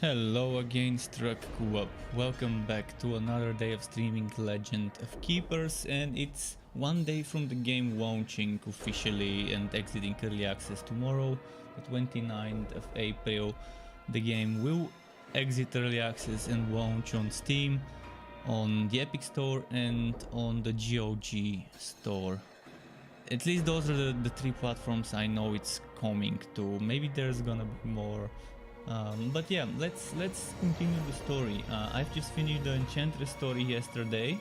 Hello again, Struck Co-op. Welcome back to another day of streaming Legend of Keepers, and it's one day from the game launching officially and exiting early access tomorrow, the 29th of April. The game will exit early access and launch on Steam, on the Epic Store and on the GOG Store. At least those are the three platforms I know it's coming to. Maybe there's gonna be more. But yeah, let's continue the story. I've just finished the Enchantress story yesterday,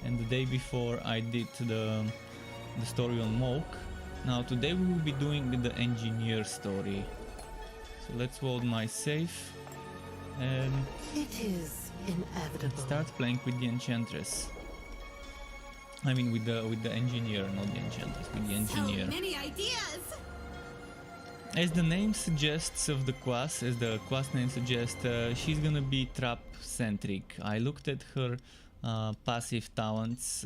and the day before I did the story on Moke. Now today we will be doing the engineer story. So let's load my save and it is inevitable. Start playing with the Enchantress. I mean with the engineer, not the Enchantress, with the engineer. So many ideas. As the name suggests of the class, as the class name suggests, she's gonna be trap centric. I looked at her passive talents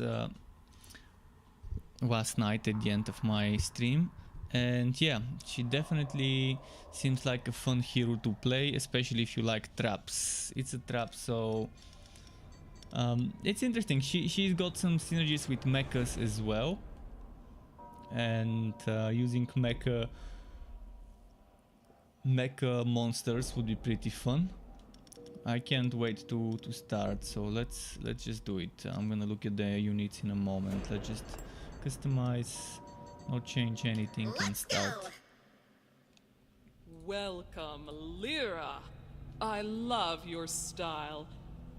last night at the end of my stream, and yeah, she definitely seems like a fun hero to play, especially if you like traps. It's a trap, so it's interesting. She's got some synergies with mechas as well, and using mecha monsters would be pretty fun. I can't wait to start, so let's just do it. I'm gonna look at the units in a moment. Let's just customize, not change anything, and start. Go. Welcome, Lyra. I love your style.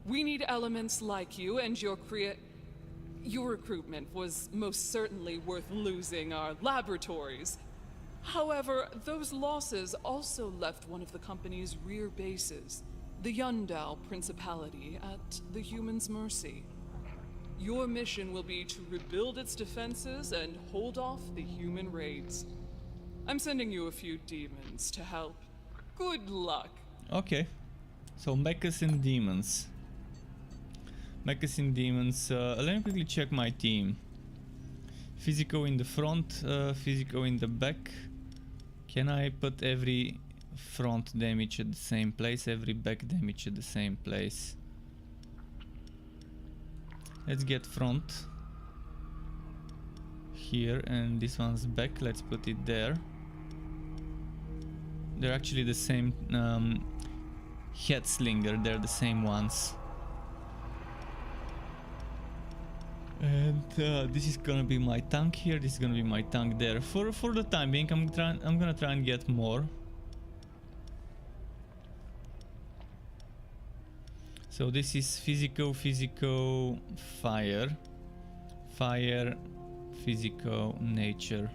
We need elements like you, and your recruitment was most certainly worth losing our laboratories. However, those losses also left one of the company's rear bases, the Yundao Principality, at the humans' mercy. Your mission will be to rebuild its defenses and hold off the human raids. I'm sending you a few demons to help. Good luck. Okay, so mechas and demons. Mechas and demons. Let me quickly check my team. Physical in the front, physical in the back. Can I put every front damage at the same place, every back damage at the same place? Let's get front here, and this one's back. Let's put it there. They're actually the same head slinger, they're the same ones. And this is gonna be my tank here, this is gonna be my tank there. For the time being, I'm gonna try and get more. So this is physical, fire, physical, nature.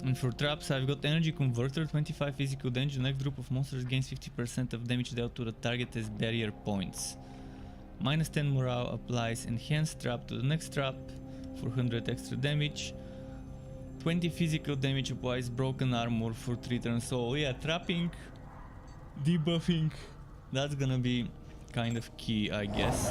And for traps, I've got energy converter, 25 physical damage. The next group of monsters gains 50% of damage dealt to the target as barrier points. Minus 10 morale applies enhanced trap to the next trap for 100 extra damage. 20 physical damage applies broken armor for 3 turns. So yeah, trapping, debuffing, that's gonna be kind of key, I guess.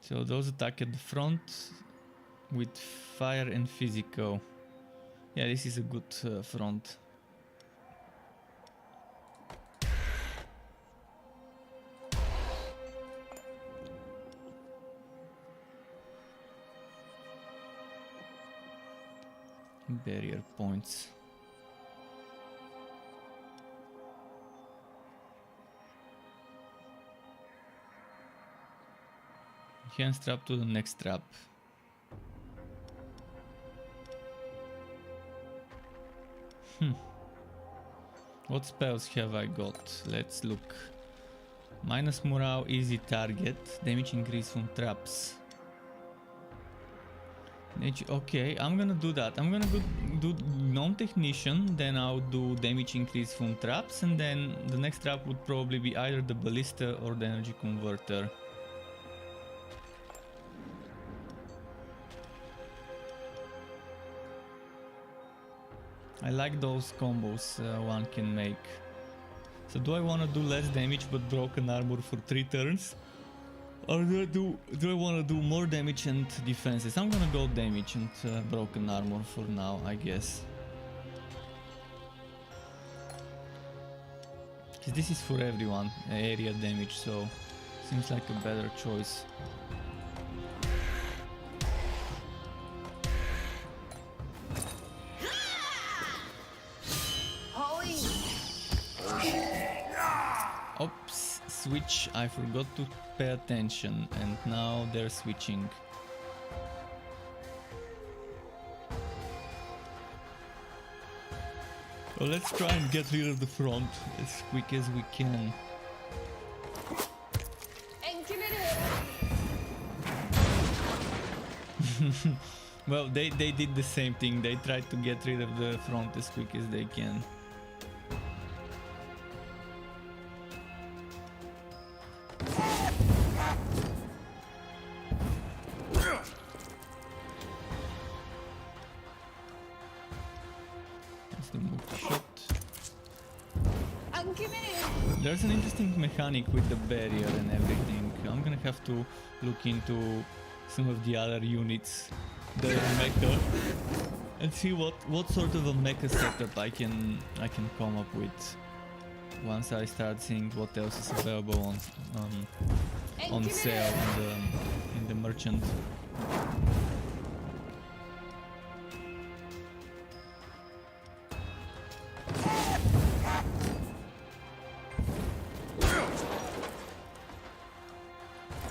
So those attack at the front with fire and physical. Yeah, this is a good front. Barrier points. Hand strap to the next trap. What spells have I got? Let's look. Minus morale, easy target, damage increase from traps. Okay, I'm gonna do that. I'm gonna do Gnome Technician, then I'll do damage increase from traps, and then the next trap would probably be either the Ballista or the Energy Converter. I like those combos one can make. So do I want to do less damage but broken armor for 3 turns? Or do I want to do more damage and defenses? I'm gonna go damage and broken armor for now, I guess. Because this is for everyone, area damage, so seems like a better choice. Oops, switch, I forgot to pay attention and now they're switching. Well, let's try and get rid of the front as quick as we can. Well, they did the same thing, they tried to get rid of the front as quick as they can. There's an interesting mechanic with the barrier and everything. I'm gonna have to look into some of the other units that are mecha and see what sort of a mecha setup I can come up with once I start seeing what else is available on sale in the merchant.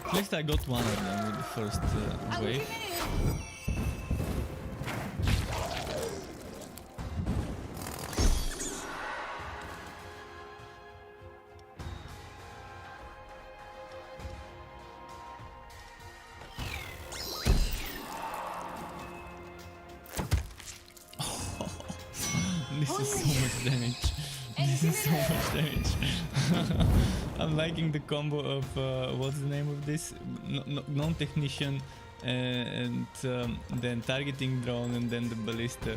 At least I got one of them with the first wave. This is so much damage. This is so much damage. I'm liking the combo of what's the name of this? Non-technician and then targeting drone and then the ballista.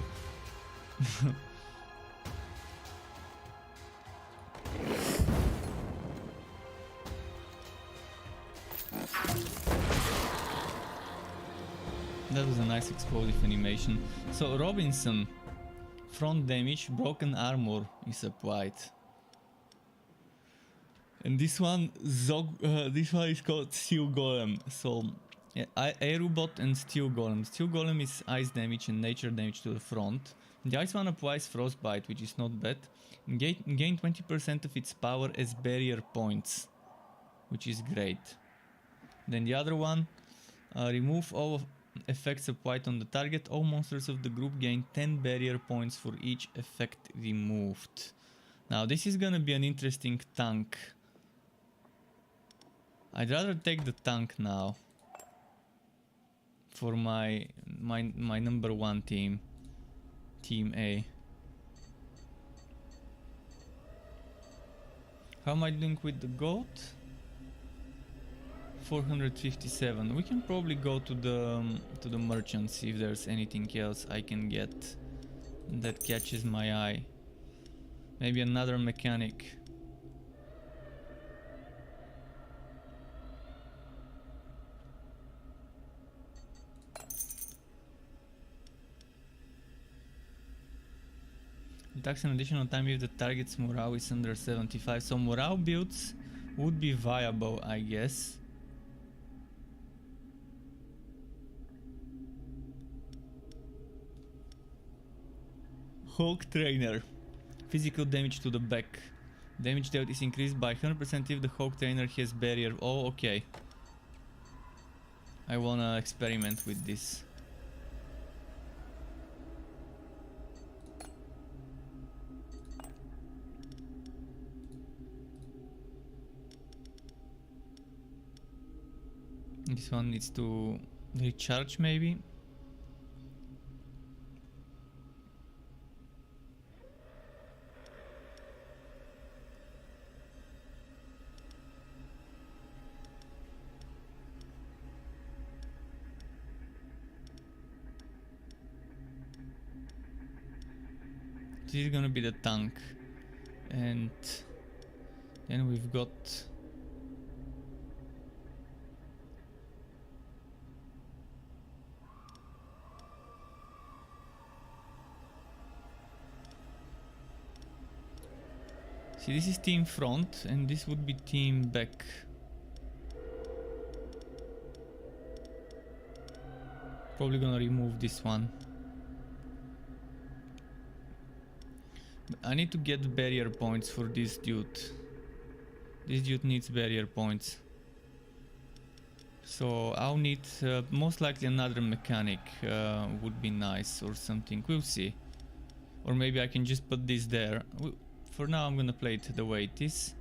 That was a nice explosive animation. So Robinson, front damage, broken armor is applied. And this one is called Steel Golem. So yeah, Aerobot and Steel Golem. Steel Golem is ice damage and nature damage to the front. The ice one applies frostbite, which is not bad. Gain 20% of its power as barrier points, which is great. Then the other one, remove all effects applied on the target. All monsters of the group gain 10 barrier points for each effect removed. Now this is gonna be an interesting tank. I'd rather take the tank now for my number one team, Team A. How am I doing with the goat? 457. We can probably go to the merchant, see if there's anything else I can get that catches my eye. Maybe another mechanic. Attacks an additional time if the target's morale is under 75. So morale builds would be viable, I guess. Hulk Trainer. Physical damage to the back. Damage dealt is increased by 100% if the Hulk Trainer has barrier. Oh, okay. I wanna experiment with this. This one needs to recharge maybe. She's gonna be the tank. And then we've got see, this is team front and this would be team back. Probably gonna remove this one. I need to get barrier points for this dude. This dude needs barrier points. So I'll need most likely another mechanic would be nice or something. We'll see. Or maybe I can just put this there. For now I'm gonna play it the way it is.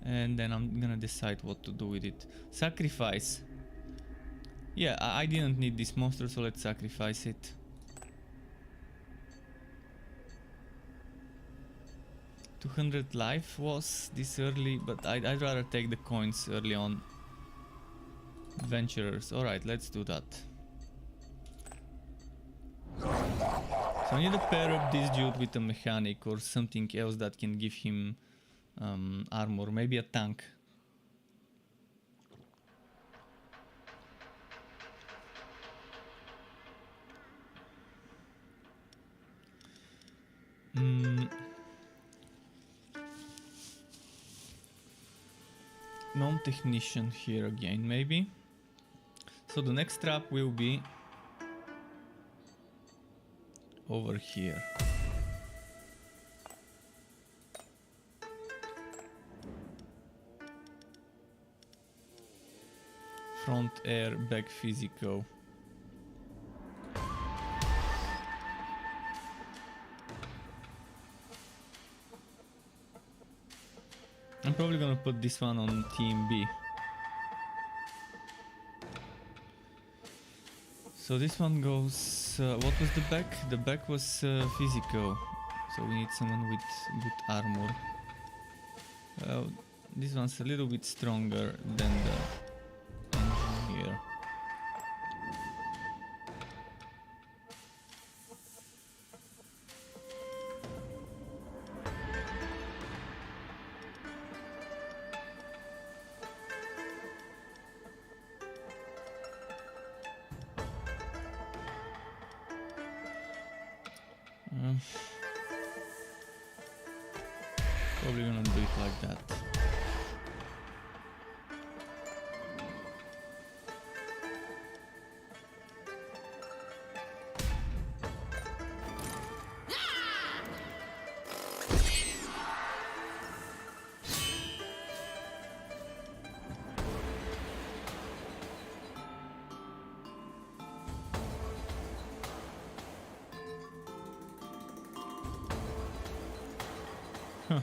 And then I'm gonna decide what to do with it. Sacrifice. Yeah, I didn't need this monster, so let's sacrifice it. $200 life was this early, but I'd rather take the coins early on. Adventurers, alright, let's do that. So I need to pair up this dude with a mechanic or something else that can give him armor, maybe a tank. Non-technician here again, maybe. So the next trap will be over here. Front air, back physical. I'm probably gonna put this one on team B. So this one goes... what was the back? The back was physical. So we need someone with good armor. This one's a little bit stronger than the engineer. Probably gonna do it like that. Huh.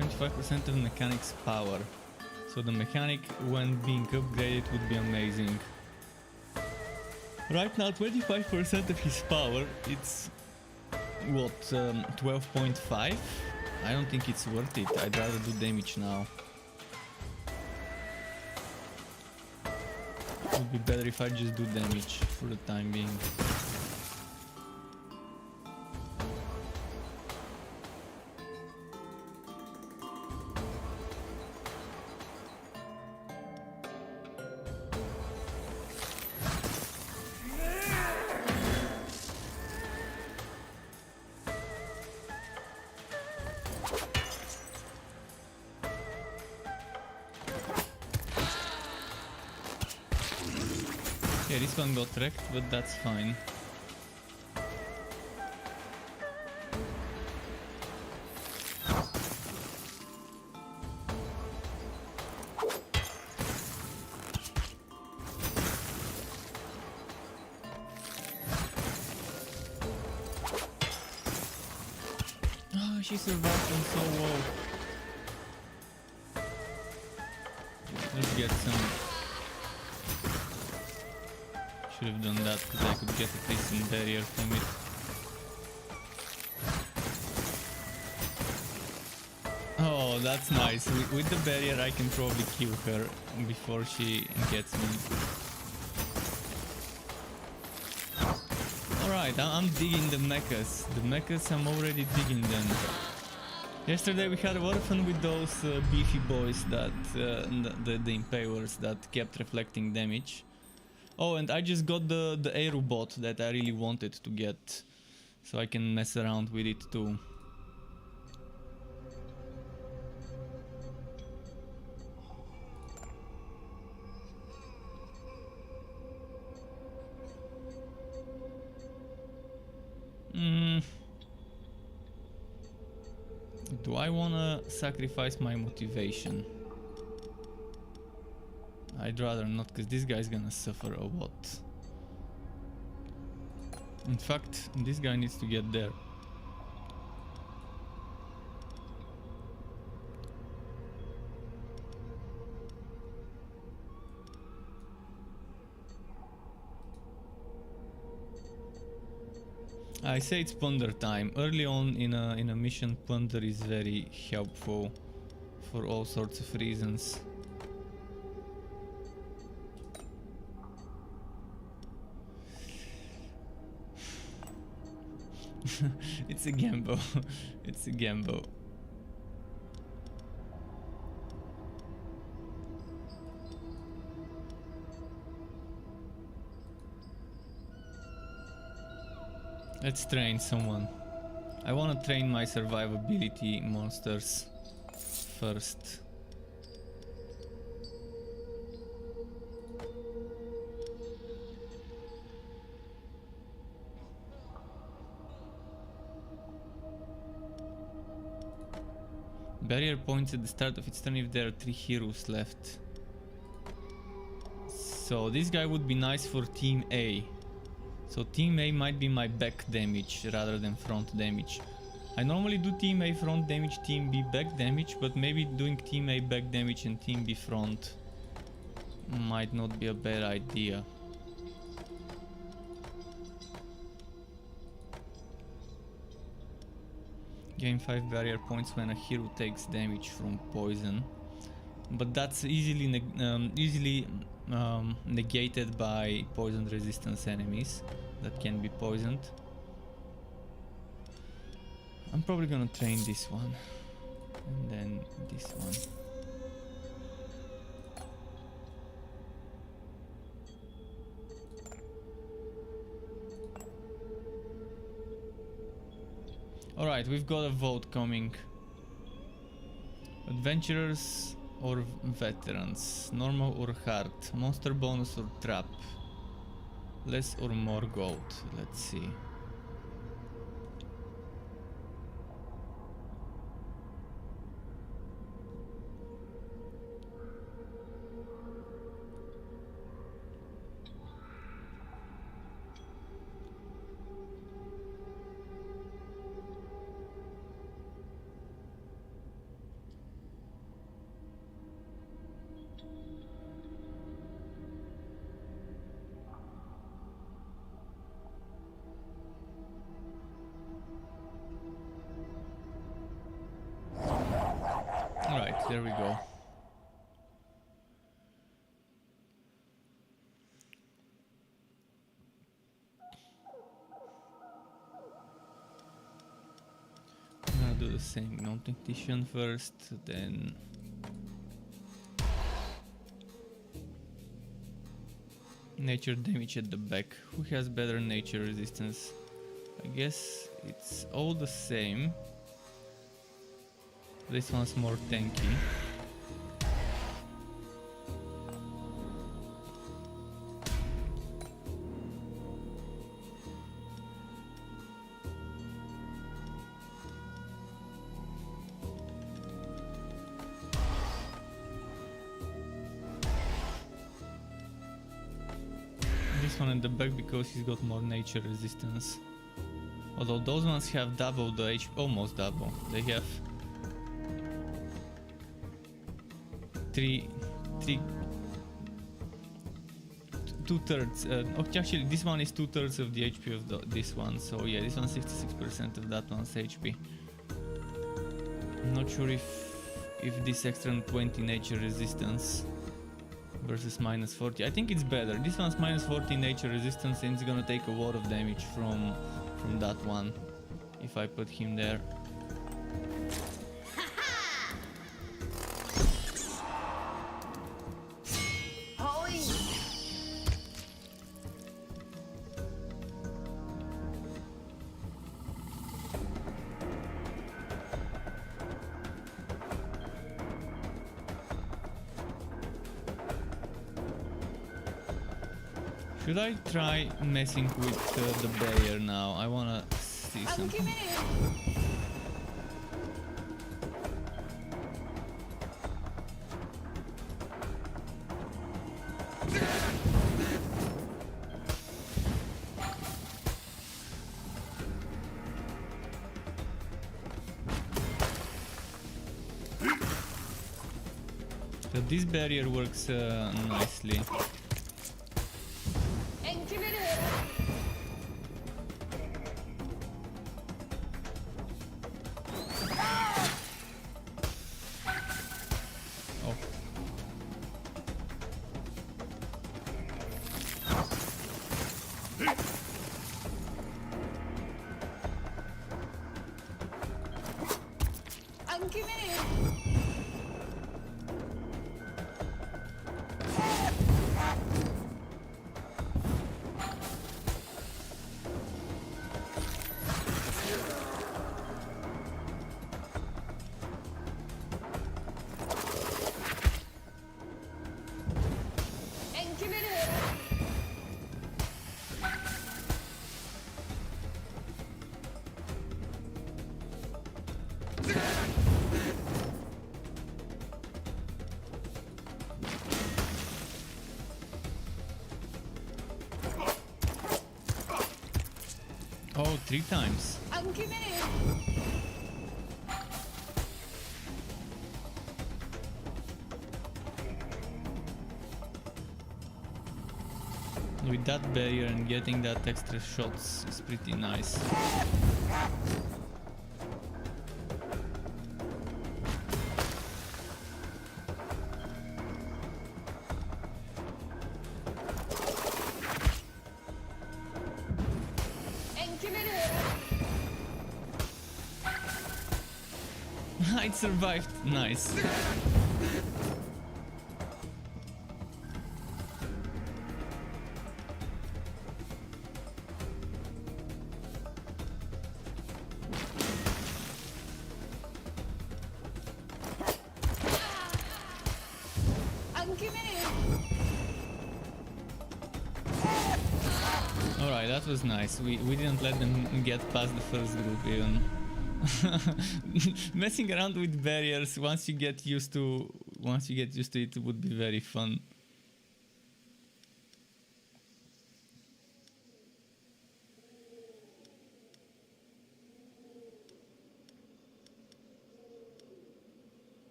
25% of mechanic's power. So the mechanic, when being upgraded, would be amazing. Right now, 25% of his power, it's what, 12.5? I don't think it's worth it. I'd rather do damage now. It would be better if I just do damage for the time being. Yeah, this one got wrecked, but that's fine. Oh, she survived on so low. Let's get some... Should have done that because I could get at least some barrier from it. Oh, that's nice. With the barrier I can probably kill her before she gets me. Alright. Alright, I'm digging the mechas. The mechas, I'm already digging them. Yesterday we had a lot of fun with those beefy boys that, the impalers that kept reflecting damage. Oh, and I just got the Aero bot that I really wanted to get, so I can mess around with it too. Do I wanna sacrifice my motivation? I'd rather not, because this guy's gonna suffer a lot. In fact, this guy needs to get there. I say it's plunder time. Early on in a mission, plunder is very helpful for all sorts of reasons. It's a gamble. It's a gamble. Let's train someone. I want to train my survivability monsters first. Barrier points at the start of its turn if there are 3 heroes left. So this guy would be nice for Team A. So Team A might be my back damage rather than front damage. I normally do Team A front damage, Team B back damage, but maybe doing Team A back damage and Team B front might not be a bad idea. Gain 5 barrier points when a hero takes damage from poison, but that's easily negated by poison resistance enemies that can be poisoned. I'm probably gonna train this one and then this one. Alright, we've got a vote coming. Adventurers or veterans, normal or hard, monster bonus or trap, less or more gold. Let's see. Alright, there we go. I'm gonna do the same non-tactician first, then nature damage at the back. Who has better nature resistance? I guess it's all the same. This one's more tanky. This one in the back because he's got more nature resistance. Although those ones have double the HP, almost double. They have 2/3. Actually, this one is 2/3 of the HP of this one. So yeah, this one's 66% of that one's HP. I'm not sure if this extra 20 nature resistance versus minus 40. I think it's better. This one's minus 40 nature resistance and it's gonna take a lot of damage from that one if I put him there. Should I try messing with the barrier now? I wanna see something. So this barrier works nicely. Oh. Oh, 3 times. With that barrier and getting that extra shots is pretty nice. It survived. Nice. Alright, that was nice. We didn't let them get past the first group even. Messing around with barriers once you get used to it would be very fun.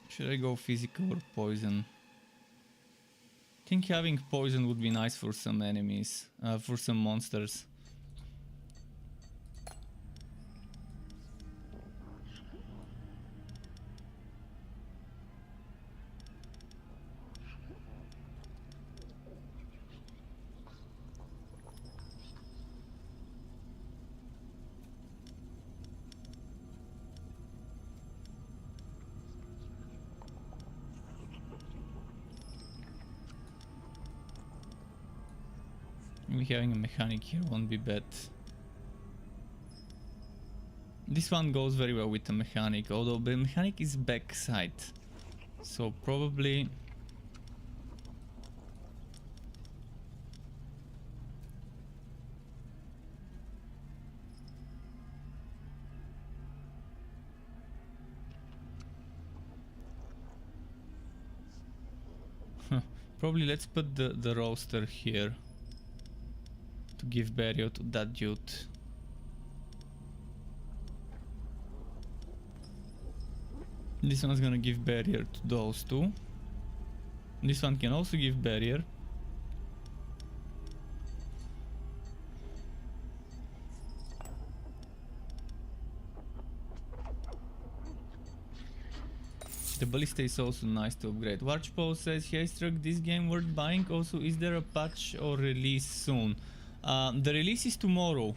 Should I go physical or poison? I think having poison would be nice for some enemies, for some monsters. Maybe having a mechanic here won't be bad. This one goes very well with the mechanic, although the mechanic is backside, so probably probably let's put the roaster here to give barrier to that dude. This one's gonna give barrier to those two. This one can also give barrier. The ballista is also nice to upgrade. Warchpole says, hey Struck, this game worth buying. Also, is there a patch or release soon? The release is tomorrow.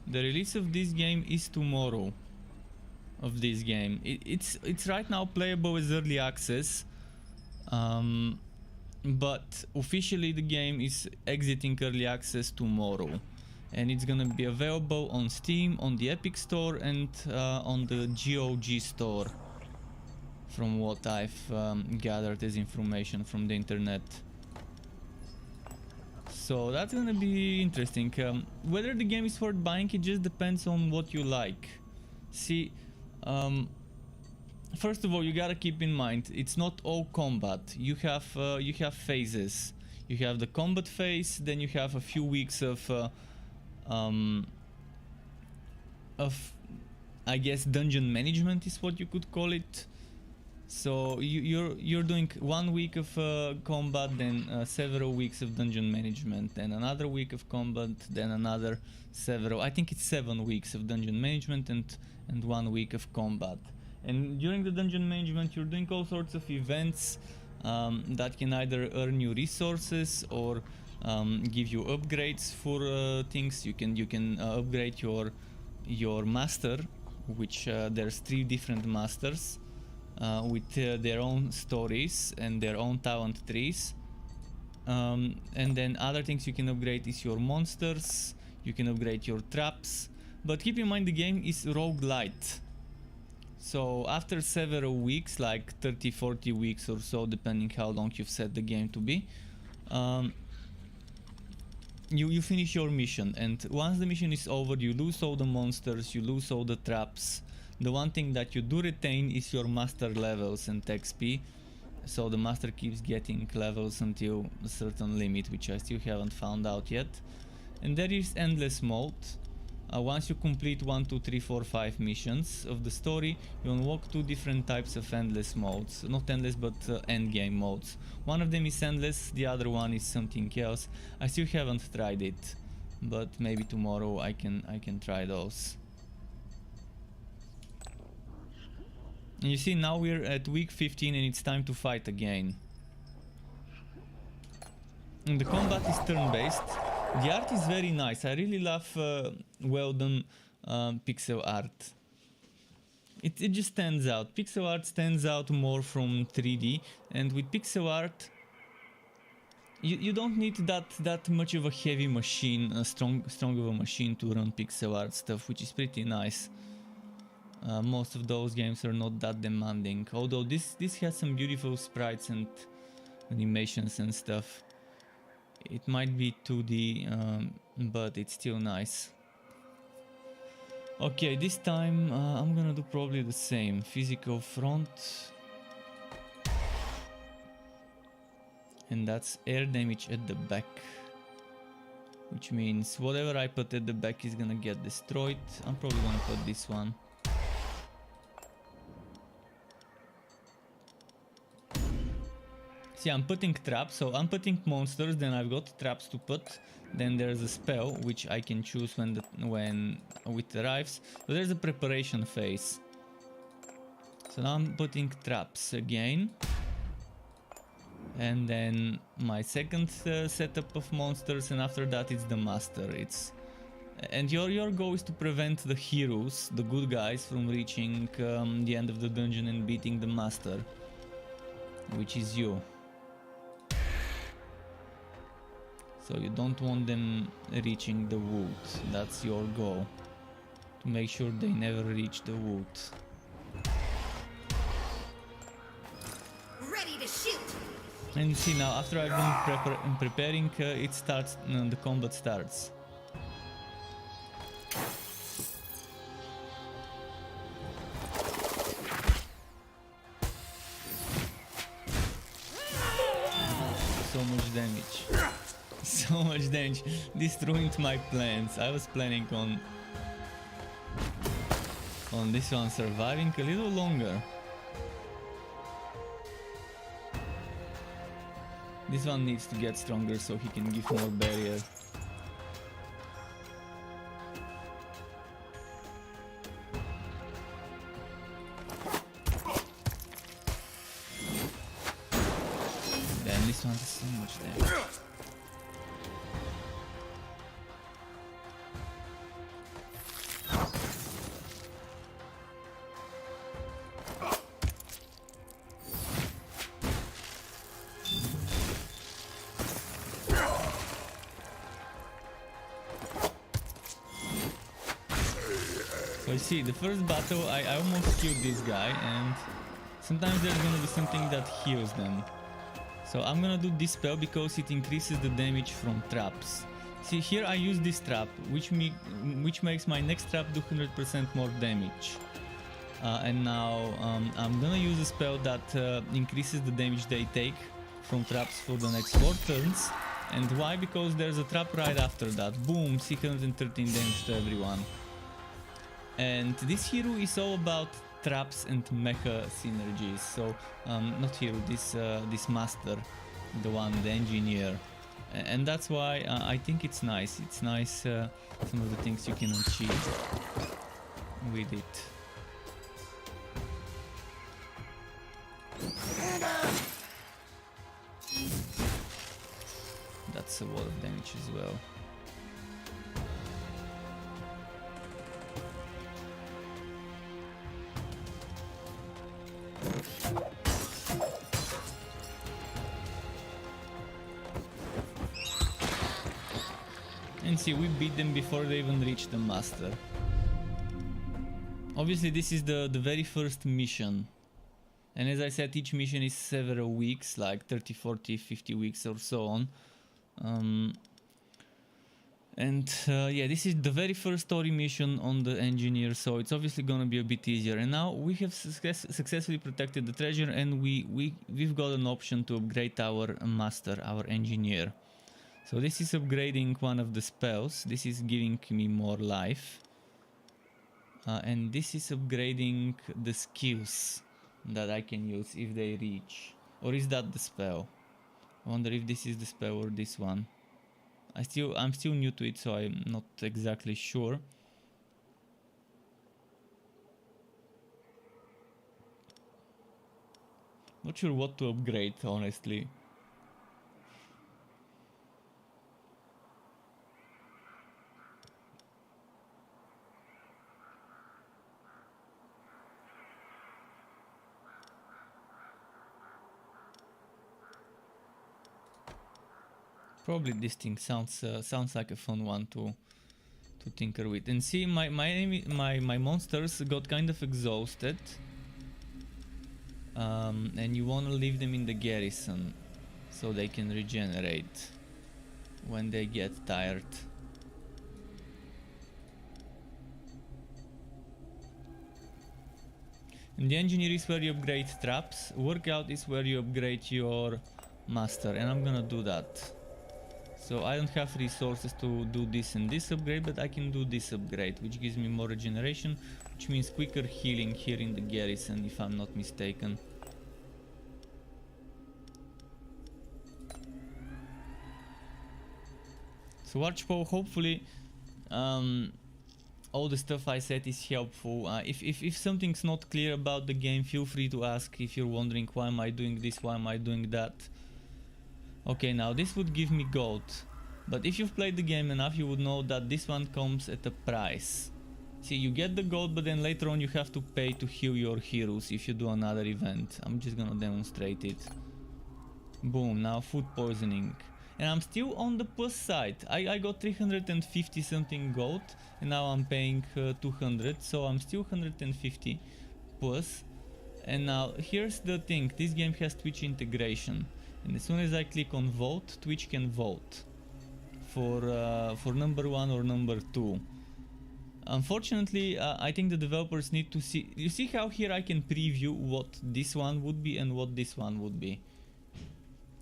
The release of this game is tomorrow. Of this game. It's right now playable as early access. But officially the game is exiting early access tomorrow. And it's gonna be available on Steam, on the Epic Store, and on the GOG Store. From what I've gathered as information from the internet. So that's gonna be interesting. Whether the game is worth buying, it just depends on what you like. See, first of all, you gotta keep in mind it's not all combat. You have phases. You have the combat phase, then you have a few weeks of I guess dungeon management is what you could call it. So you're doing 1 week of combat, then several weeks of dungeon management, then another week of combat, then another several. I think it's 7 weeks of dungeon management and 1 week of combat. And during the dungeon management, you're doing all sorts of events that can either earn you resources or give you upgrades for things. You can upgrade your master, which there's 3 different masters. With their own stories and their own talent trees. And then other things you can upgrade is your monsters, you can upgrade your traps, but keep in mind the game is roguelite. So after several weeks, like 30-40 weeks or so, depending how long you've set the game to be, you finish your mission, and once the mission is over, you lose all the monsters, you lose all the traps. The one thing that you do retain is your master levels and XP. So the master keeps getting levels until a certain limit, which I still haven't found out yet. And there is endless mode. Once you complete 1, 2, 3, 4, 5 missions of the story, you unlock 2 different types of endless modes. Not endless, but endgame modes. One of them is endless, the other one is something else. I still haven't tried it, but maybe tomorrow I can try those. And you see, now we're at week 15 and it's time to fight again. And the combat is turn-based. The art is very nice. I really love well done pixel art. It just stands out. Pixel art stands out more from 3D, and with pixel art you don't need that much of a heavy machine, a strong of a machine to run pixel art stuff, which is pretty nice. Most of those games are not that demanding, although this has some beautiful sprites and animations and stuff. It might be 2D, but it's still nice. Okay, this time I'm gonna do probably the same. Physical front. And that's air damage at the back. Which means whatever I put at the back is gonna get destroyed. I'm probably gonna put this one. See, I'm putting traps, so I'm putting monsters, then I've got traps to put. Then there's a spell which I can choose when it arrives. So there's a preparation phase. So now I'm putting traps again. And then my second setup of monsters, and after that it's the master. And your goal is to prevent the heroes, the good guys, from reaching the end of the dungeon and beating the master, which is you. So you don't want them reaching the wood. That's your goal. To make sure they never reach the wood. Ready to shoot. And you see now, after I've been preparing, it starts. The combat starts. So much damage. So much damage. This ruined my plans. I was planning on this one surviving a little longer. This one needs to get stronger so he can give more barrier. this one does so much damage. So you see, the first battle I almost killed this guy, and sometimes there's gonna be something that heals them. So I'm gonna do this spell because it increases the damage from traps. See, here I use this trap, which makes my next trap do 100% more damage. And now I'm gonna use a spell that increases the damage they take from traps for the next 4 turns. And why? Because there's a trap right after that. Boom, 613 damage to everyone. And this hero is all about traps and mecha synergies. So not hero, this master, the one, the engineer, and that's why I think it's nice. It's nice some of the things you can achieve with it. That's a lot of damage as well. And see, we beat them before they even reached the master. Obviously this is the very first mission. And as I said, each mission is several weeks, like 30, 40, 50 weeks or so on. Yeah, this is the very first story mission on the engineer, so it's obviously gonna be a bit easier. And now we have successfully protected the treasure, and we've got an option to upgrade our master, our engineer. So this is upgrading one of the spells. This is giving me more life. And this is upgrading the skills that I can use if they reach. Or is that the spell? I wonder if this is the spell or this one. I'm still new to it, so I'm not exactly sure. Not sure what to upgrade, honestly. Probably this thing sounds like a fun one to tinker with. And see, my monsters got kind of exhausted, and you want to leave them in the garrison so they can regenerate when they get tired. And the engineer is where you upgrade traps. Workout is where you upgrade your master, and I'm gonna do that. So I don't have resources to do this and this upgrade, but I can do this upgrade, which gives me more regeneration, which means quicker healing here in the garrison, if I'm not mistaken. So Archpo, hopefully all the stuff I said is helpful. If something's not clear about the game, feel free to ask. If you're wondering why am I doing this, why am I doing that. Okay, now this would give me gold, but if you've played the game enough, you would know that this one comes at a price. See, you get the gold, but then later on you have to pay to heal your heroes if you do another event. I'm just gonna demonstrate it. Boom, now food poisoning. And I'm still on the plus side. I got 350 something gold, and now I'm paying 200, so I'm still 150 plus. And now here's the thing, this game has Twitch integration. And as soon as I click on vote, Twitch can vote for number 1 or number 2. Unfortunately, I think the developers need to see. You see how here I can preview what this one would be and what this one would be.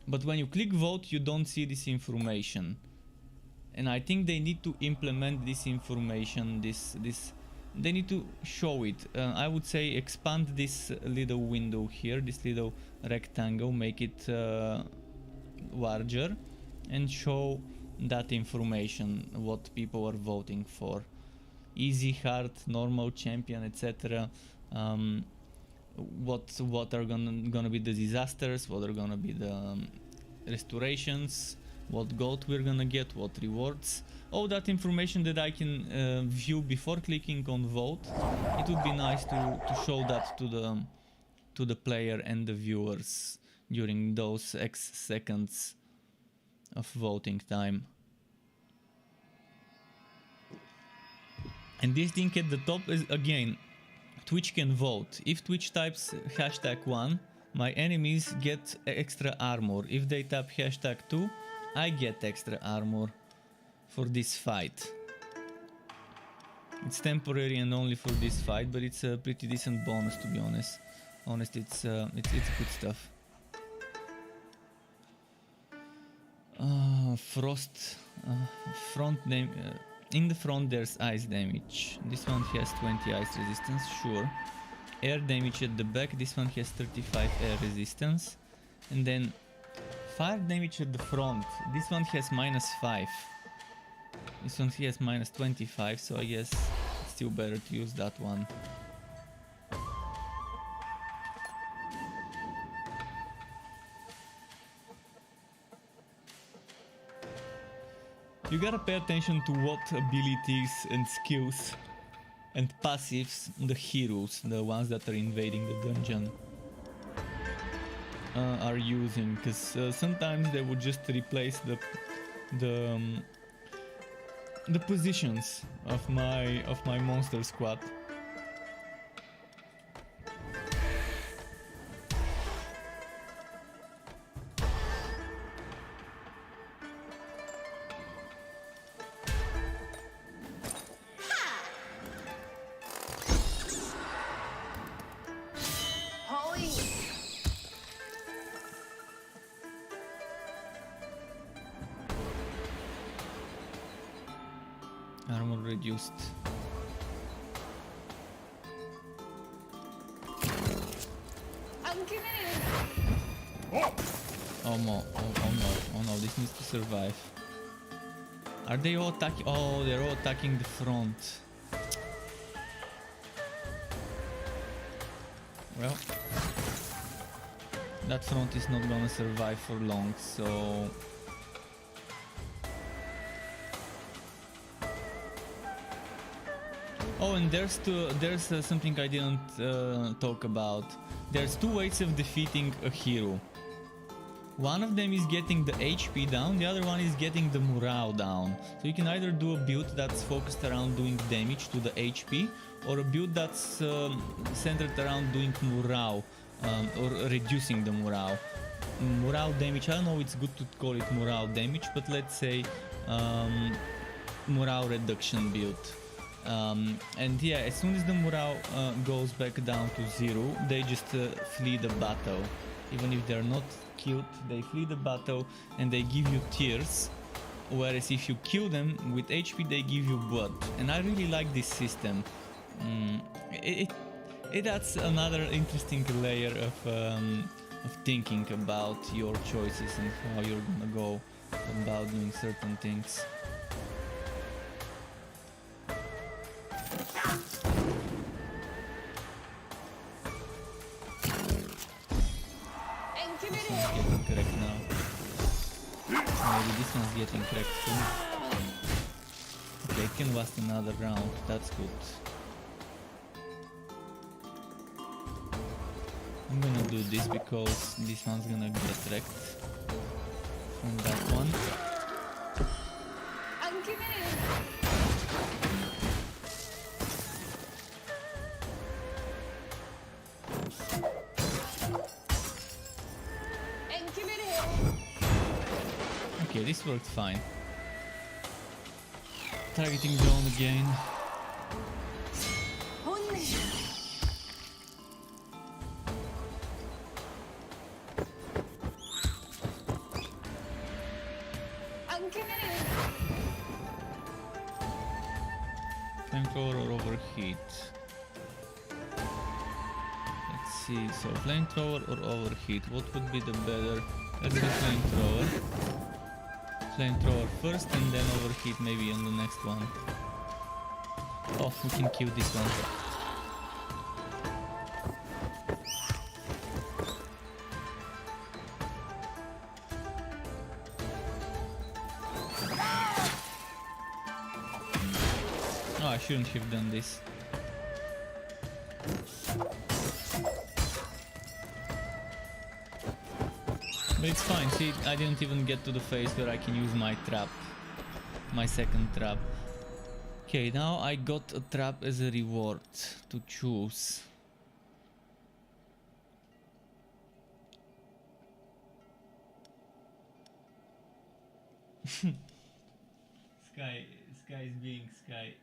But when you click vote, you don't see this information. And I think they need to implement this information. They need to show it. I would say expand this little window here, this little rectangle, make it larger, and show that information, what people are voting for. Easy, hard, normal, champion, etc. What are gonna be the disasters, what are gonna be the restorations, what gold we're gonna get, what rewards. All that information that I can view before clicking on vote. It would be nice to show that to the player and the viewers during those X seconds of voting time. And this thing at the top is, again, Twitch can vote. If Twitch types #1, my enemies get extra armor. If they type #2, I get extra armor for this fight. It's temporary and only for this fight, but it's a pretty decent bonus, to be honest. It's good stuff. Frost, front name. In the front there's ice damage. This one has 20 ice resistance, sure. Air damage at the back, this one has 35 air resistance. And then fire damage at the front, this one has -5. This one has -25, so I guess it's still better to use that one. You gotta pay attention to what abilities and skills and passives the heroes, the ones that are invading the dungeon, are using, because sometimes they would just replace the positions of my monster squad. Armor reduced. Oh no, oh no, this needs to survive. Are they all attacking? Oh, they're all attacking the front. Well, that front is not gonna survive for long, so... Oh, and there's something I didn't talk about. There's two ways of defeating a hero. One of them is getting the HP down, the other one is getting the morale down. So you can either do a build that's focused around doing damage to the HP, or a build that's centered around doing morale, or reducing the morale. Morale damage, I don't know, it's good to call it morale damage, but let's say morale reduction build. And yeah, as soon as the morale goes back down to 0, they just flee the battle. Even if they're not killed, they flee the battle and they give you tears. Whereas if you kill them with HP, they give you blood. And I really like this system. It adds another interesting layer of thinking about your choices and how you're gonna go about doing certain things. Getting correct now. Maybe this one's getting correct too. Okay, it can last another round, that's good. I'm gonna do this because this one's gonna get wrecked from that one. Okay, this worked fine. Targeting zone again. Flamethrower or overheat? Let's see, so flamethrower or overheat, what would be the better? Let's do flamethrower. Flamethrower first and then overheat maybe on the next one. Oh, we can kill this one. Oh, I shouldn't have done this. But it's fine, see, I didn't even get to the phase where I can use my trap. My second trap. Okay, now I got a trap as a reward to choose. Sky is being Sky.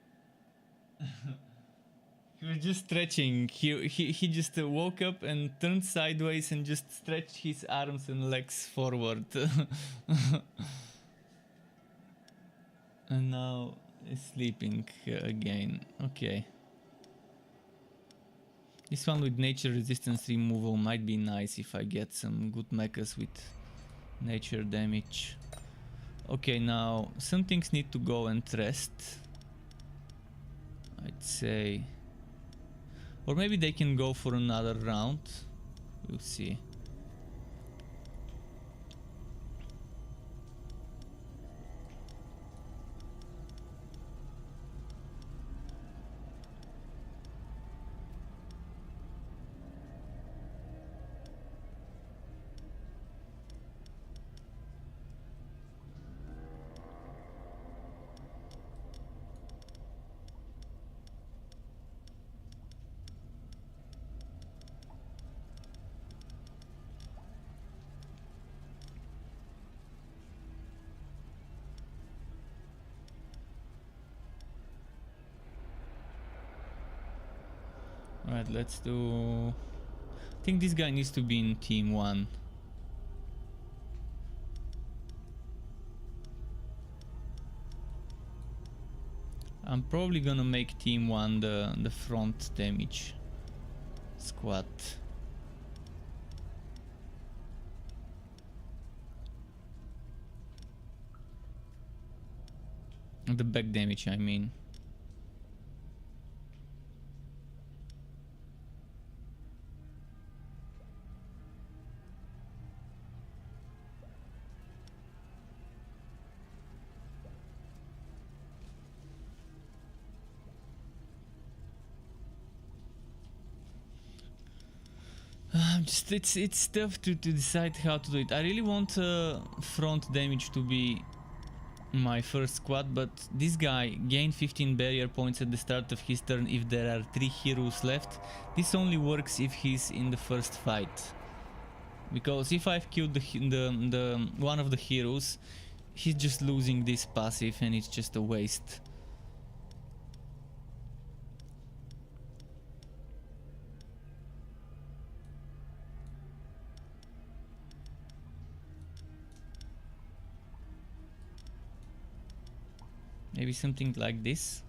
He was just stretching. He just woke up and turned sideways and just stretched his arms and legs forward. And now is sleeping again. Okay. This one with nature resistance removal might be nice if I get some good mechas with nature damage. Okay, now some things need to go and rest, I'd say. Or maybe they can go for another round. We'll see. Alright, let's do... I think this guy needs to be in team 1. I'm probably gonna make team 1 the front damage squad. The back damage, I mean. Just it's tough to decide how to do it. I really want front damage to be my first squad, but this guy gained 15 barrier points at the start of his turn if there are 3 heroes left. This only works if he's in the first fight, because if I've killed the one of the heroes, he's just losing this passive and it's just a waste. Maybe something like this.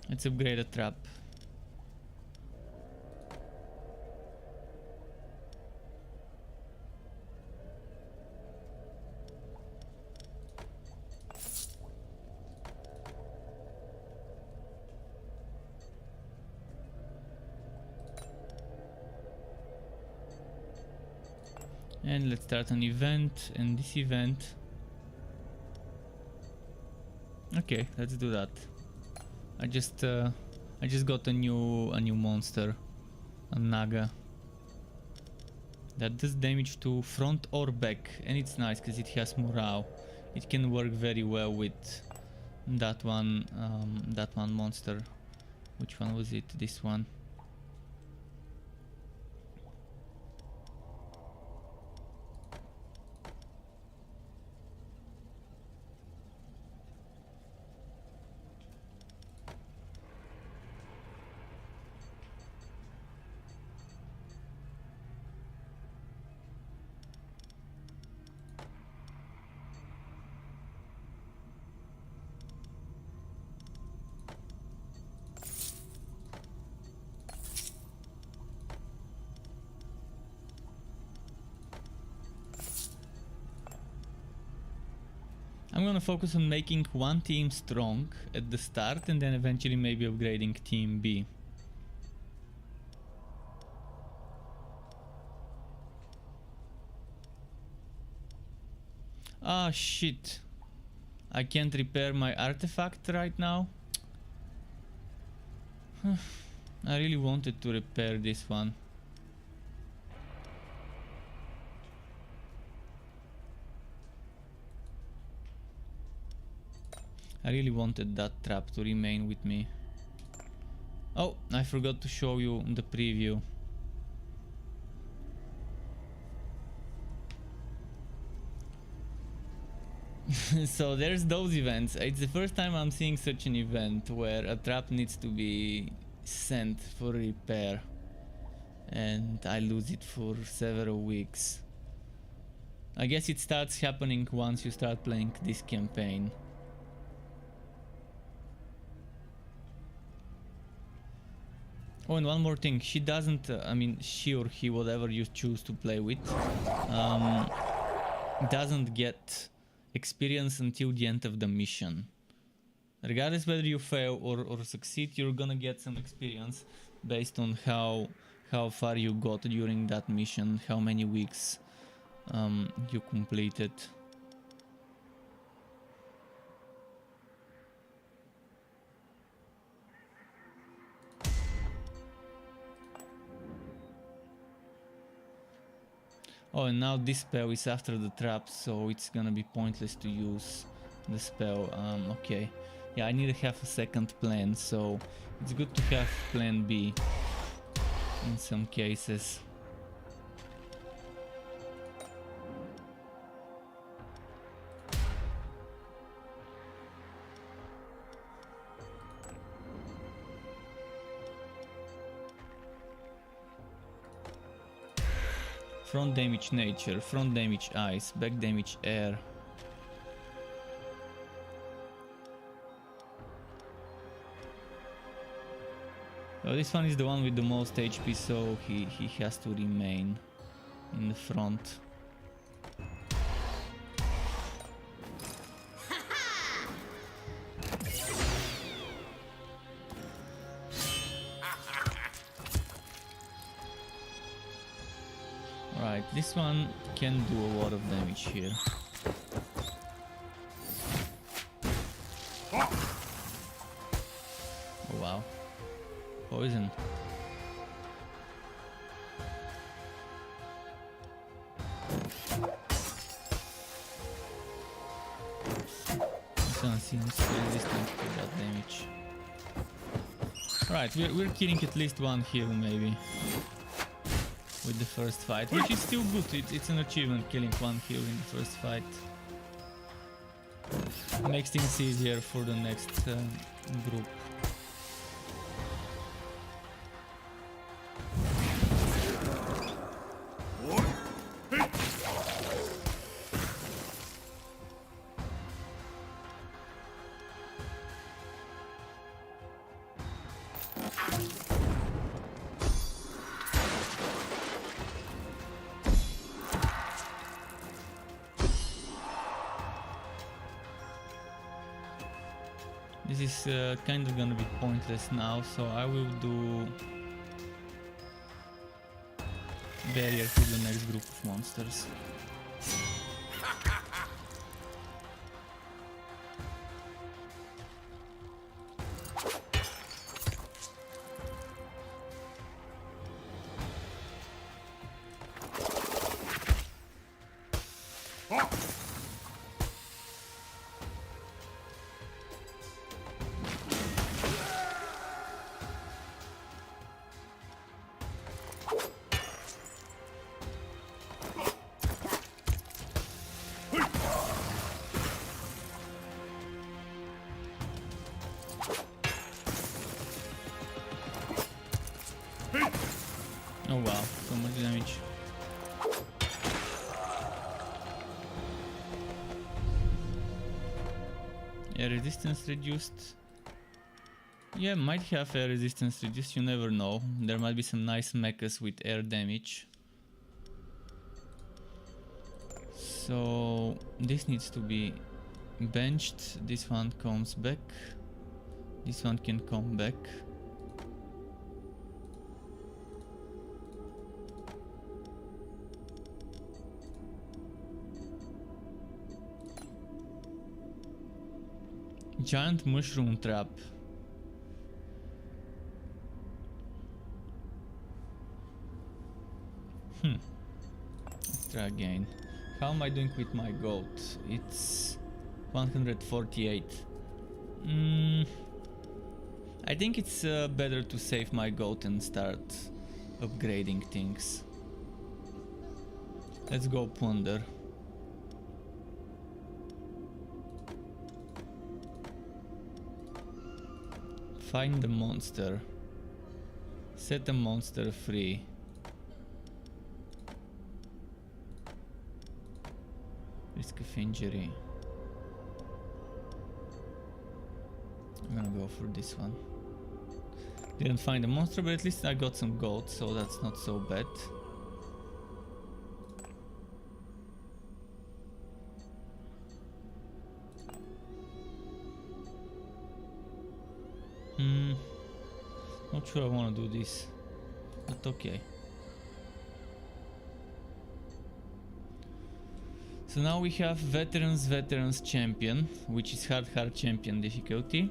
Let's upgrade a trap. And let's start an event, and this event... Okay, let's do that. I just got a new monster, a Naga, that does damage to front or back, and it's nice because it has morale. It can work very well with that one monster. Which one was it? This one. I'm gonna focus on making one team strong at the start and then eventually maybe upgrading team B. Ah, shit. I can't repair my artifact right now. I really wanted to repair this one. I really wanted that trap to remain with me. Oh, I forgot to show you the preview. So there's those events. It's the first time I'm seeing such an event where a trap needs to be sent for repair and I lose it for several weeks. I guess it starts happening once you start playing this campaign. Oh, and one more thing, she doesn't, I mean, she or he, whatever you choose to play with, doesn't get experience until the end of the mission. Regardless whether you fail or succeed, you're gonna get some experience based on how far you got during that mission, how many weeks you completed. Oh, and now this spell is after the trap, so it's gonna be pointless to use the spell. Okay. Yeah, I need to have a second plan, so it's good to have plan B in some cases. Front damage nature, front damage ice, back damage air. Oh, this one is the one with the most HP, so he has to remain in the front. Right, this one can do a lot of damage here. Oh wow. Poison. This one seems resistant to that damage. Right, we're killing at least one hero maybe with the first fight, which is still good. It's an achievement, killing one hero in the first fight. Makes things easier for the next group. This is kind of gonna be pointless now, so I will do barrier for the next group of monsters. Oh wow, so much damage. Air resistance reduced. Yeah, might have air resistance reduced, you never know. There might be some nice mechas with air damage. So this needs to be benched. This one comes back. This one can come back. Giant mushroom trap. Let's try again. How am I doing with my goat? It's 148. I think it's better to save my goat and start upgrading things. Let's go plunder. Find the monster. Set the monster free. Risk of injury. I'm gonna go for this one. Didn't find a monster, but at least I got some gold, so that's not so bad. Not sure I want to do this, but okay. So now we have Veterans Champion, which is hard champion difficulty.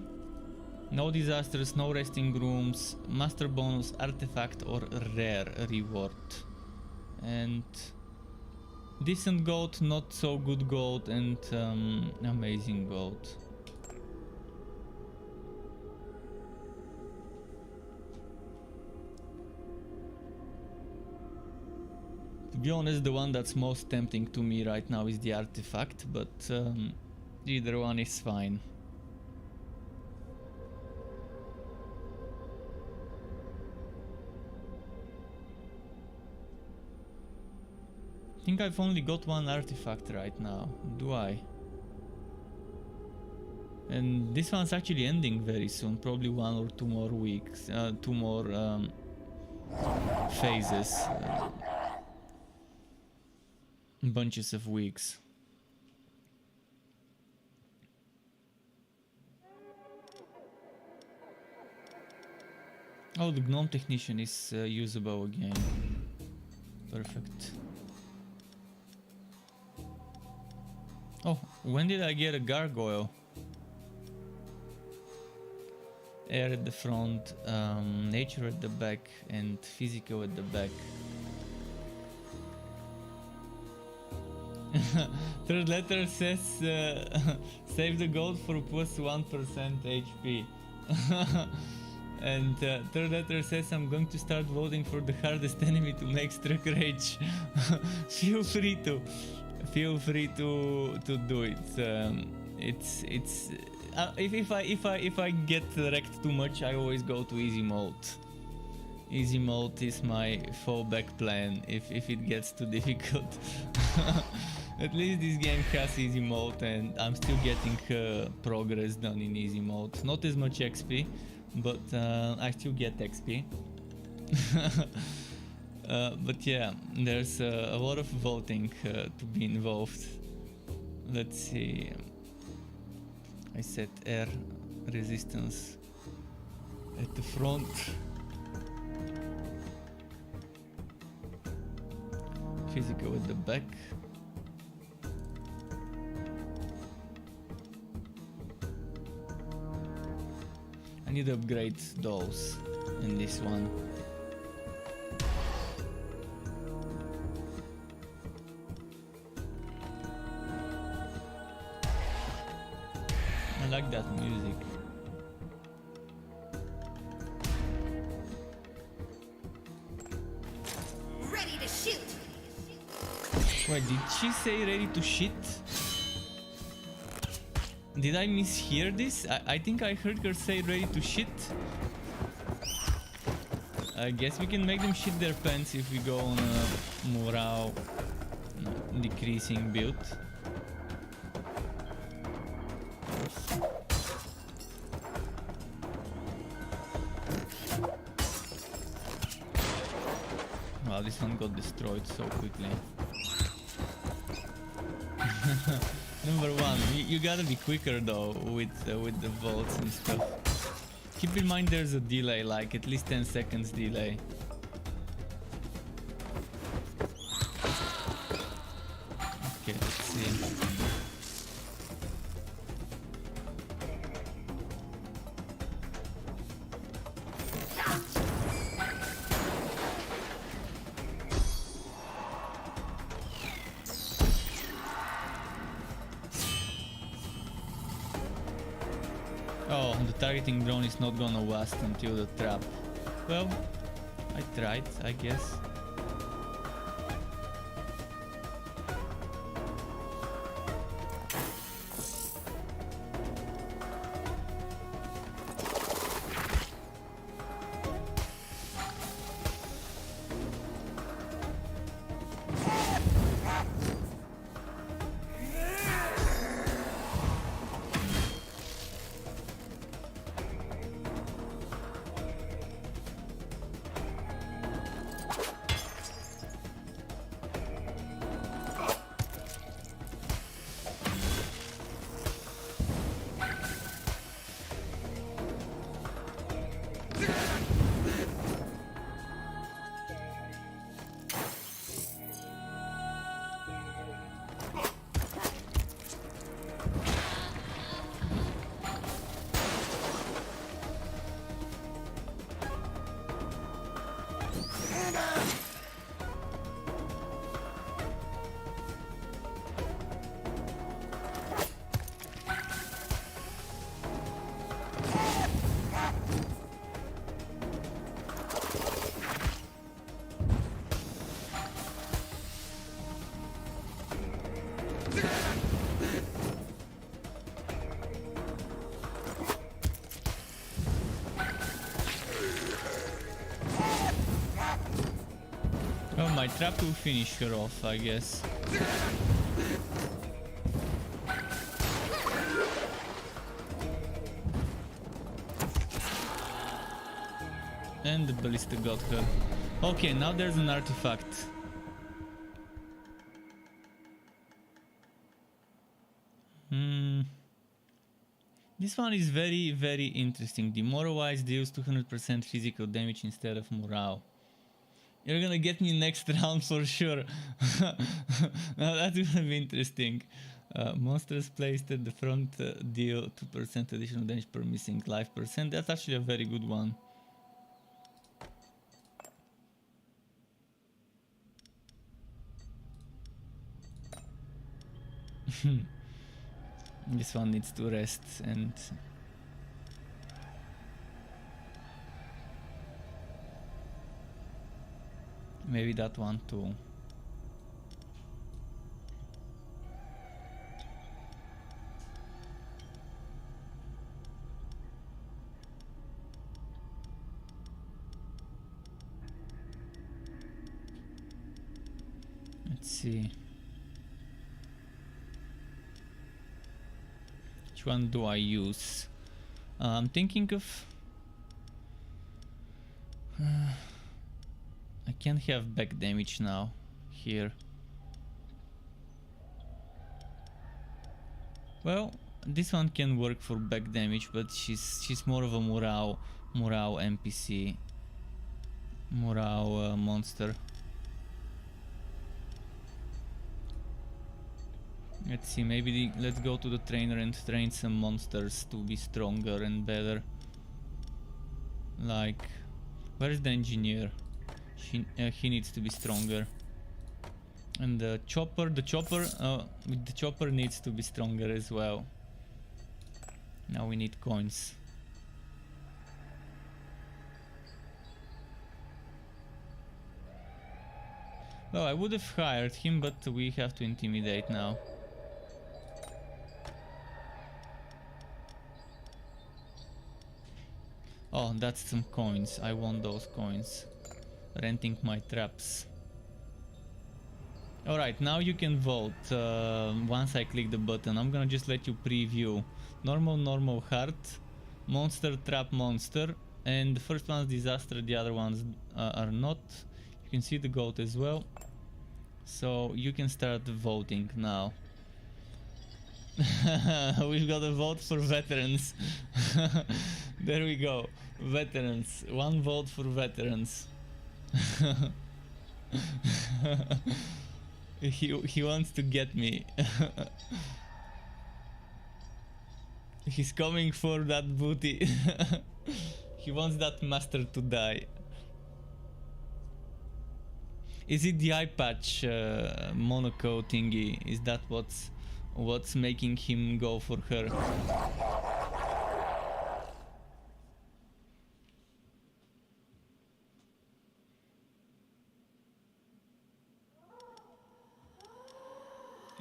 No disasters, no resting rooms, master bonus, artifact or rare reward. And decent gold, not so good gold, and amazing gold. To be honest, the one that's most tempting to me right now is the artifact, but either one is fine. I think I've only got one artifact right now, do I? And this one's actually ending very soon, probably 1 or 2 more weeks, 2 more phases. Bunches of weeks. Oh, the gnome technician is usable again. Perfect. Oh, when did I get a gargoyle? Air at the front, nature at the back, and physical at the back. Third letter says save the gold for plus 1% HP. And third letter says I'm going to start voting for the hardest enemy to make Struck Rage. Feel free to do it. If I get wrecked too much, I always go to easy mode. Easy mode is my fallback plan if it gets too difficult. At least this game has easy mode and I'm still getting progress done in easy mode. Not as much XP, but I still get XP. But yeah, there's a lot of voting to be involved. Let's see. I set air resistance at the front. Physical at the back. I need to upgrade those in this one. I like that music. Ready to shoot. Wait, did she say ready to shit? Did I mishear this? I think I heard her say ready to shit. I guess we can make them shit their pants if we go on a morale decreasing build. Wow, this one got destroyed so quickly. Number one, you gotta be quicker though with the vaults and stuff. Keep in mind there's a delay, like at least 10 seconds delay. Okay, let's see. Oh, the targeting drone is not gonna last until the trap. Well, I tried, I guess. Well, my trap will finish her off, I guess. And the ballista got her. Okay, now there's an artifact. This one is very, very interesting. Demoralize deals 200% physical damage instead of morale. You're gonna get me next round for sure. Now that will be interesting. Monsters placed at the front deal 2% additional damage per missing life percent. That's actually a very good one. This one needs to rest and maybe that one too. Let's see. Which one do I use? I'm thinking of... I can't have back damage now, here. Well, this one can work for back damage, but she's more of a morale NPC. Morale monster. Let's see, maybe let's go to the trainer and train some monsters to be stronger and better. Like, where's the engineer? He needs to be stronger. And the chopper needs to be stronger as well. Now we need coins. Well, I would have hired him, but we have to intimidate now. Oh, that's some coins. I want those coins. Renting my traps. Alright, now you can vote once I click the button. I'm gonna just let you preview. Normal, normal, hard, monster, trap, monster. And the first one's disaster, the other ones are not. You can see the goat as well. So you can start voting now. We've got a vote for veterans. There we go. Veterans. One vote for veterans. He wants to get me. He's coming for that booty. He wants that master to die. Is it the eye patch Monaco thingy? Is that what's making him go for her?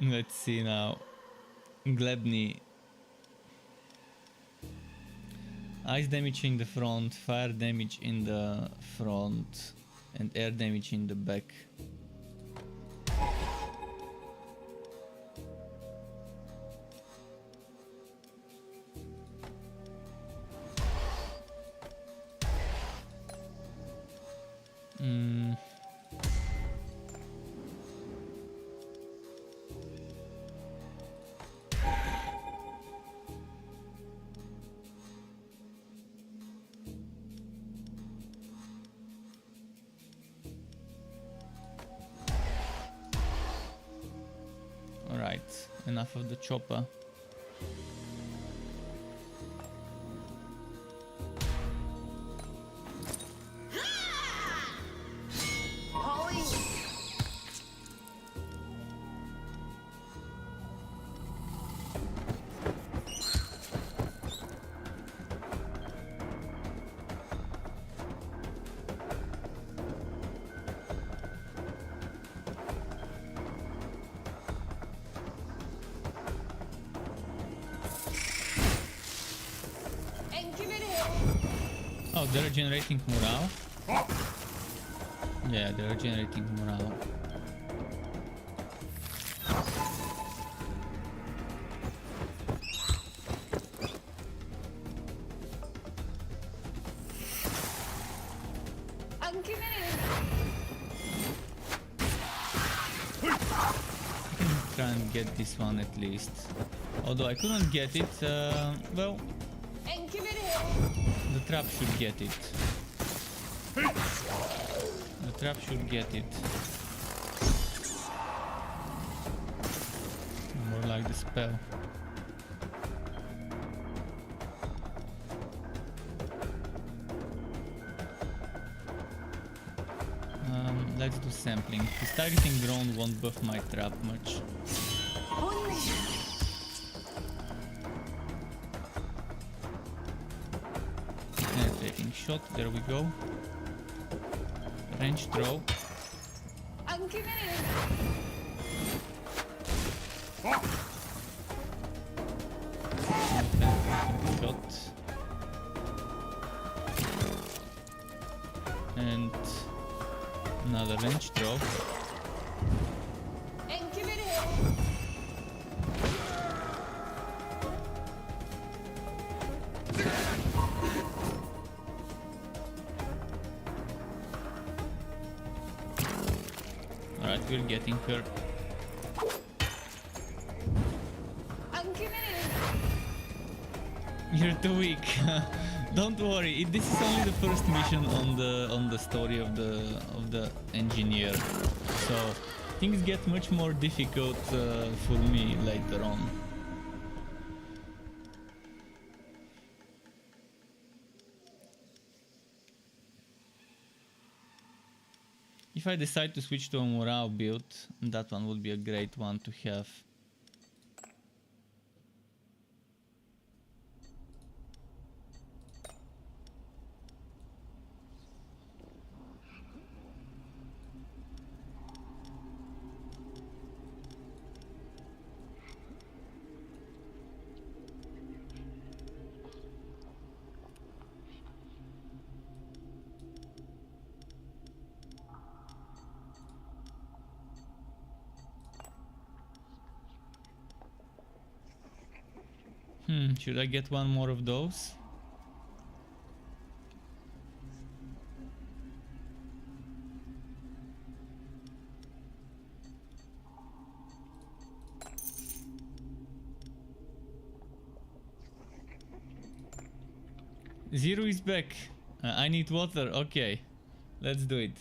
Let's see now. Glebny. Ice damage in the front, fire damage in the front, and air damage in the back. Alright, enough of the chopper. Oh, they're generating morale? Yeah, they're generating morale. I'm committed. Try and get this one at least. Although I couldn't get it, well, I'm committed. the trap should get it. The trap should get it. More like the spell. Let's do sampling. His targeting drone won't buff my trap much. Penetrating shot, there we go. Range throw. I'm committed. Penetrating shot. And another range throw. I'm committed. Alright, we're getting her. I'm committed. You're too weak. Don't worry. This is only the first mission on the story of the engineer. So things get much more difficult for me later on. If I decide to switch to a morale build, that one would be a great one to have. Should I get one more of those? Zero is back. I need water. Okay, let's do it.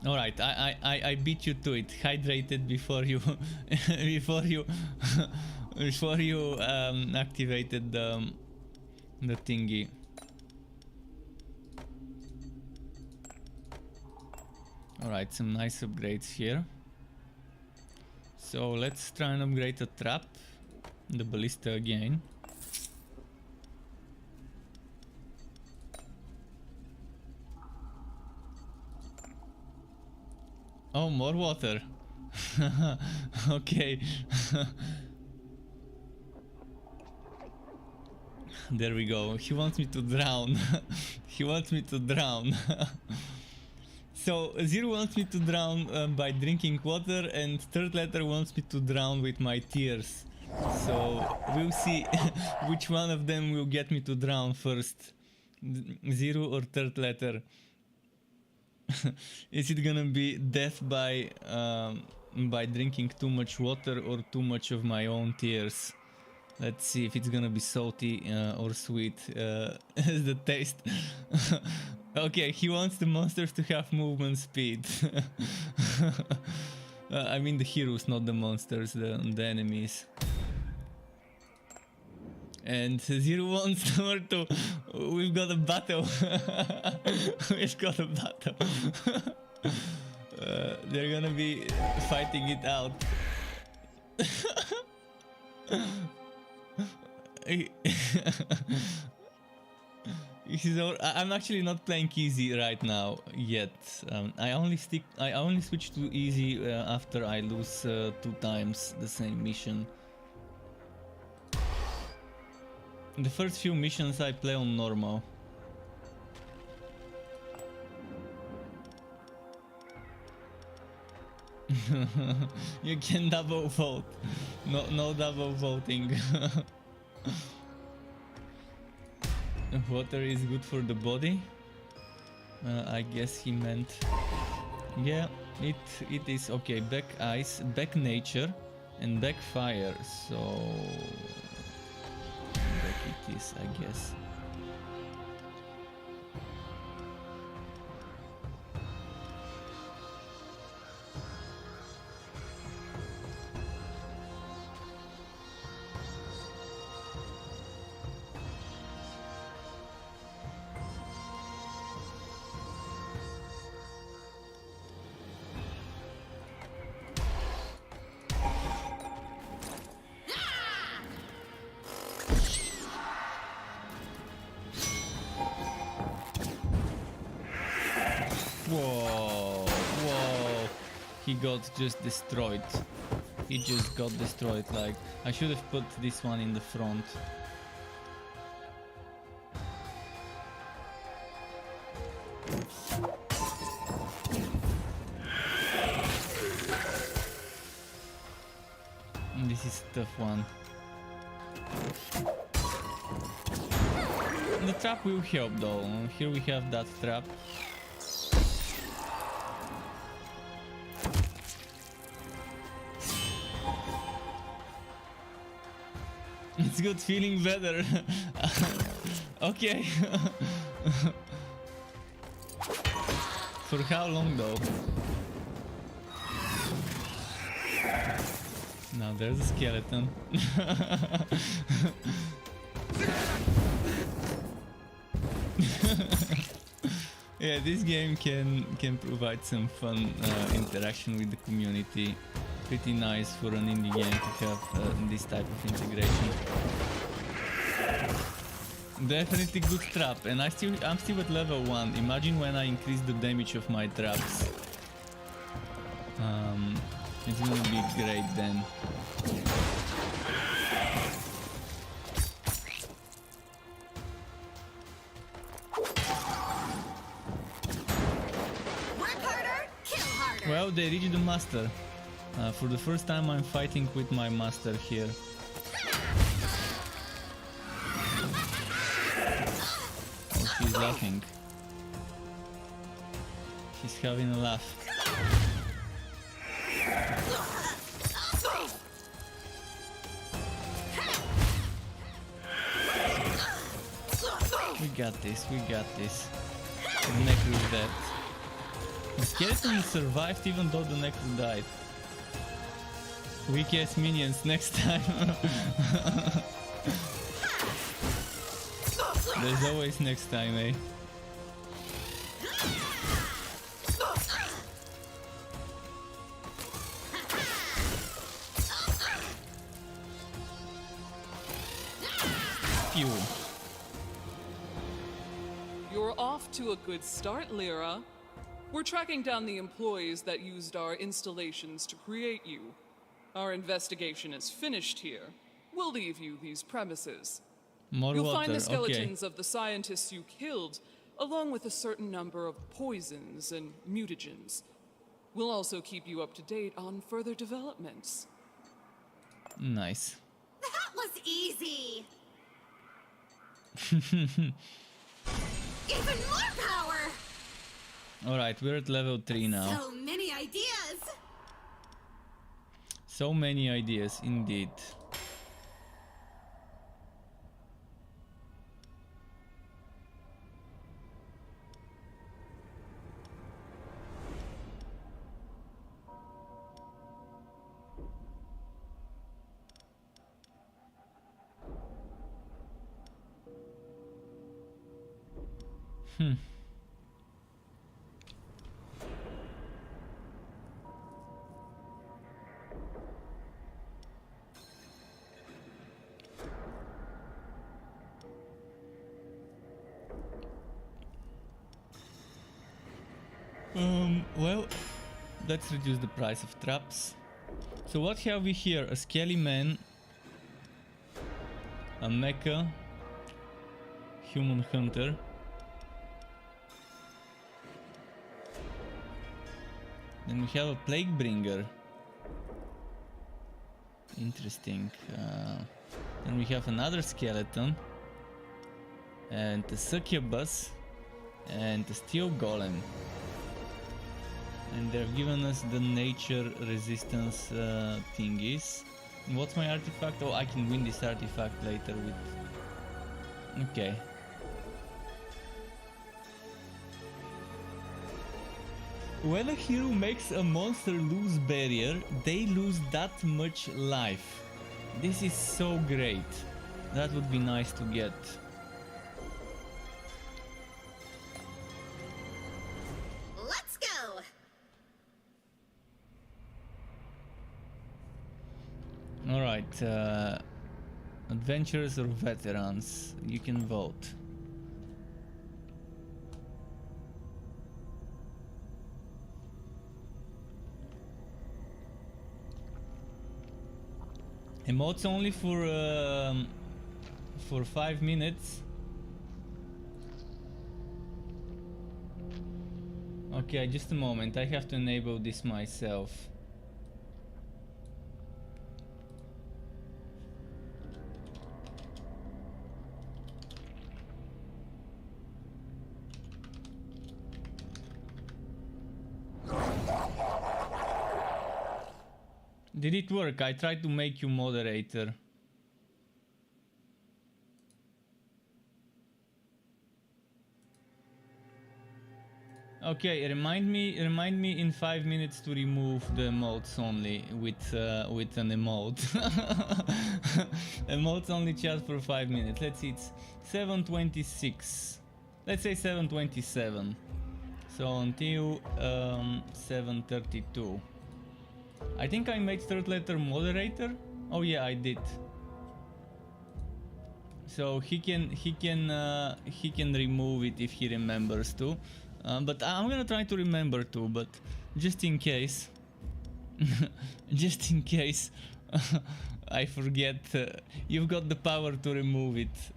All right, I beat you to it. Hydrated before you before you before you activated the thingy. All right, some nice upgrades here. So let's try and upgrade the trap, the ballista again. Oh, more water. Okay. There we go. He wants me to drown. He wants me to drown. So Zero wants me to drown by drinking water, and third letter wants me to drown with my tears. So we'll see which one of them will get me to drown first. Zero or third letter. Is it gonna be death by drinking too much water or too much of my own tears? Let's see if it's gonna be salty or sweet as the taste. Okay, he wants the monsters to have movement speed. I mean the heroes, not the monsters, the enemies. And Zero wants more to... We've got a battle. We've got a battle. They're gonna be fighting it out. I'm actually not playing easy right now yet. I only switch to easy after I lose 2 times the same mission. The first few missions I play on normal. You can double vote. No double voting. Water is good for the body. I guess he meant. Yeah, it is okay. Back ice, back nature, and back fire. So back it is, I guess. Whoa, he got just destroyed. He just got destroyed. Like, I should have put this one in the front. This is a tough one. The trap will help though. Here we have that trap. It's good, feeling better. Okay. For how long though? Now there's a skeleton. Yeah, this game can provide some fun interaction with the community. Pretty nice for an indie game to have this type of integration. Definitely good trap, and I'm still at level 1. Imagine when I increase the damage of my traps. It's gonna be great then. Well, they reached the master. For the first time I'm fighting with my master here. Oh, she's laughing. She's having a laugh. got this, we got this. The Necro is dead. The skeleton survived even though the Necro died. Weak ass minions next time. There's always next time, eh? Phew. You're off to a good start, Lyra. We're tracking down the employees that used our installations to create you. Our investigation is finished here. We'll leave you these premises. More You'll water, find the okay. skeletons of the scientists you killed, along with a certain number of poisons and mutagens. We'll also keep you up to date on further developments. Nice. That was easy! Even more power! Alright, we're at level 3 now. So many ideas! So many ideas, indeed. Well, let's reduce the price of traps. So what have we here? A scaly man, a mecha, human hunter. Then we have a plague bringer. Interesting. Then we have another skeleton, and a succubus, and a steel golem. And they've given us the nature resistance thingies. What's my artifact? Oh, I can win this artifact later with... Okay. When a hero makes a monster lose barrier, they lose that much life. This is so great. That would be nice to get. Let's go! Alright, adventurers or veterans? You can vote. Emotes only for 5 minutes. Okay, just a moment. I have to enable this myself. Did it work? I tried to make you moderator. Okay, remind me in 5 minutes to remove the emotes only with an emote. Emotes only chat for 5 minutes. Let's see, it's 7:26. Let's say 7:27. So until 7:32. I think I made third letter moderator. Oh yeah, I did. So he can remove it if he remembers to. But I'm gonna try to remember to. But just in case, just in case I forget, you've got the power to remove it.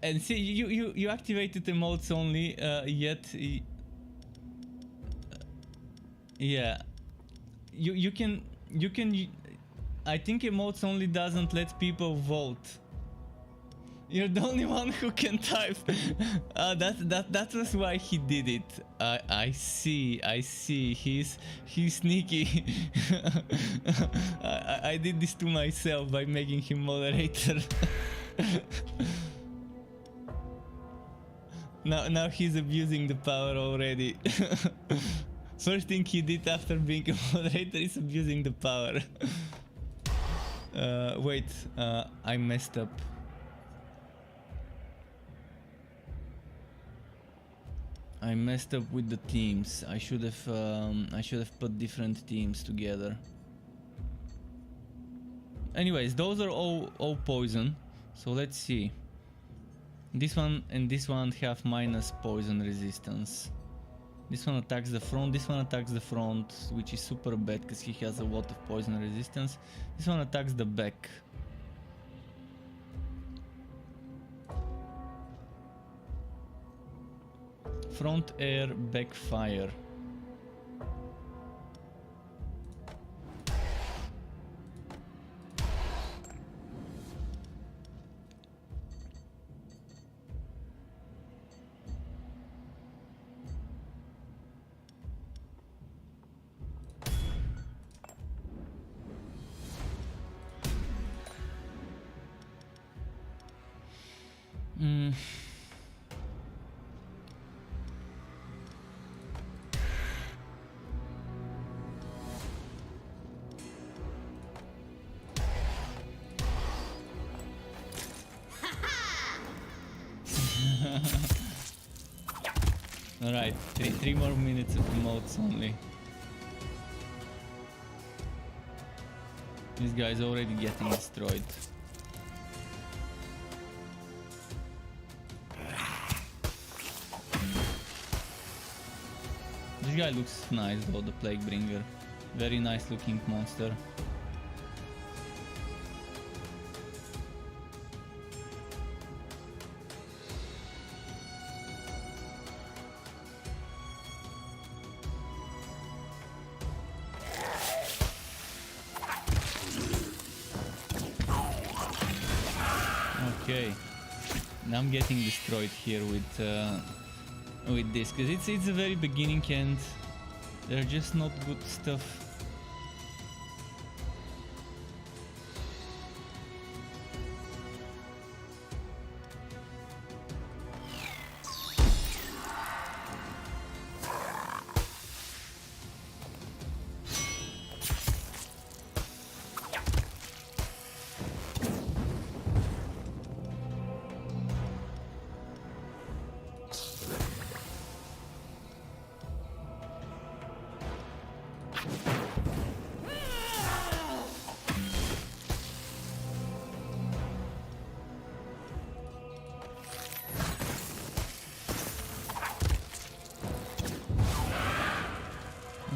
And see, you activated emotes only, yet. Yeah, you can. I think emotes only doesn't let people vote. You're the only one who can type. That was why he did it. I see. He's sneaky. I did this to myself by making him moderator. Now he's abusing the power already. First thing he did after being a moderator is abusing the power. Wait, I messed up. I messed up with the teams. I should have put different teams together. Anyways, those are all poison. So let's see. This one and this one have minus poison resistance. This one attacks the front, this one attacks the front, which is super bad because he has a lot of poison resistance. This one attacks the back. Front air, back fire. Alright, three more minutes of emotes only. This guy's already getting destroyed. This guy looks nice though, the Plaguebringer. Very nice looking monster. Okay, now I'm getting destroyed here with this, because it's the very beginning and they're just not good stuff.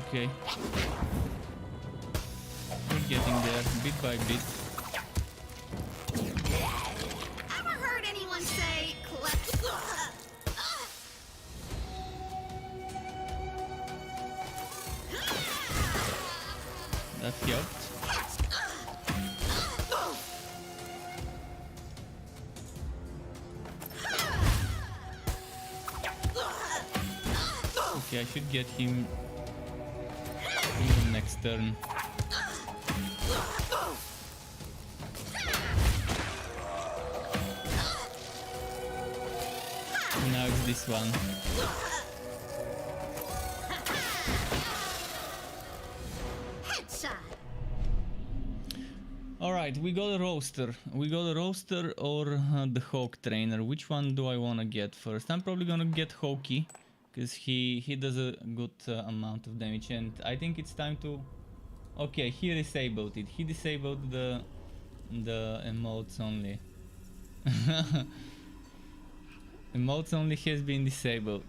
Okay. We're getting there, bit by bit. Ever heard anyone say That helped. Okay, I should get him in the next turn. Now it's this one. headshot? Alright, we got a roaster. We got a roaster or the Hawk Trainer. Which one do I want to get first? I'm probably gonna get Hawky, because he does a good amount of damage, and I think it's time to... Okay, he disabled it. He disabled the emotes only. Emotes only has been disabled.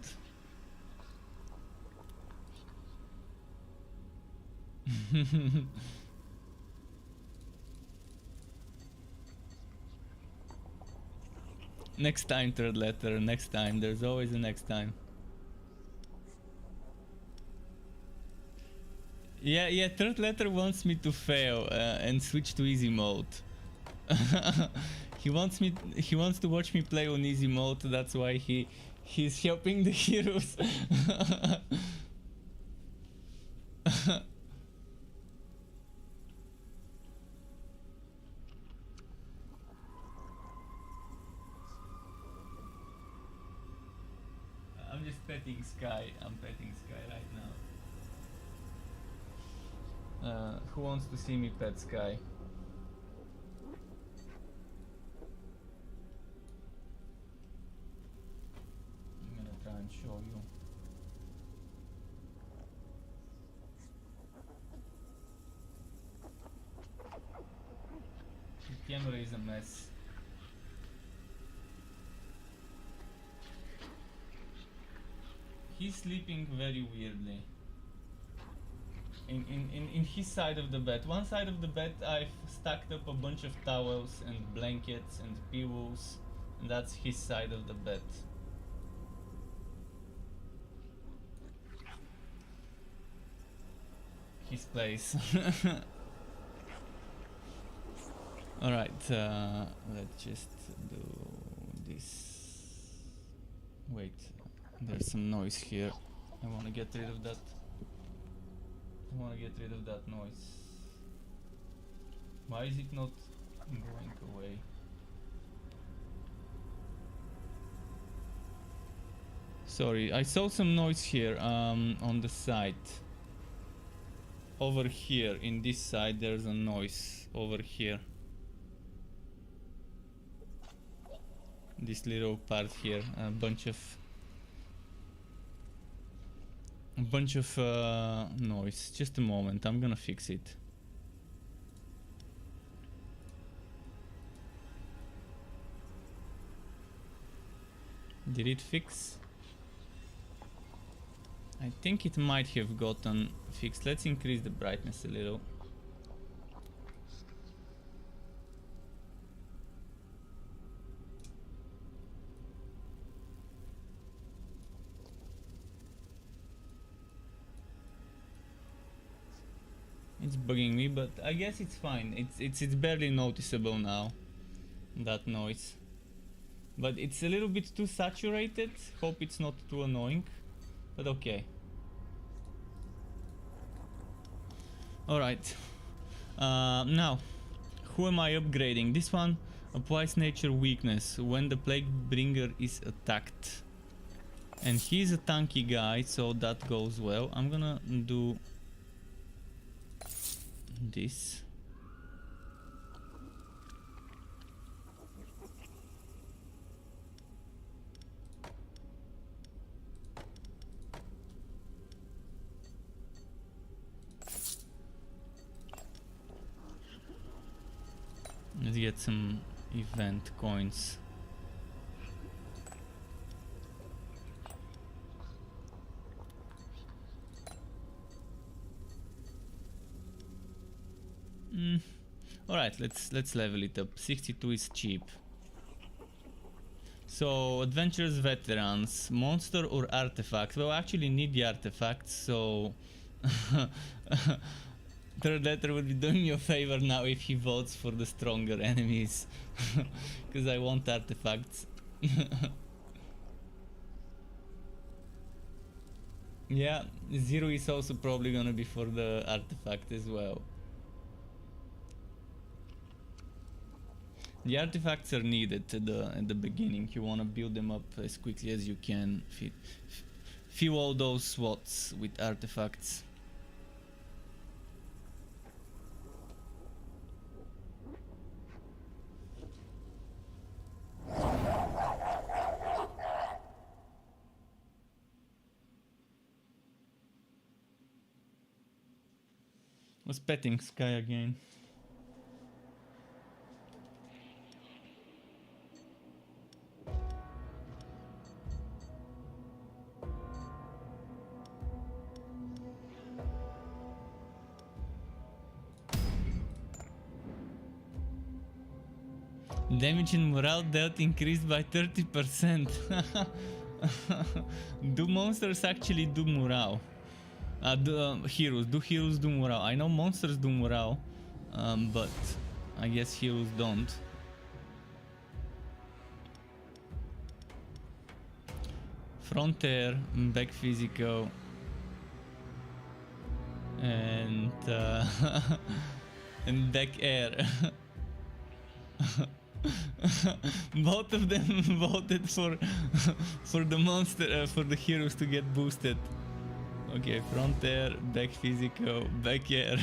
Next time, third letter, next time. There's always a next time. Yeah, third letter wants me to fail and switch to easy mode. He wants to watch me play on easy mode, that's why he's helping the heroes. petting Sky. I'm petting Sky right now. Who wants to see me pet Sky? I'm gonna try and show you. The camera is a mess. He's sleeping very weirdly. In his side of the bed. One side of the bed I've stacked up a bunch of towels and blankets and pillows, and that's his side of the bed. His place. Alright, let's just do this. Wait, there's some noise here. I wanna get rid of that. I wanna get rid of that noise. Why is it not going away? Sorry, I saw some noise here on the side. Over here, in this side, there's a noise over here. This little part here, a bunch of noise. Just a moment, I'm gonna fix it. Did it fix? I think it might have gotten fixed. Let's increase the brightness a little. It's bugging me, but I guess it's fine. It's barely noticeable now, that noise. But it's a little bit too saturated. Hope it's not too annoying, but okay. Alright. Now, who am I upgrading? This one applies nature weakness when the plague bringer is attacked. And he's a tanky guy, so that goes well. I'm gonna do this. Let's get some event coins. Alright, let's level it up. 62 is cheap. So, adventurous veterans, monster or artifact? Well, I actually need the artifacts, so Third Letter would be doing me a favor now if he votes for the stronger enemies, because I want artifacts. Yeah, Zero is also probably gonna be for the artifact as well. The artifacts are needed at the beginning. You want to build them up as quickly as you can. Fill all those slots with artifacts. Was petting Sky again. Damage and morale dealt increased by 30%. Do monsters actually do morale? Heroes. Do heroes do morale? I know monsters do morale, but I guess heroes don't. Frontier, back physical, and and back air. Both of them voted for for the monster for the heroes to get boosted. Okay, front air, back physical, back air.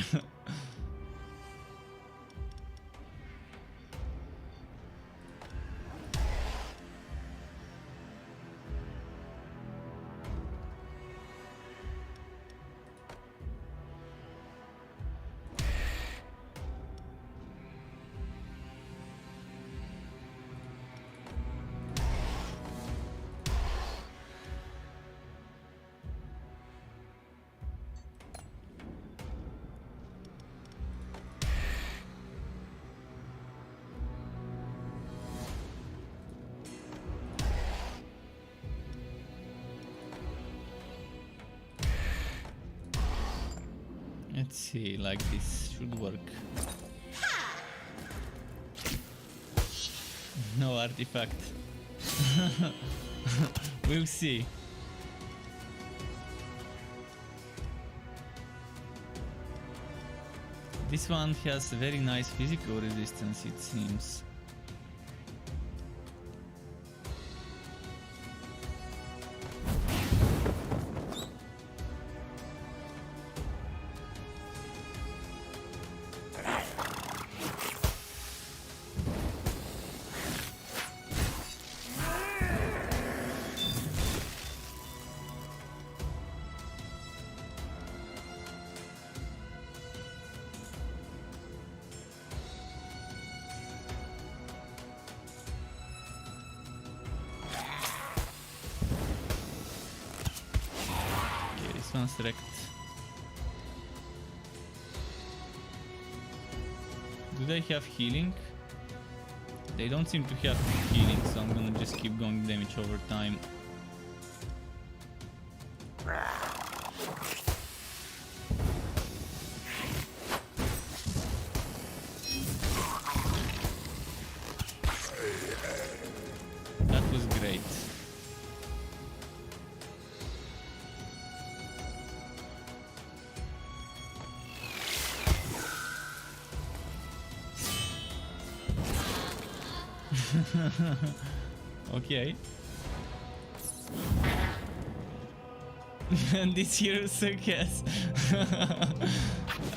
Let's see, like this should work. No artifact. We'll see. This one has very nice physical resistance, it seems. One's wrecked. Do they have healing? They don't seem to have healing, so I'm gonna just keep going damage over time. That was great. Okay. And this hero suck ass.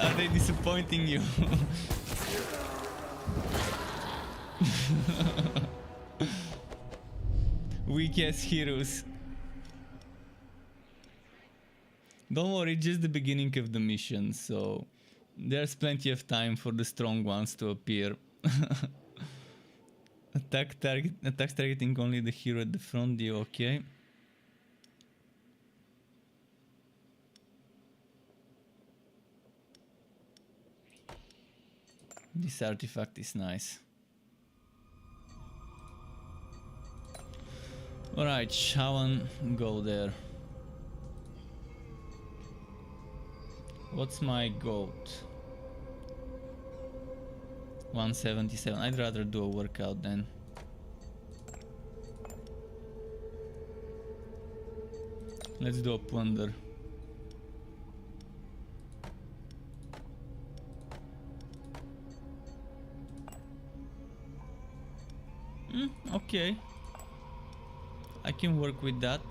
Are they disappointing you? Weak ass heroes. Don't worry, just the beginning of the mission, so there's plenty of time for the strong ones to appear. Attacks targeting only the hero at the front view, okay. This artifact is nice. Alright, Shawan, go there. What's my goat? 177. I'd rather do a workout then. Let's do a plunder. Okay. I can work with that.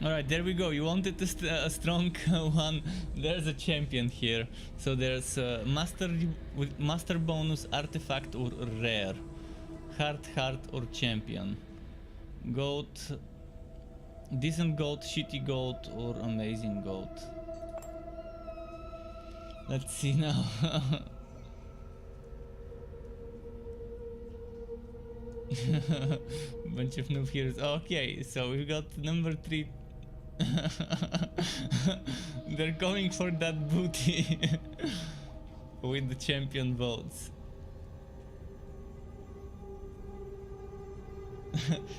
Alright, there we go. You wanted a strong one. There's a champion here. So there's master with master bonus, artifact or rare. Heart or champion. Goat, decent goat, shitty goat or amazing goat. Let's see now. Bunch of noob heroes. Okay, so we've got number 3. They're going for that booty with the champion votes.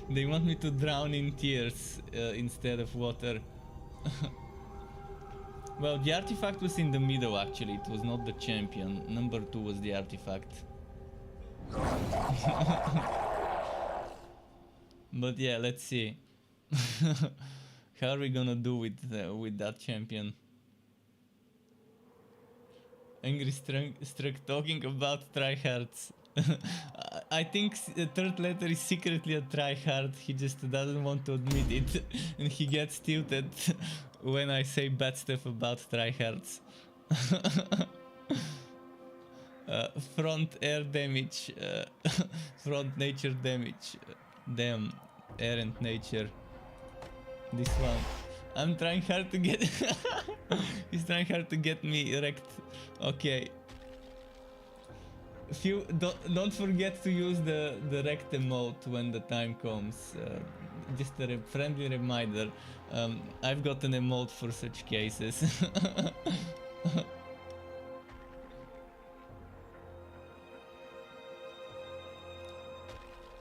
They want me to drown in tears instead of water. Well, the artifact was in the middle actually, it was not the champion. Number 2 was the artifact. But yeah, let's see. How are we gonna do with that champion? Angry Struck talking about tryhards. I think the third letter is secretly a tryhard, he just doesn't want to admit it. And he gets tilted when I say bad stuff about tryhards. Front air damage, front nature damage. Damn, air and nature. This one. I'm trying hard to get... He's trying hard to get me wrecked. Okay. If you don't forget to use the wrecked emote when the time comes. Just a friendly reminder. I've got an emote for such cases.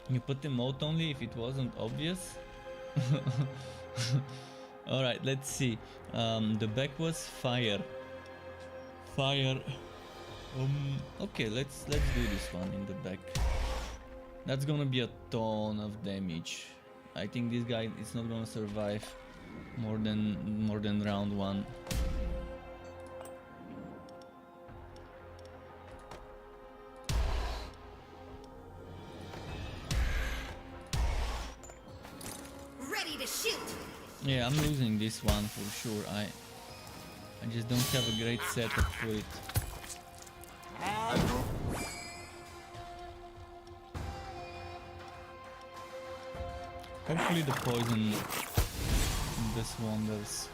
You put emote only if it wasn't obvious? Alright, let's see. The back was fire. Fire. Okay, let's do this one in the back. That's gonna be a ton of damage. I think this guy is not gonna survive more than round 1. Ready to shoot. Yeah, I'm losing this one for sure. I just don't have a great setup for it. Hopefully the poison does wonders.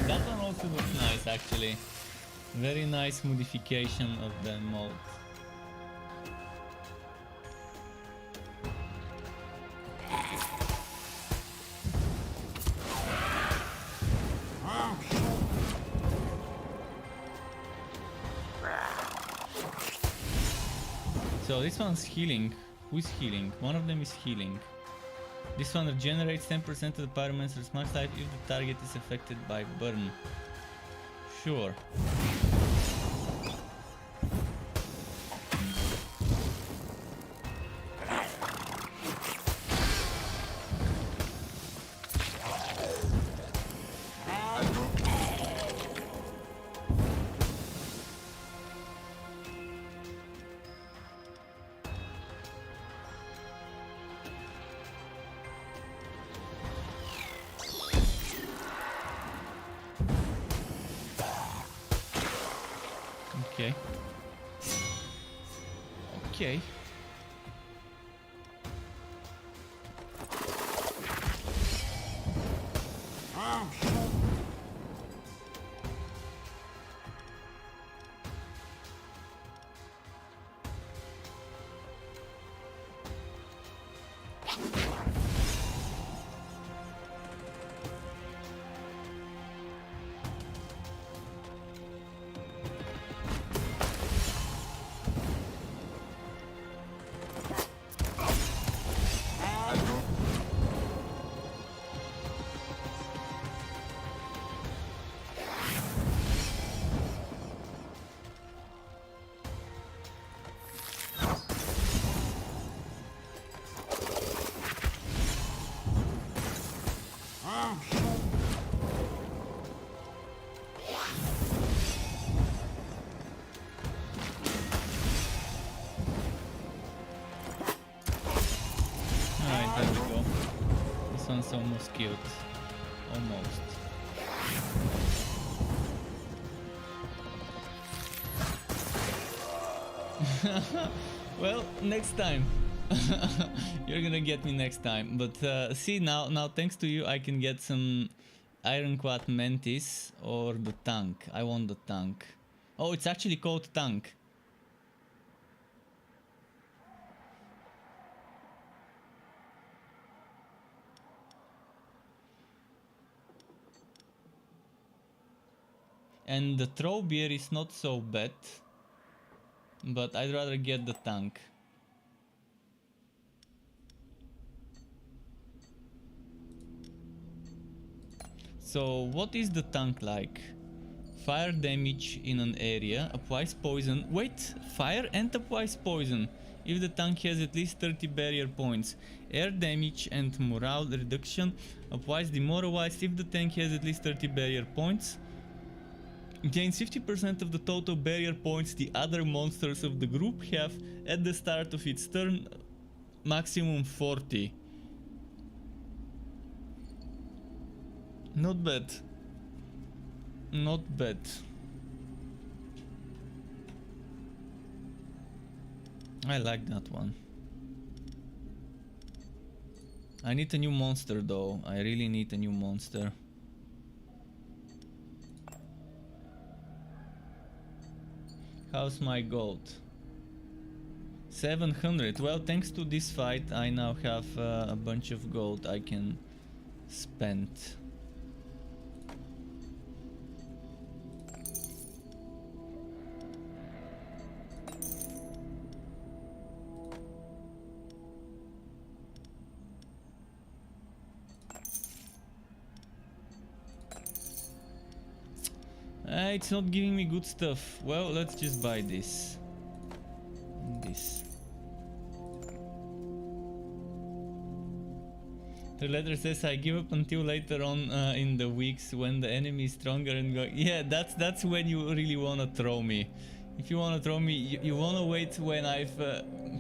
That one also looks nice actually. Very nice modification of the mode. So this one's healing. Who's healing? One of them is healing. This one regenerates 10% of the pyromancer's max life if the target is affected by burn. Sure. Okay. Okay. Alright, there we go. This one's almost killed. Almost. Well, next time. You're gonna get me next time. But see, now thanks to you I can get some Ironclad Mantis or the tank. I want the tank. Oh, it's actually called tank. And the throw beer is not so bad, but I'd rather get the tank. So what is the tank like? Fire damage in an area, applies poison. Wait, fire and applies poison if the tank has at least 30 barrier points. Air damage and morale reduction, applies demoralized if the tank has at least 30 barrier points. Gains 50% of the total barrier points the other monsters of the group have at the start of its turn, maximum 40. Not bad. Not bad. I like that one. I need a new monster though. I really need a new monster. How's my gold? 700. Well, thanks to this fight I now have a bunch of gold I can spend. It's not giving me good stuff. Well, let's just buy this. This. The letter says I give up until later on in the weeks when the enemy is stronger and go. Yeah, that's when you really wanna throw me. If you wanna throw me, you wanna wait when I've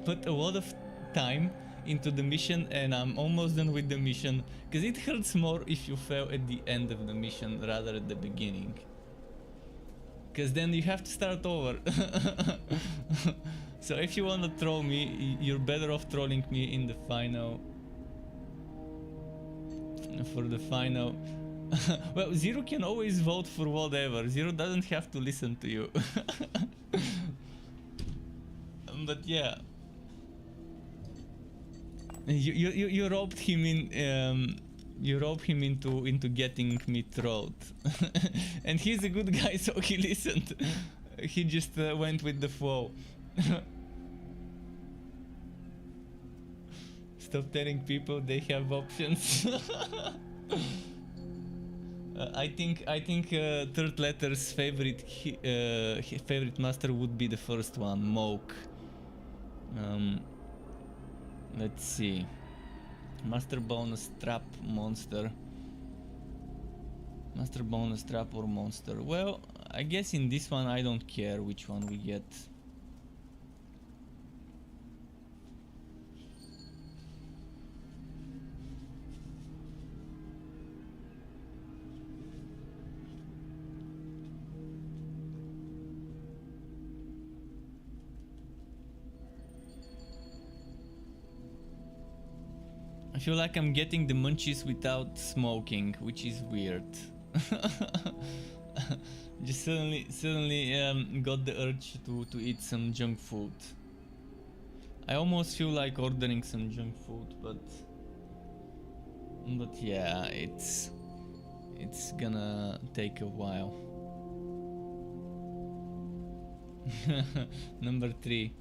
put a lot of time into the mission and I'm almost done with the mission, because it hurts more if you fail at the end of the mission rather at the beginning. Because then you have to start over. So if you wanna troll me, you're better off trolling me in the final. For the final. Well, Zero can always vote for whatever. Zero doesn't have to listen to you. But yeah. You roped him in. You rope him into getting me trolled. And he's a good guy, so he listened. He just went with the flow. Stop telling people they have options. I think third letter's favorite master would be the first one, Moke. Let's see. Master bonus trap monster. Master bonus trap or monster. Well, I guess in this one I don't care which one we get. I feel like I'm getting the munchies without smoking, which is weird. Just suddenly got the urge to eat some junk food. I almost feel like ordering some junk food, but yeah, it's gonna take a while. Number 3.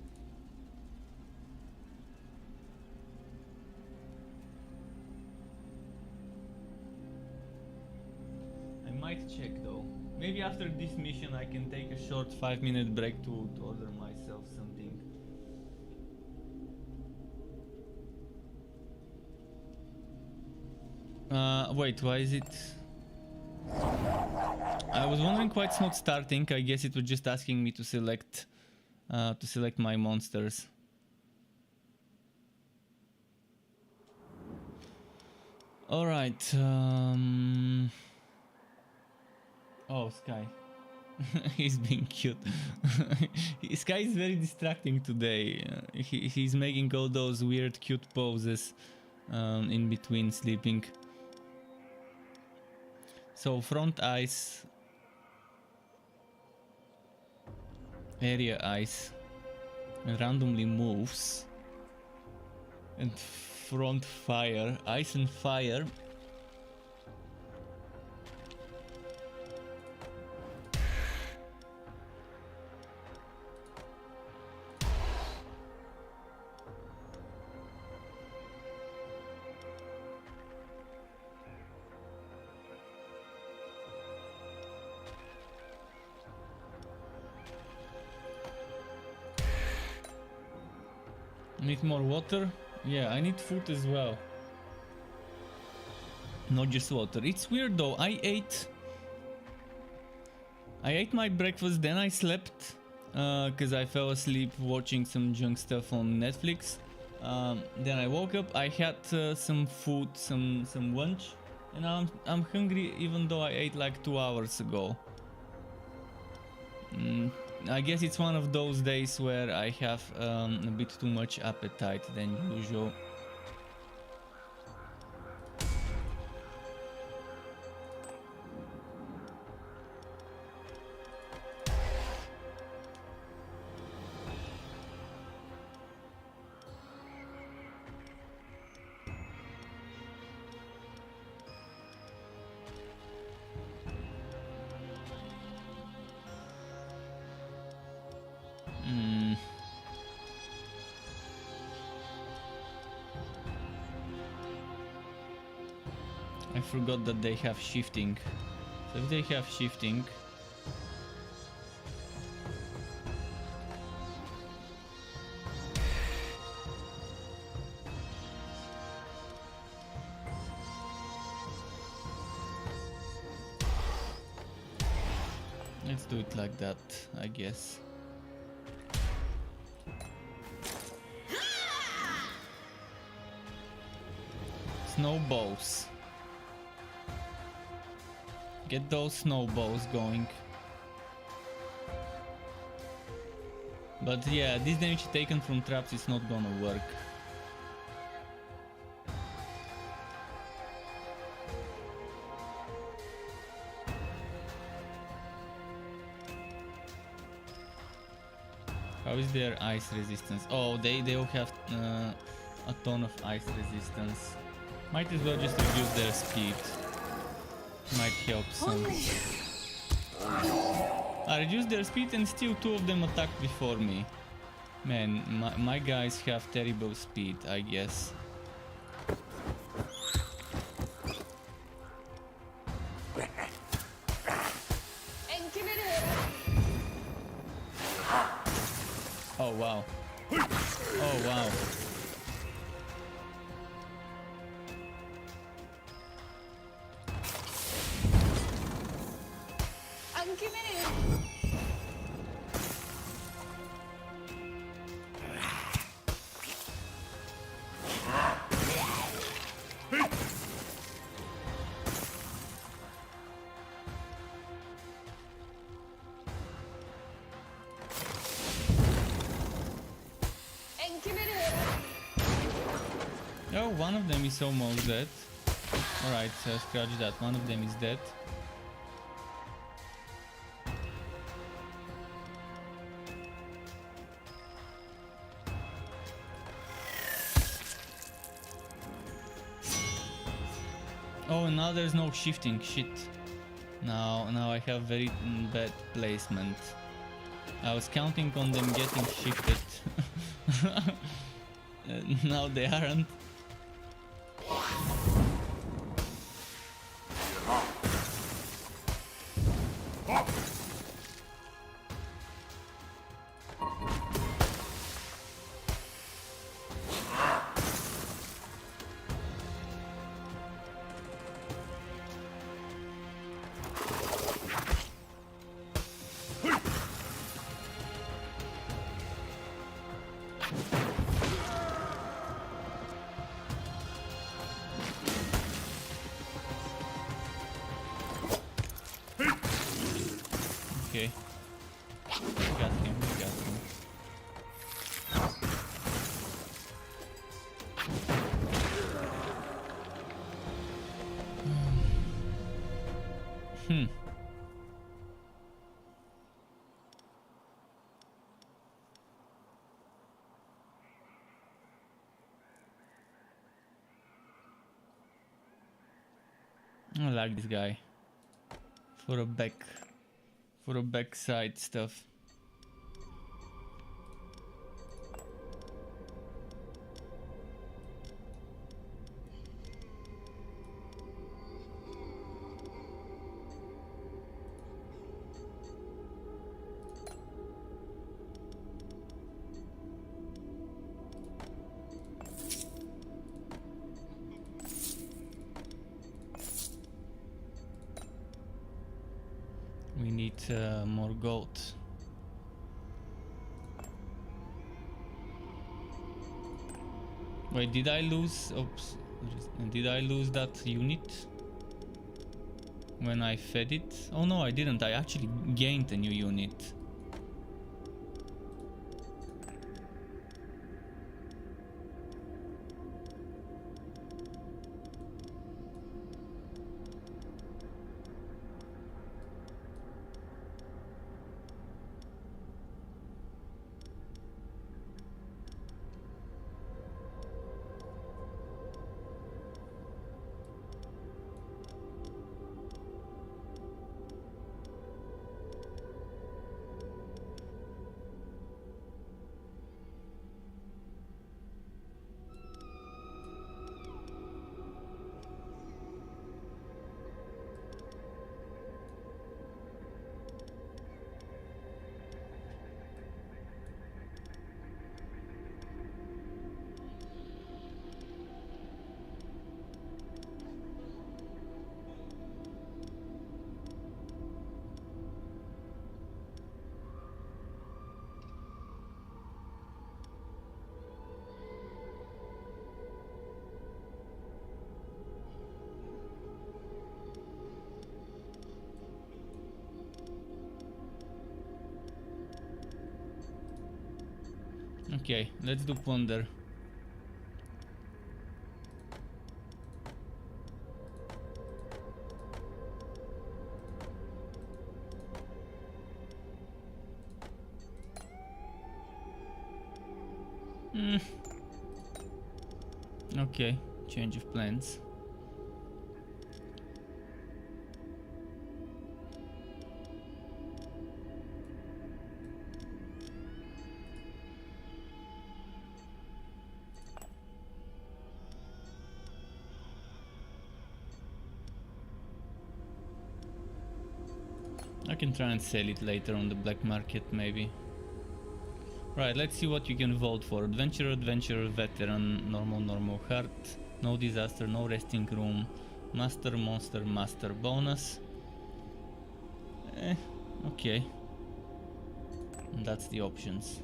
Might check though. Maybe after this mission I can take a short 5-minute break to order myself something. Wait, why is it? I was wondering why it's not starting. I guess it was just asking me to select my monsters. All right. Oh, Sky. He's being cute. Sky is very distracting today. He's making all those weird cute poses in between sleeping. So front ice, area ice, and randomly moves. And front fire, ice and fire. Need more water? Yeah, I need food as well. Not just water. It's weird though. I ate my breakfast, then I slept because I fell asleep watching some junk stuff on Netflix. Then I woke up, I had some food, some lunch, and I'm hungry even though I ate like 2 hours ago. I guess it's one of those days where I have a bit too much appetite than usual. I forgot that they have shifting. So if they have shifting, let's do it like that, I guess. Snowballs. Get those snowballs going. But yeah, this damage taken from traps is not gonna work. How is their ice resistance? Oh, they all have a ton of ice resistance. Might as well just reduce their speed. Might help some. I reduced their speed and still 2 of them attacked before me. Man, my guys have terrible speed, I guess. Oh wow. Oh wow. Oh, one of them is almost dead. Alright, so scratch that. One of them is dead. Oh, and now there's no shifting. Shit. Now I have very bad placement. I was counting on them getting shifted. Now they aren't. Okay. We got him, we got him. I like this guy. For a backside stuff. more gold. Wait, did I lose? Oops. Did I lose that unit when I fed it? Oh no, I didn't. I actually gained a new unit. Okay, let's do plunder. Okay, change of plans. I can try and sell it later on the black market, maybe. Right, let's see what you can vote for. Adventurer, adventurer, veteran, normal, normal, heart, no disaster, no resting room, master, monster, master, bonus. Okay. And that's the options.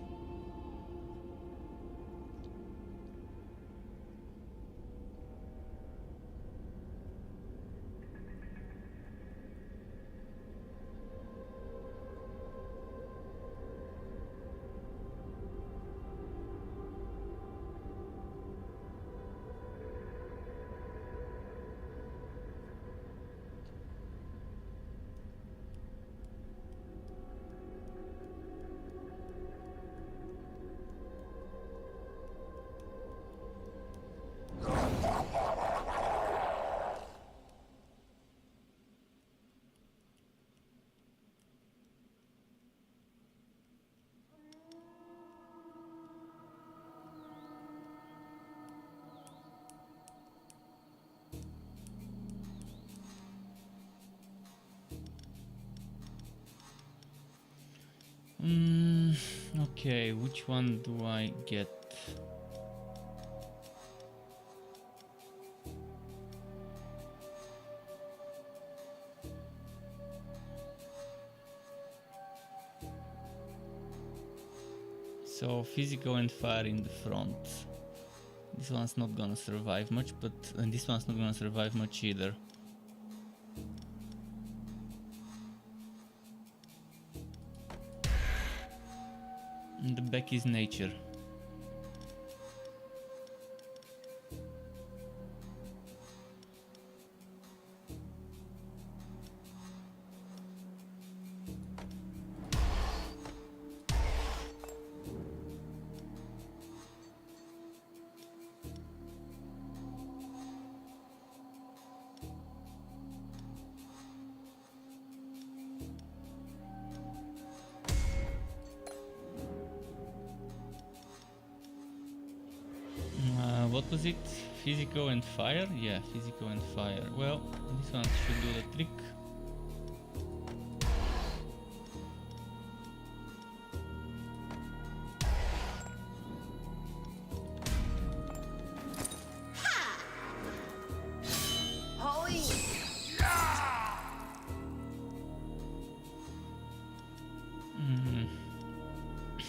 Okay, which one do I get? So physical and fire in the front. This one's not gonna survive much, but and this one's not gonna survive much either. And the back is nature. What was it? Physical and fire? Yeah, physical and fire. Well, this one should do the trick.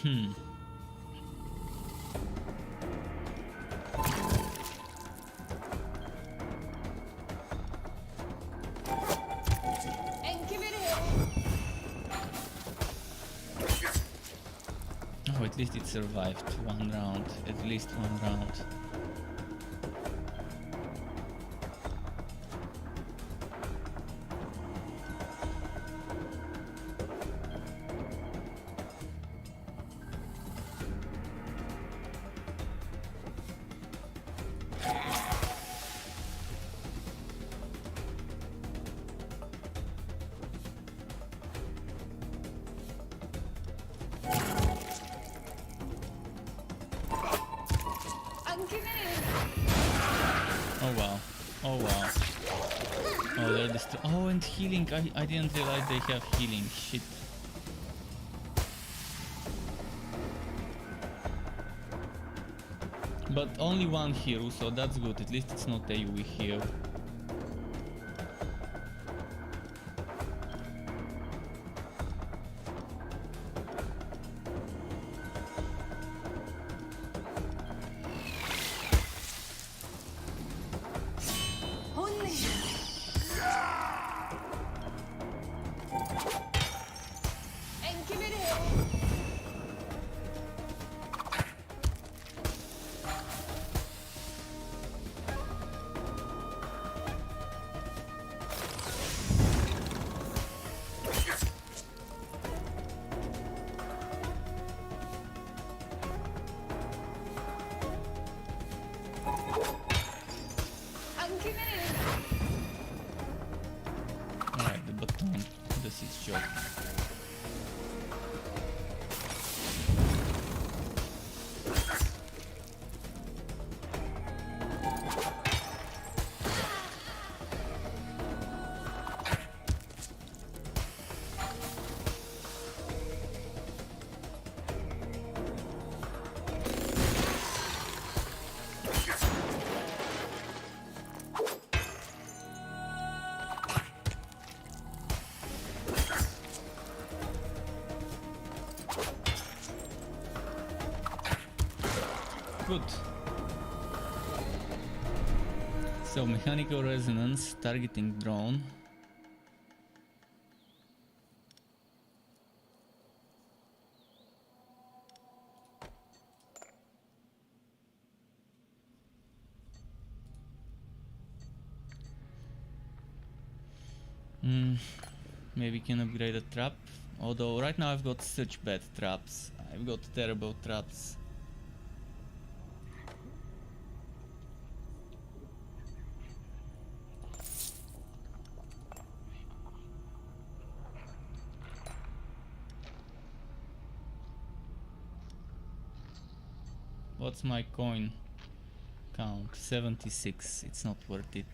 Enkiviril. Oh, at least it survived one round. At least one round. Enkiviril. Oh wow. Oh wow. Oh, they're oh, and healing. I didn't realize they have healing. Shit. But only one hero, so that's good. At least it's not AoE here. Only. Enkiviril. Enkiviril. Alright, the baton does its job. Good. So, mechanical resonance, targeting drone. Maybe can upgrade a trap. Although right now I've got such bad traps. I've got terrible traps. What's my coin count? 76. It's not worth it.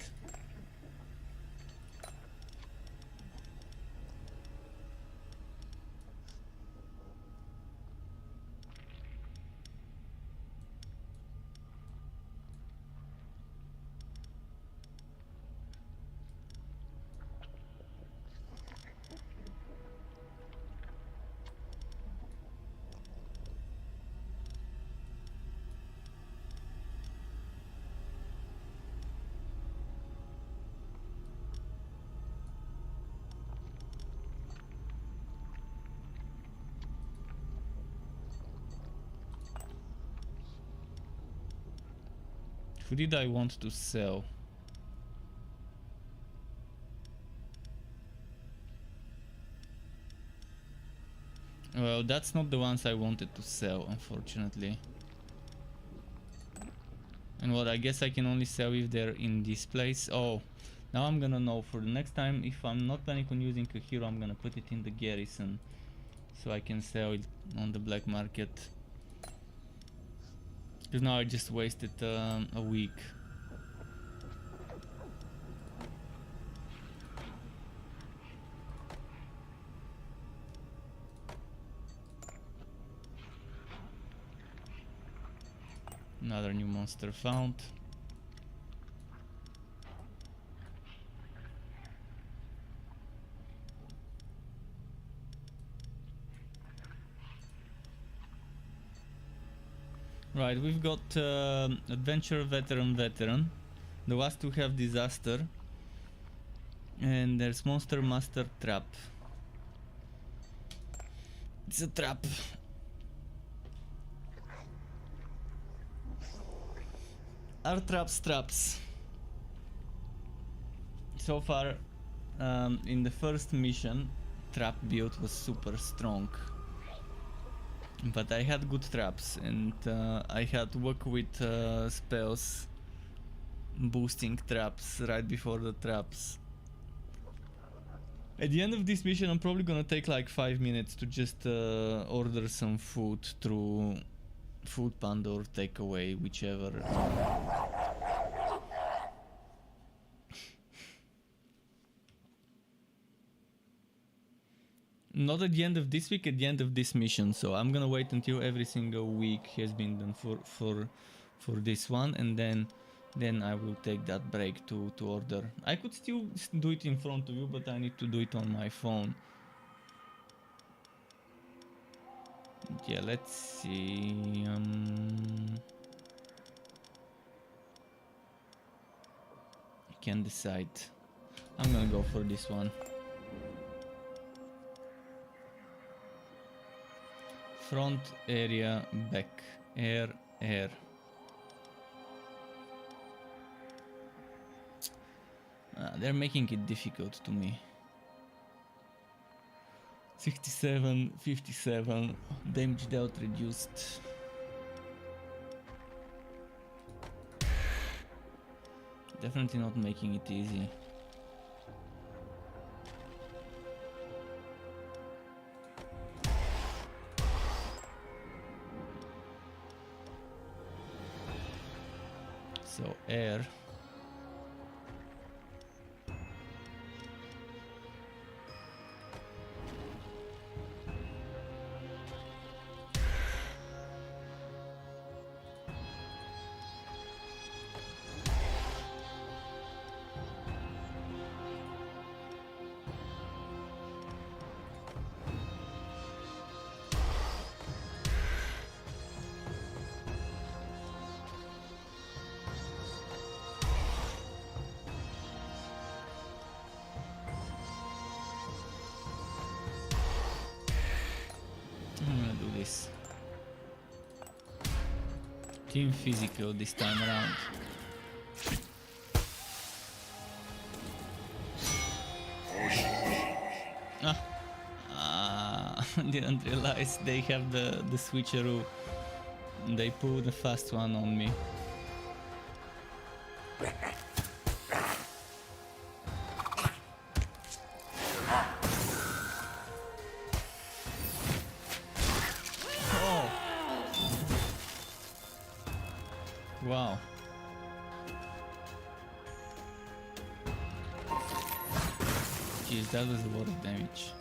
Who did I want to sell? Well, that's not the ones I wanted to sell, unfortunately. And what, I guess I can only sell if they're in this place. Oh, now I'm gonna know for the next time. If I'm not planning on using a hero, I'm gonna put it in the garrison, so I can sell it on the black market. Because now I just wasted a week. Another new monster found. Right, we've got adventure, veteran, the last two have disaster, and there's monster, master, trap. It's a trap. Are traps. So far, in the first mission, trap build was super strong. But I had good traps, and I had to work with spells boosting traps right before the traps. At the end of this mission, I'm probably gonna take like 5 minutes to just order some food through Food Panda or takeaway, whichever. Not at the end of this week, at the end of this mission. So I'm gonna wait until every single week has been done for this one, and then I will take that break to order. I could still do it in front of you, but I need to do it on my phone. Yeah, let's see. I can decide. I'm gonna go for this one. Front area, back, air. They're making it difficult to me. 67, 57, damage dealt reduced. Definitely not making it easy. So air. I'm gonna do this. Team physical this time around. Didn't realize they have the switcheroo. They pulled the fast one on me. Wow. Jeez, that was a lot of damage.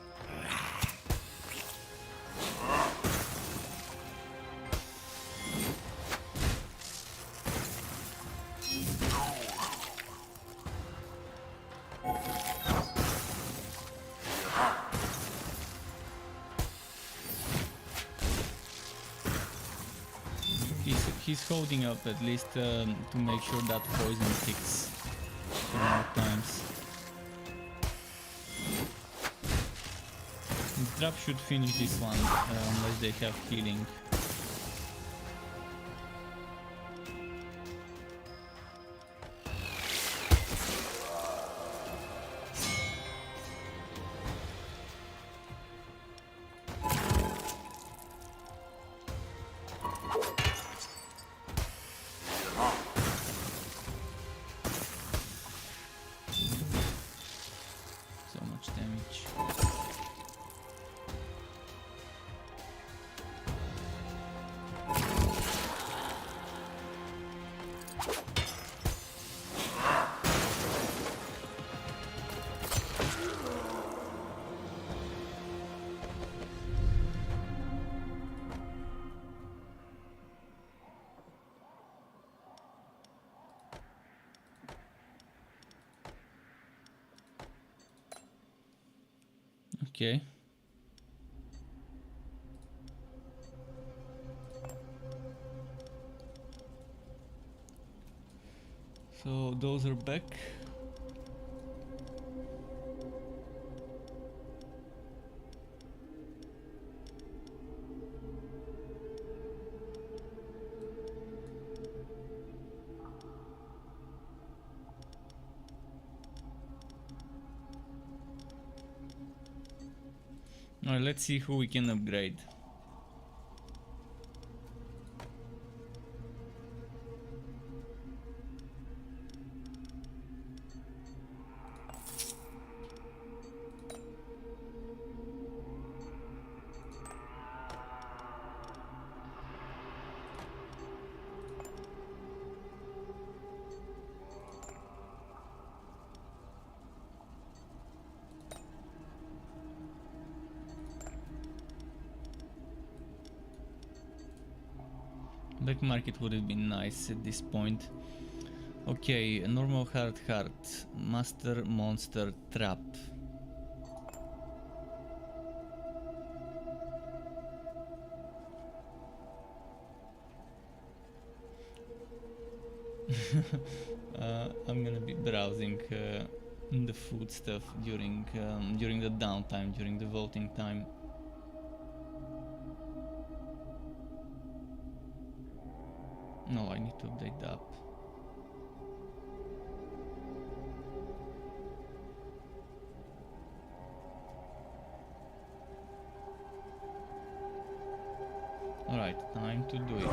He's holding up at least to make sure that poison ticks for more times. The trap should finish this one unless they have healing. Okay. So those are back. Alright, let's see who we can upgrade. Black market would have been nice at this point. Okay, normal hard heart, master monster trap. I'm gonna be browsing the food stuff during the downtime, during the voting time. No, I need to update the app. Alright, time to do it.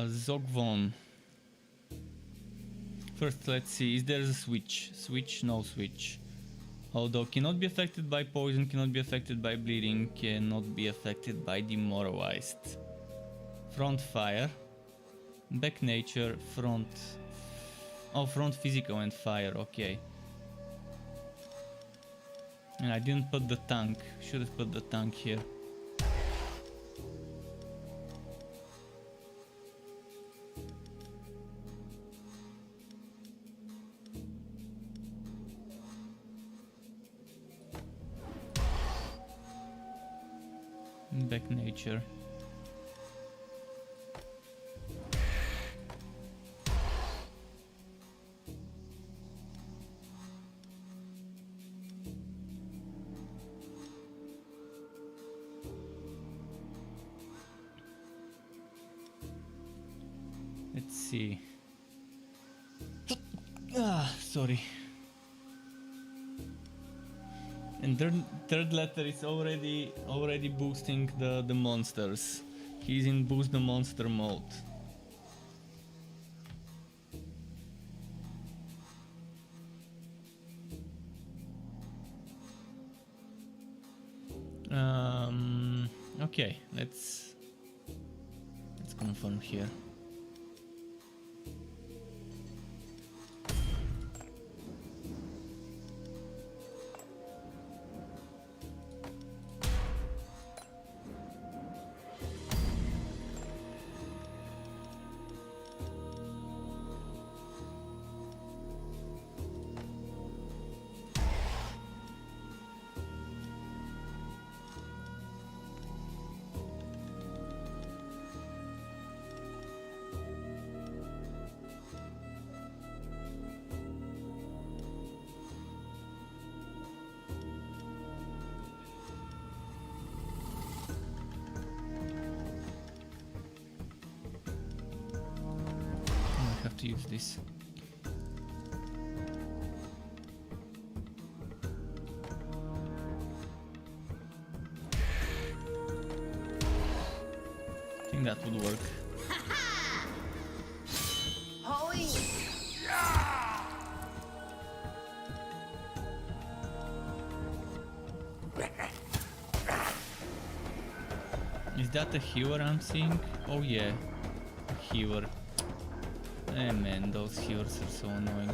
Zogvon. First, let's see, is there a switch? Switch, no switch. Although cannot be affected by poison, cannot be affected by bleeding, cannot be affected by demoralized. Front fire. Back nature, front... Oh, front physical and fire, okay. And I didn't put the tank, should have put the tank here. Back nature. Let's see. Sorry. And third letter is already boosting the monsters. He's in boost the monster mode. Okay, let's confirm here. To use this. I think that would work. Holy. Is that a healer I'm seeing? Oh yeah, a healer. Eh man, those healers are so annoying.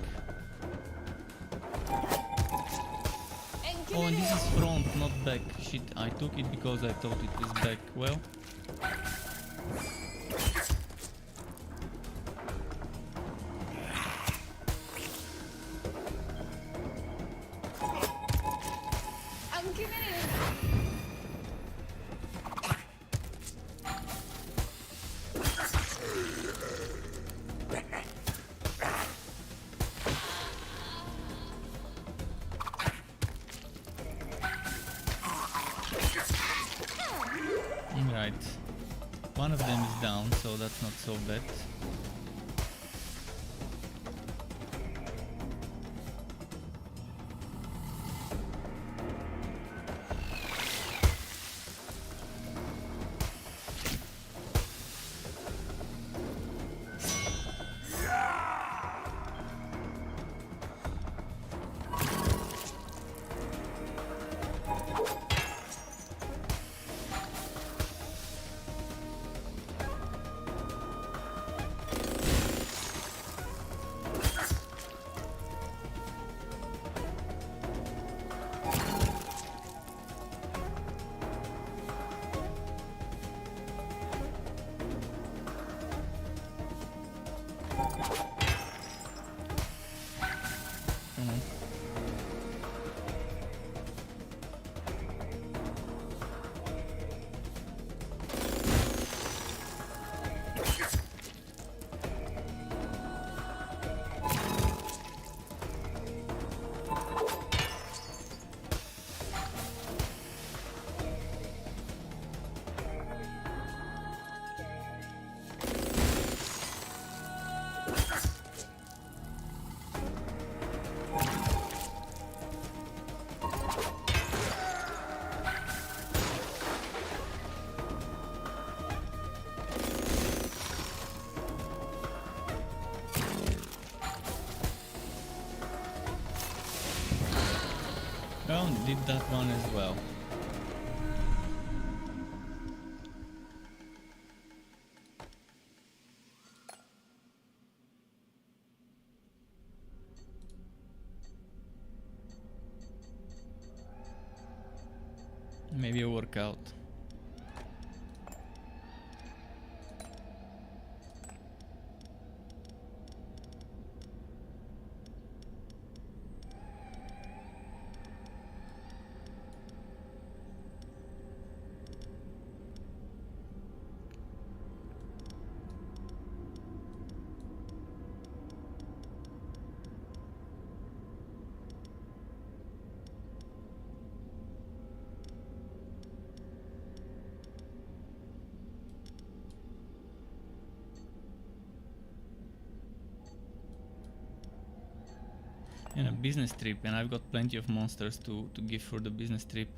Oh, and this is front, not back. Shit, I took it because I thought it was back. Well. One of them is down, so that's not so bad. Well, did that one as well. Maybe a workout. And a business trip, and I've got plenty of monsters to give for the business trip.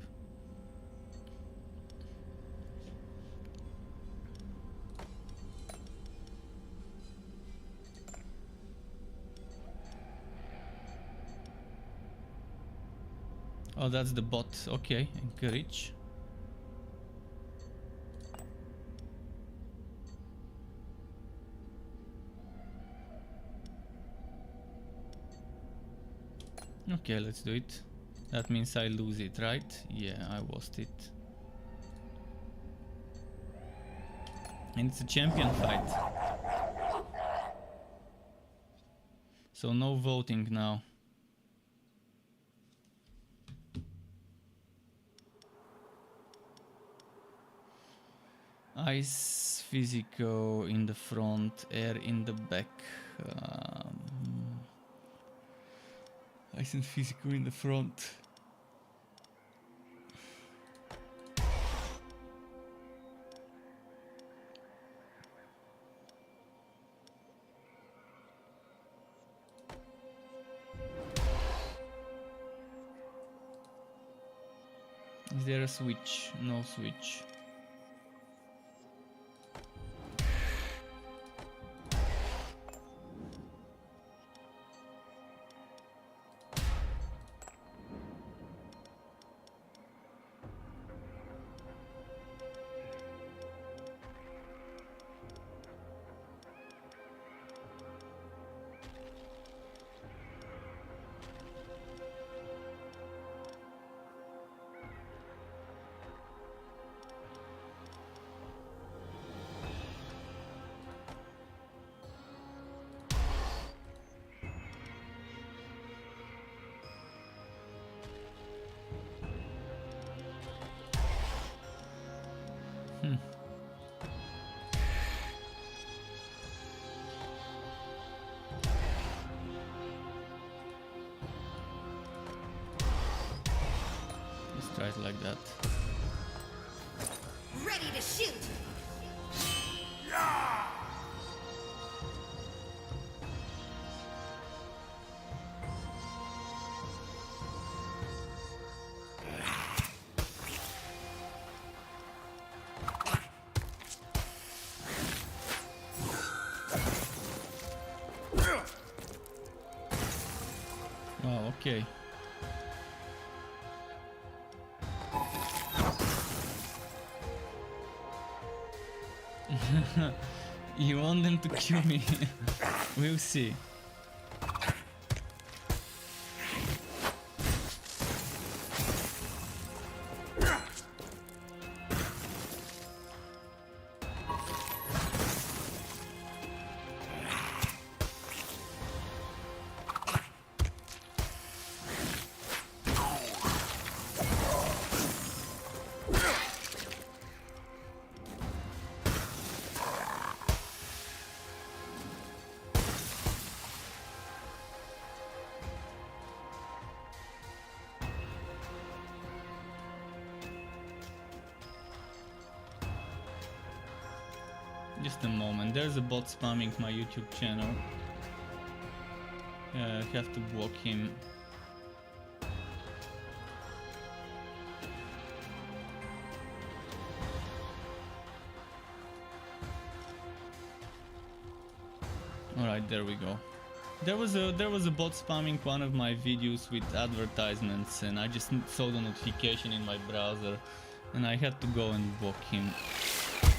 Oh, that's the bot. Okay, encourage. Okay, let's do it. That means I lose it, right? Yeah, I lost it. And it's a champion fight. So no voting now. Ice Physico in the front, air in the back. Ice and Physico in the front. Is there a switch? No switch. Let's try it like that. Ready to shoot. okay. You want them to kill me? We'll see. Just a moment, there's a bot spamming my YouTube channel. Have to block him. Alright, there we go. There was a bot spamming one of my videos with advertisements, and I just saw the notification in my browser, and I had to go and block him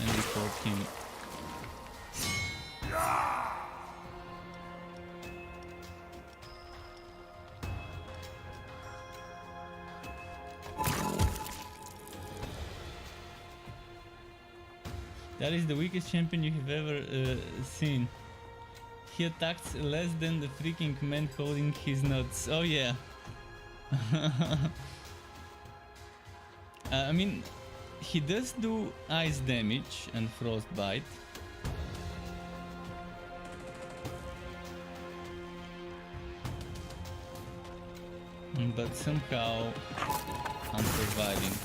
and report him. That is the weakest champion you have ever seen. He attacks less than the freaking man holding his nuts. Oh yeah. I mean, he does do ice damage and frostbite. But somehow I'm surviving.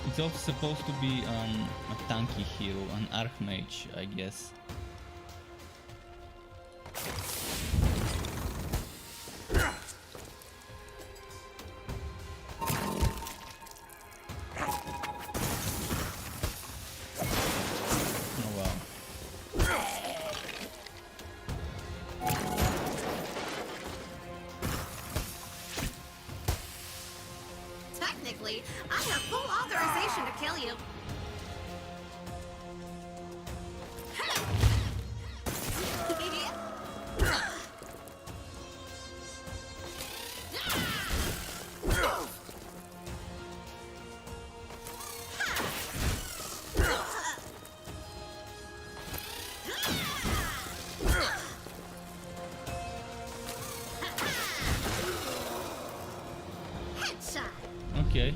It's also supposed to be a tanky hero, an Archmage, I guess. Oh wow. Technically, I have full authorization to kill you. Okay.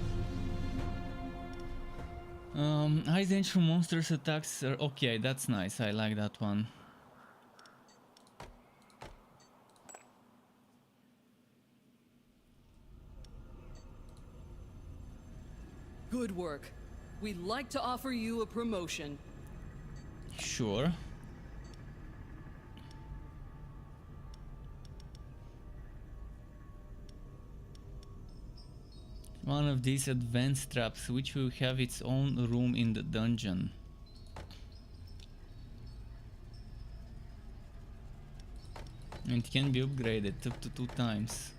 Ice Damage from monsters attacks are okay, that's nice, I like that one. Good work. We'd like to offer you a promotion. Sure. One of these advanced traps, which will have its own room in the dungeon. And it can be upgraded up to 2 times.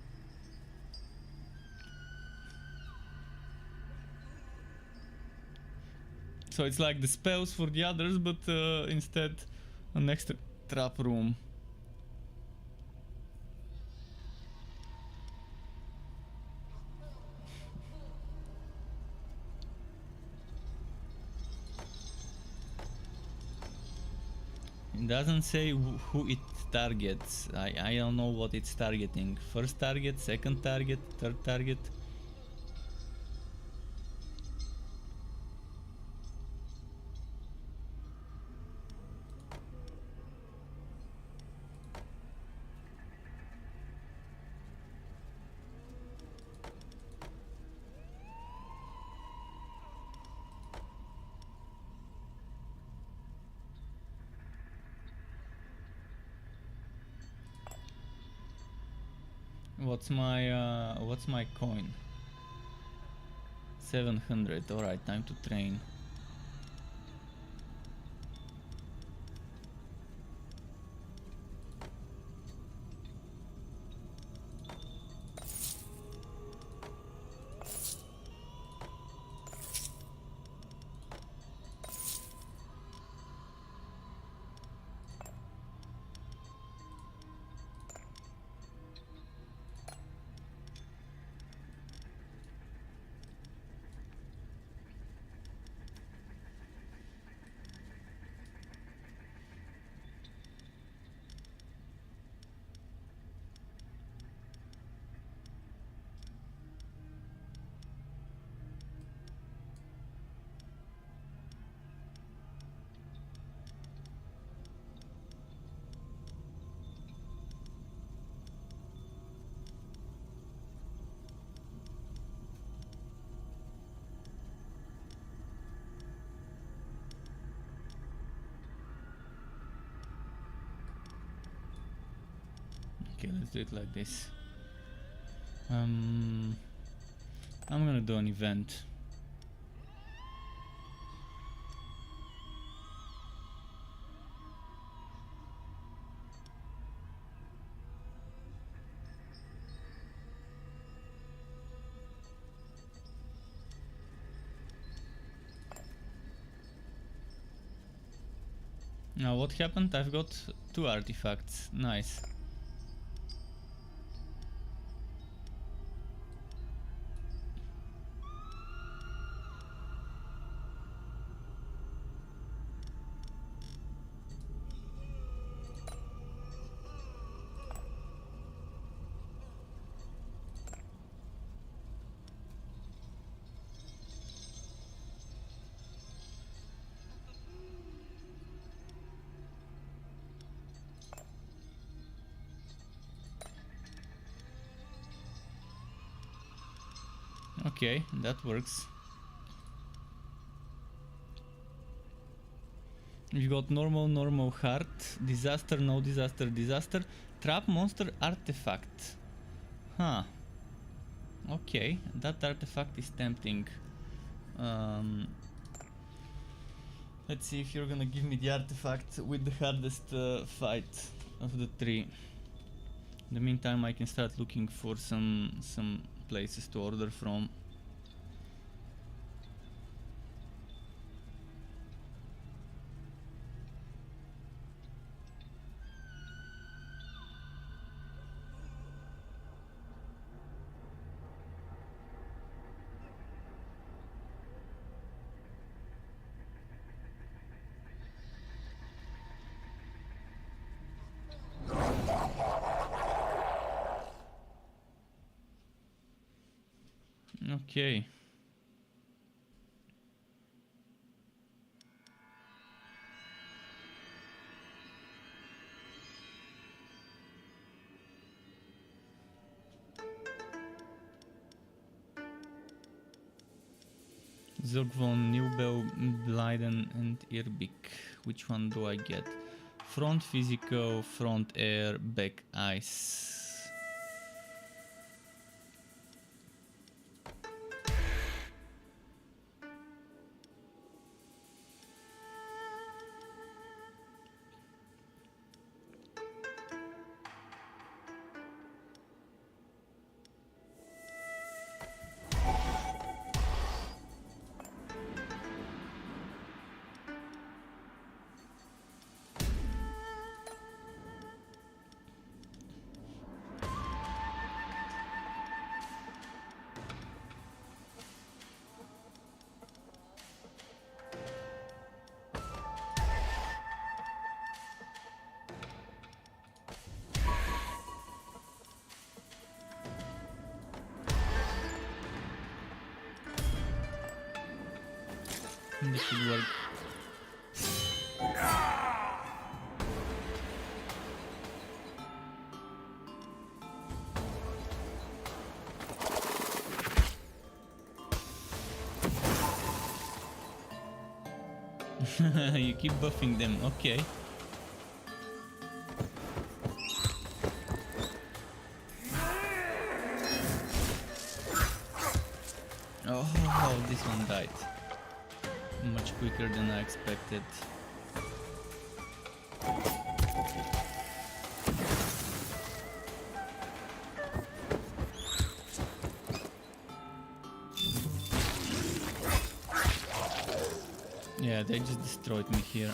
So it's like the spells for the others, but instead an extra trap room. It doesn't say who it targets. I don't know what it's targeting. First target, second target, third target. What's my coin? 700. All right, time to train. Okay, let's do it like this. I'm gonna do an event. Now what happened? I've got 2 artifacts. Nice. Okay, that works. You got normal, normal, hard, disaster, no disaster, disaster, trap, monster, artifact. Huh. Okay, that artifact is tempting. Let's see if you're gonna give me the artifact with the hardest fight of the 3. In the meantime, I can start looking for some places to order from. Okay. Zurgvon, Newbell, Blyden and Irbik. Which one do I get? Front physical, front air, back ice. This should work. You keep buffing them, okay. Oh, this one died. Much quicker than I expected. Yeah, they just destroyed me here.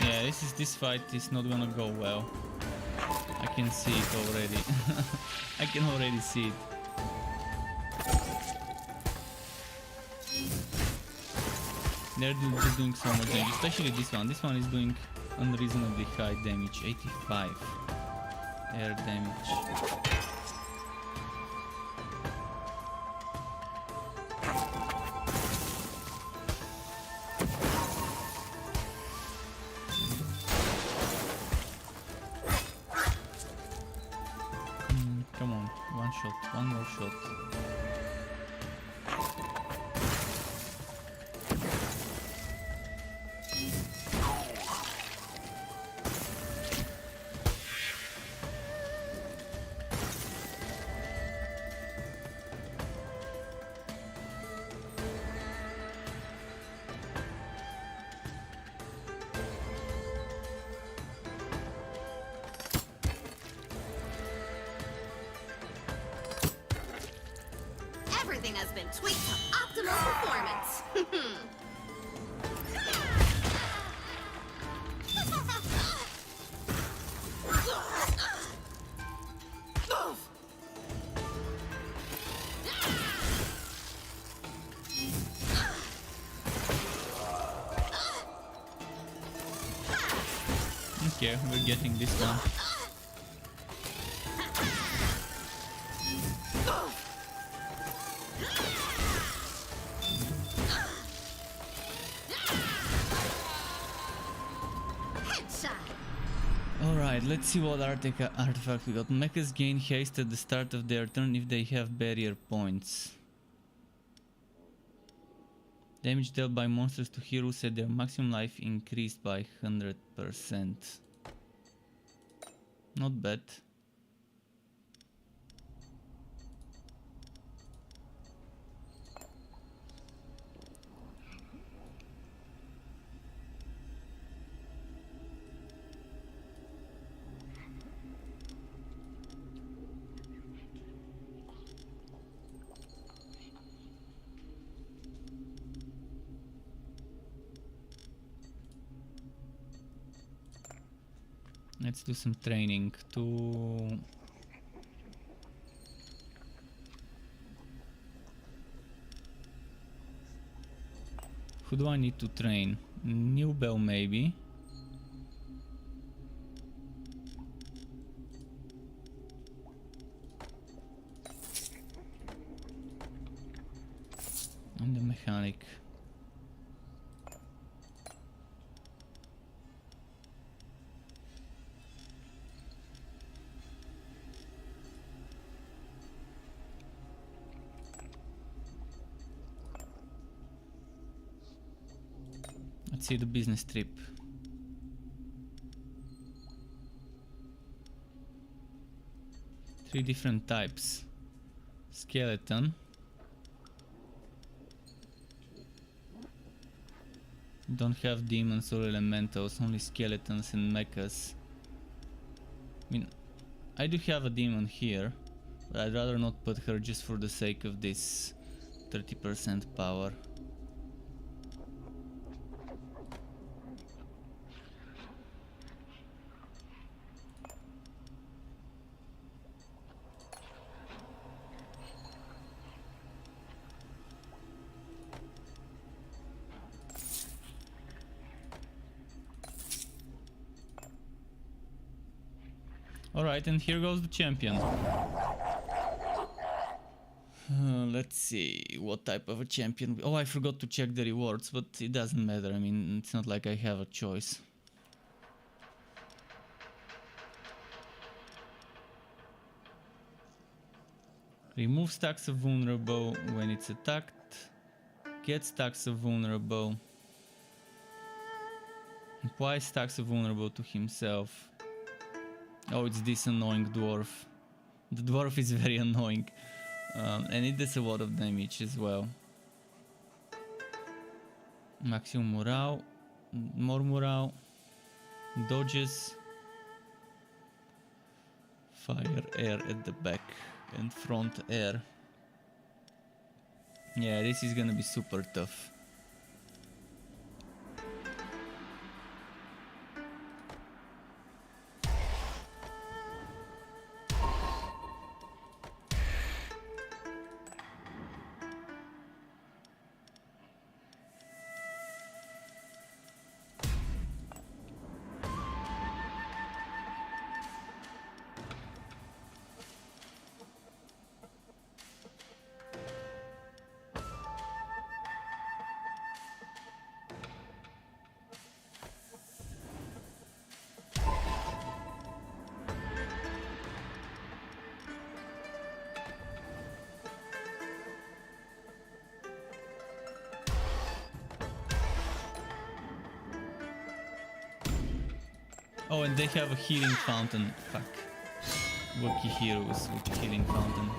Yeah, this fight is not gonna go well. I can see it already. I can already see it. They're just doing so much damage, especially this one. This one is doing unreasonably high damage, 85 air damage. Come on, one shot, one more shot. Everything has been tweaked to optimal performance. Okay, we're getting this one. Alright, let's see what artifact we got. Mechas gain haste at the start of their turn if they have barrier points. Damage dealt by monsters to heroes at their maximum life increased by 100%. Not bad. Let's do some training to... Who do I need to train? Newbell maybe? And the mechanic. Let's see the business trip. Three different types. Skeleton. Don't have demons or elementals, only skeletons and mechas. I mean, I do have a demon here, but I'd rather not put her just for the sake of this 30% power. Alright, and here goes the champion. Let's see, what type of a champion... Oh, I forgot to check the rewards, but it doesn't matter. I mean, it's not like I have a choice. Remove stacks of vulnerable when it's attacked. Get stacks of vulnerable. Apply stacks of vulnerable to himself. Oh, it's this annoying dwarf. The dwarf is very annoying. And it does a lot of damage as well. Maximum morale. More morale. Dodges. Fire air at the back and front air. Yeah, this is gonna be super tough. Oh, and they have a healing fountain. Fuck. Wookiee heroes with healing fountain.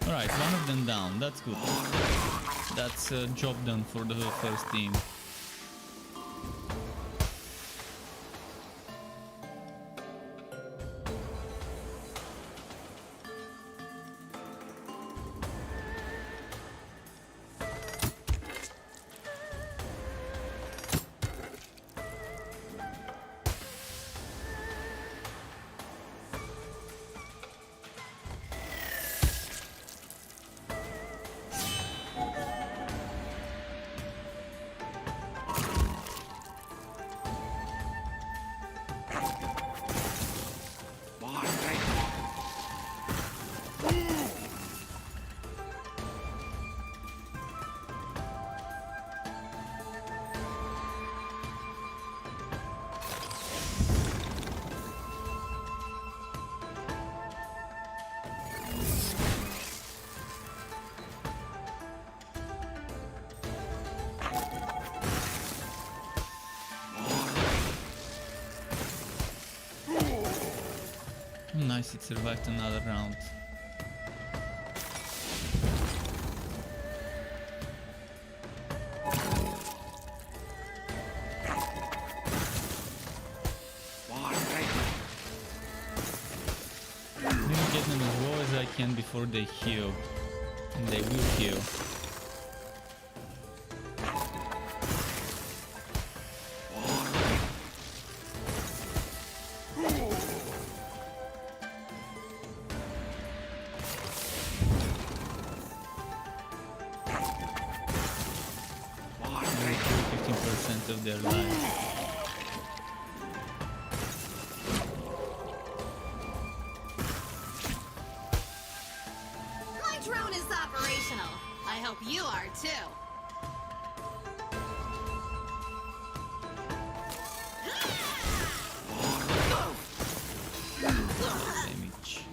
Alright, one of them down, that's good. That's a job done for the first team. Nice, it survived another round. Let me get them as low as I can before they heal. And they will heal. Of their lives. My drone is operational. I hope you are too. Damage.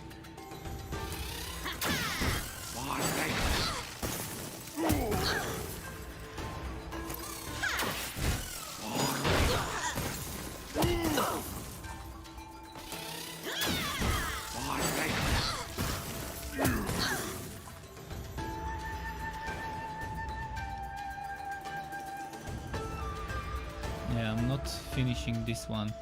Yeah, I'm not finishing this one.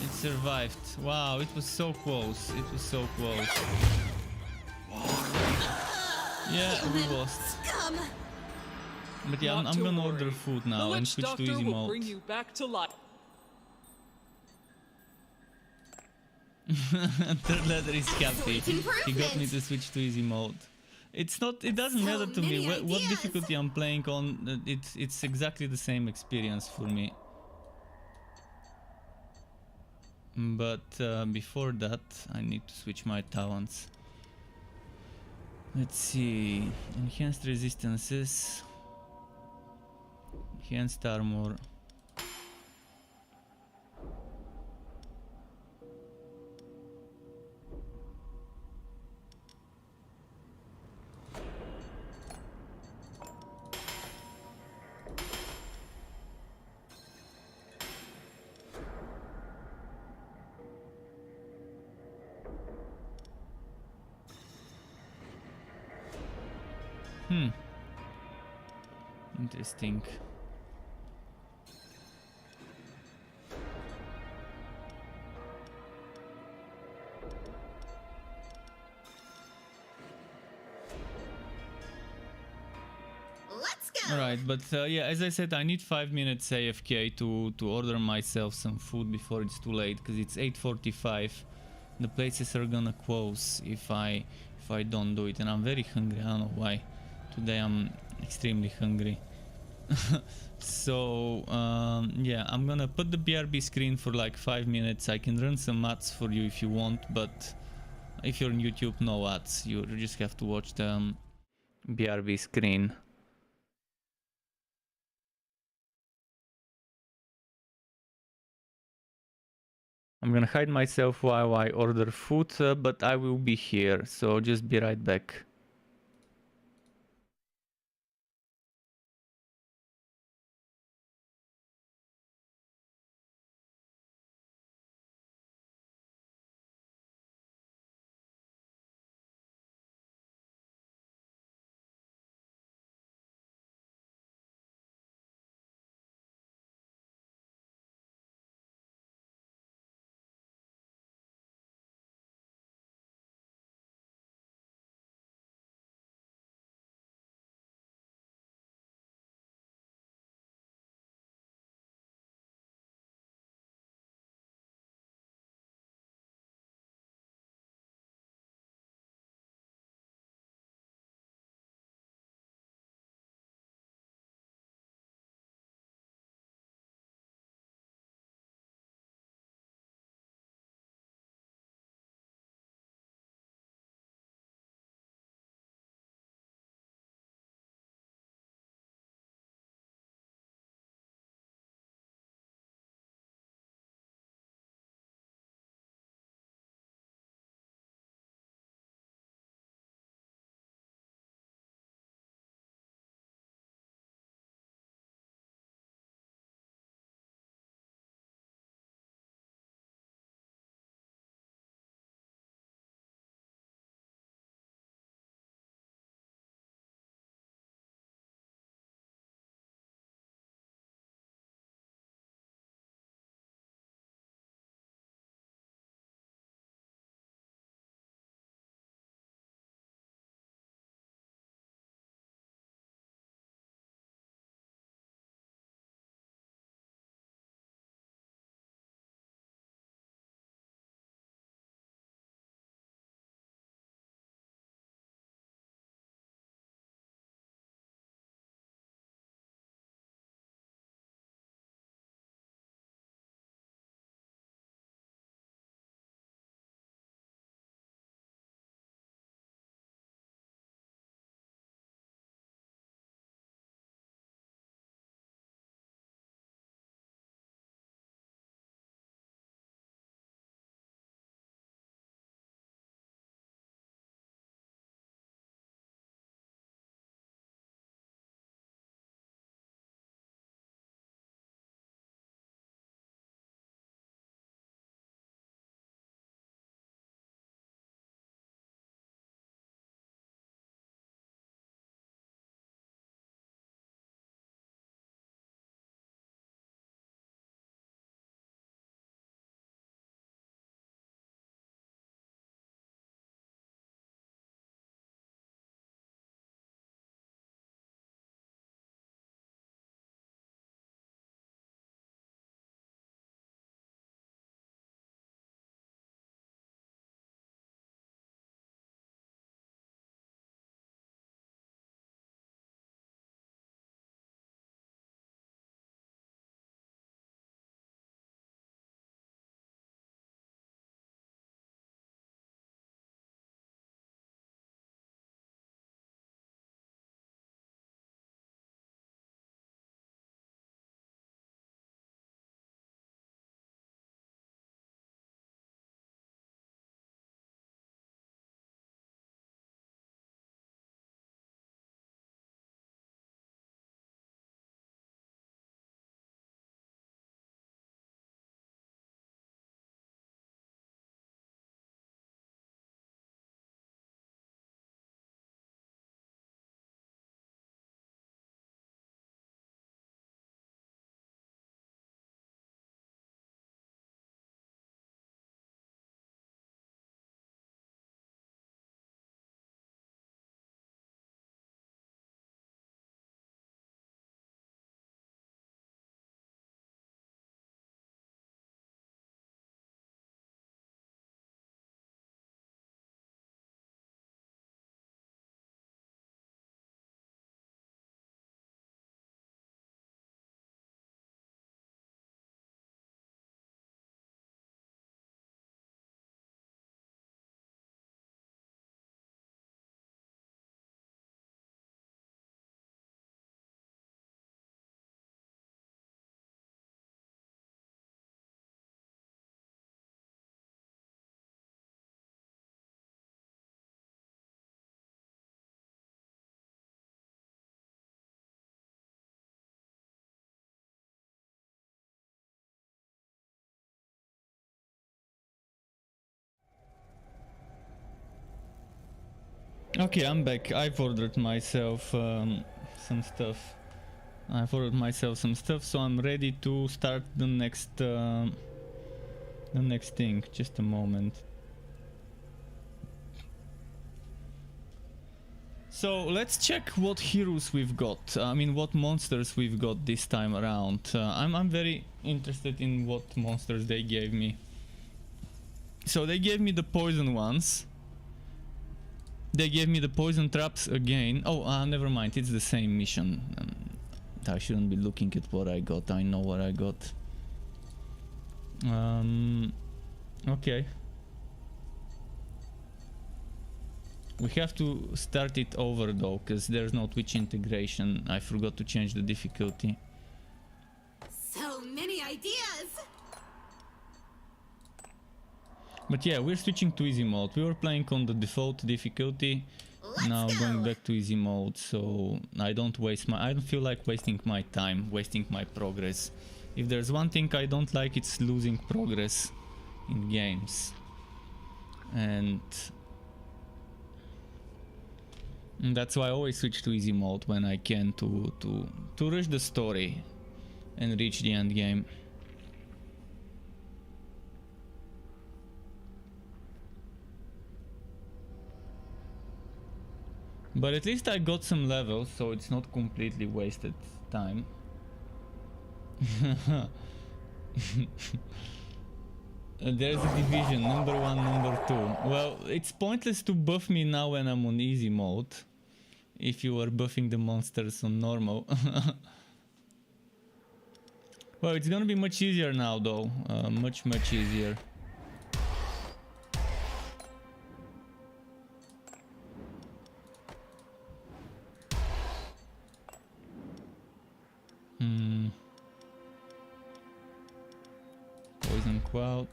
It survived. Wow, it was so close. It was so close. Yeah, we lost. Scum! But yeah, I'm gonna order food now and switch to easy will mode. bring you back to life. Third letter is happy. Sweet He got me improvement. to switch to easy mode. It's not. It doesn't So matter to me many what ideas. difficulty I'm playing on. It's exactly the same experience for me. But before that, I need to switch my talents. Let's see. Enhanced resistances. Enhanced armor. Interesting. Let's go! Alright, but yeah, as I said, I need 5 minutes AFK to order myself some food before it's too late, because it's 8:45. The places are gonna close if I don't do it, and I'm very hungry. I don't know why. Today I'm extremely hungry. So yeah, I'm gonna put the BRB screen for like 5 minutes. I can run some ads for you if you want, but if you're on YouTube, no ads. You just have to watch the BRB screen. I'm gonna hide myself while I order food, but I will be here, so just be right back. Okay, I'm back. I've ordered myself some stuff. So I'm ready to start the next thing. Just a moment. So let's check what heroes we've got. I mean, what monsters we've got this time around. I'm very interested in what monsters they gave me. So they gave me the poison ones. They gave me the poison traps again. Oh, never mind. It's the same mission. I shouldn't be looking at what I got. I know what I got. Okay. We have to start it over though, because there's no Twitch integration. I forgot to change the difficulty. So many ideas! But yeah, we're switching to easy mode. We were playing on the default difficulty. Now going back to easy mode, so I don't feel like wasting my time, wasting my progress. If there's one thing I don't like, it's losing progress in games. And that's why I always switch to easy mode when I can to rush the story and reach the end game. But at least I got some levels, so it's not completely wasted time. There's a division, number 1, number 2. Well, it's pointless to buff me now when I'm on easy mode. If you were buffing the monsters on normal. Well, it's gonna be much easier now though. Much easier. Poison Quout.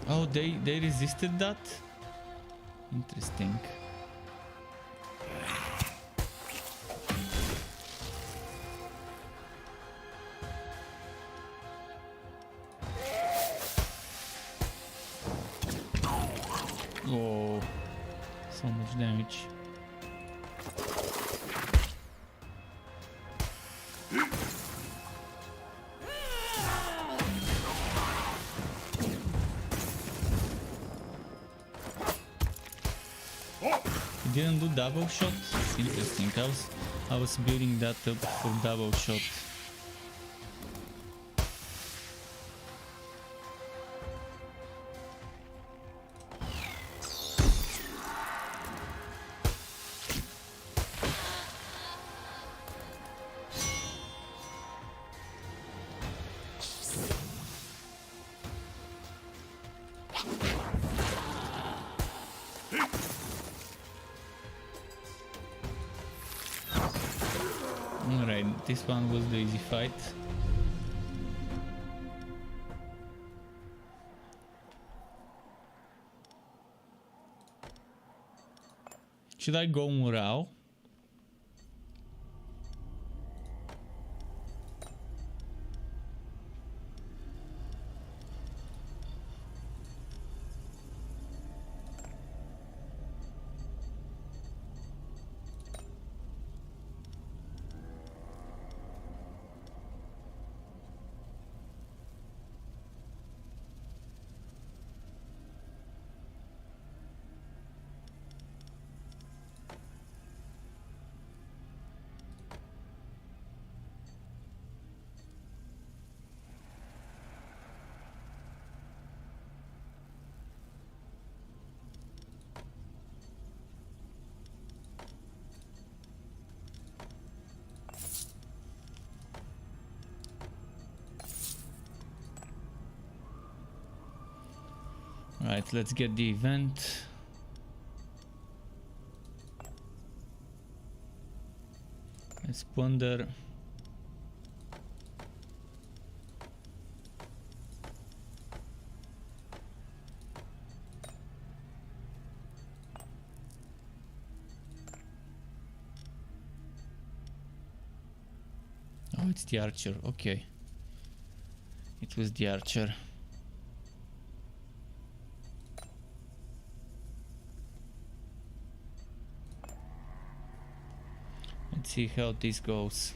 Oh, they resisted that? Interesting. Oh, so much damage. Didn't do double shot. Interesting. I was building that up for double shot. Alright, this one was the easy fight. Should I go morale? Right, let's get the event. Let's plunder. Oh, it's the archer. Okay. It was the archer. Let's see how this goes.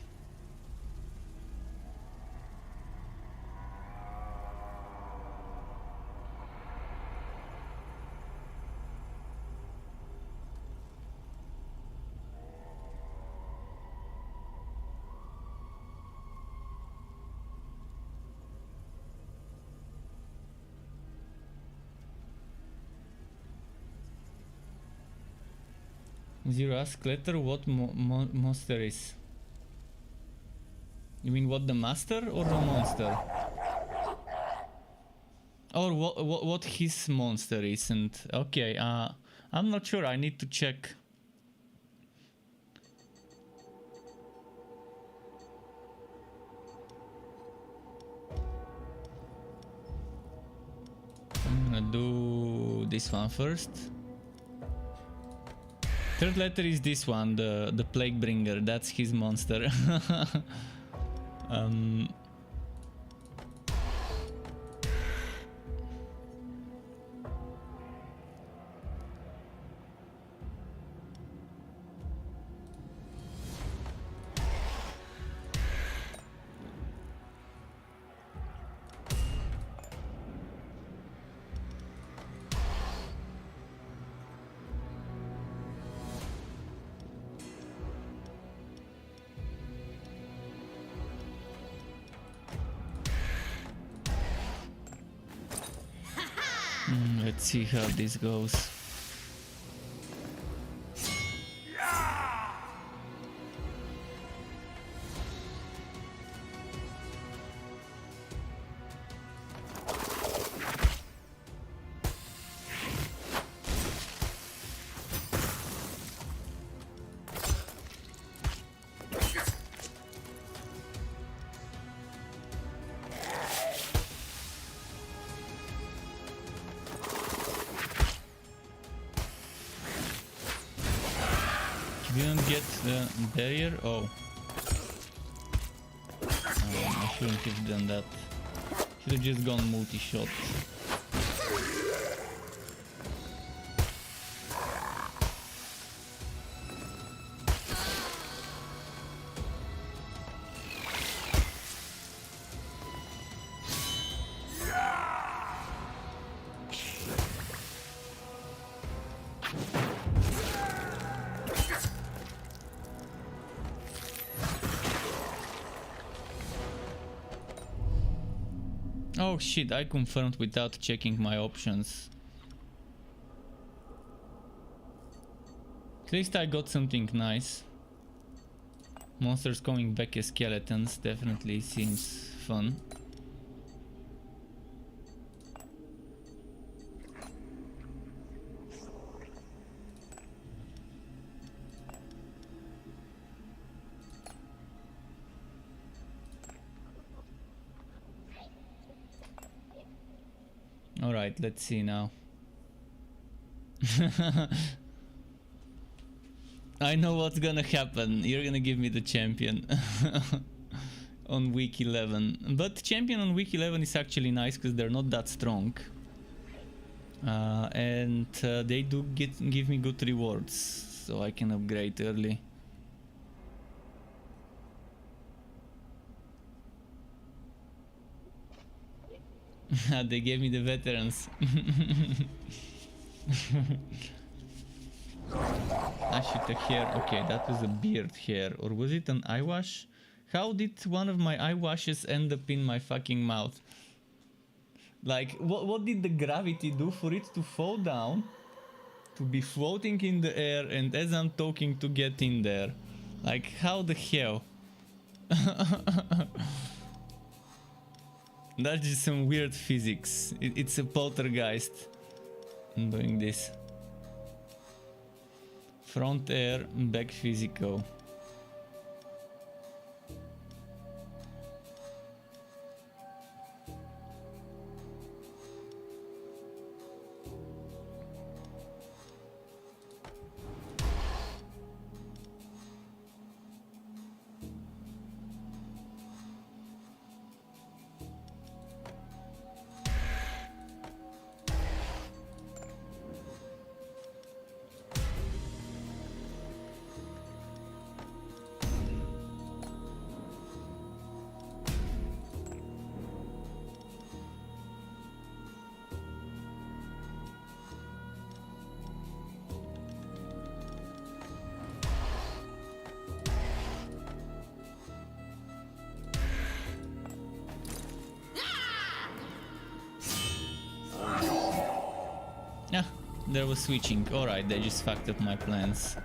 Zero ask letter what monster is. You mean what the master or the monster? Or what his monster is? And okay, I'm not sure. I need to check. I'm gonna do this one first. Third letter is this one, the Plague Bringer. That's his monster. Let's see how this goes. Didn't get the barrier. Oh. I shouldn't have done that. Should have just gone multi-shot. Oh shit, I confirmed without checking my options. At least I got something nice. Monsters coming back as skeletons definitely seems fun. Alright, let's see now. I know what's gonna happen. You're gonna give me the champion on week 11. But champion on week 11 is actually nice because they're not that strong. And they do give me good rewards, so I can upgrade early. They gave me the veterans. I shoot a hair. Okay, that was a beard hair. Or was it an eye wash? How did one of my eye washes end up in my fucking mouth? Like, what did the gravity do for it to fall down? To be floating in the air and as I'm talking to get in there? Like, how the hell? That's just some weird physics. It's a poltergeist doing this. Front air, back physical. there was switching. Alright, they just fucked up my plans.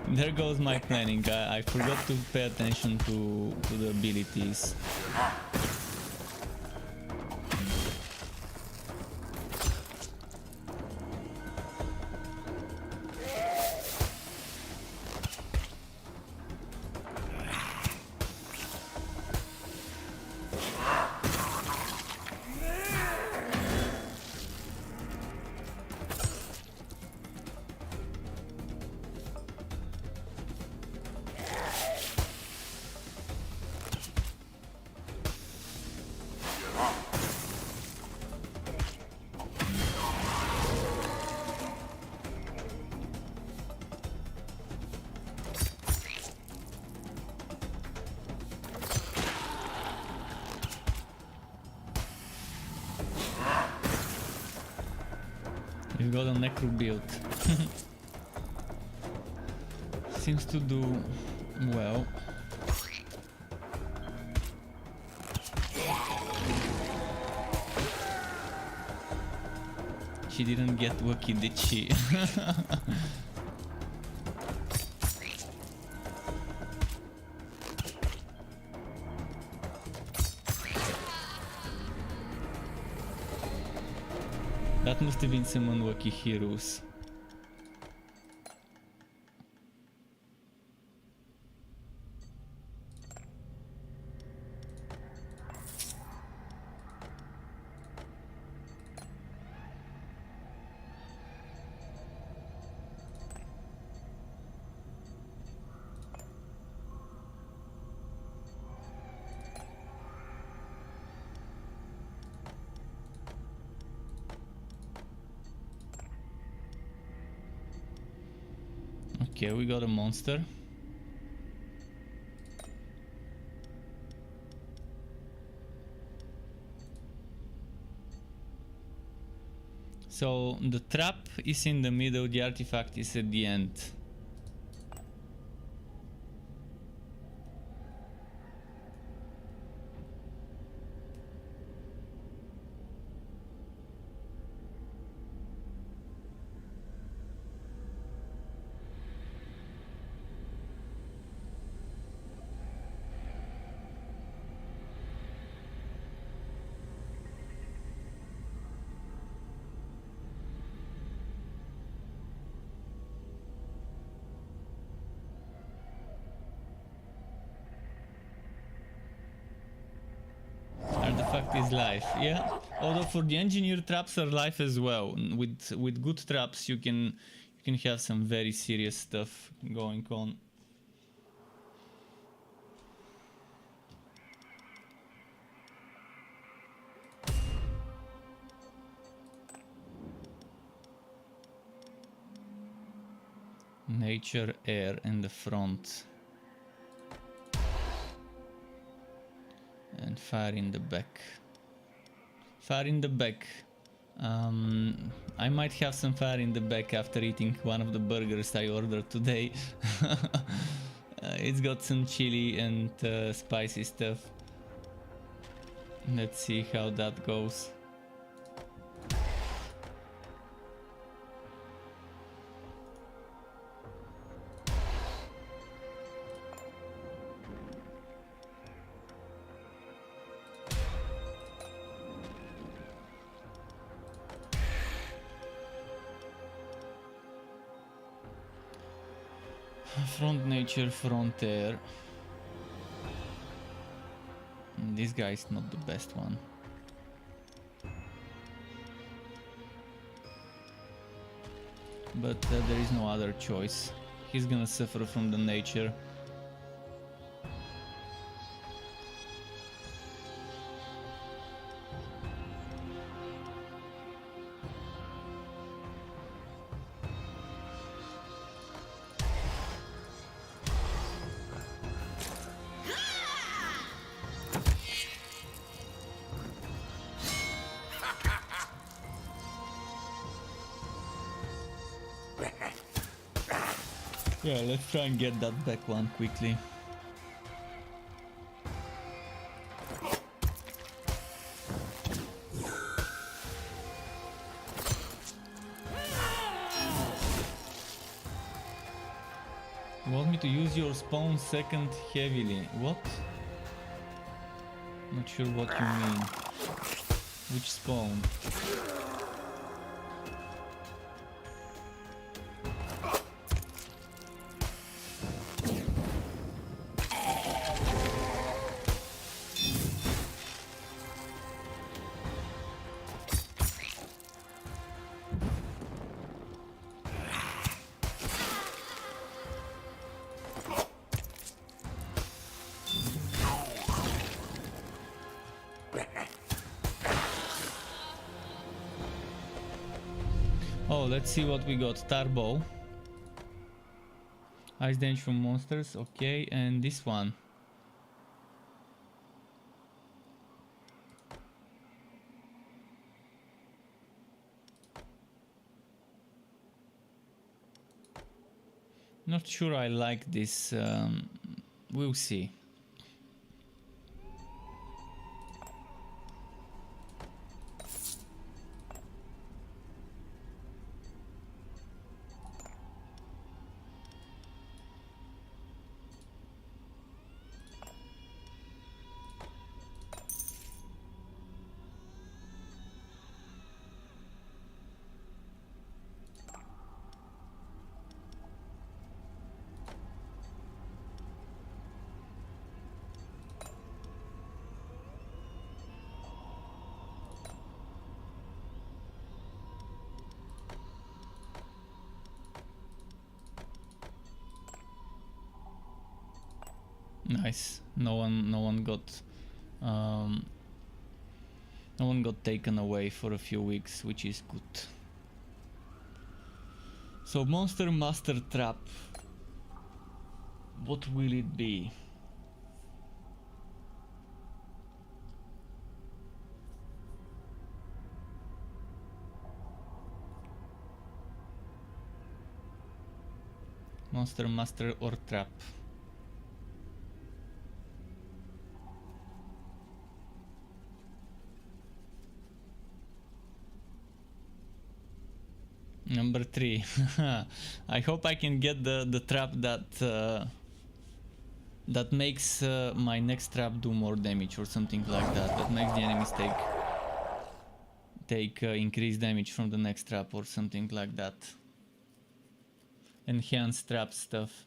There goes my planning. I forgot to pay attention to the abilities. We've got a necro build. Seems to do well. She didn't get lucky, did she? That must have been some unlucky heroes. Okay, we got a monster. So the trap is in the middle, the artifact is at the end. Artifact is life, yeah. Although for the engineer, traps are life as well. With good traps, you can have some very serious stuff going on. Nature, air, and the front. And fire in the back. Fire in the back. I might have some fire in the back after eating one of the burgers I ordered today. It's got some chili and spicy stuff. Let's see how that goes. Front nature, front air. This guy is not the best one. But there is no other choice. He's gonna suffer from the nature. Yeah, let's try and get that back one quickly. You want me to use your spawn second heavily? What? Not sure what you mean. Which spawn? Oh, let's see what we got. Tarbo. Ice damage from monsters, okay, and this one. Not sure I like this, we'll see. Nice. No one got taken away for a few weeks, which is good. So Monster Master Trap. What will it be? Monster Master or Trap? Number 3. I hope I can get the trap that makes my next trap do more damage or something like that. That makes the enemies take increased damage from the next trap or something like that. Enhanced trap stuff.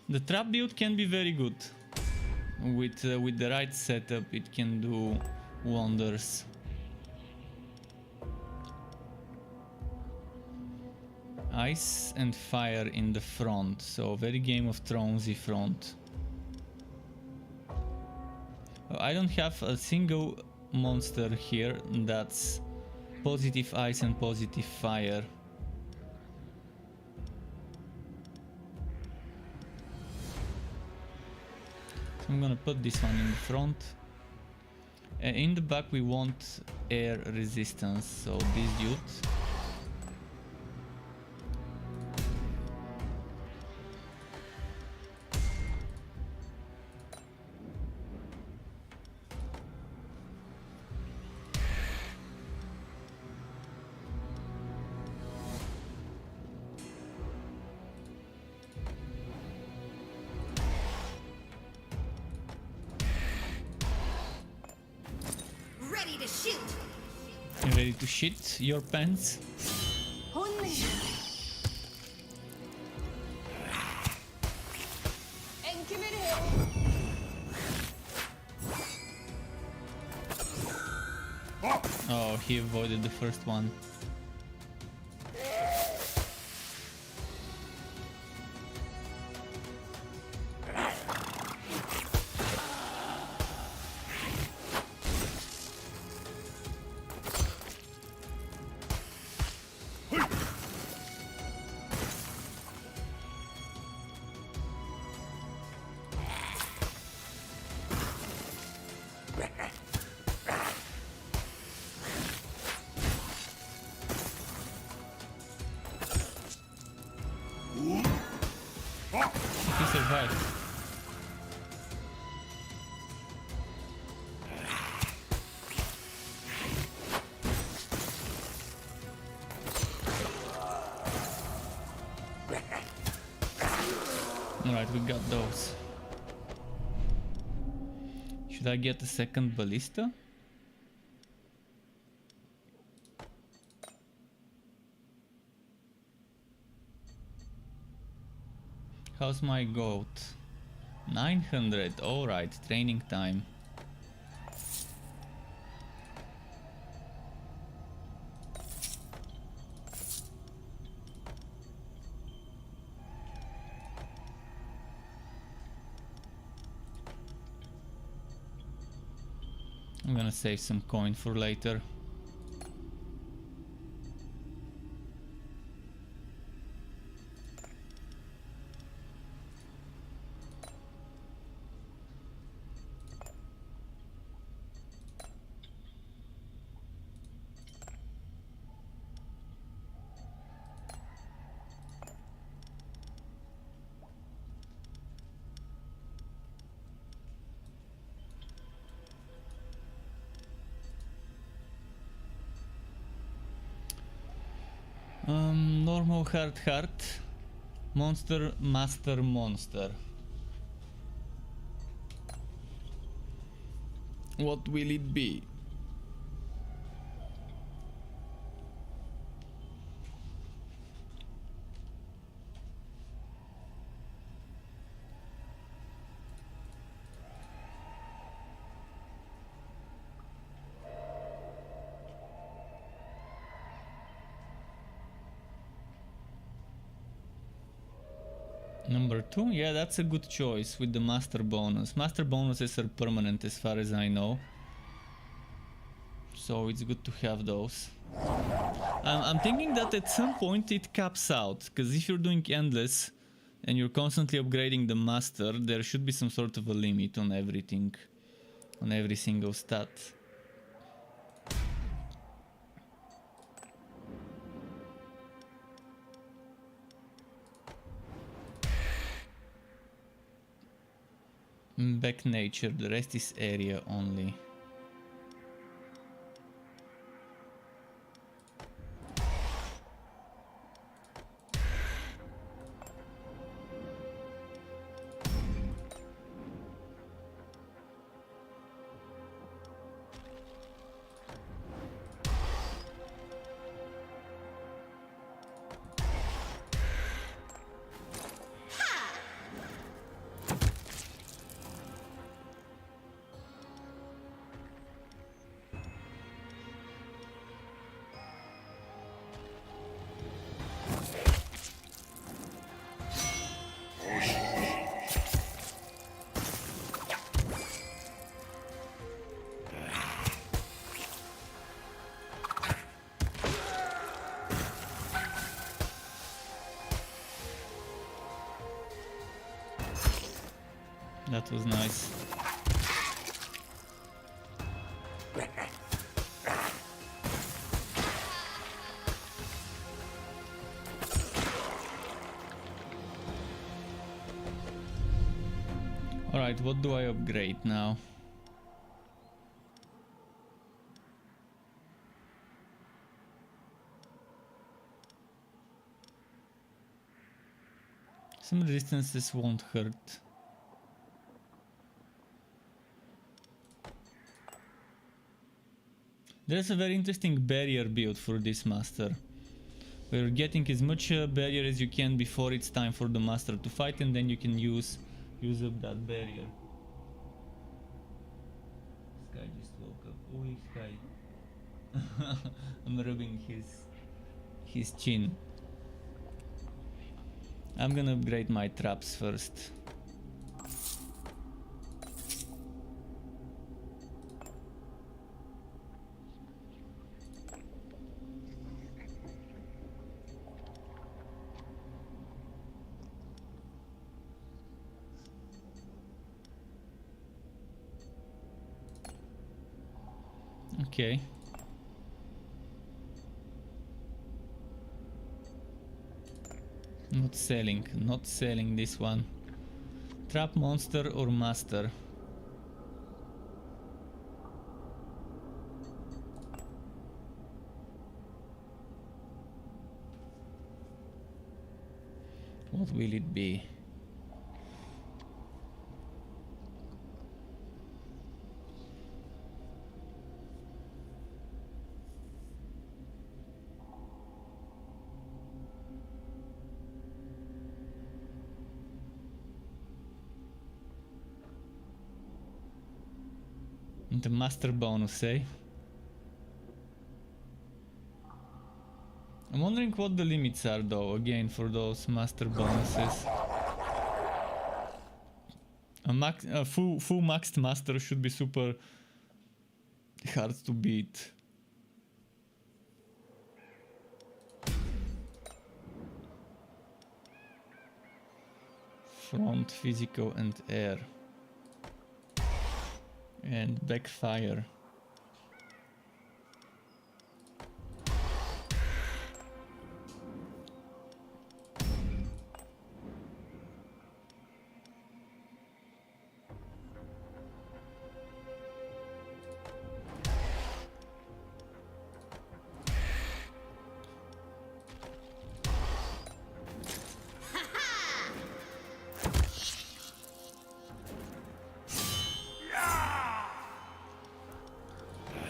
The trap build can be very good. With the right setup, it can do wonders. Ice and fire in the front, so very Game of Thronesy front. I don't have a single monster here that's positive ice and positive fire. So I'm gonna put this one in the front. In the back we want air resistance, so this dude. Ready to shoot. You ready to shit your pants? 혼내. 앵키베리 해요. Oh, he avoided the first one. He survived. Alright, we got those. Should I get a second ballista? How's my goat? 900, alright, training time. I'm gonna save some coin for later. Normal hard, monster, master, monster. What will it be? Number 2, yeah, that's a good choice with the master bonus. Master bonuses are permanent as far as I know, so it's good to have those. I'm thinking that at some point it caps out, because if you're doing endless and you're constantly upgrading the master, there should be some sort of a limit on everything, on every single stat. Back nature, the rest is area only. That was nice. Alright, what do I upgrade now? Some resistances won't hurt. There's a very interesting barrier build for this master. We're getting as much barrier as you can before it's time for the master to fight, and then you can use up that barrier. Sky just woke up. Oh, Sky. I'm rubbing his chin. I'm gonna upgrade my traps first. Okay. Not selling this one. Trap monster or master? What will it be? The master bonus, eh? I'm wondering what the limits are though, again, for those master bonuses. A full maxed master should be super hard to beat. Front, physical and air. And backfire.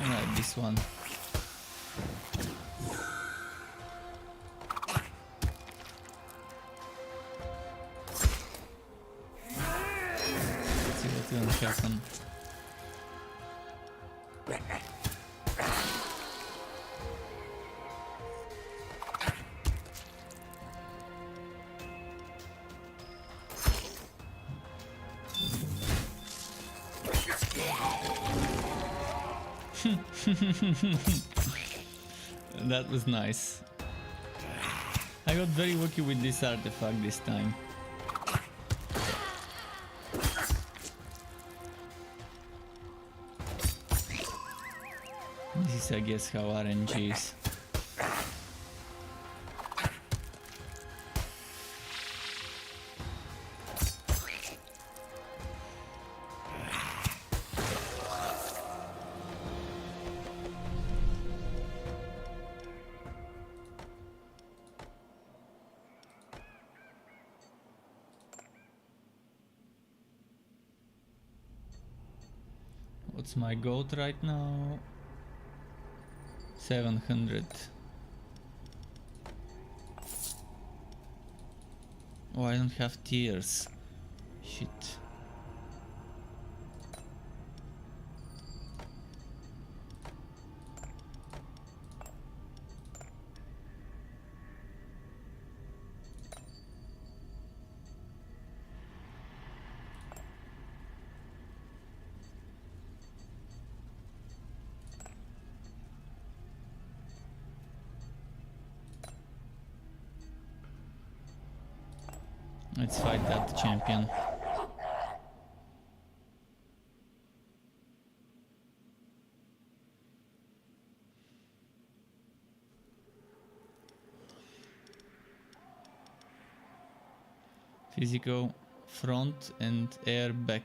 Alright, this one. Let's see what's gonna happen. That was nice. I got very lucky with this artifact this time. This is, I guess, how RNG is. What's my gold right now? 700. Oh, I don't have tiers. Shit. Let's fight that champion. Physical front and air back.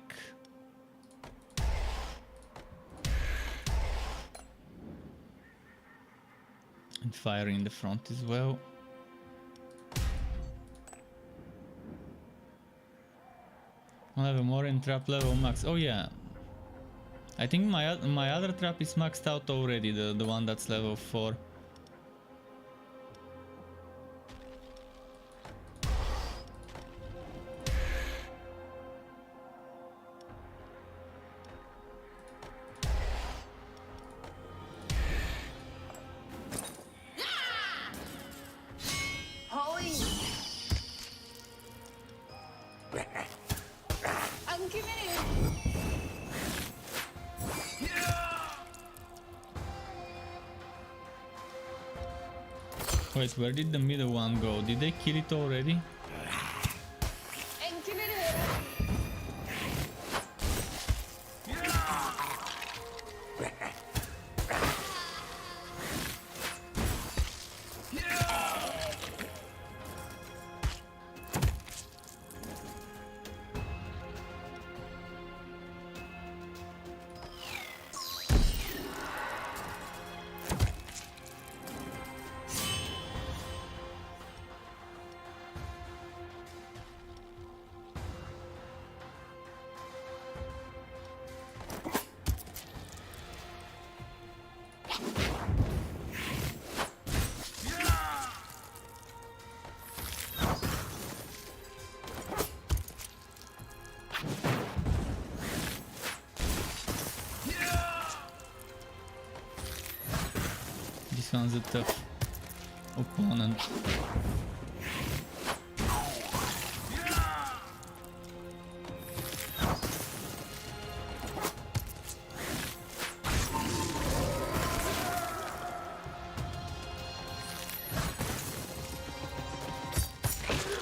And fire in the front as well. I'll have a more in trap level max. Oh yeah, I think my other trap is maxed out already. The one that's level 4. Hoy! Ang kimiri! Wait, where did the middle one go? Did they kill it already? Ang kimiri! This one's a tough opponent.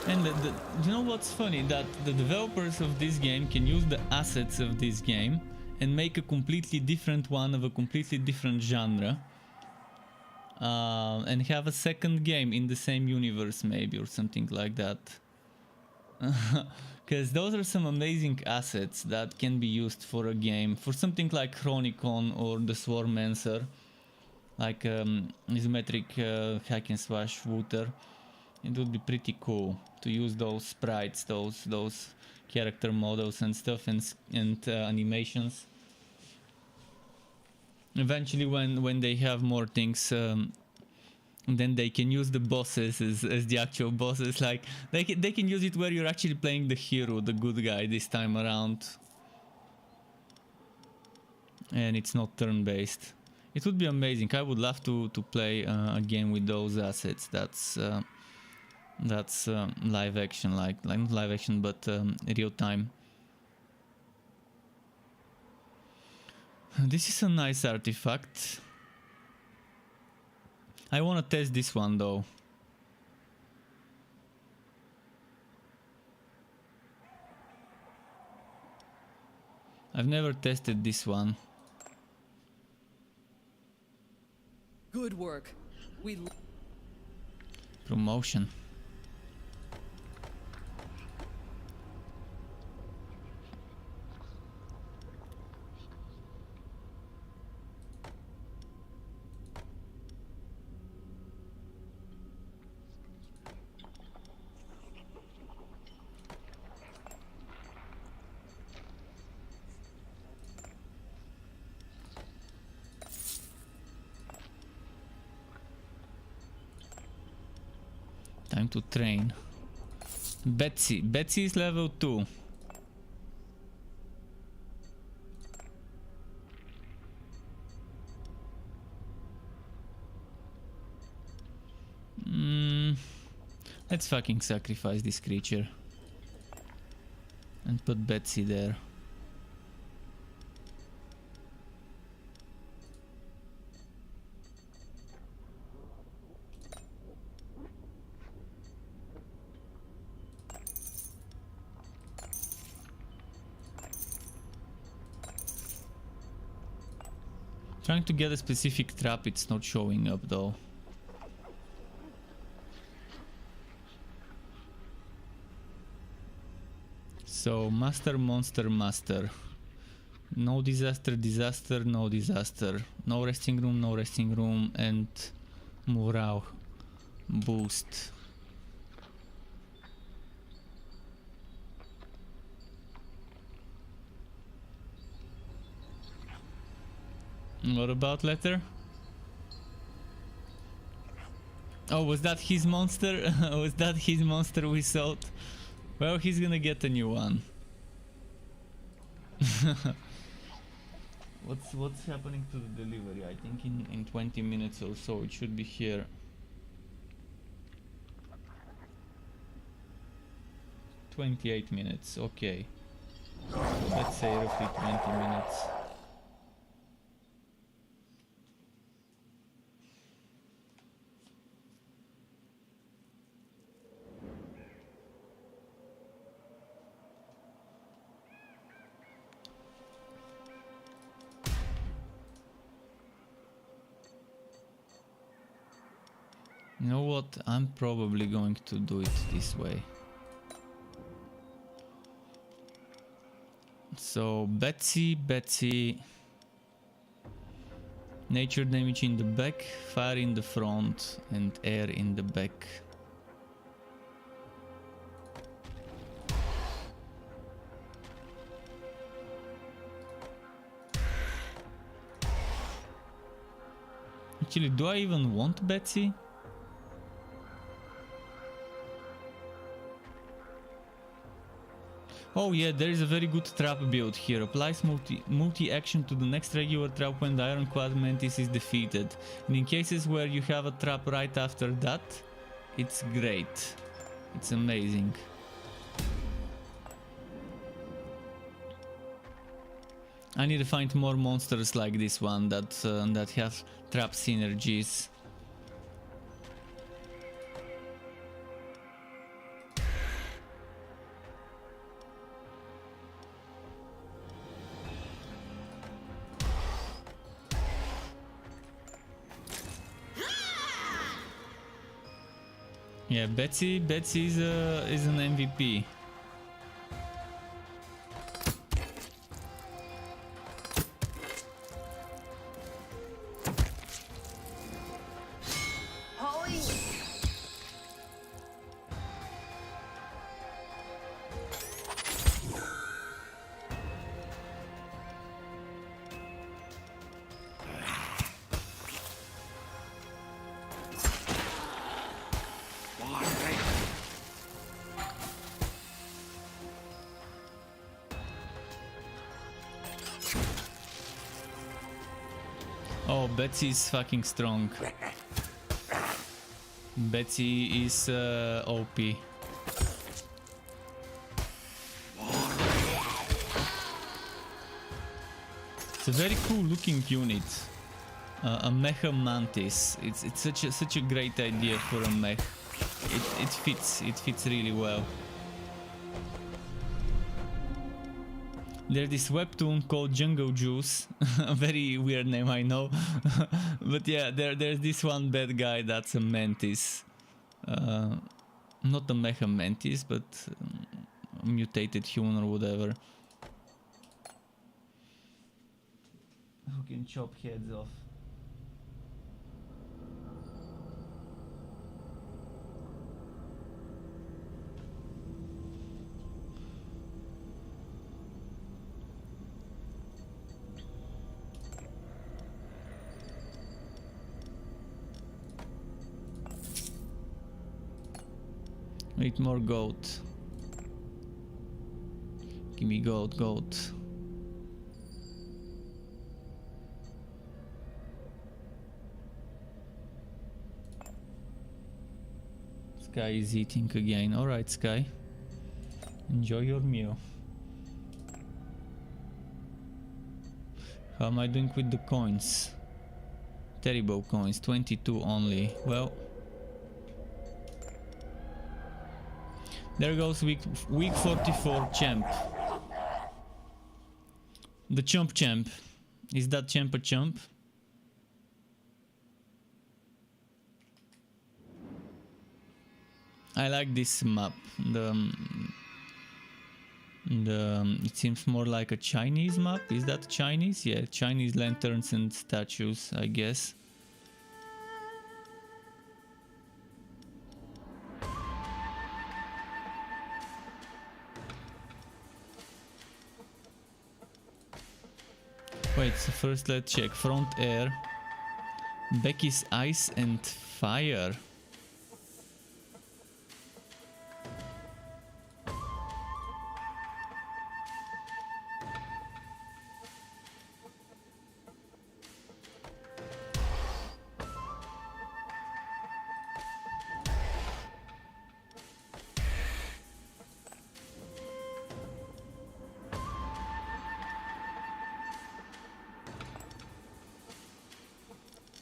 And you know what's funny? That the developers of this game can use the assets of this game and make a completely different one of a completely different genre. And have a second game in the same universe maybe, or something like that. Because those are some amazing assets that can be used for a game. For something like Chronicon or the Swarmancer. Like isometric hack and slash shooter. It would be pretty cool to use those sprites, those character models and stuff, and animations. Eventually, when they have more things, then they can use the bosses as the actual bosses. Like they can use it where you're actually playing the hero, the good guy this time around, and it's not turn-based. It would be amazing. I would love to play a game with those assets. That's live action, like not live action, but real time. This is a nice artifact. I wanna test this one though. I've never tested this one. Good work. Promotion. Time to train. Betsy is level 2. Let's fucking sacrifice this creature and put Betsy there. Trying to get a specific trap, it's not showing up though. So master, monster, master. No disaster, disaster, no disaster. No resting room, and morale boost. What about Letter? Oh, was that his monster? Was that his monster we sold? Well, he's gonna get a new one. What's happening to the delivery? I think in 20 minutes or so it should be here. "28 minutes, okay. Let's say roughly 20 minutes. You know what? I'm probably going to do it this way. So Betsy, nature damage in the back, fire in the front, and air in the back. Actually, do I even want Betsy? Oh yeah, there is a very good trap build here. Applies multi-action to the next regular trap when the Ironclad Mantis is defeated. And in cases where you have a trap right after that, it's great. It's amazing. I need to find more monsters like this one that have trap synergies. Yeah, Betsy is an MVP. Holy. Oh, Betsy is fucking strong. Betsy is OP. It's a very cool looking unit. A Mecha Mantis. It's such a great idea for a mech. It fits really well. There's this webtoon called Jungle Juice. A very weird name, I know. But yeah, there's this one bad guy that's a mantis. Not a Mecha Mantis, but a mutated human or whatever. Who can chop heads off. Need more goat. Give me goat. Sky is eating again. Alright, Sky. Enjoy your meal. How am I doing with the coins? Terrible coins, 22 only. Well, there goes week 44 champ. The champ. Is that champ a champ? I like this map. It seems more like a Chinese map. Is that Chinese? Yeah, Chinese lanterns and statues, I guess. Wait, so first let's check. Front air. Back is ice and fire.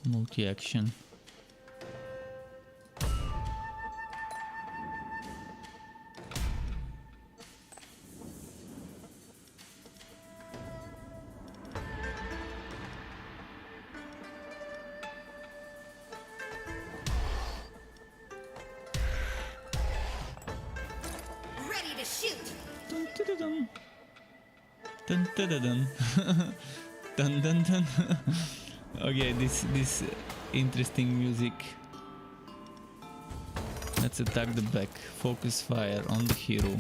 Multi-action. Ready to shoot. Dun dun dun. Dun dun dun dun. Dun dun dun. Okay, this interesting music. Let's attack the back. Focus fire on the hero.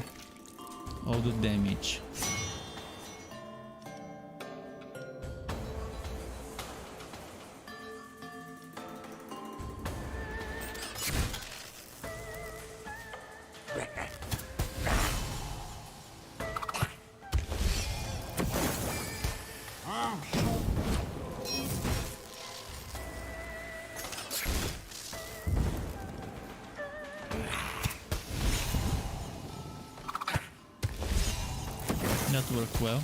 All the damage. That worked well.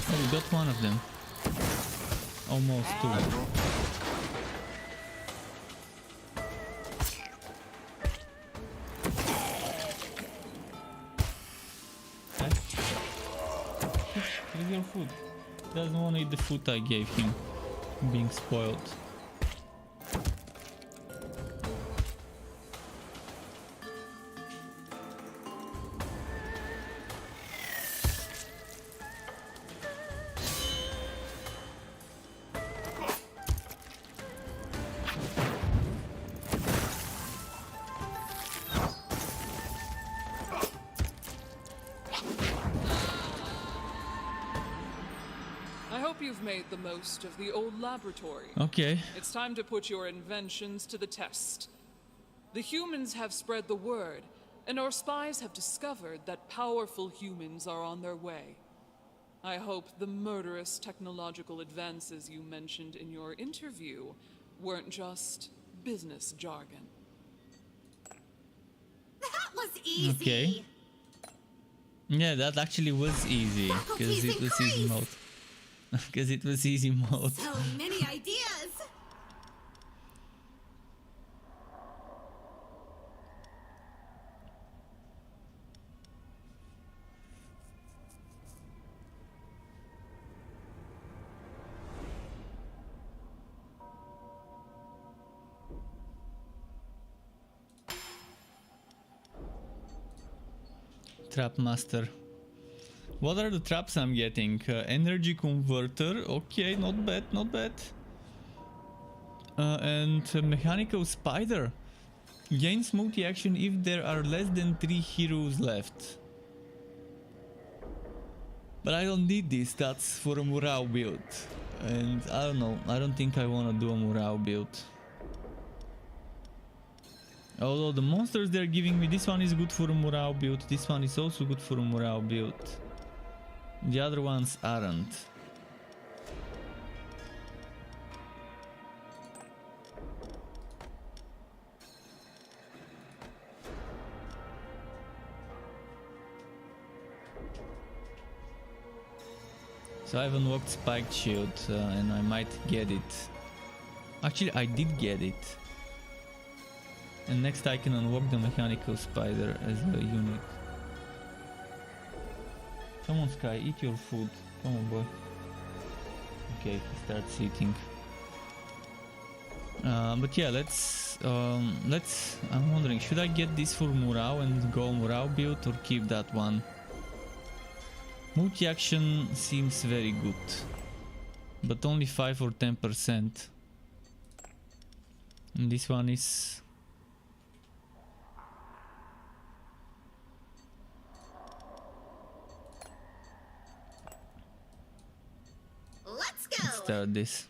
Oh, we got one of them. Almost two. Okay. Here's your food. Doesn't want to eat the food I gave him. Being spoiled. I hope you've made the most of the old laboratory. Okay. It's time to put your inventions to the test. The humans have spread the word, and our spies have discovered that powerful humans are on their way. I hope the murderous technological advances you mentioned in your interview weren't just business jargon. That was easy. Okay. Yeah, that actually was easy. Because it was easy mode. Because it was easy mode. So many ideas. Trap master. What are the traps I'm getting? Energy converter. Okay, not bad, not bad. And mechanical spider. Gains multi-action if there are less than 3 heroes left. But I don't need this, that's for a morale build. And I don't know, I don't think I wanna do a morale build. Although the monsters they're giving me, this one is good for a morale build, this one is also good for a morale build. The other ones aren't. So I have unlocked Spiked Shield and I might get it. Actually, I did get it. And next I can unlock the Mechanical Spider as a unit. Come on, Sky, eat your food. Come on, boy. Okay, he starts eating. But yeah, I'm wondering, should I get this for morale and go morale build or keep that one? Multi-action seems very good, but only 5 or 10%. And this one is... Let's go. Let's start this.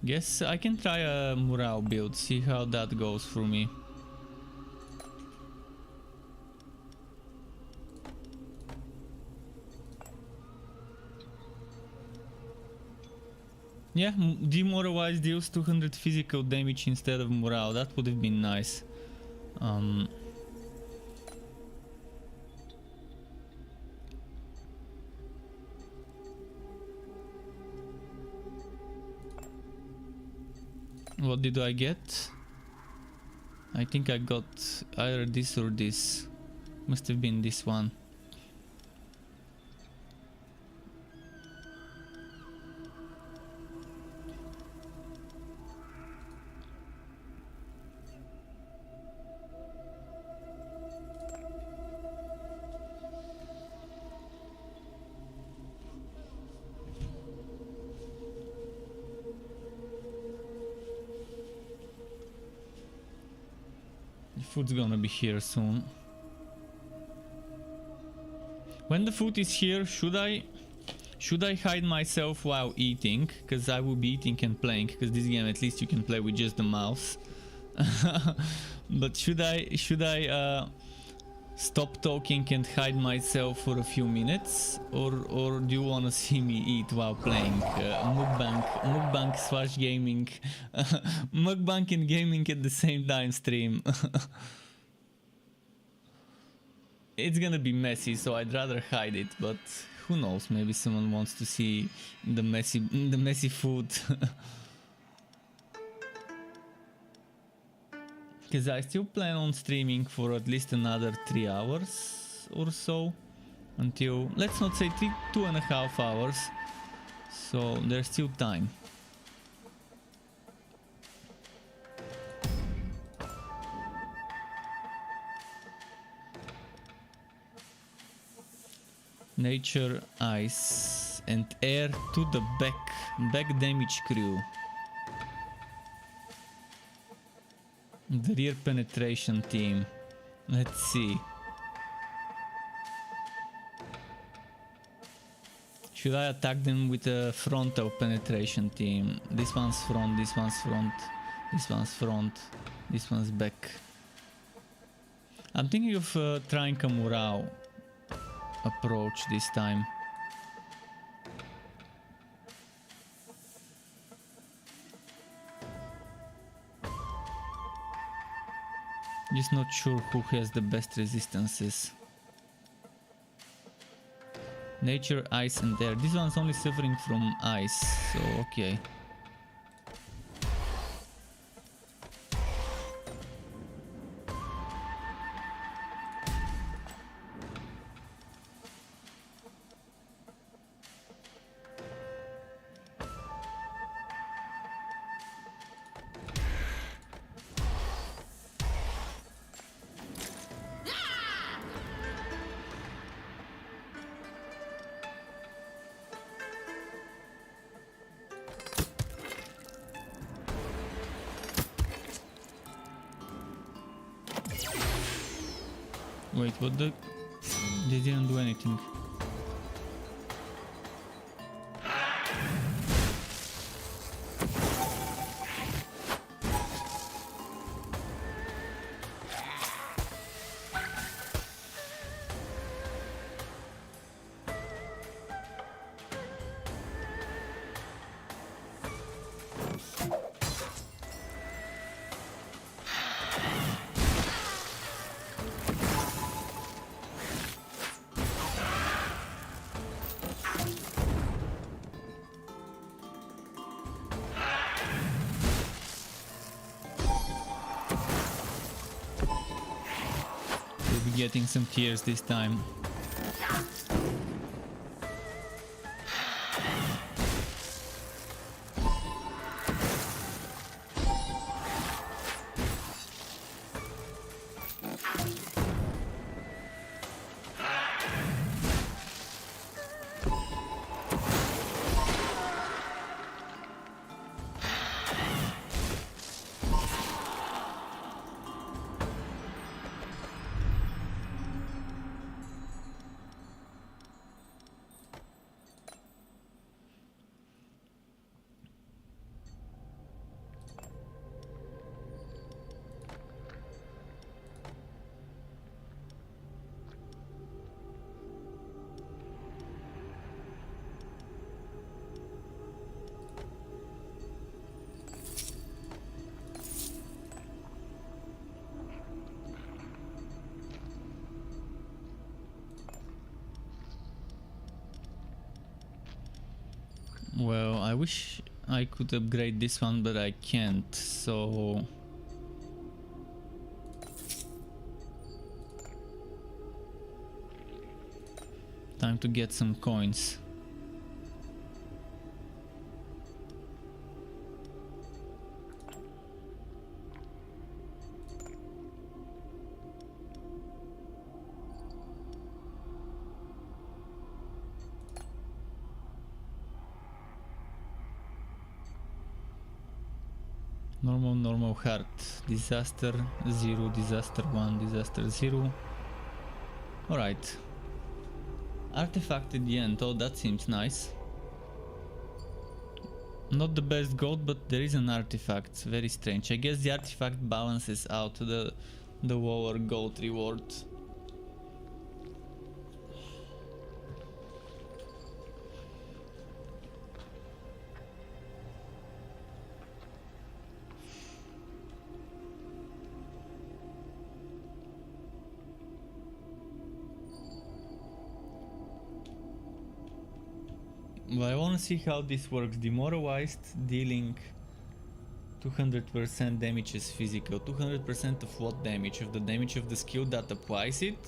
Guess I can try a morale build, see how that goes for me. Yeah, demoralize deals 200 physical damage instead of morale, that would have been nice. What did I get? I think I got either this or this. Must have been this one. Food's gonna be here soon. When the food is here, should I hide myself while eating? Because I will be eating and playing, because this game at least you can play with just the mouse. But should I stop talking and hide myself for a few minutes, or do you want to see me eat while playing? Mukbang slash gaming, mukbang and gaming at the same time stream. It's gonna be messy, so I'd rather hide it, but who knows, maybe someone wants to see the messy food. Because I still plan on streaming for at least another 3 hours or so, until, let's not say 2.5 hours, so there's still time. Nature, ice and air to the back damage crew. The rear penetration team. Let's see. Should I attack them with a frontal penetration team? This one's front, this one's front, this one's front, this one's back. I'm thinking of trying a morale approach this time. Just not sure who has the best resistances. Nature, ice and air. This one's only suffering from ice, so okay. Wait, what the? They didn't do anything. Getting some tears this time. Well, I wish I could upgrade this one, but I can't, so... Time to get some coins. Normal, hard. Disaster 0, disaster 1, disaster 0. Alright. Artifact at the end, oh that seems nice. Not the best gold, but there is an artifact. It's very strange. I guess the artifact balances out the lower gold reward. Well, I want to see how this works. Demoralized, dealing 200% damage is physical. 200% of what damage? Of the damage of the skill that applies it?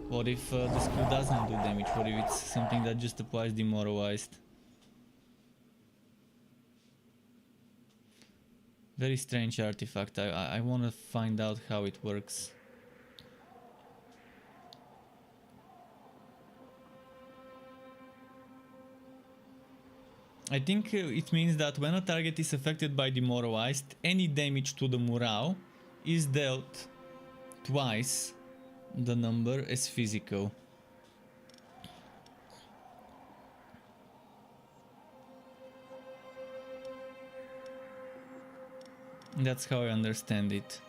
What if the skill doesn't do damage? What if it's something that just applies demoralized? Very strange artifact. I want to find out how it works. I think it means that when a target is affected by demoralized, any damage to the morale is dealt twice the number as physical. That's how I understand it.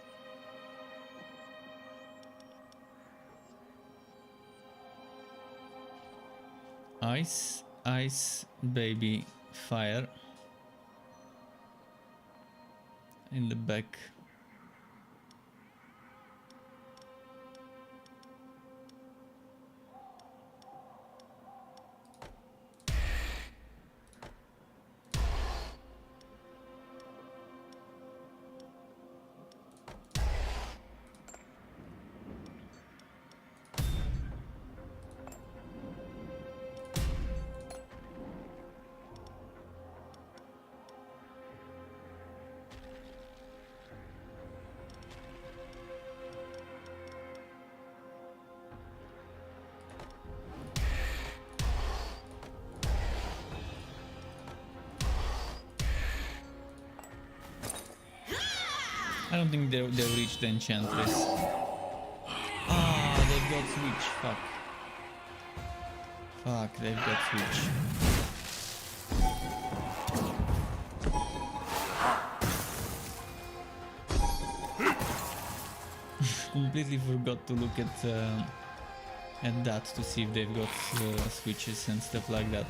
Ice, ice, baby. Fire in the back. I don't think they'll reach the Enchantress. Ah, they've got Switch. Fuck. Fuck, they've got Switch. Completely forgot to look at that to see if they've got switches and stuff like that.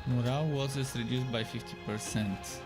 Morale was reduced by 50%.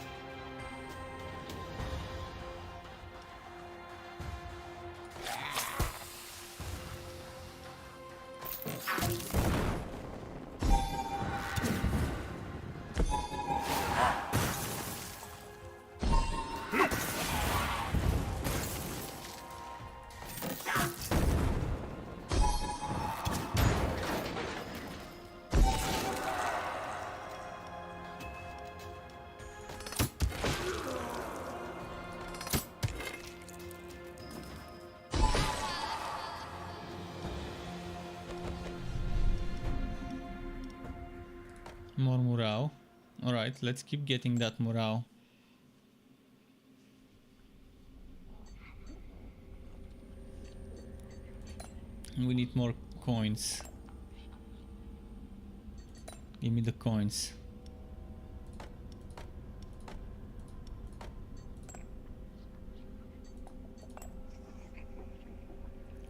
More morale. Alright, let's keep getting that morale. We need more coins. Give me the coins.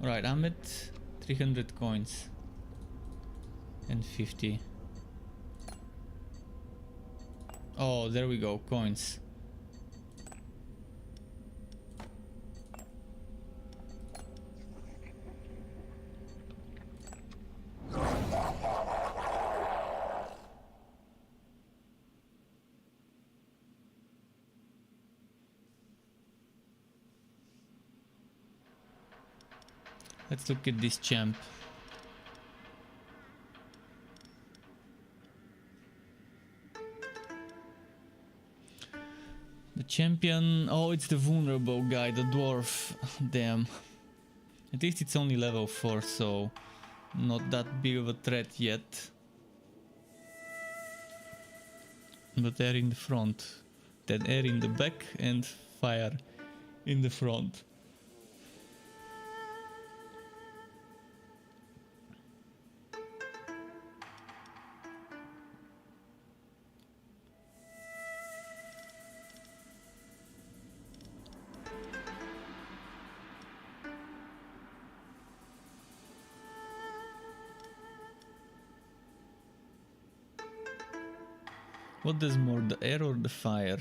Alright, I'm at 300 coins. And 50. Oh, there we go, coins. Let's look at this champ. The Champion, oh, it's the vulnerable guy, the dwarf. Damn. At least it's only level 4, so not that big of a threat yet. But air in the front, then air in the back and fire in the front. What does more, the air or the fire?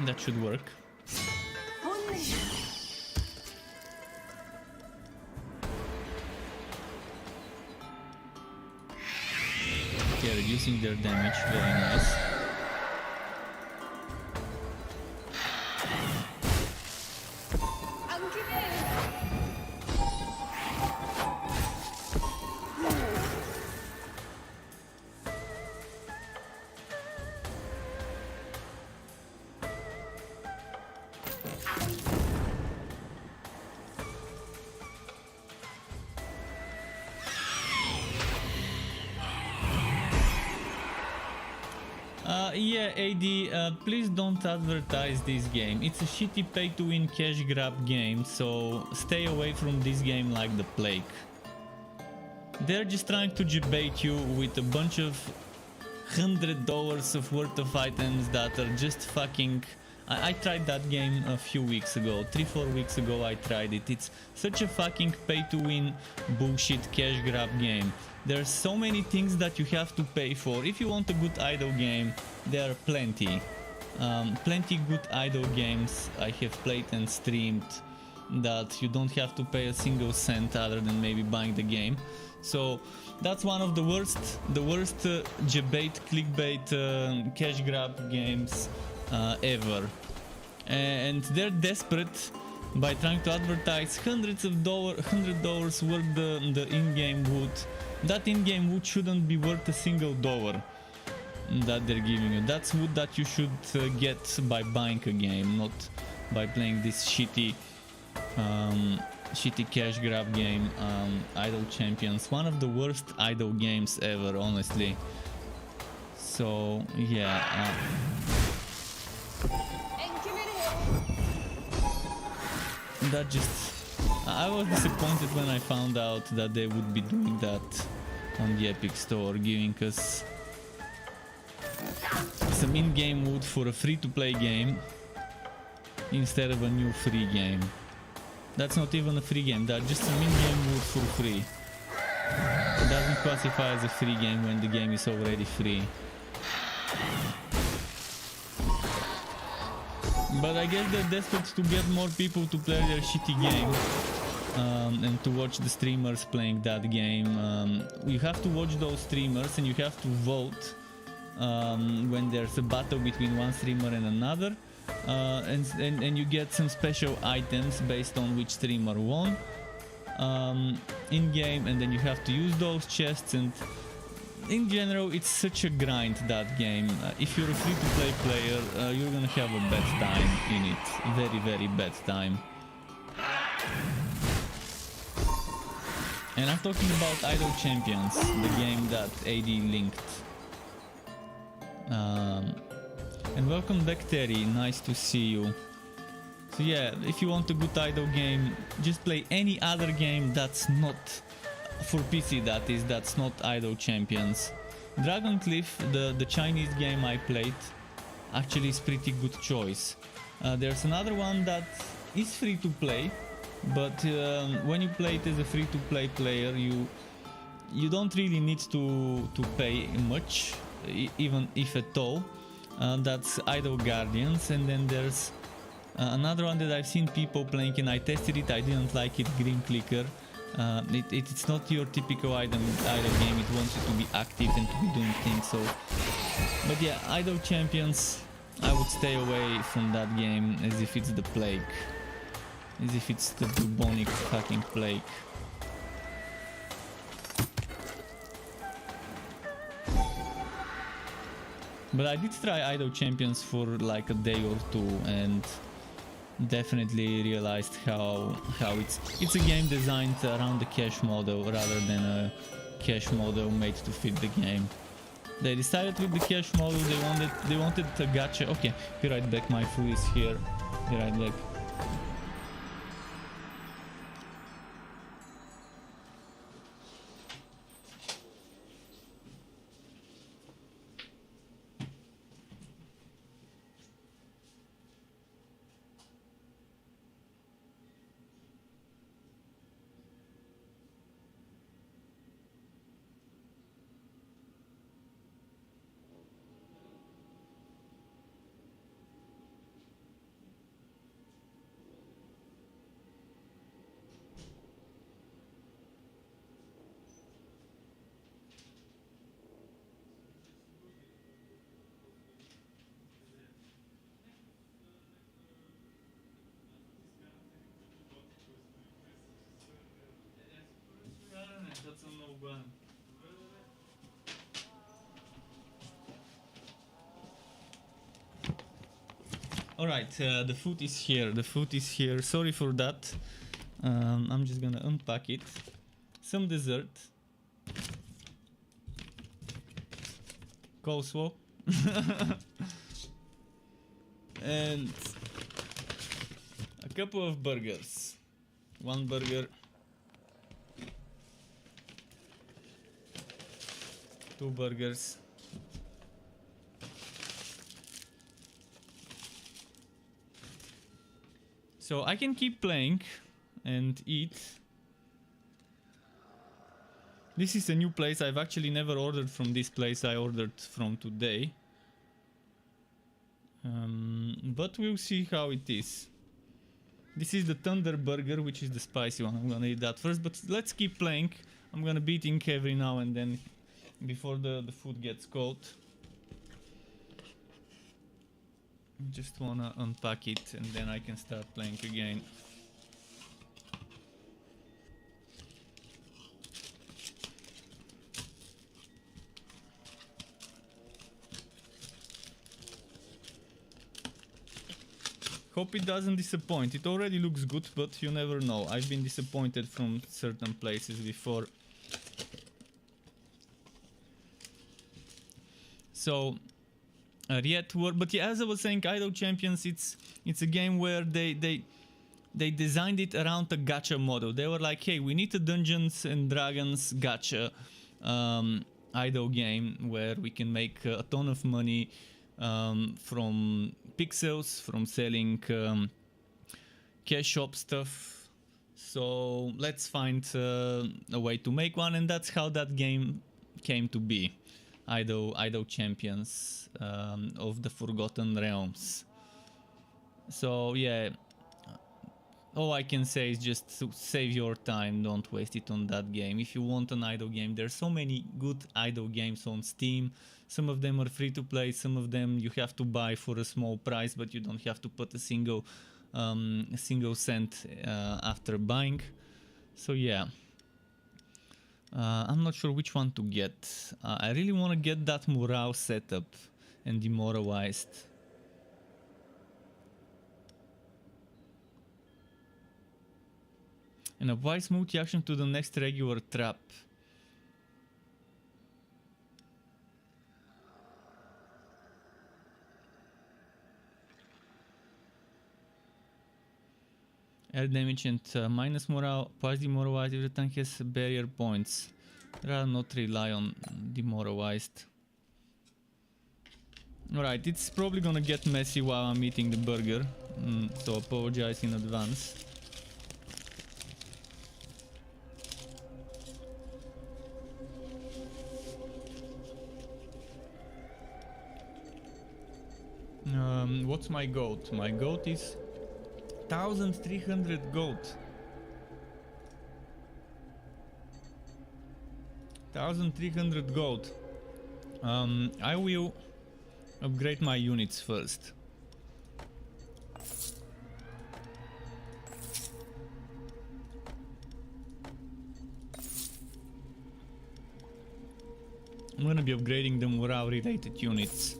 That should work. Okay, reducing their damage, very nice. Yeah, AD, please don't advertise this game. It's a shitty pay-to-win cash grab game, so stay away from this game like the plague. They're just trying to debate you with a bunch of $100 of worth of items that are just fucking... I tried that game a few weeks ago, 3-4 weeks ago I tried it. It's such a fucking pay-to-win bullshit cash grab game. There's so many things that you have to pay for. If you want a good idle game, there are plenty. Plenty good idle games I have played and streamed that you don't have to pay a single cent other than maybe buying the game. So that's one of the worst debate, clickbait, cash grab games ever. And they're desperate by trying to advertise $100 worth the in-game wood. That in-game wood shouldn't be worth a single dollar that they're giving you. That's wood that you should get by buying a game, not by playing this shitty cash grab game, Idle Champions. One of the worst idle games ever, honestly. So yeah. That just... I was disappointed when I found out that they would be doing that on the Epic Store, giving us some in-game wood for a free-to-play game instead of a new free game. That's not even a free game, that's just some in-game wood for free. It doesn't classify as a free game when the game is already free. But I guess they're desperate to get more people to play their shitty game and to watch the streamers playing that game. You have to watch those streamers and you have to vote when there's a battle between one streamer and another, and you get some special items based on which streamer won in game, and then you have to use those chests. And in general, it's such a grind, that game. If you're a free-to-play player, you're gonna have a bad time in it. Very, very bad time. And I'm talking about Idol Champions, the game that AD linked. And welcome back, Terry, nice to see you. So yeah, if you want a good Idol game, just play any other game that's not, for PC that is, that's not Idol Champions. Dragon Cliff, the Chinese game I played, actually is pretty good choice. There's another one that is free to play, but when you play it as a free to play player, you don't really need to pay much, even if at all. That's Idol Guardians. And then there's another one that I've seen people playing and I tested it, I didn't like it, Green Clicker. It's not your typical idol game, it wants you to be active and to be doing things. So, but yeah, Idol Champions, I would stay away from that game as if it's the plague, as if it's the bubonic fucking plague. But I did try Idol Champions for like a day or two and definitely realized how it's a game designed around the cash model rather than a cash model made to fit the game. They decided with the cash model they wanted a gacha. Okay, be right back, my food is here. Be right back. That's a no-gun. Alright, the food is here. The food is here. Sorry for that. I'm just gonna unpack it. Some dessert. Coleslaw. And a couple of burgers. One burger. Two burgers. So I can keep playing and eat. This is a new place. I've actually never ordered from this place. I ordered from today. But we'll see how it is. This is the Thunder Burger, which is the spicy one. I'm gonna eat that first, but let's keep playing. I'm gonna be eating every now and then before the food gets cold. Just wanna unpack it and then I can start playing again. Hope it doesn't disappoint. It already looks good, but you never know. I've been disappointed from certain places before. So, but yeah, as I was saying, Idol Champions, it's a game where they designed it around a gacha model. They were like, hey, we need a Dungeons and Dragons gacha idol game where we can make a ton of money from pixels, from selling cash shop stuff. So let's find a way to make one, and that's how that game came to be. Idol Champions of the Forgotten Realms. So yeah, all I can say is just to save your time, don't waste it on that game. If you want an idol game, there's so many good idol games on Steam. Some of them are free to play, some of them you have to buy for a small price, but you don't have to put a single cent after buying. So yeah. I'm not sure which one to get. I really want to get that morale setup and demoralized. And apply smooth reaction to the next regular trap. Air damage and minus morale, positive demoralized if the tank has barrier points. Rather not rely on demoralized. Alright, it's probably gonna get messy while I'm eating the burger, so apologize in advance. What's my goat? My goat is 1300 gold. 1300 gold. I will upgrade my units first. I'm gonna be upgrading the morale related units.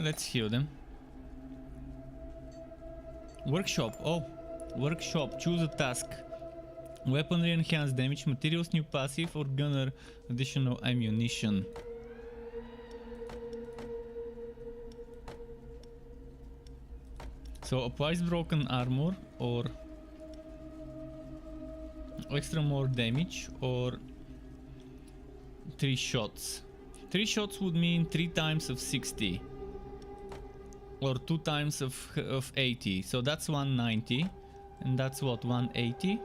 Let's heal them. Workshop. Oh, workshop. Choose a task. Weaponry enhanced damage, materials new passive, or gunner additional ammunition. So applies broken armor or extra more damage or 3 shots. 3 shots would mean 3 times of 60. Or 2 times of 80, so that's 190, and that's what, 180?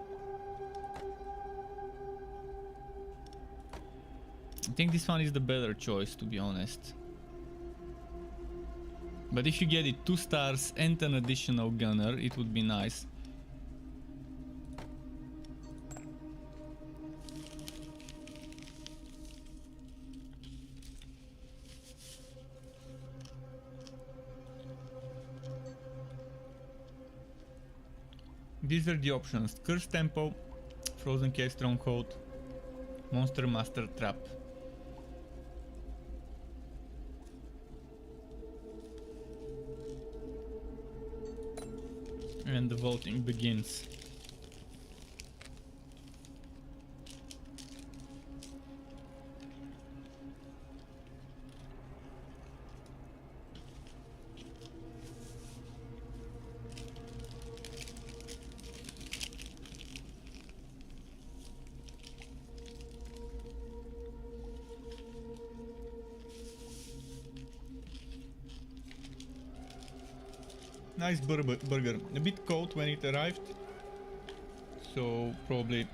I think this one is the better choice, to be honest. But if you get it 2 stars and an additional gunner, it would be nice. These are the options: Cursed Temple, Frozen Cave Stronghold, Monster Master Trap. And the voting begins. Nice burger. A bit cold when it arrived, so probably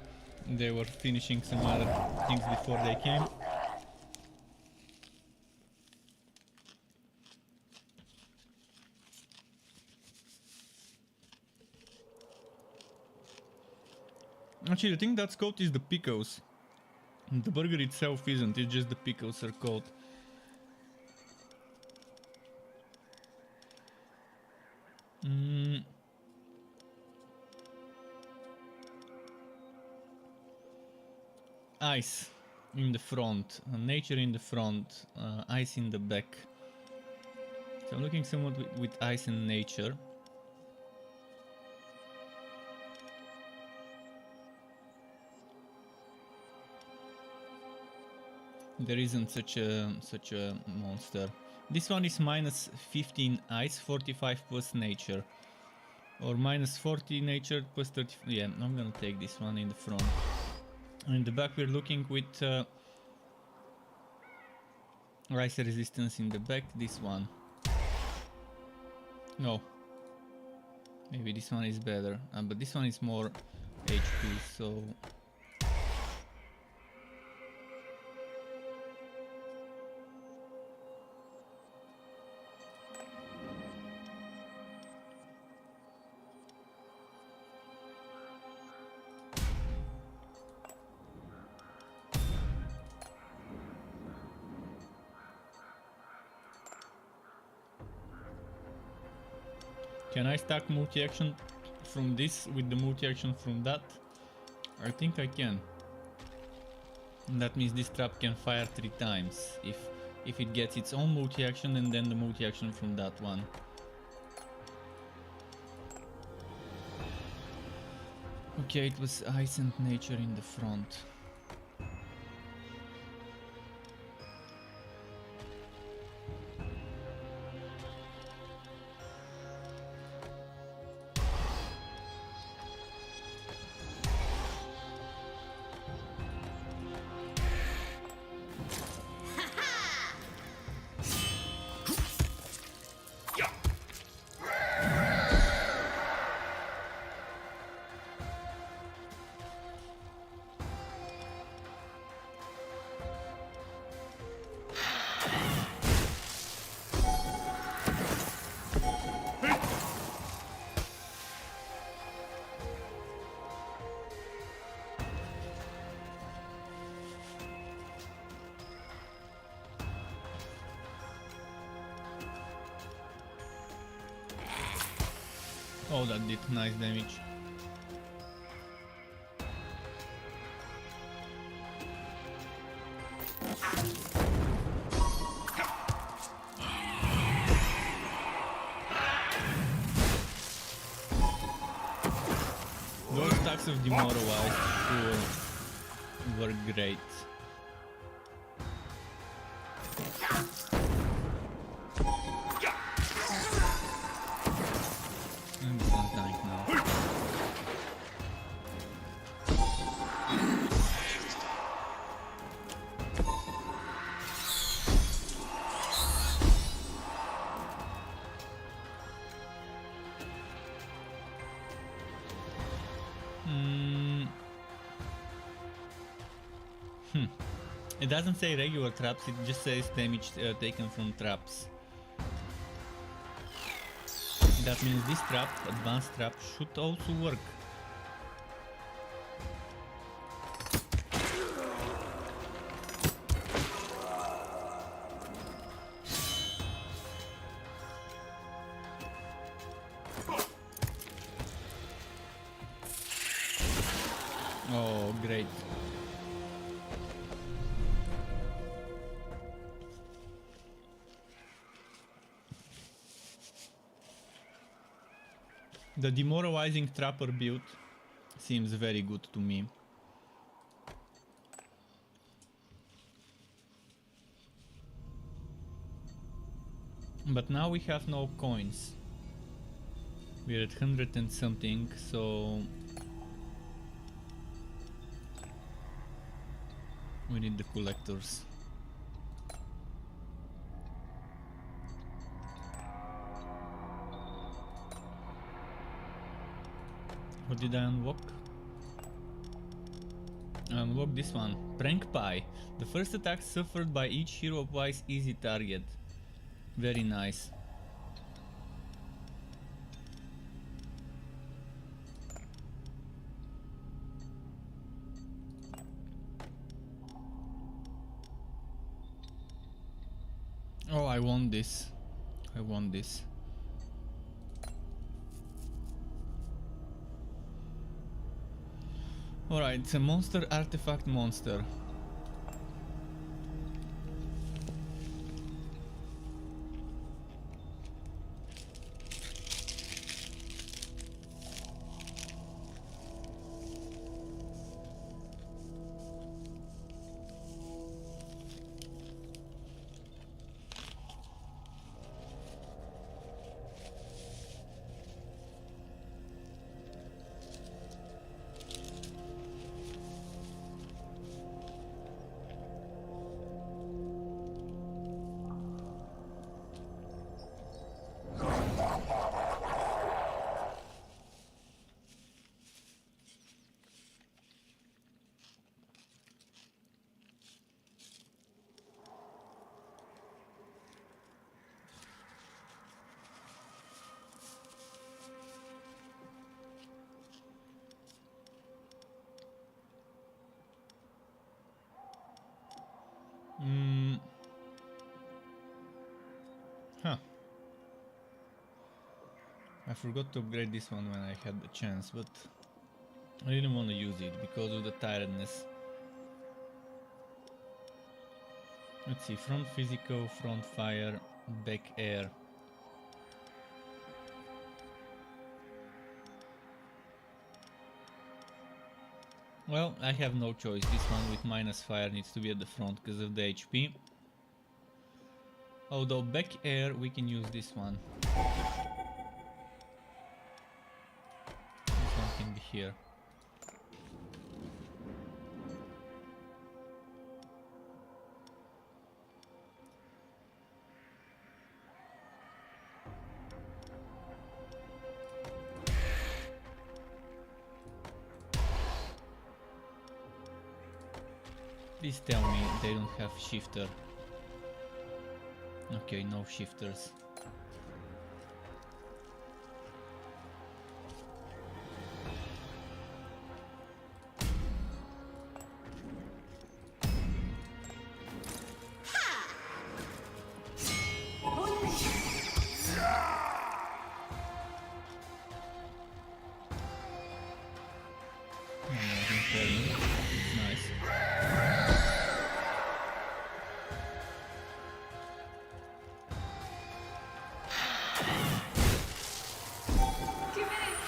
they were finishing some other things before they came. Actually, I think that's cold is the pickles. The burger itself isn't, it's just the pickles are cold. Ice in the front, nature in the front, ice in the back. So I'm looking somewhat with ice and nature. There isn't such a monster. This one is minus 15 ice, 45 plus nature, or minus 40 nature plus 30. Yeah, I'm gonna take this one in the front. In the back we're looking with ice resistance in the back. This one. No. Maybe this one is better, but this one is more HP, so. Can I stack multi-action from this with the multi-action from that? I think I can. And that means this trap can fire 3 times if it gets its own multi-action and then the multi-action from that one. Okay, it was ice and nature in the front. Oh, that did nice damage. Those stacks of demoralized were great. And this one's dying now. It doesn't say regular traps, it just says damage taken from traps. That means this trap, advanced trap, should also work. Oh, great. The demoralizing trapper build seems very good to me. But now we have no coins. We're at 100 and something, so we need the collectors. What did I unlock? I unlocked this one. Prank Pie. The first attack suffered by each hero applies easy target. Very nice. Oh, I want this. I want this. Alright, it's a monster artifact monster. Huh. I forgot to upgrade this one when I had the chance, but I didn't want to use it because of the tiredness. Let's see, front physical, front fire, back air. Well, I have no choice. This one with minus fire needs to be at the front because of the HP. Although back air, we can use this one. This one can be here. Please tell me they don't have shifter. Okay, no shifters. Oh, no, don't tell me. It's nice. Give it.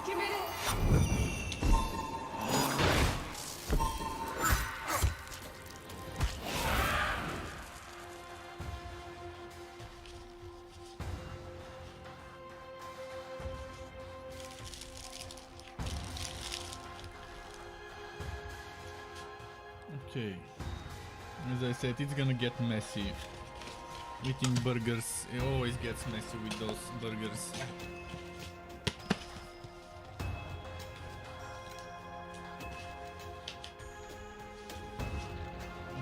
Give it. Okay. As I said, it's gonna get messy. Eating burgers, it always gets messy with those burgers.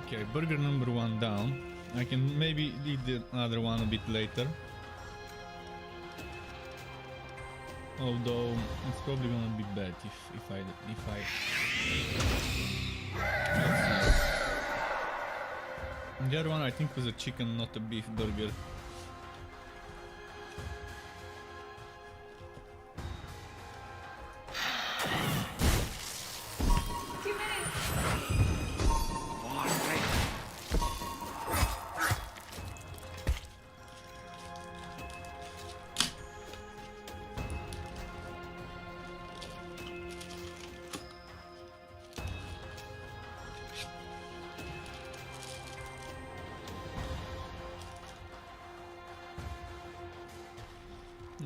Okay, burger number 1 down. I can maybe eat the other one a bit later. Although it's probably gonna be bad if I let's see. The other one I think was a chicken, not a beef burger. Give it.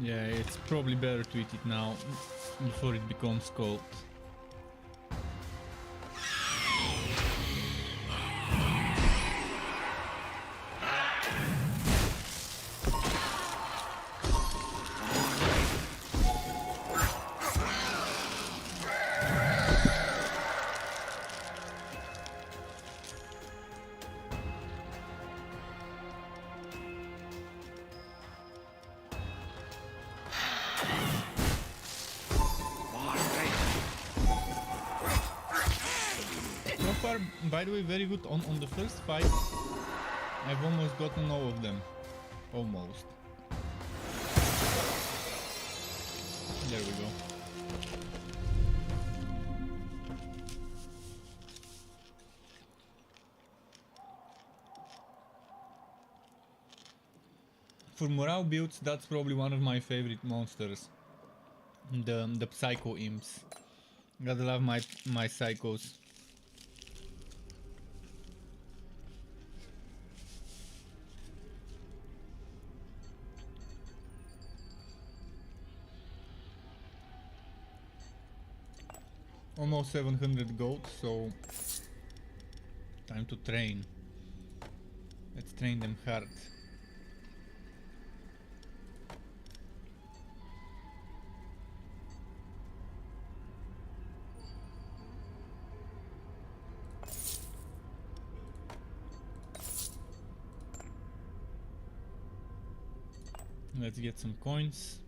Yeah, it's probably better to eat it now before it becomes cold. So far, by the way, very good on the first fight. I've almost gotten all of them. Almost. There we go. For morale builds, that's probably one of my favorite monsters. The psycho imps. Gotta love my psychos. almost 700 gold, so time to train. Let's train them hard. Let's get some coins.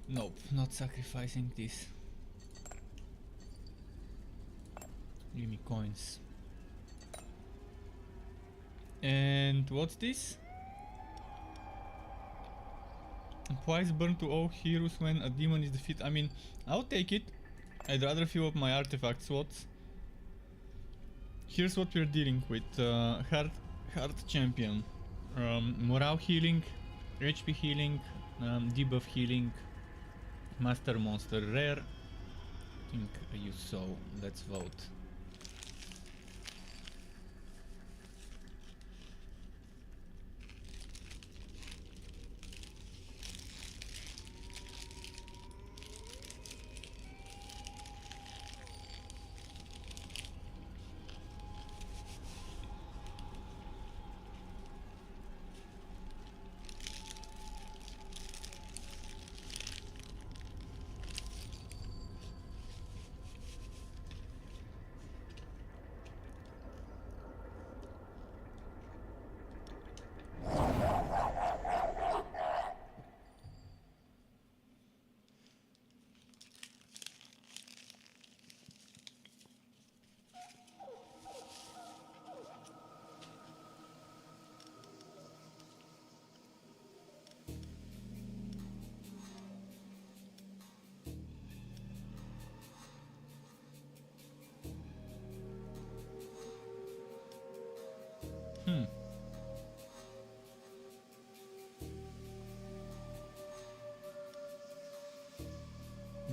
Nope, not sacrificing this. Give me coins. And what's this? Twice burn to all heroes when a demon is defeated. I mean, I'll take it. I'd rather fill up my artifact slots. Here's what we're dealing with. Hard champion. Morale healing, HP healing, debuff healing, master monster rare. I think I use so. Let's vote.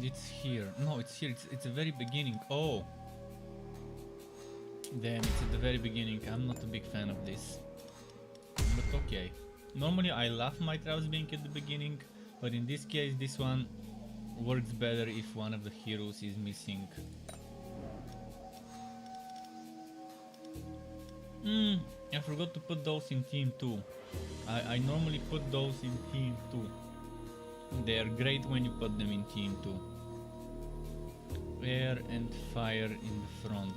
It's here. No, it's here. It's the very beginning. Oh. Damn, it's at the very beginning. I'm not a big fan of this. But okay. Normally I love my trials being at the beginning, but in this case this one works better if one of the heroes is missing. I forgot to put those in team 2. I normally put those in team 2. They are great when you put them in team 2. Air and fire in the front.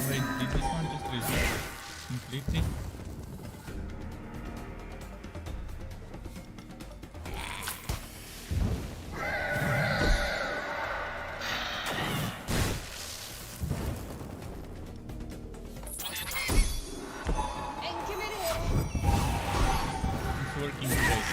Wait, did this one just resolve completely? It's working great.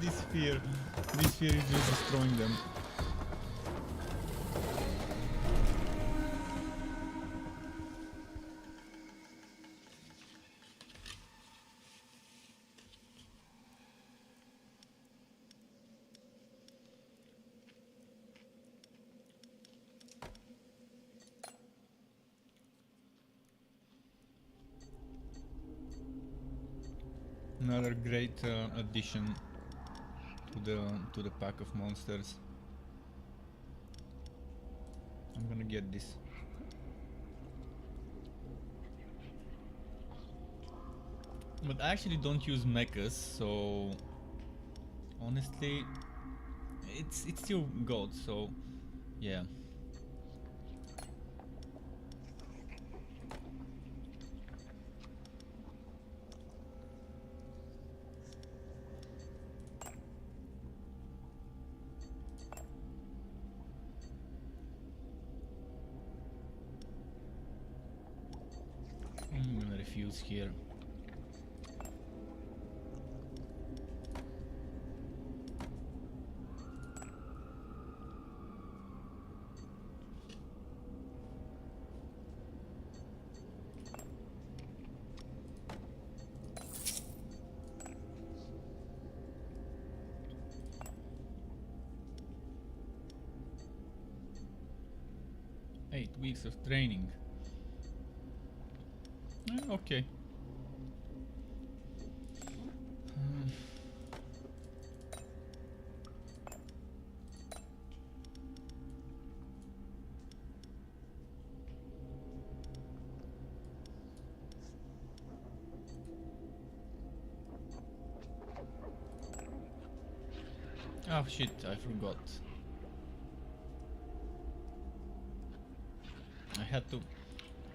This fear is just destroying them. Another great addition to the pack of monsters. I'm gonna get this. But I actually don't use mechas, so honestly, it's still gold. So yeah. I'm gonna refuse here. Eight weeks of training. Okay. Oh shit, I forgot.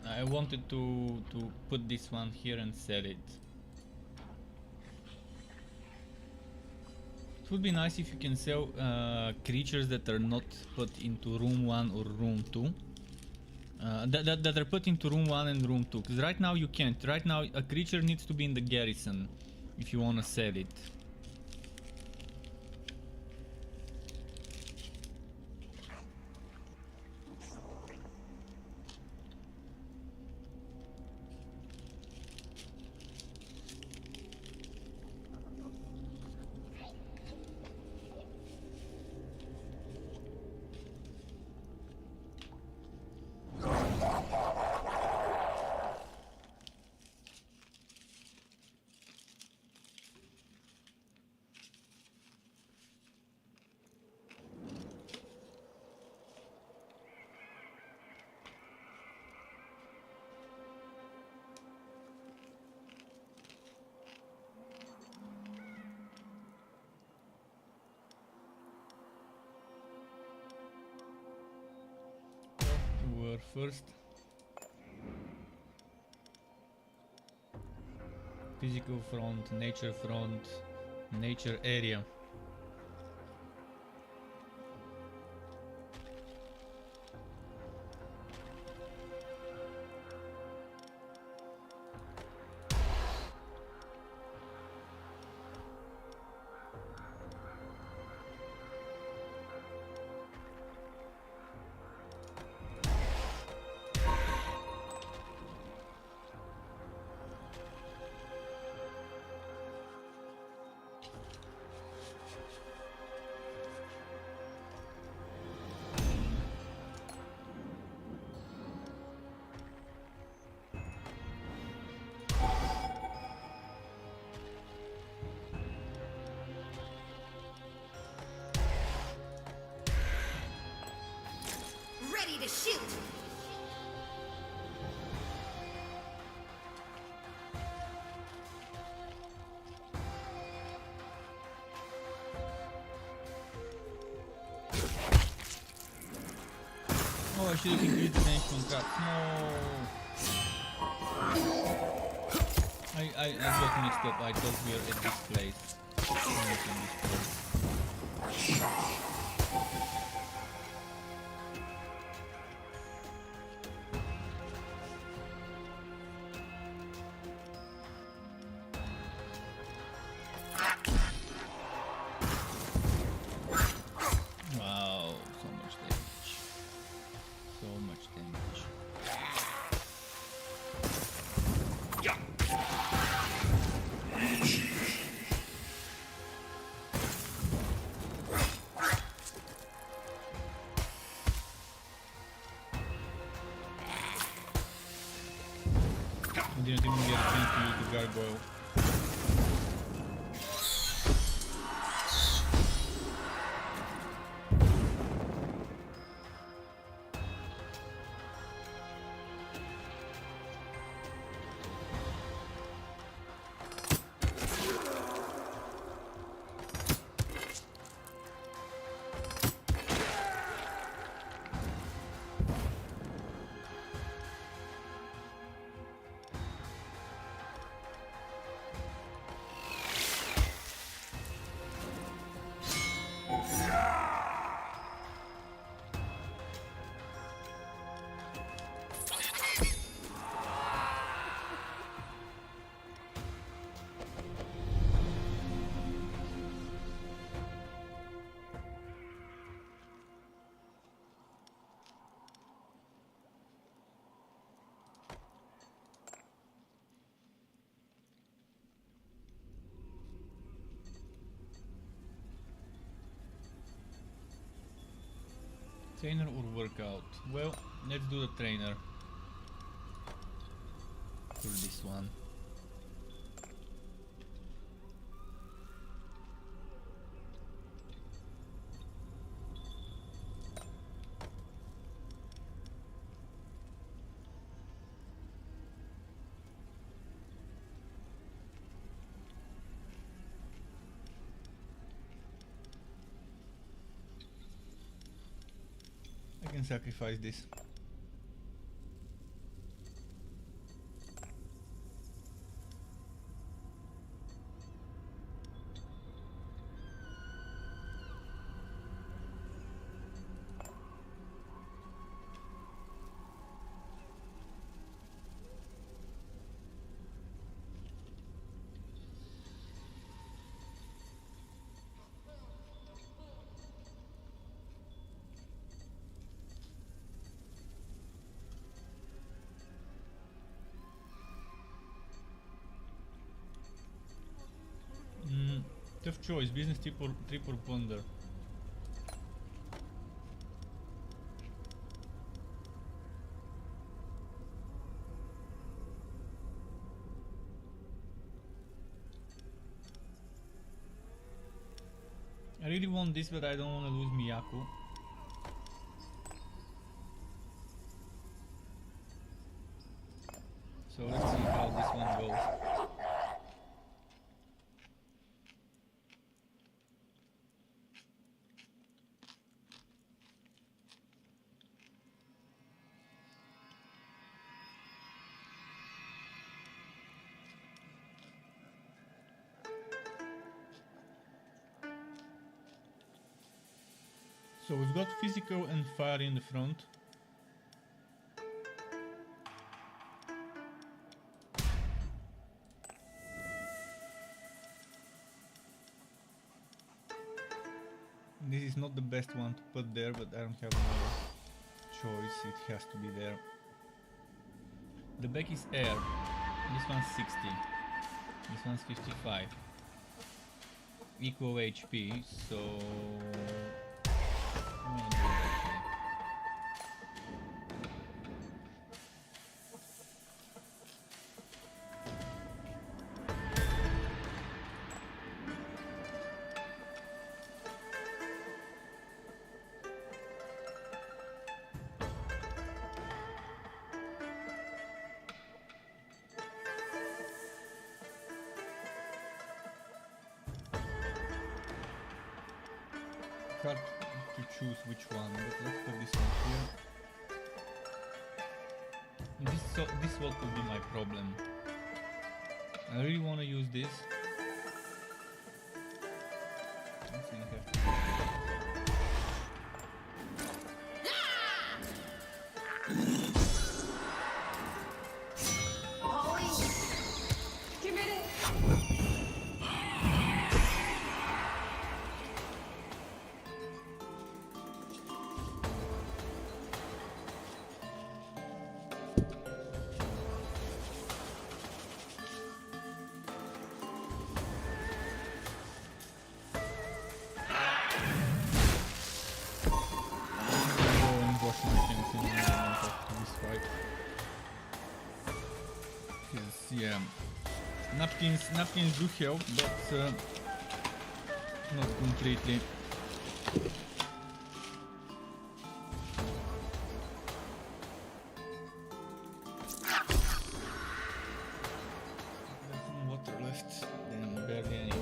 I wanted to put this one here and sell it. It would be nice if you can sell creatures that are not put into room 1 or room 2. That are put into room 1 and room 2. Because right now you can't. Right now a creature needs to be in the garrison if you want to sell it. First, physical front, nature area. Ready to shoot! Oh, I should have increased the range on traps. No! I got mixed up. I thought we were at this place. Not in this place. Wow, so much damage. So much damage. I didn't even get a chance to use the gargoyle. Trainer or workout? Well, let's do the trainer for this one. I can sacrifice this. Tough choice, business trip or ponder. I really want this, but I don't want to lose Miyako. So let's see how this one goes. So we've got physical and fire in the front. This is not the best one to put there, but I don't have another choice, it has to be there. The back is air, this one's 60, this one's 55. Equal HP, so... I'm gonna do it actually. Hard to choose which one, but let's put this one here. This what could be my problem. I really want to use this. I think I have to. Give it. Yeah, napkins do help, but not completely. There's some water left, then barely any.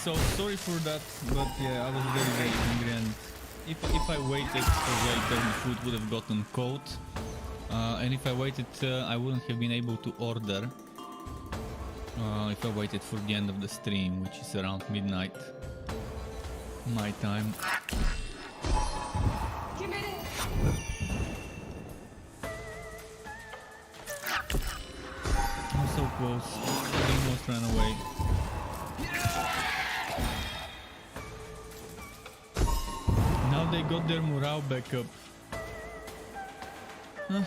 So sorry for that, but yeah, I was very angry, and if I waited for later, the food would have gotten cold, and if I waited, I wouldn't have been able to order. If I waited for the end of the stream, which is around midnight my time. I'm so close. I almost ran away. they got their morale back up. Huh.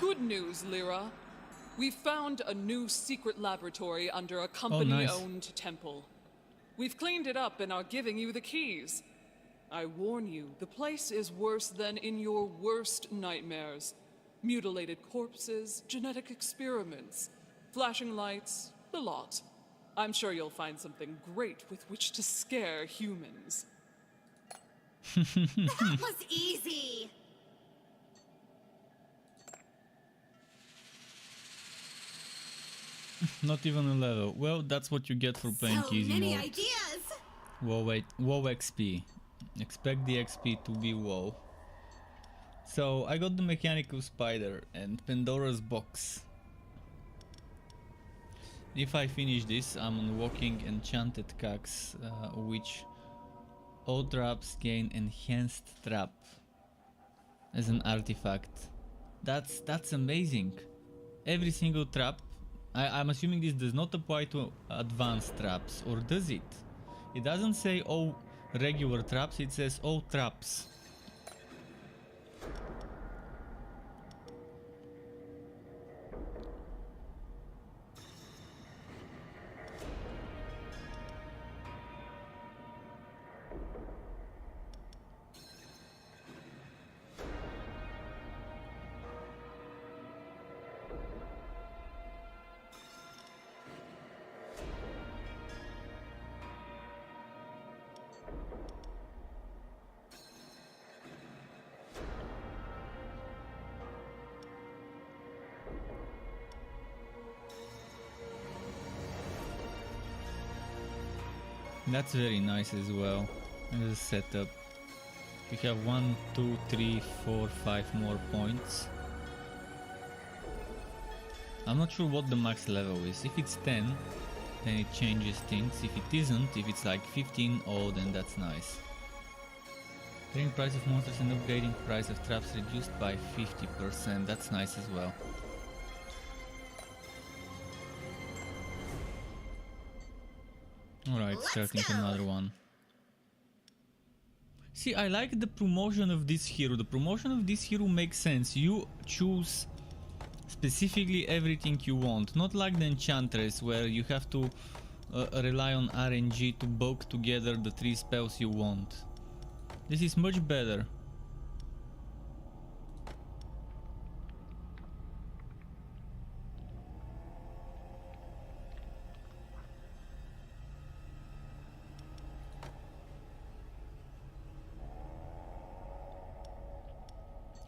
Good news, Lyra. We found a new secret laboratory under a company-owned temple. We've cleaned it up and are giving you the keys. I warn you, the place is worse than in your worst nightmares. Mutilated corpses, genetic experiments, flashing lights, the lot. I'm sure you'll find something great with which to scare humans. That was easy. Not even a level. Well, that's what you get for playing So easy many mode. ideas. WoW XP. Expect the XP to be WoW. So I got the mechanical spider and Pandora's box. If I finish this, I'm unlocking enchanted cax, which all traps gain enhanced trap as an artifact. That's amazing. Every single trap. I'm assuming this does not apply to advanced traps, or does it? It doesn't say all regular traps, it says all traps. That's very nice as well as a setup. We have 1, 2, 3, 4, 5 more points. I'm not sure what the max level is. If it's 10, then it changes things. If it isn't, if it's like 15, oh, then that's nice. Training price of monsters and upgrading price of traps reduced by 50%. That's nice as well. Alright, starting another one. See, I like the promotion of this hero. The promotion of this hero makes sense. You choose specifically everything you want. Not like the Enchantress, where you have to rely on RNG to bulk together the 3 spells you want. This is much better.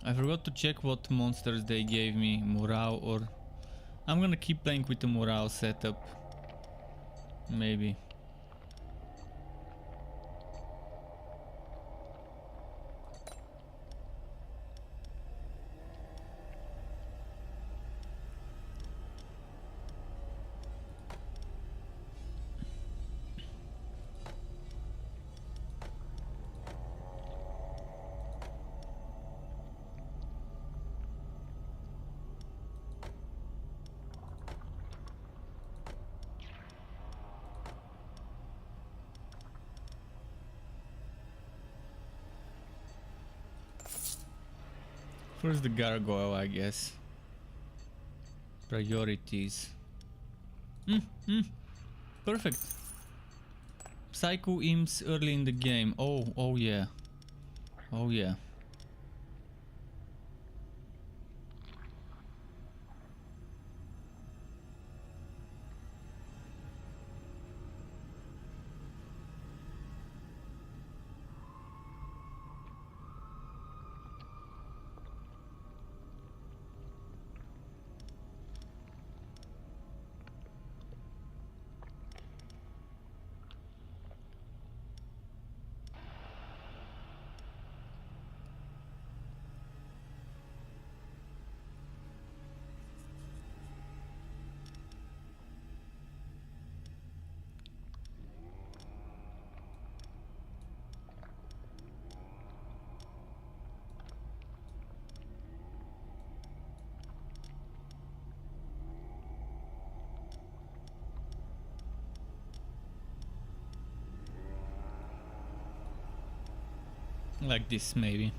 I forgot to check what monsters they gave me, morale, or I'm gonna keep playing with the morale setup, maybe. First the gargoyle, I guess. Priorities. Perfect. Psycho imps early in the game. Oh yeah. Oh yeah. Like this, maybe.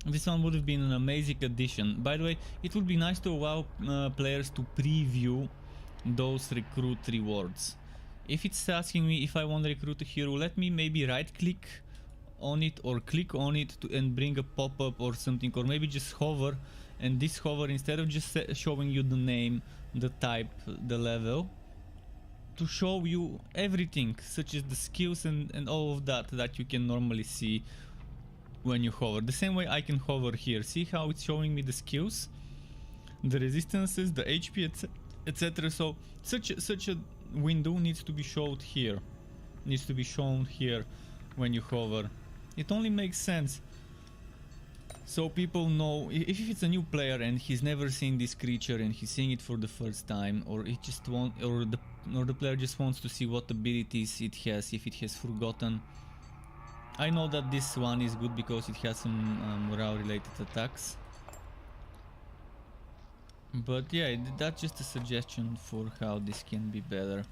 This one would have been an amazing addition. By the way, it would be nice to allow players to preview those recruit rewards. If it's asking me if I want to recruit a hero, let me maybe right click on it or click on it and bring a pop-up or something, or maybe just hover, and this hover, instead of just showing you the name, the type, the level, to show you everything, such as the skills and all of that you can normally see when you hover. The same way I can hover here. See how it's showing me the skills, the resistances, the HP, etc. So such a window needs to be showed here, needs to be shown here when you hover. It only makes sense, so people know. If it's a new player and he's never seen this creature and he's seeing it for the first time, or he just or the player just wants to see what abilities it has, if it has forgotten. I know that this one is good because it has some morale related attacks. But yeah, that's just a suggestion for how this can be better.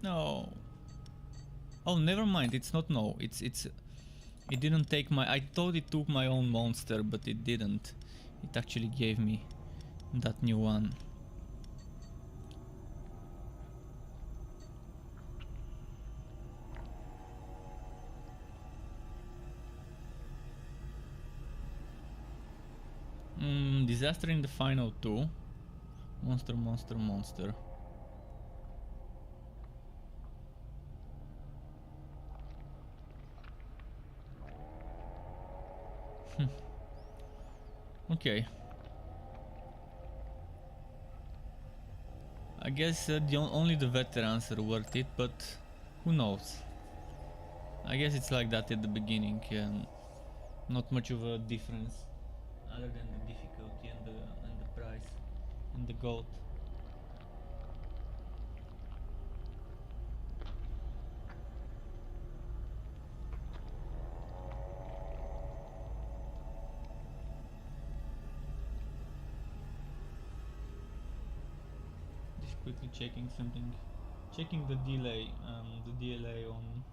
No. Oh, never mind. It's not no. It didn't take my. I thought it took my own monster, but it didn't. It actually gave me that new one. Disaster in the final 2. Monster, monster, monster. Okay. I guess only the veterans are worth it, but who knows? I guess it's like that at the beginning. Not much of a difference, other than the difficulty and the price and the gold. Just quickly checking something, checking the delay. The delay on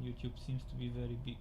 YouTube seems to be very big.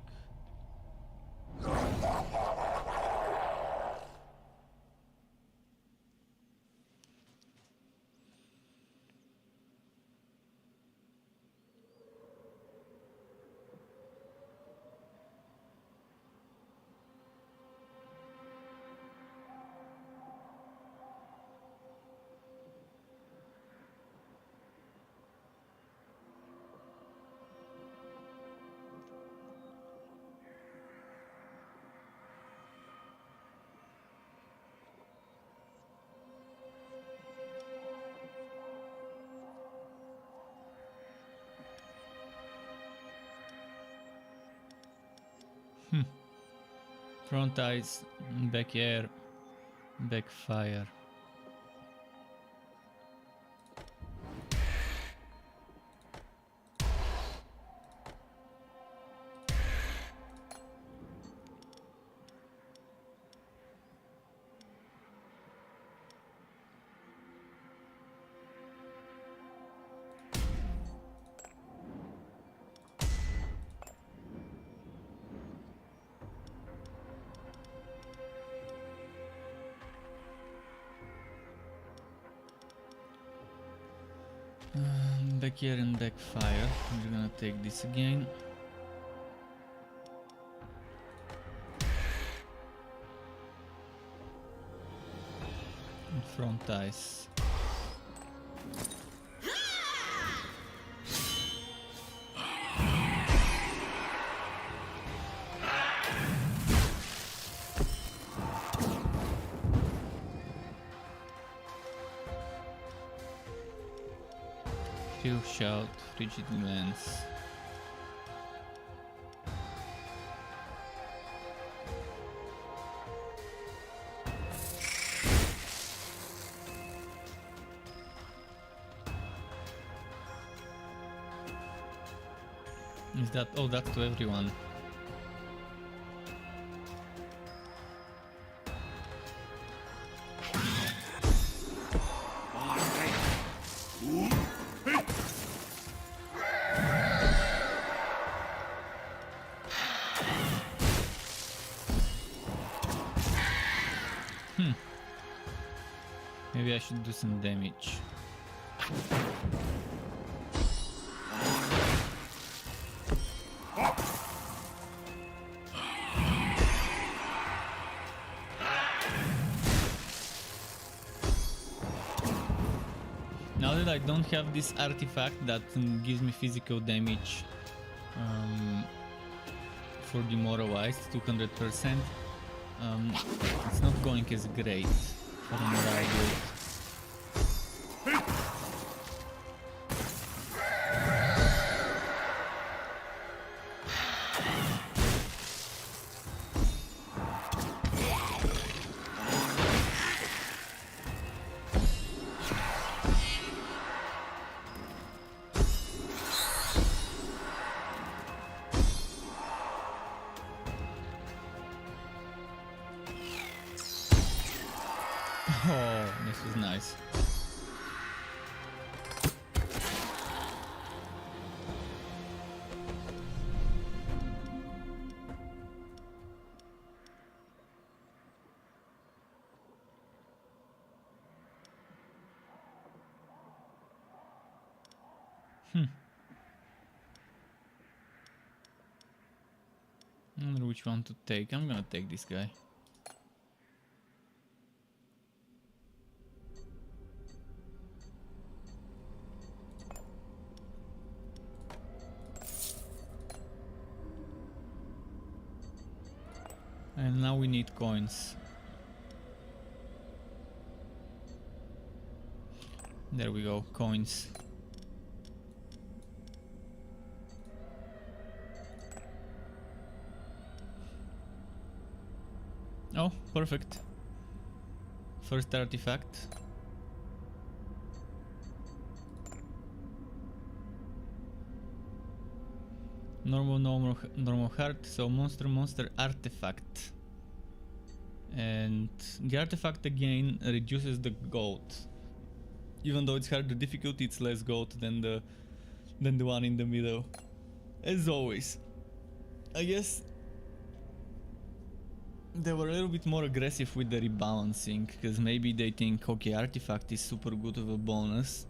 Front eyes, back air, back fire. Back here and back fire. We're gonna take this again. And front eyes. Kill shout, frigid glance. Is that? Oh, that's to everyone. should do some damage. Now that I don't have this artifact that gives me physical damage for demoralized 200%, it's not going as great for the morale build. Oh, this is nice. I wonder which one to take. I'm gonna take this guy. And now we need coins. There we go, coins. Oh, perfect. First artifact. Normal heart, so monster artifact. And the artifact again reduces the gold. Even though it's harder difficulty, it's less gold than the one in the middle. As always. I guess they were a little bit more aggressive with the rebalancing, because maybe they think, okay, artifact is super good of a bonus,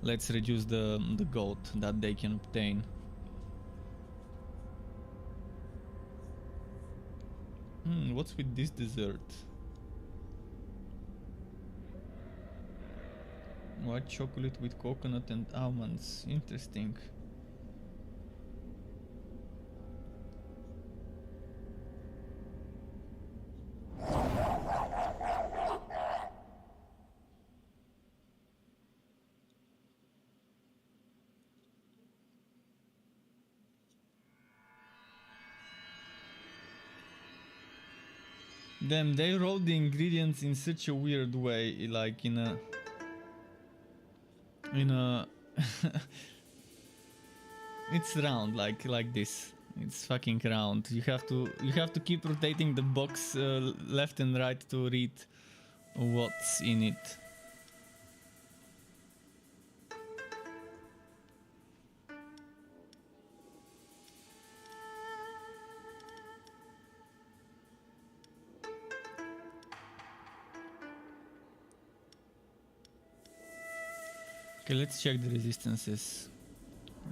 let's reduce the gold that they can obtain. What's with this dessert? White chocolate with coconut and almonds. Interesting. Damn, they rolled the ingredients in such a weird way, like in a it's round, like this. It's fucking round. You have to keep rotating the box left and right to read what's in it. Okay, let's check the resistances.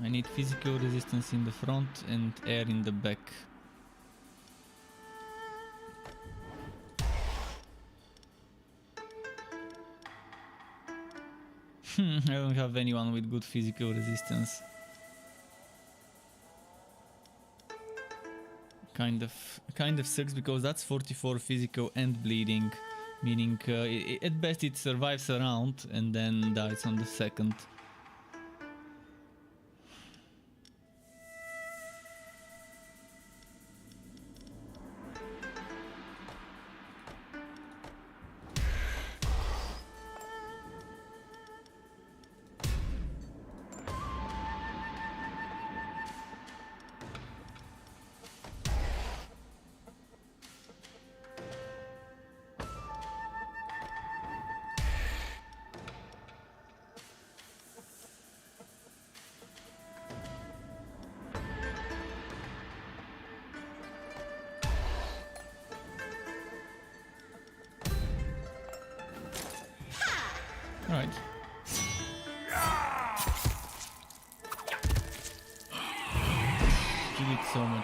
I need physical resistance in the front and air in the back. I don't have anyone with good physical resistance. Kind of sucks, because that's 44 physical and bleeding. Meaning, at best it survives a round and then dies on the second.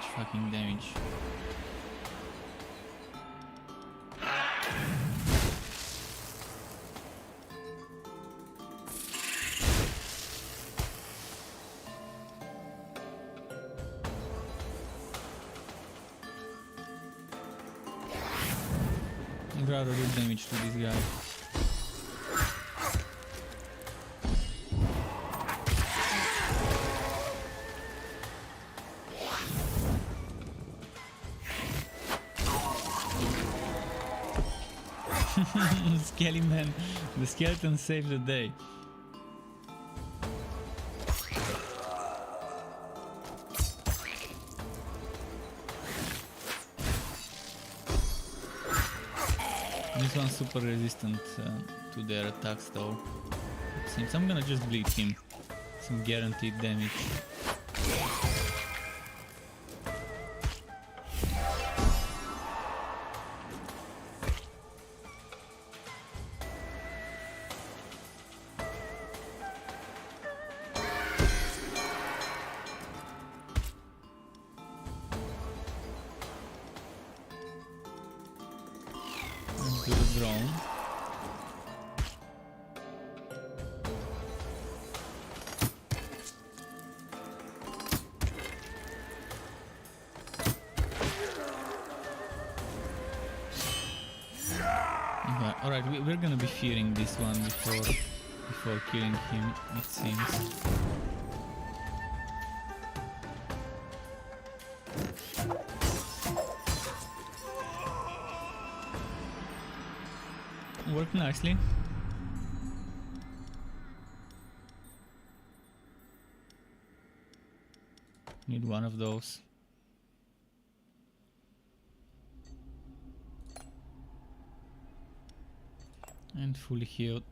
much fucking damage. I'd rather do damage to this guy. Skelly man, the skeleton saved the day. This one's super resistant to their attacks though. Seems I'm gonna just bleed him. Some guaranteed damage. To the drone. Okay, alright, we're gonna be fearing this one before killing him, it seems. Worked nicely. Need one of those. And fully healed.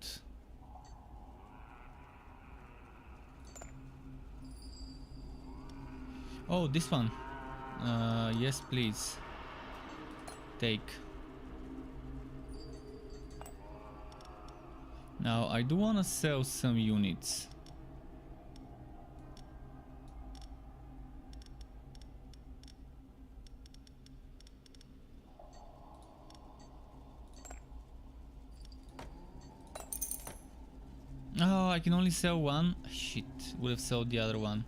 Oh, this one. Yes, please. Take. Now, I do want to sell some units. Oh, I can only sell one? Shit, would have sold the other one.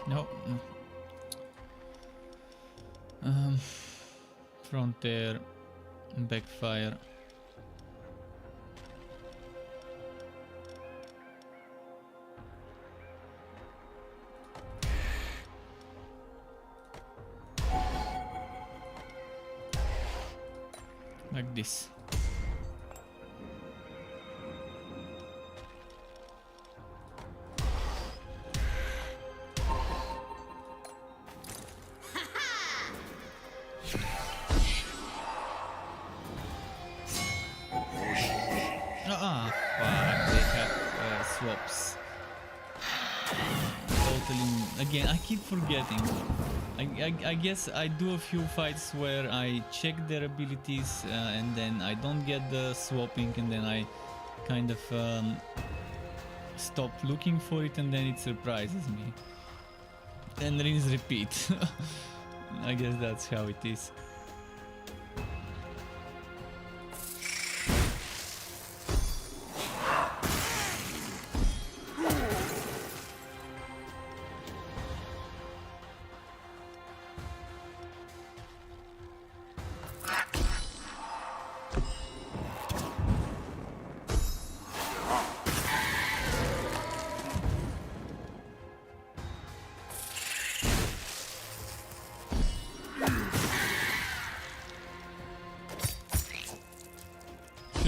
No. Frontier, backfire. Like this. Ah, fuck, they have swaps. Totally, again, I keep forgetting. I guess I do a few fights where I check their abilities and then I don't get the swapping and then I kind of stop looking for it and then it surprises me. And rinse repeat. I guess that's how it is.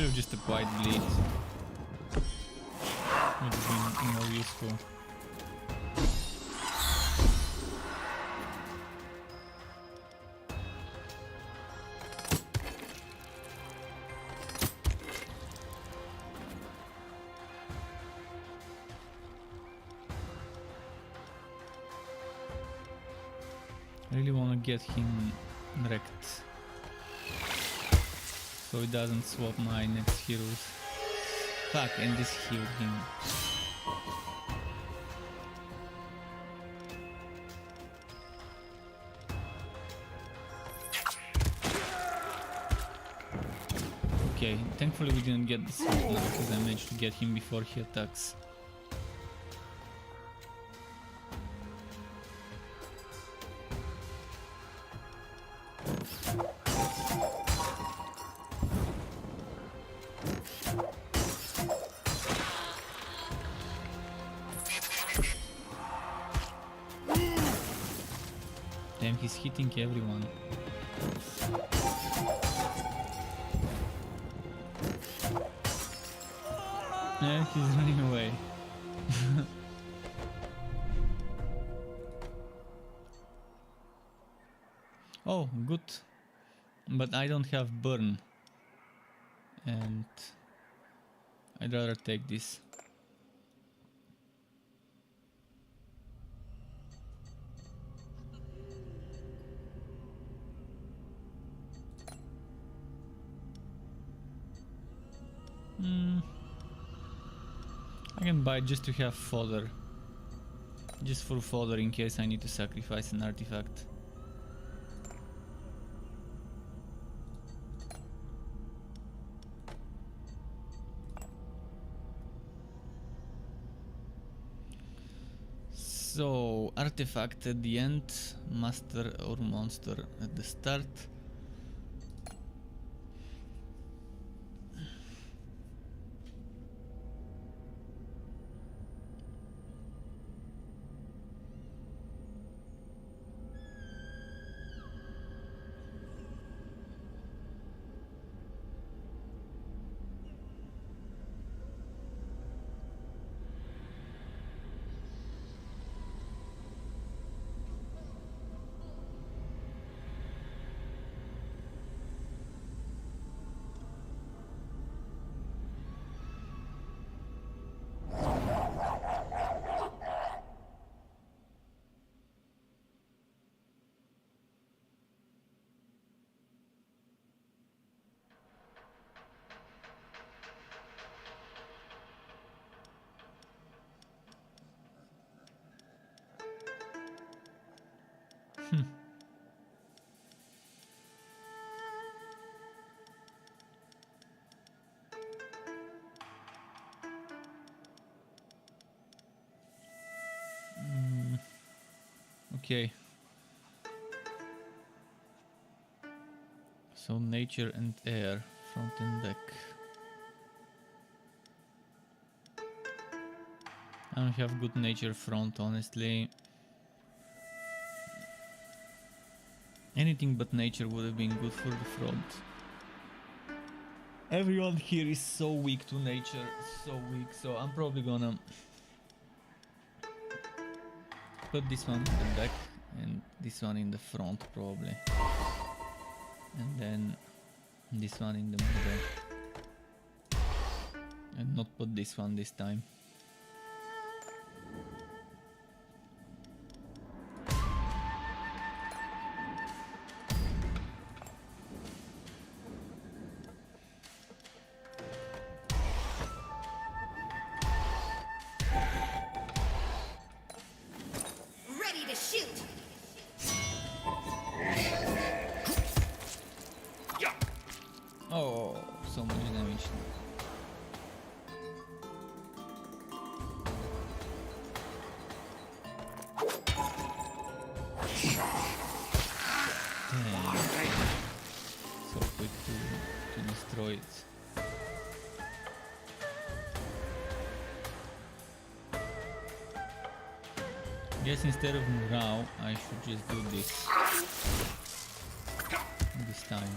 Should have just applied bleed. Would have been more useful. I really want to get him wrecked, so he doesn't swap my next heroes. Fuck, and this healed him. Okay, thankfully we didn't get the swap now, because I managed to get him before he attacks. Damn, he's hitting everyone. Yeah, he's running away. Oh, good. But I don't have burn. And I'd rather take this. I can buy just to have fodder. Just for fodder in case I need to sacrifice an artifact. So, artifact at the end, master or monster at the start. Okay. So nature and air, front and back. I don't have good nature front, honestly. Anything but nature would have been good for the front. Everyone here is so weak to nature, so weak, so I'm probably gonna put this one in the back and this one in the front probably. And then this one in the middle. And not put this one this time. Ready to shoot. Oh, so much damage. Dang. So quick to destroy it. Guess instead of Murao, I should just do this. This time.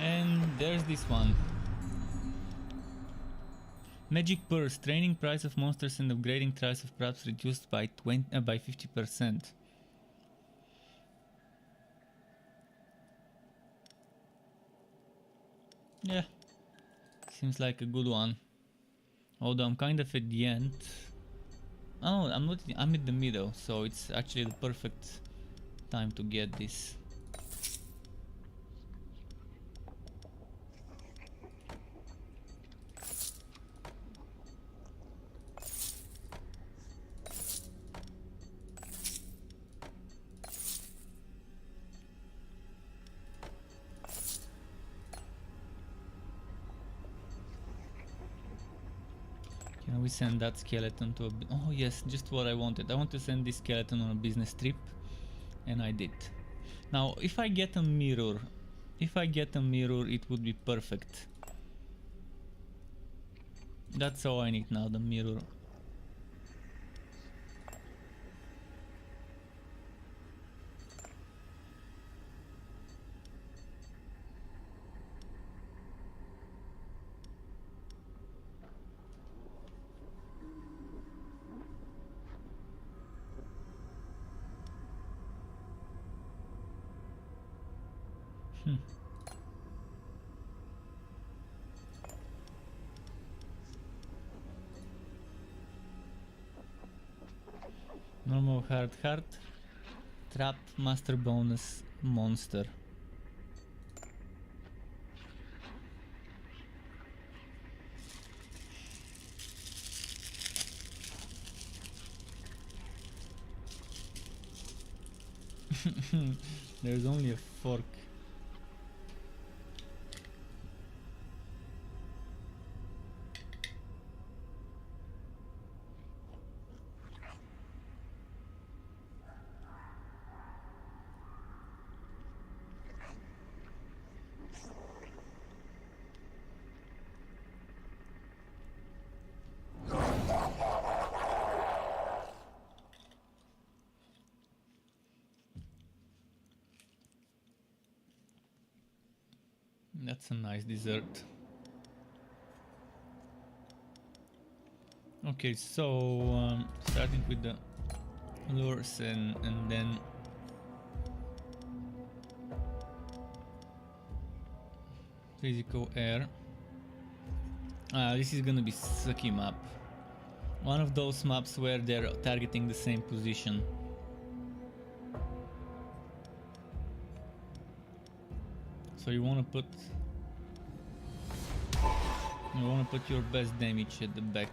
And there's this one. Magic Purse, training price of monsters and upgrading price of traps reduced by 50%. Yeah, seems like a good one. Although I'm kind of at the end. Oh, I'm not. I'm in the middle, so it's actually the perfect time to get this. Can we send that skeleton to a... Oh yes, just what I wanted. I want to send this skeleton on a business trip, and I did. Now, if I get a mirror, it would be perfect. That's all I need now, the mirror. Normal hard heart, trap, master bonus, monster. There's only a fork. That's a nice dessert. Okay, so starting with the lures and then physical air. This is gonna be sucky map. One of those maps where they're targeting the same position. So you wanna put your best damage at the back.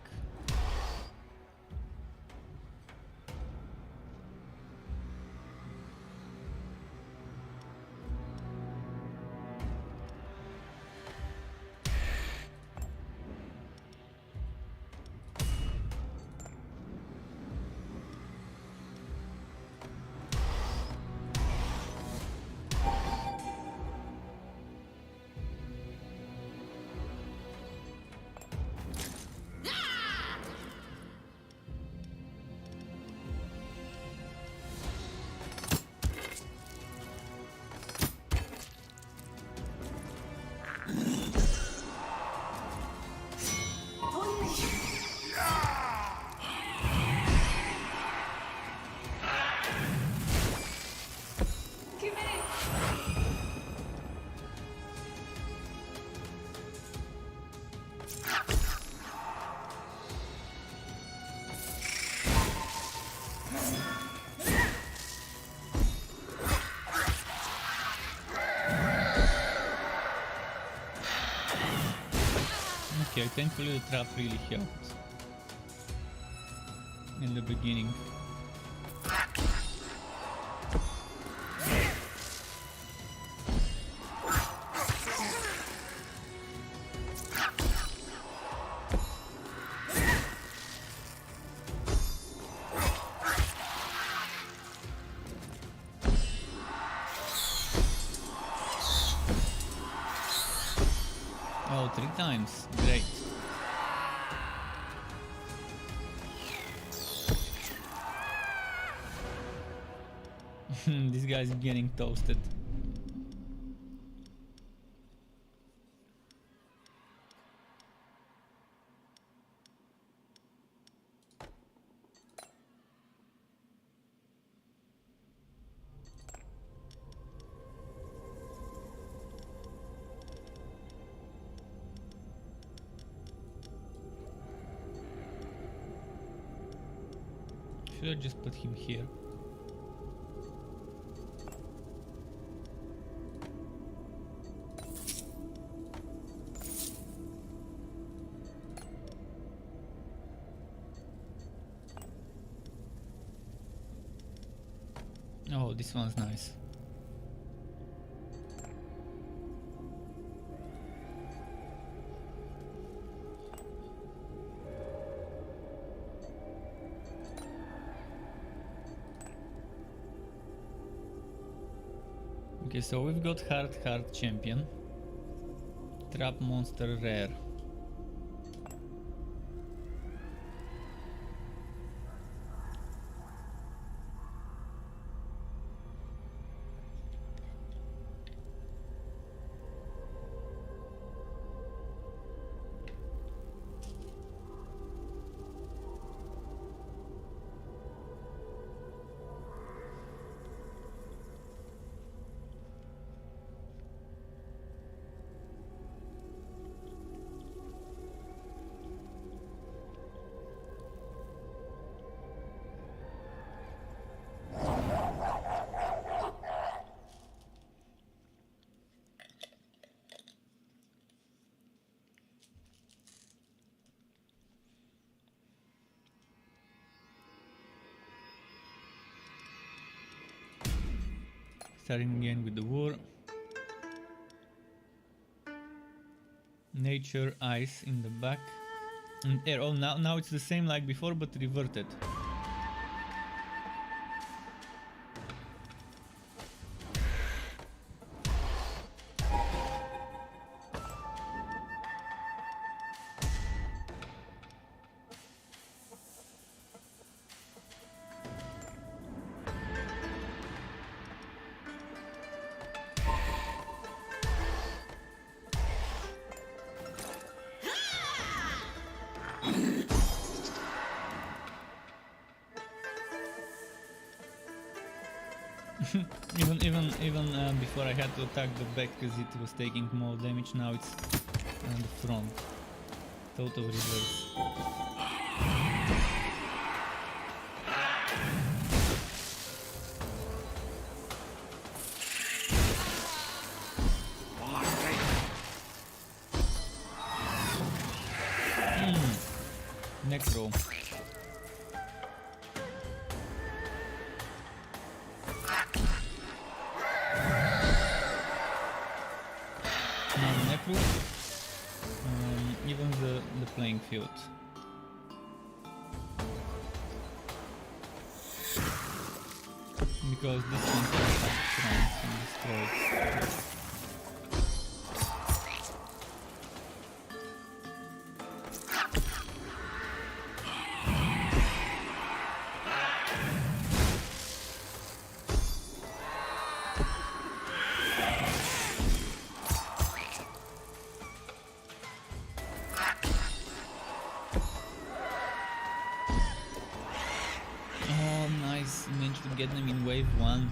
Okay, thankfully the trap really helped in the beginning. Oh, 3 times. Great. This guy's getting toasted. Should I just put him here? Oh, this one's nice. Okay, so we've got hard champion, trap monster rare. Starting again with the war. Nature, ice in the back, and air. Oh, now it's the same like before, but reverted. even before I had to attack the back because it was taking more damage. Now it's on the front. Total reverse. Necro. Even the playing field. Because this one can attack and destroy. Managed to get them in wave 1.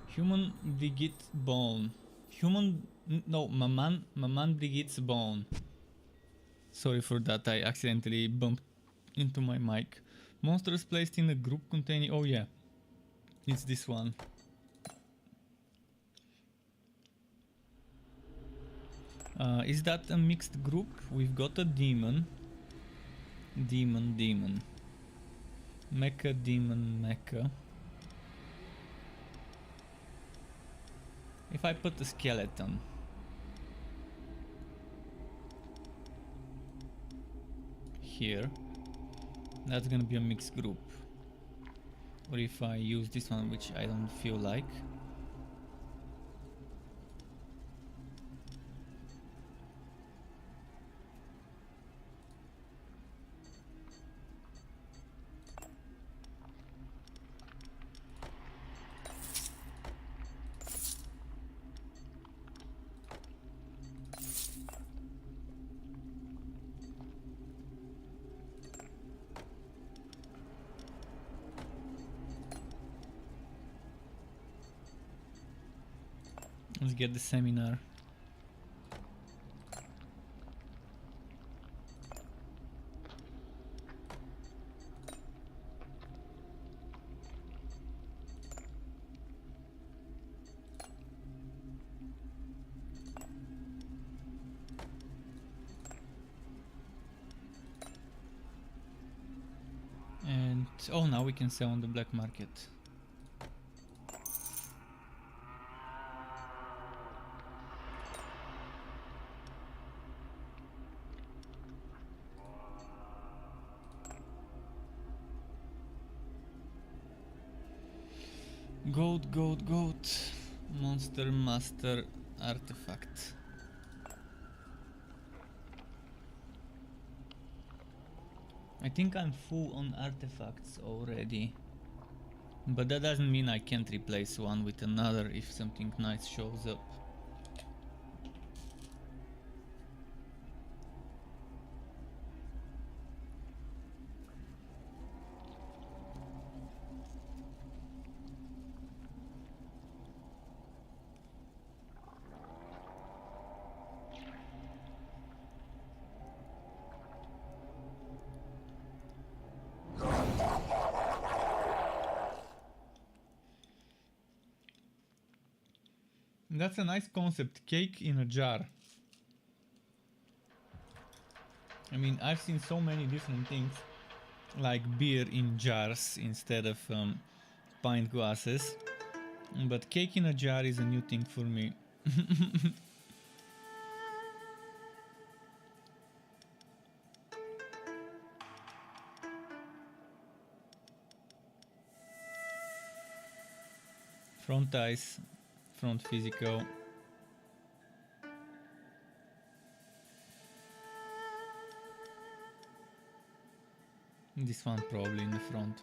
Human Brigit Bone. Maman Brigit's Bone. Sorry for that, I accidentally bumped into my mic. Monsters placed in a group containing... Oh yeah, it's this one. Is that a mixed group? We've got a demon. Demon. Mecha, demon, mecha. If I put a skeleton here, that's gonna be a mixed group. Or if I use this one, which I don't feel like. Let's get the seminar. Oh, now we can sell on the black market. Goat. Monster Master Artifact. I think I'm full on artifacts already. But that doesn't mean I can't replace one with another if something nice shows up. That's a nice concept, cake in a jar. I mean, I've seen so many different things, like beer in jars instead of pint glasses, but cake in a jar is a new thing for me. Front ice, front physical. This one probably in the front.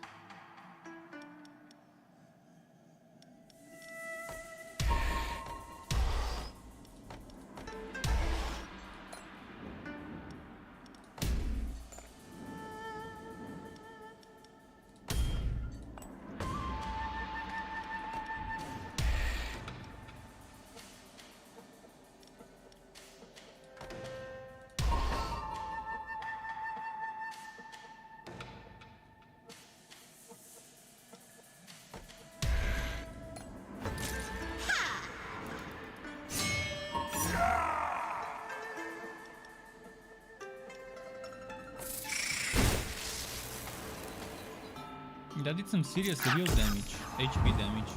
That did some serious real damage, HP damage.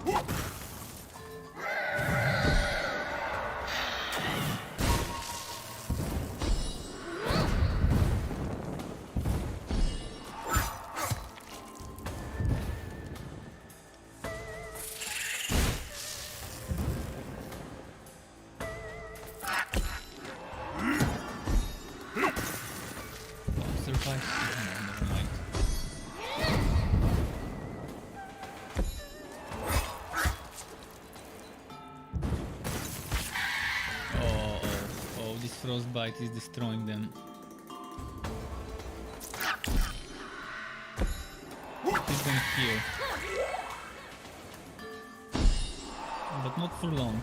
Survive. No, never mind. This frostbite is destroying them. He's gonna heal. But not for long.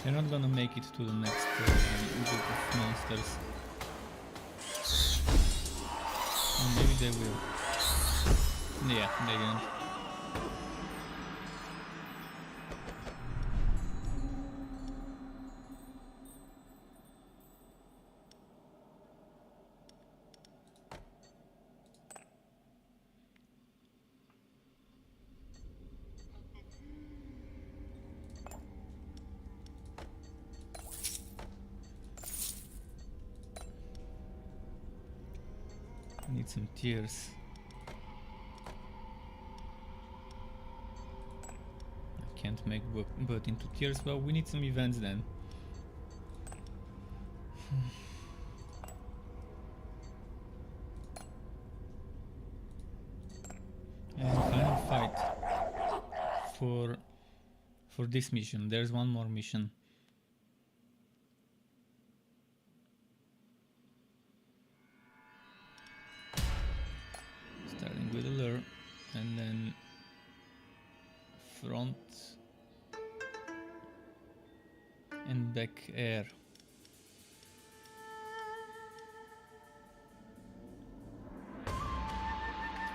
They're not gonna make it to the next group of monsters. Or maybe they will. Yeah, they didn't. Need some tears. I can't make bird into tears. Well, we need some events then. And final fight for this mission. There's one more mission. Starting with a lure, and then front and back air.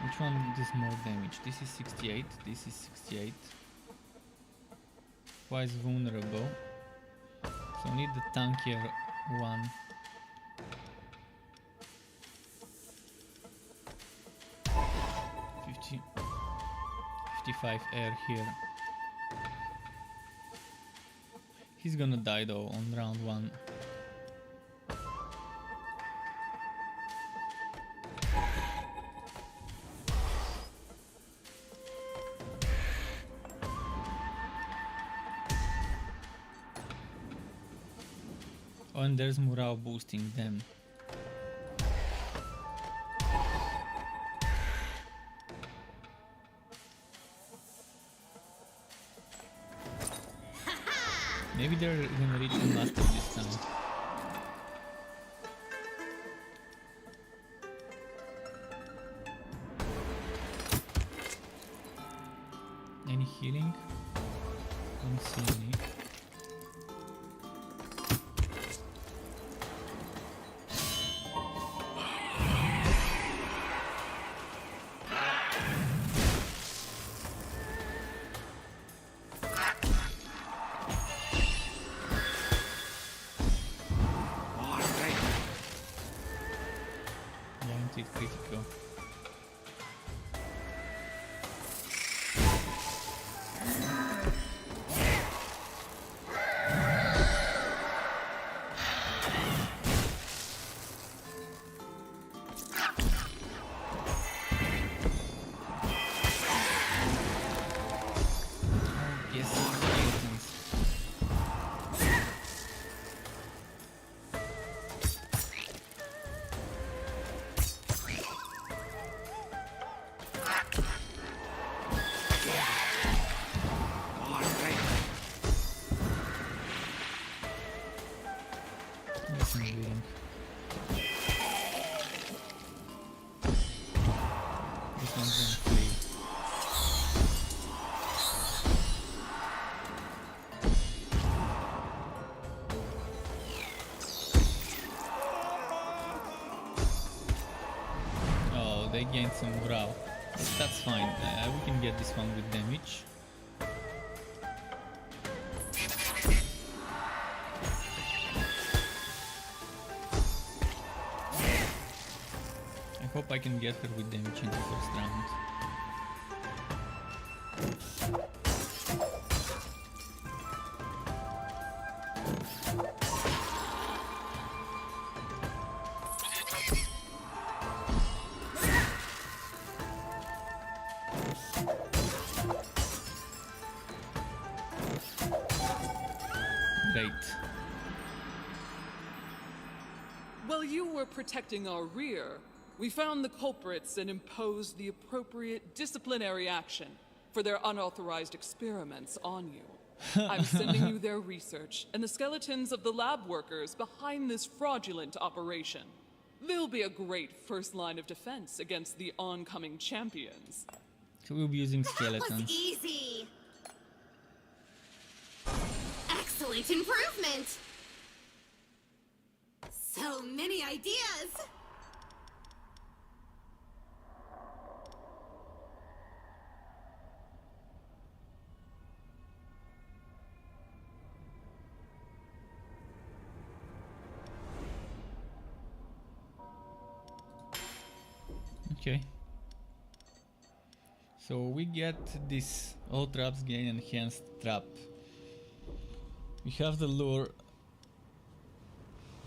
Which one does more damage? This is 68, this is 68. Twice vulnerable. So need the tankier one. $50, 55 air here. He's gonna die though on round 1. Oh, and there's morale boosting them. Maybe they're gonna reach the master this time. Any healing? Don't see any. Guaranteed critical. Yes, skeletons. Listen, reading. This one's gonna flee. Oh, they gained some morale. That's fine. We can get this one with damage. I hope I can get her with damage in the first round. Great. While you were protecting our rear, we found the culprits and imposed the appropriate disciplinary action for their unauthorized experiments on you. I'm sending you their research and the skeletons of the lab workers behind this fraudulent operation. They'll be a great first line of defense against the oncoming champions. So we'll be using That skeletons. was easy. Excellent improvement. So many ideas. Okay. So we get this all traps gain enhanced trap. We have the lure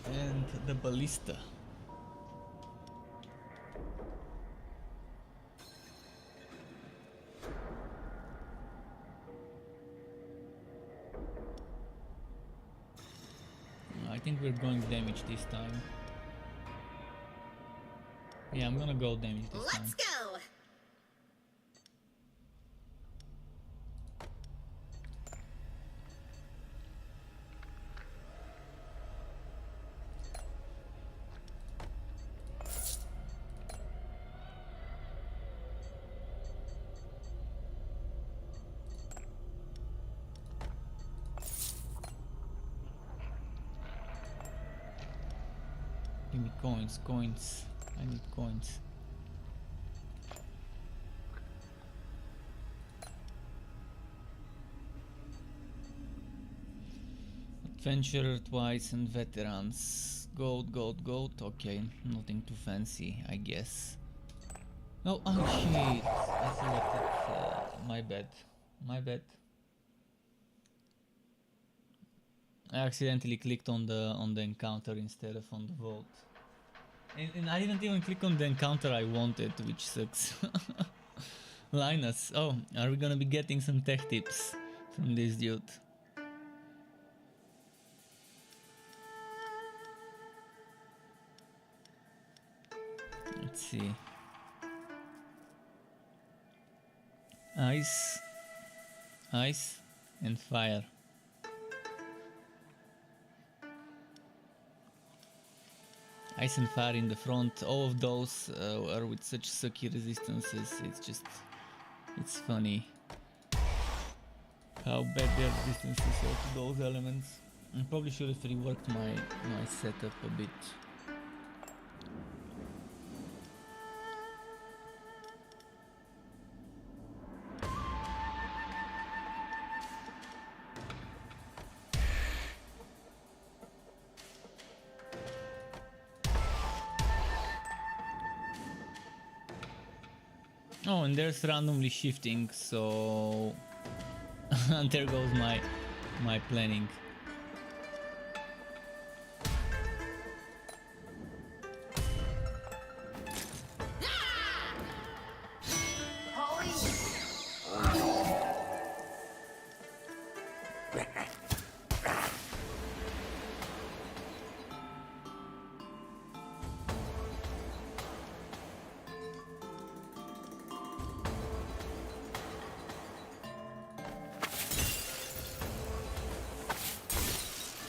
and the ballista. I think we're going damage this time. Yeah, I'm gonna go damage this time. Let's go. Give me coins, coins. I need coins. Adventurer twice and veterans. Gold, gold, gold. Okay, nothing too fancy, I guess. Oh, oh shit! I selected. My bad. My bad. I accidentally clicked on the encounter instead of on the vault. And I didn't even click on the encounter I wanted, which sucks. Linus, oh, are we gonna be getting some tech tips from this dude? Let's see. Ice, ice, and fire. Ice and fire in the front, all of those are with such sucky resistances, it's funny how bad their resistances are to those elements. I probably should have reworked my setup a bit. Oh, and there's randomly shifting, so there goes my planning.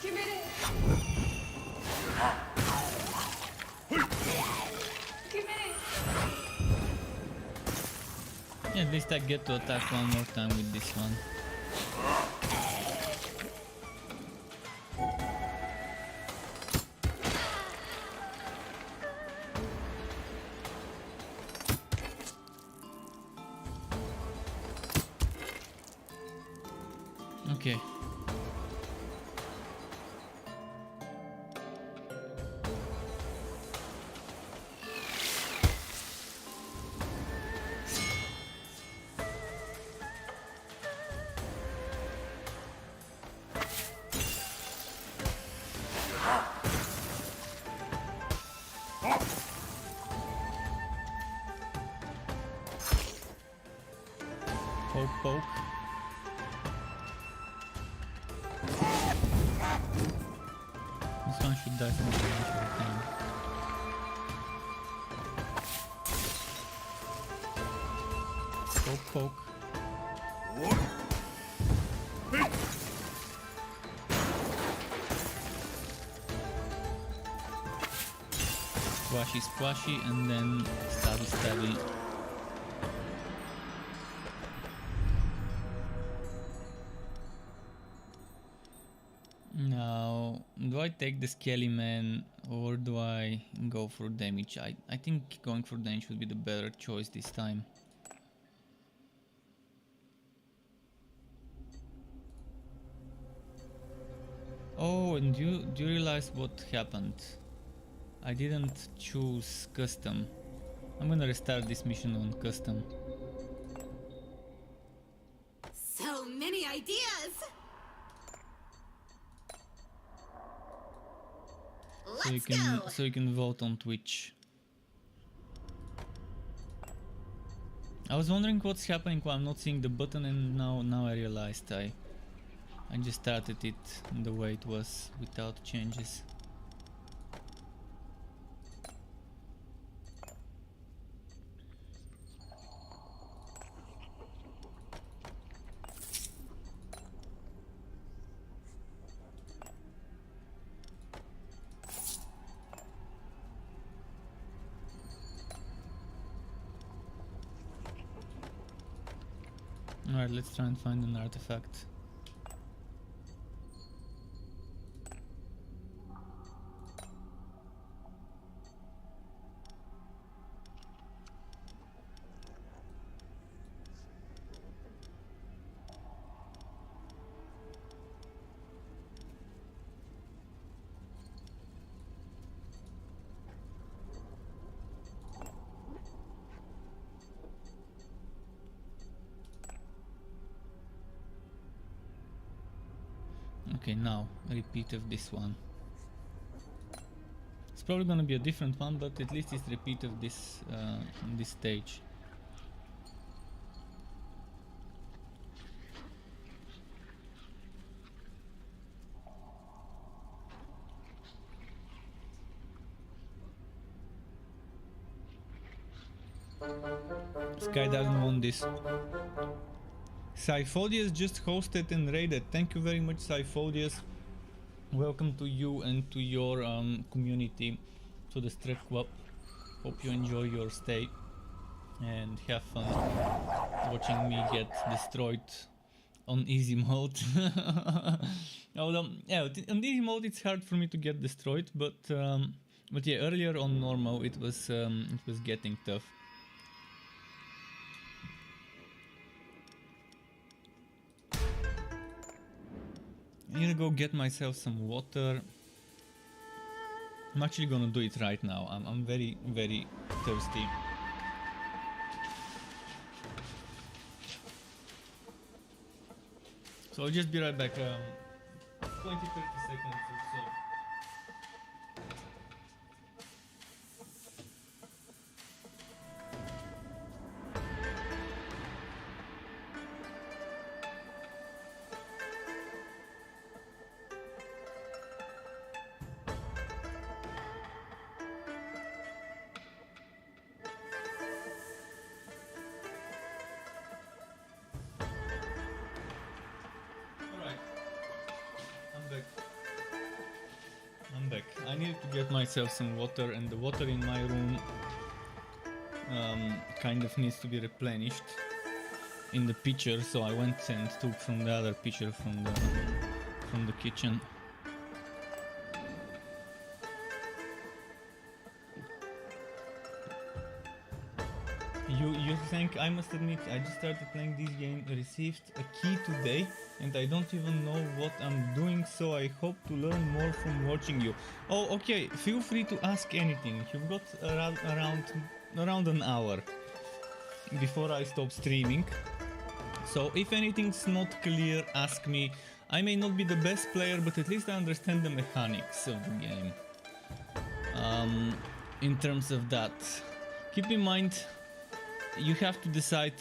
Give me this. Give me this. Yeah, at least I get to attack one more time with this one. Okay. Poke, poke. This one should die from the initial time. Poke, poke. Squashy, squashy, and then stabby, stabby. Now, do I take the Skelly Man or do I go for damage? I think going for damage would be the better choice this time. Oh, and do you realize what happened? I didn't choose custom. I'm gonna restart this mission on custom. So many ideas! Let's go! So you can vote on Twitch. I was wondering what's happening while I'm not seeing the button, and now I realized I just started it the way it was without changes. Alright, let's try and find an artifact. Okay, now repeat of this one. It's probably gonna be a different one, but at least it's repeat of this stage. This guy doesn't want this. Cyphodius just hosted and raided. Thank you very much, Cyphodius. Welcome to you and to your community, to the Strek Club. Hope you enjoy your stay and have fun watching me get destroyed on easy mode. Although, yeah, on easy mode it's hard for me to get destroyed, but yeah, earlier on normal it was getting tough. I'm gonna go get myself some water. I'm actually gonna do it right now. I'm very, very thirsty. So I'll just be right back. 20-30 seconds or so. I needed to get myself some water, and the water in my room kind of needs to be replenished in the pitcher, so I went and took from the other pitcher from the kitchen. You think, I must admit, I just started playing this game, received a key today, and I don't even know what I'm doing, so I hope to learn more from watching you. Oh, okay, feel free to ask anything. You've got around an hour before I stop streaming. So if anything's not clear, ask me. I may not be the best player, but at least I understand the mechanics of the game. In terms of that, keep in mind, you have to decide,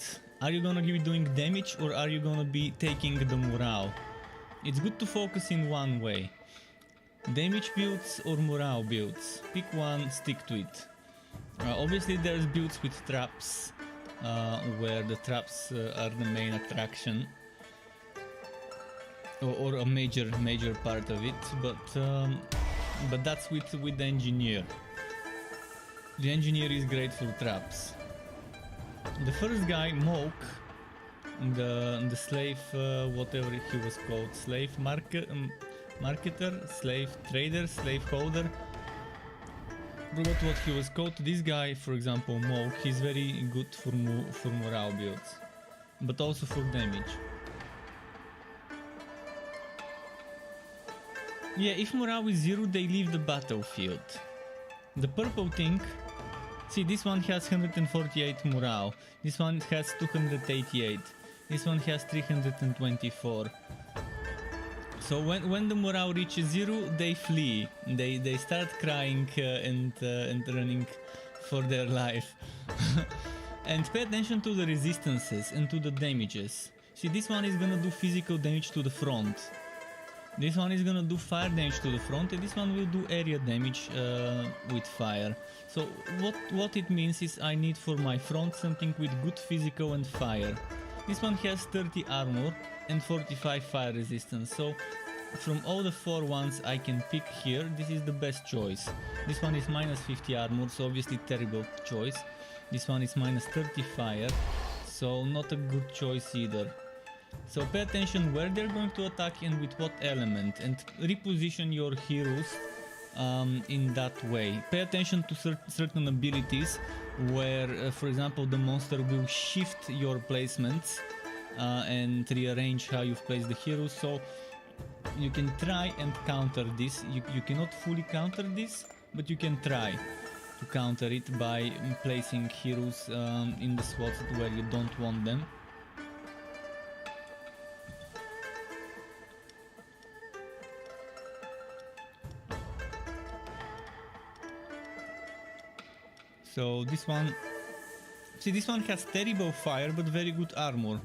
are you gonna be doing damage or are you gonna be taking the morale? It's good to focus in one way. Damage builds or morale builds. Pick one, stick to it. Obviously there's builds with traps, where the traps are the main attraction. Or a major part of it, but that's with the engineer. The engineer is great for traps. The first guy, Moke, the slave, whatever he was called, slave marketer, slave trader, slave holder, forgot what he was called. This guy, for example, Moke, he's very good for morale builds, but also for damage. Yeah, if morale is 0, they leave the battlefield. The purple thing, see, this one has 148 morale, this one has 288, this one has 324. So when the morale reaches 0, they flee, they start crying and running for their life. And pay attention to the resistances and to the damages. See, this one is gonna do physical damage to the front. This one is gonna do fire damage to the front, and this one will do area damage with fire. So what it means is I need for my front something with good physical and fire. This one has 30 armor and 45 fire resistance, so from all the 4 ones I can pick here, this is the best choice. This one is minus 50 armor, so obviously terrible choice. This one is minus 30 fire, so not a good choice either. So pay attention where they're going to attack and with what element, and reposition your heroes in that way. Pay attention to certain abilities where, for example, the monster will shift your placements and rearrange how you've placed the heroes, so you can try and counter this. You cannot fully counter this, but you can try to counter it by placing heroes in the slots where you don't want them. So this one, see, this one has terrible fire but very good armor,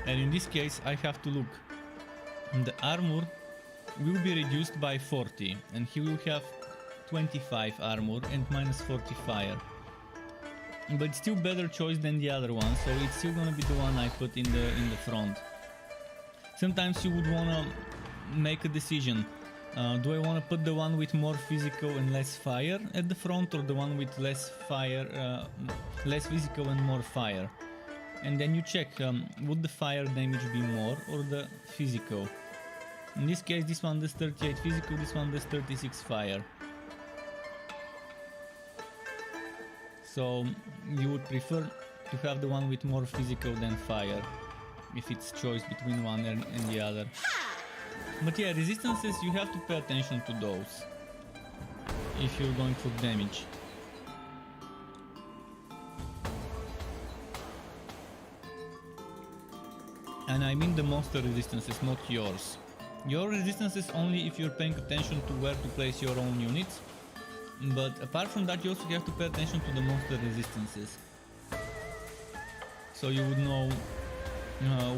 and in this case I have to look. The armor will be reduced by 40 and he will have 25 armor and minus 40 fire. But still better choice than the other one, so it's still gonna be the one I put in the front. Sometimes you would wanna make a decision. Do I wanna put the one with more physical and less fire at the front, or the one with less fire, less physical and more fire? And then you check, would the fire damage be more or the physical? In this case, this one does 38 physical, this one does 36 fire. So you would prefer to have the one with more physical than fire, if it's choice between one and the other. But yeah, resistances, you have to pay attention to those if you're going for damage. And I mean the monster resistances, not yours. Your resistances only if you're paying attention to where to place your own units. But apart from that, you also have to pay attention to the monster resistances. So you would know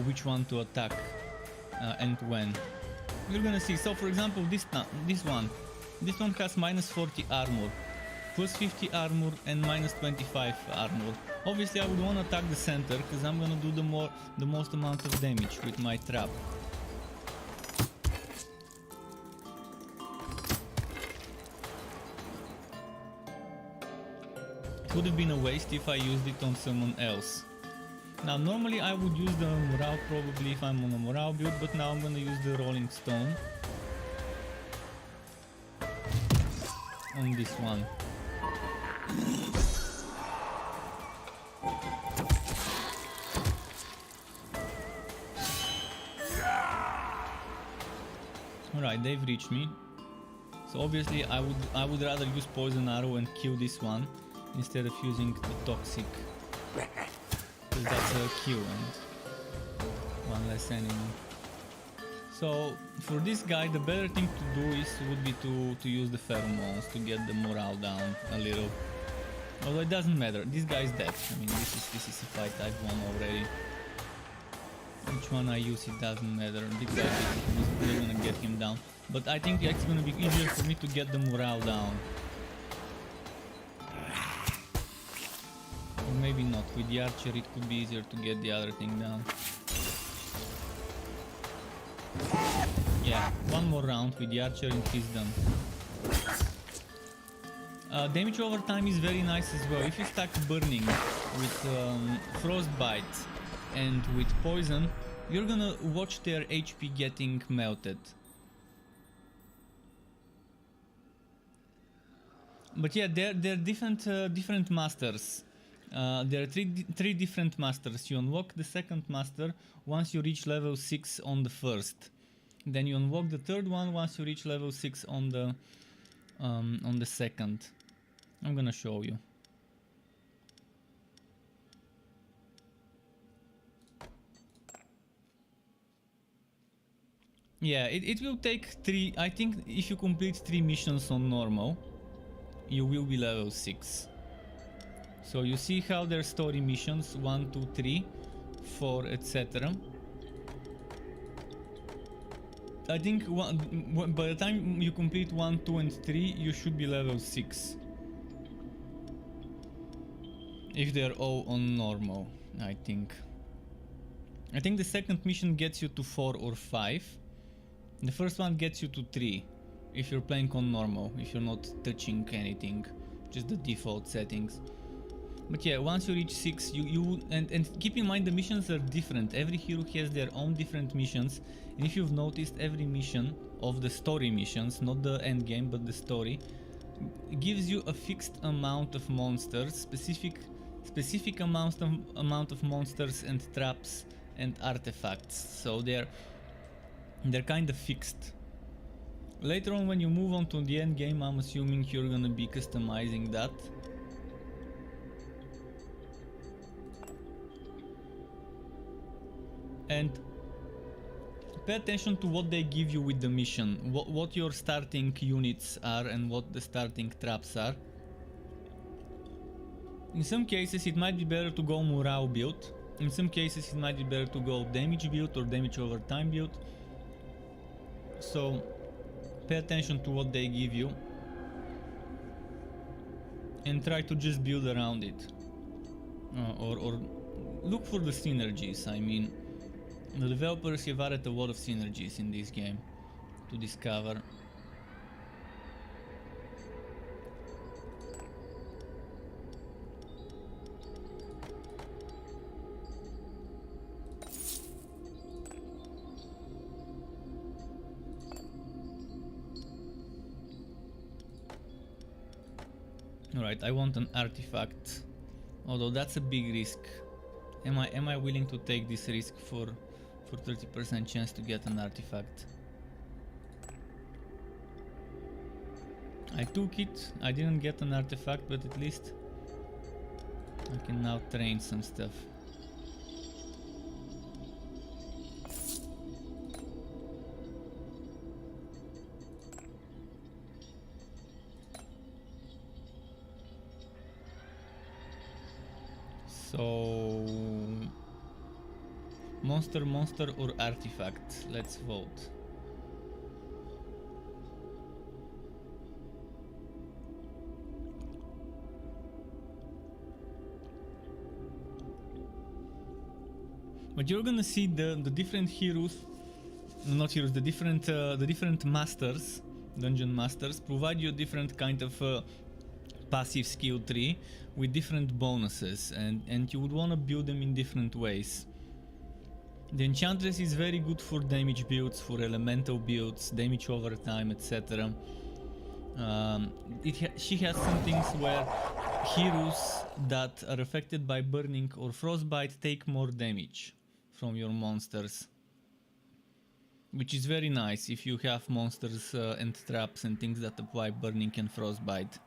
which one to attack and when. You're gonna see, so for example, this one has minus 40 armor, plus 50 armor and minus 25 armor. Obviously I would want to attack the center because I'm gonna do the most amount of damage with my trap. It would have been a waste if I used it on someone else. Now normally I would use the morale probably if I'm on a morale build, but now I'm gonna use the rolling stone on this one. Alright, they've reached me. So obviously I would rather use poison arrow and kill this one instead of using the toxic, because that's a kill and one less enemy. So for this guy the better thing to do would be to use the pheromones to get the morale down a little. Although it doesn't matter, this guy's dead. I mean, this is a fight I've won already. Which one I use, it doesn't matter. Big guy, we're gonna get him down. But I think it's gonna be easier for me to get the morale down. Or maybe not. With the archer it could be easier to get the other thing down. Yeah, one more round with the archer and he's done. Damage over time is very nice as well. If you stack burning with frostbite and with poison, you're gonna watch their HP getting melted. But yeah, they're different masters. There are three different masters. You unlock the second master once you reach level 6 on the first. Then you unlock the third one once you reach level 6 on the second. I'm gonna show you. Yeah, it will take 3. I think if you complete 3 missions on normal, you will be level 6. So you see how their story missions 1, 2, 3, 4, etc. I think by the time you complete 1, 2 and 3, you should be level 6. If they're all on normal, I think. I think the second mission gets you to 4 or 5. The first one gets you to 3 if you're playing on normal, if you're not touching anything, just the default settings. But yeah, once you reach 6, and keep in mind the missions are different. Every hero has their own different missions, and if you've noticed, every mission of the story missions, not the end game but the story, gives you a fixed amount of monsters, specific amount of monsters and traps and artifacts. So they're kind of fixed. Later on, when you move on to the end game, I'm assuming you're gonna be customizing that. And pay attention to what they give you with the mission, what your starting units are and what the starting traps are. In some cases it might be better to go morale build. In some cases it might be better to go damage build or damage over time build. So pay attention to what they give you and try to just build around it. Or look for the synergies. I mean, the developers have added a lot of synergies in this game to discover. Alright, I want an artifact, although that's a big risk. Am I willing to take this risk for 30% chance to get an artifact? I took it, I didn't get an artifact, but at least I can now train some stuff. So monster or artifact? Let's vote. But you're gonna see the different heroes, not heroes, the different masters, dungeon masters, provide you a different kind of passive skill tree with different bonuses, and you would want to build them in different ways. The Enchantress is very good for damage builds, for elemental builds, damage over time, etc. She has some things where heroes that are affected by burning or frostbite take more damage from your monsters, which is very nice if you have monsters and traps and things that apply burning and frostbite.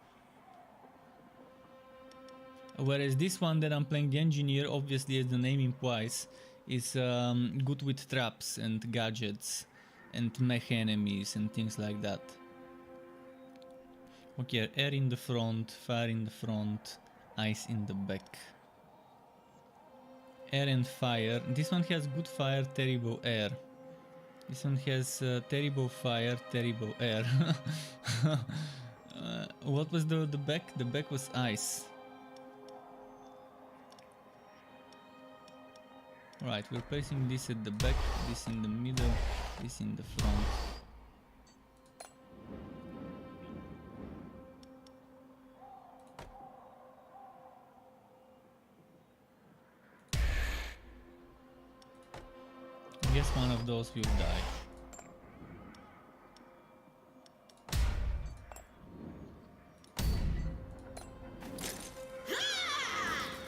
Whereas this one that I'm playing, the Engineer, obviously as the name implies, is good with traps and gadgets and mech enemies and things like that. Okay, air in the front, fire in the front, ice in the back. Air and fire. This one has good fire, terrible air. This one has terrible fire, terrible air. What was the back? The back was ice. Right, we're placing this at the back, this in the middle, this in the front. I guess one of those will die.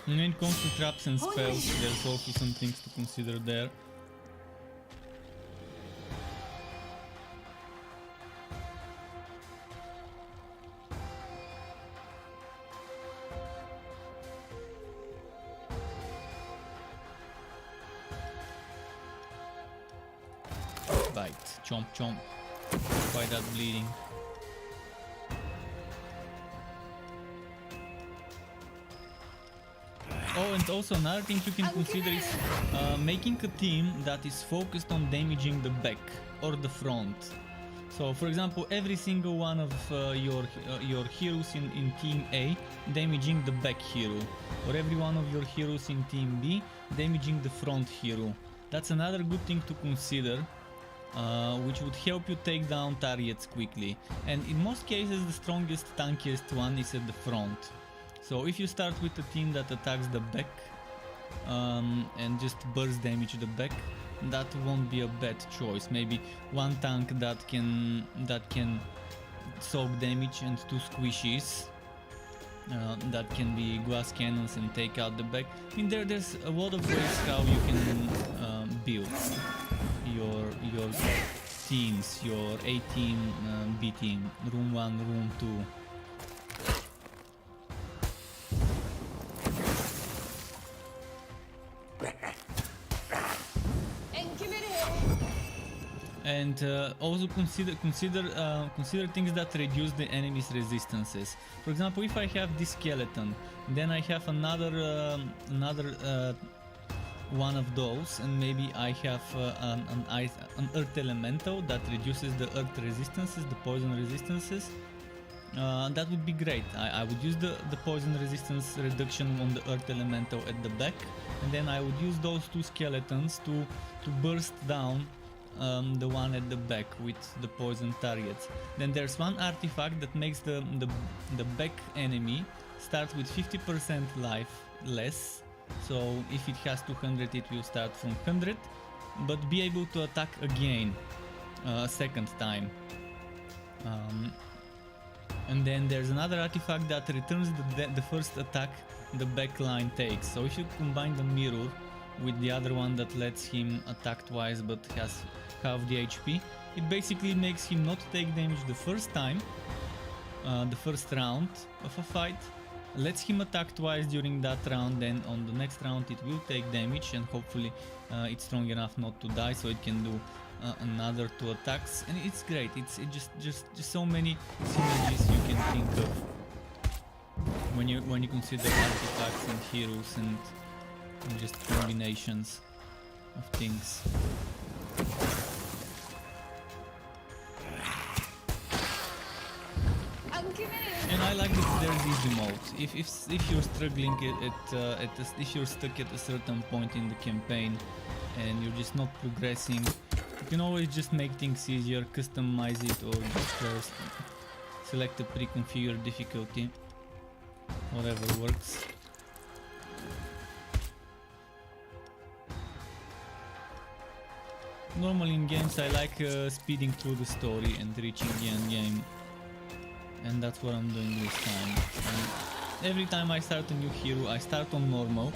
When it comes to traps and spells, there's also some things to consider there. Bite, chomp chomp, why that bleeding? Oh, and also another thing you can consider is making a team that is focused on damaging the back or the front. So, for example, every single one of your heroes in Team A damaging the back hero, or every one of your heroes in Team B damaging the front hero. That's another good thing to consider, which would help you take down targets quickly. And in most cases, the strongest, tankiest one is at the front. So if you start with a team that attacks the back and just burst damage the back, that won't be a bad choice. Maybe one tank that can soak damage and two squishies that can be glass cannons and take out the back. I mean, there's a lot of ways how you can build your teams, your A team, B team, room 1, room 2. And also consider things that reduce the enemy's resistances. For example, if I have this skeleton, then I have another one of those, and maybe I have an earth elemental that reduces the earth resistances, the poison resistances. That would be great. I would use the poison resistance reduction on the earth elemental at the back, and then I would use those two skeletons to burst down the one at the back with the poison targets. Then there's one artifact that makes the back enemy start with 50% life less. So if it has 200, it will start from 100, but be able to attack again a second time. And then there's another artifact that returns the first attack the back line takes. So if you combine the mirror with the other one that lets him attack twice but has half the HP, it basically makes him not take damage the first time, the first round of a fight, lets him attack twice during that round, then on the next round it will take damage, and hopefully it's strong enough not to die, so it can do another 2 attacks, and it's great. It's just so many synergies you can think of when you consider artifacts and heroes and just combinations of things. And I like that there's easy mode. If you're struggling if you're stuck at a certain point in the campaign and you're just not progressing, you can always just make things easier, customize it, or just select a pre-configured difficulty, whatever works. Normally in games I like speeding through the story and reaching the end game, and that's what I'm doing this time. And every time I start a new hero, I start on normal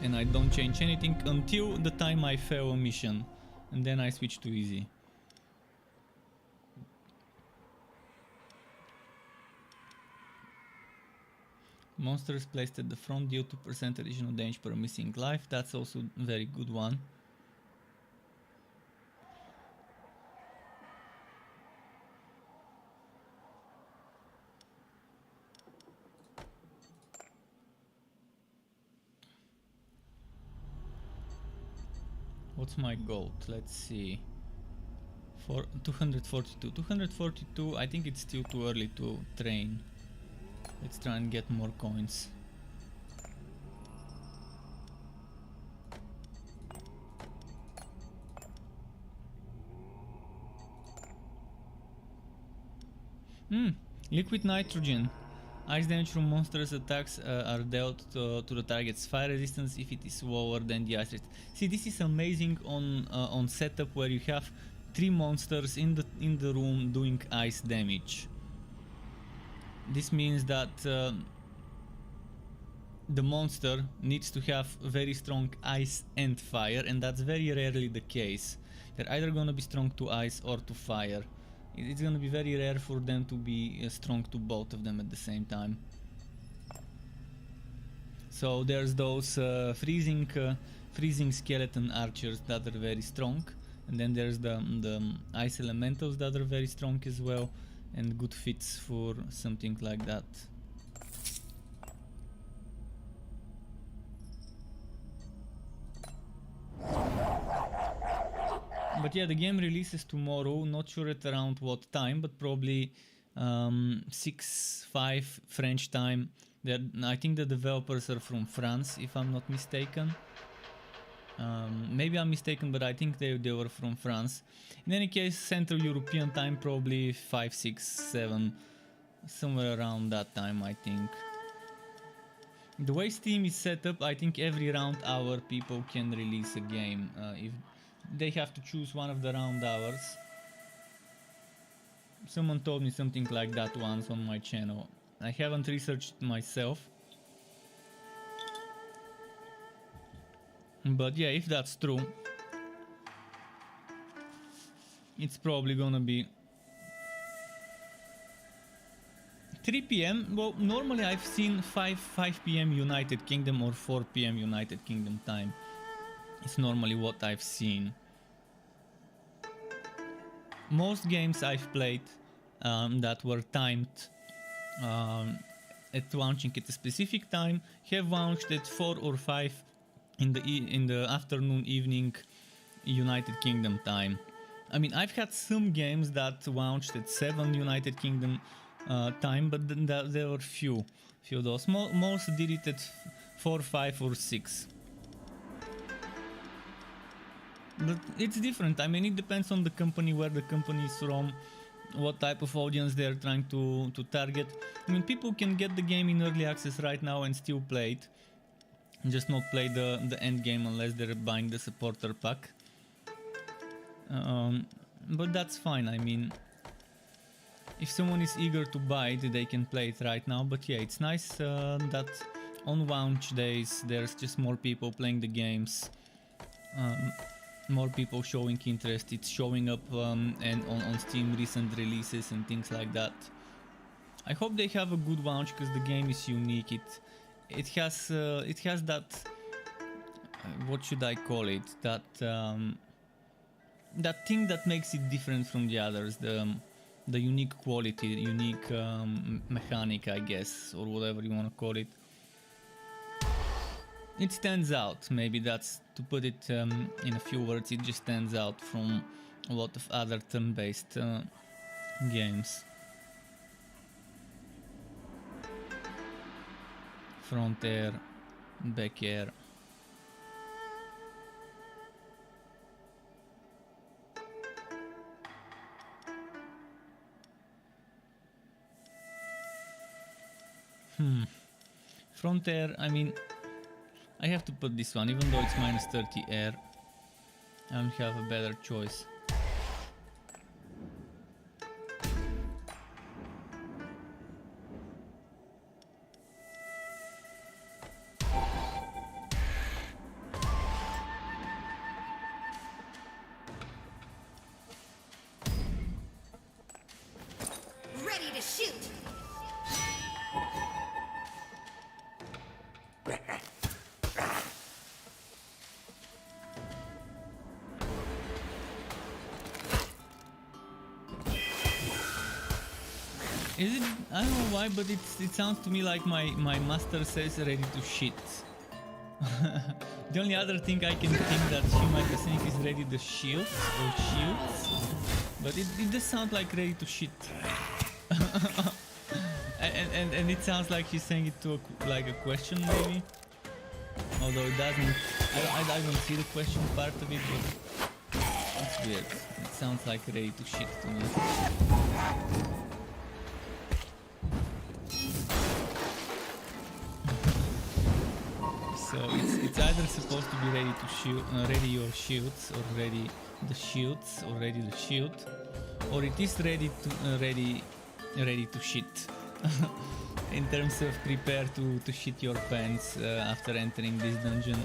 and I don't change anything until the time I fail a mission, and then I switch to easy. Monsters placed at the front deal 2% additional damage per missing life. That's also a very good one. What's my goal? Let's see. For 242. 242, I think it's still too early to train. Let's try and get more coins. Liquid nitrogen. Ice damage from monsters' attacks are dealt to the target's fire resistance if it is lower than the ice resistance. See, this is amazing on setup where you have 3 monsters in the room doing ice damage. This means that the monster needs to have very strong ice and fire, and that's very rarely the case. They're either gonna be strong to ice or to fire. It's gonna be very rare for them to be strong to both of them at the same time. So there's those freezing skeleton archers that are very strong, and then there's the ice elementals that are very strong as well, and good fits for something like that. But yeah, the game releases tomorrow, not sure at around what time, but probably 6-5 French time. I think the developers are from France, if I'm not mistaken. Maybe I'm mistaken, but I think they were from France. In any case, Central European time, probably 5, 6, 7, somewhere around that time, I think. The way Steam is set up, I think every round hour people can release a game. If they have to choose one of the round hours. Someone told me something like that once on my channel. I haven't researched myself. But yeah, if that's true, it's probably gonna be 3 PM. Well, normally I've seen 5 PM United Kingdom or 4 PM United Kingdom time. It's normally what I've seen. most games I've played that were timed at launching at a specific time have launched at 4 or 5 in the afternoon evening United Kingdom time. I mean, I've had some games that launched at 7 United Kingdom time, but there were few of those. Most did it at 4, 5 or 6. But it's different. I mean, it depends on the company, where the company is from, what type of audience they're trying to target. I mean, people can get the game in early access right now and still play it, just not play the end game unless they're buying the supporter pack. But that's fine. I mean, if someone is eager to buy it, they can play it right now. But yeah, it's nice that on launch days there's just more people playing the games, more people showing interest. It's showing up and on Steam recent releases and things like that. I hope they have a good launch because the game is unique. It has that what should I call it? That thing that makes it different from the others. The unique quality, unique mechanic, I guess, or whatever you want to call it. It stands out. Maybe that's, to put it in a few words, it just stands out from a lot of other turn-based games. Front air, back air. Front air, I mean, I have to put this one, even though it's minus 30 air. I don't have a better choice. Ready to shoot. Is it? I don't know why, but it sounds to me like my master says ready to shit. The only other thing I can think that she might be saying is ready to shield or shields, but it does sound like ready to shit. and it sounds like she's saying it to like a question maybe, although it doesn't. I don't see the question part of it, but it's weird. It sounds like ready to shit to me. So it's either supposed to be ready to shoot, ready your shields, or ready the shields, or ready the shield, or it is ready to ready to shit. In terms of prepare to shit your pants after entering this dungeon.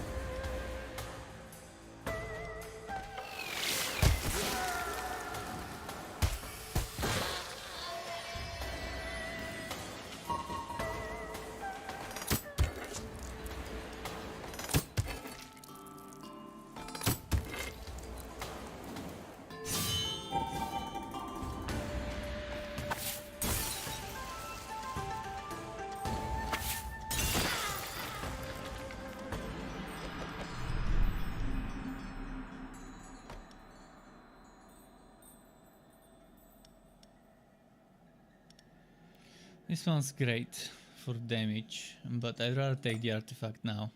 This one's great for damage, but I'd rather take the artifact now.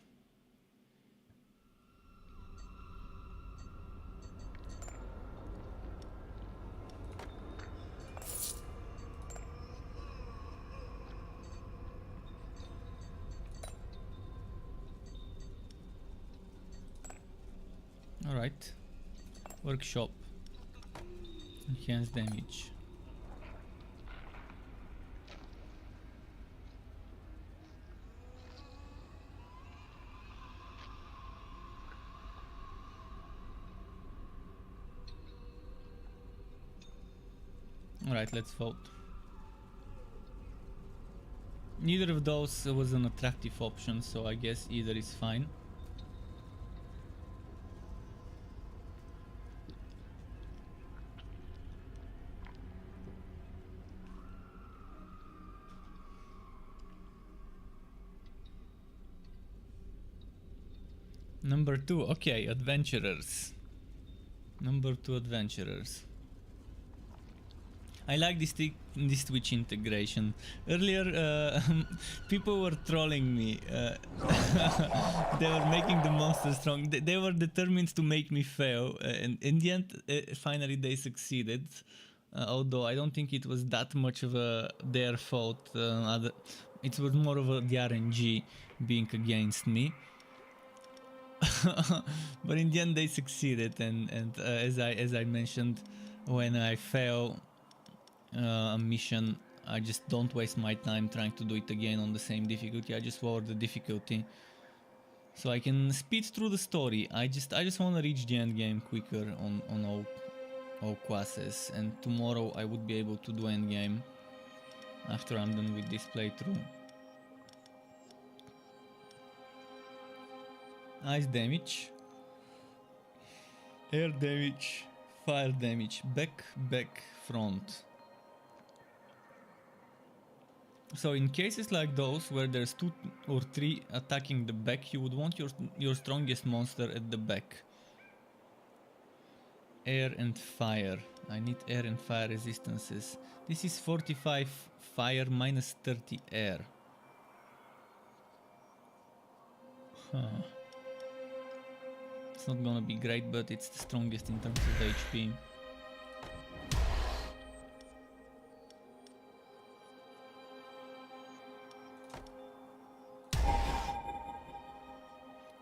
Alright. Workshop. Enhance damage. Alright, let's vote. Neither of those was an attractive option, so I guess either is fine. Number 2, okay, adventurers. Number 2 adventurers. I like this Twitch integration. Earlier, people were trolling me. They were making the monster strong. They were determined to make me fail, and in the end, finally they succeeded. Although I don't think it was that much of their fault. It was more of the RNG being against me. But in the end, they succeeded, and as I mentioned, when I fail a mission, I just don't waste my time trying to do it again on the same difficulty. I just lower the difficulty so I can speed through the story. I just want to reach the end game quicker on all classes, and tomorrow I would be able to do end game after I'm done with this playthrough. Ice damage, air damage, fire damage, back, front. So in cases like those where there's 2 or 3 attacking the back, you would want your strongest monster at the back. Air and fire. I need air and fire resistances. This is 45 fire minus 30 air. Huh. It's not gonna be great, but it's the strongest in terms of HP.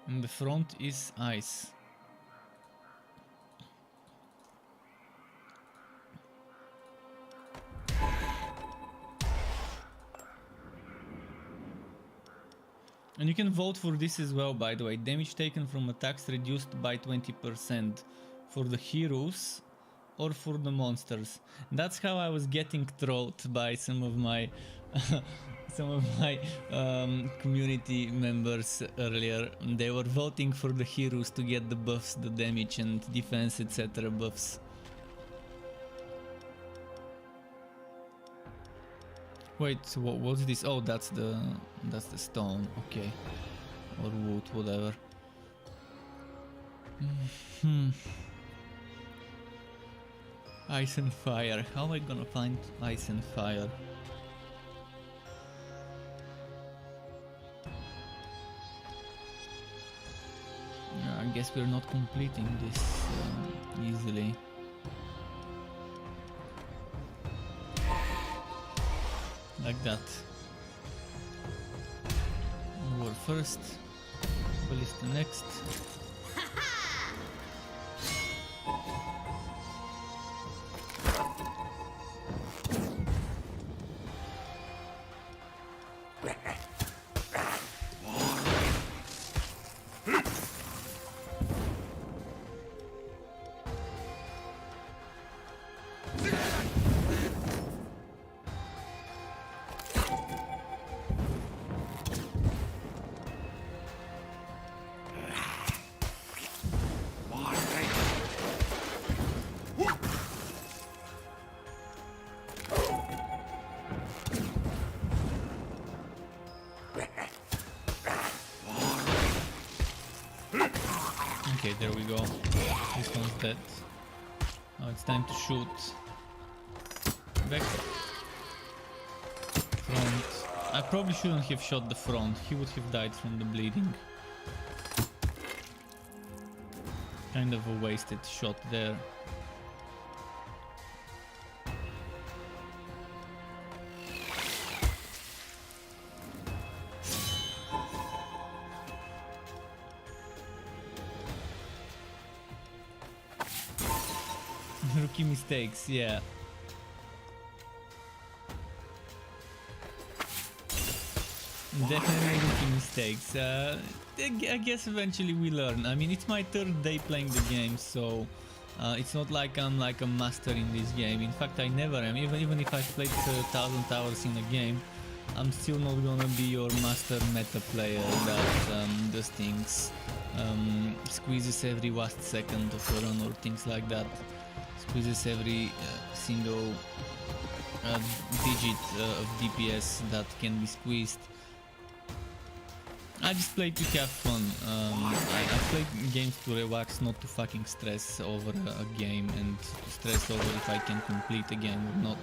And the front is ice. And you can vote for this as well, by the way. Damage taken from attacks reduced by 20% for the heroes or for the monsters. That's how I was getting trolled by some of my community members earlier. They were voting for the heroes to get the buffs, the damage and defense, etc. buffs. Wait, what's this? Oh, that's the stone. Okay, or wood, whatever. Ice and fire. How am I gonna find ice and fire? I guess we're not completing this easily. Like that. War first, ballista next. Okay, there we go. This one's dead. Now it's time to shoot. Back. Front. I probably shouldn't have shot the front. He would have died from the bleeding. Kind of a wasted shot there. Rookie mistakes, yeah. Definitely rookie mistakes. I guess eventually we learn. I mean, it's my third day playing the game, so it's not like I'm like a master in this game. In fact, I never am. Even if I've played 1,000 hours in a game, I'm still not gonna be your master meta player that does things, squeezes every last second of a run or things like that. Squeezes every single digit of DPS that can be squeezed. I just play to have fun. I play games to relax, not to fucking stress over a game and to stress over if I can complete a game or not.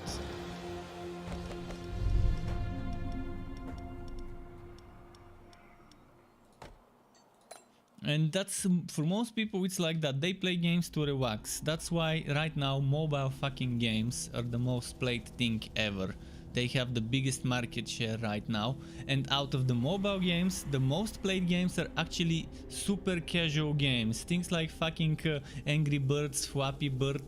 And that's, for most people it's like that, they play games to relax. That's why right now mobile fucking games are the most played thing ever. They have the biggest market share right now, and out of the mobile games, the most played games are actually super casual games. Things like fucking Angry Birds, Flappy Bird,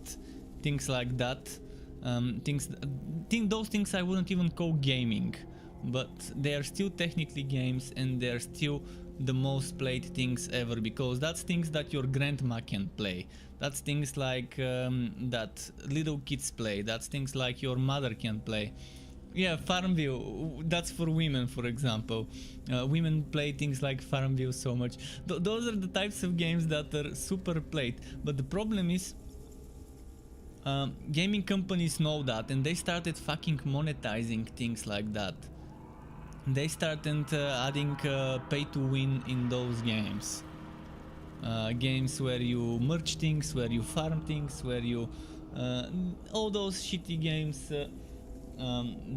things like that. Those things I wouldn't even call gaming, but they are still technically games, and they are still the most played things ever, because that's things that your grandma can play. That's things like that little kids play. That's things like your mother can play. Yeah, Farmville, that's for women, for example. Women play things like Farmville so much. Those are the types of games that are super played. But the problem is, gaming companies know that, and they started fucking monetizing things like that. They started adding pay to win in those games. Games where you merge things, where you farm things, where you... all those shitty games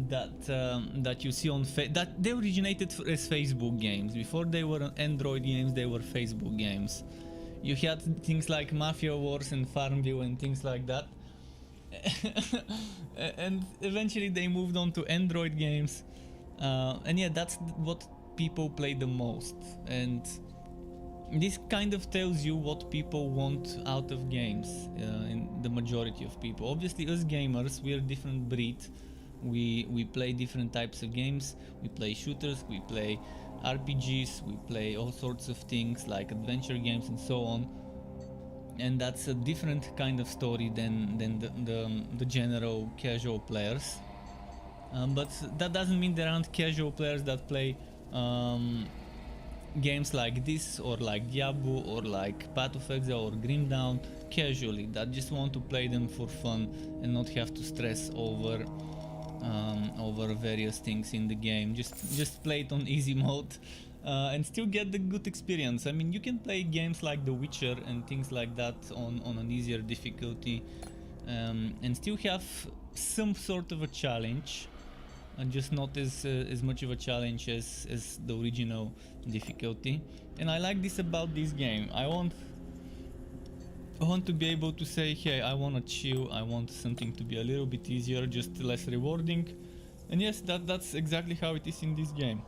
that you see on that they originated as Facebook games. Before they were Android games, they were Facebook games. You had things like Mafia Wars and Farmville and things like that. And eventually they moved on to Android games. And yeah, that's what people play the most. And this kind of tells you what people want out of games, in the majority of people. Obviously, us gamers, we're a different breed. We play different types of games. We play shooters, we play RPGs, we play all sorts of things like adventure games and so on. And that's a different kind of story than the general casual players. But that doesn't mean there aren't casual players that play games like this, or like Diablo, or like Path of Exile or Grim Dawn casually, that just want to play them for fun and not have to stress over various things in the game. Just play it on easy mode and still get the good experience. I mean, you can play games like The Witcher and things like that on an easier difficulty, and still have some sort of a challenge, and just not as much of a challenge as the original difficulty. And I like this about this game. I want to be able to say, hey, I want to chill, I want something to be a little bit easier, just less rewarding. And yes, that's exactly how it is in this game.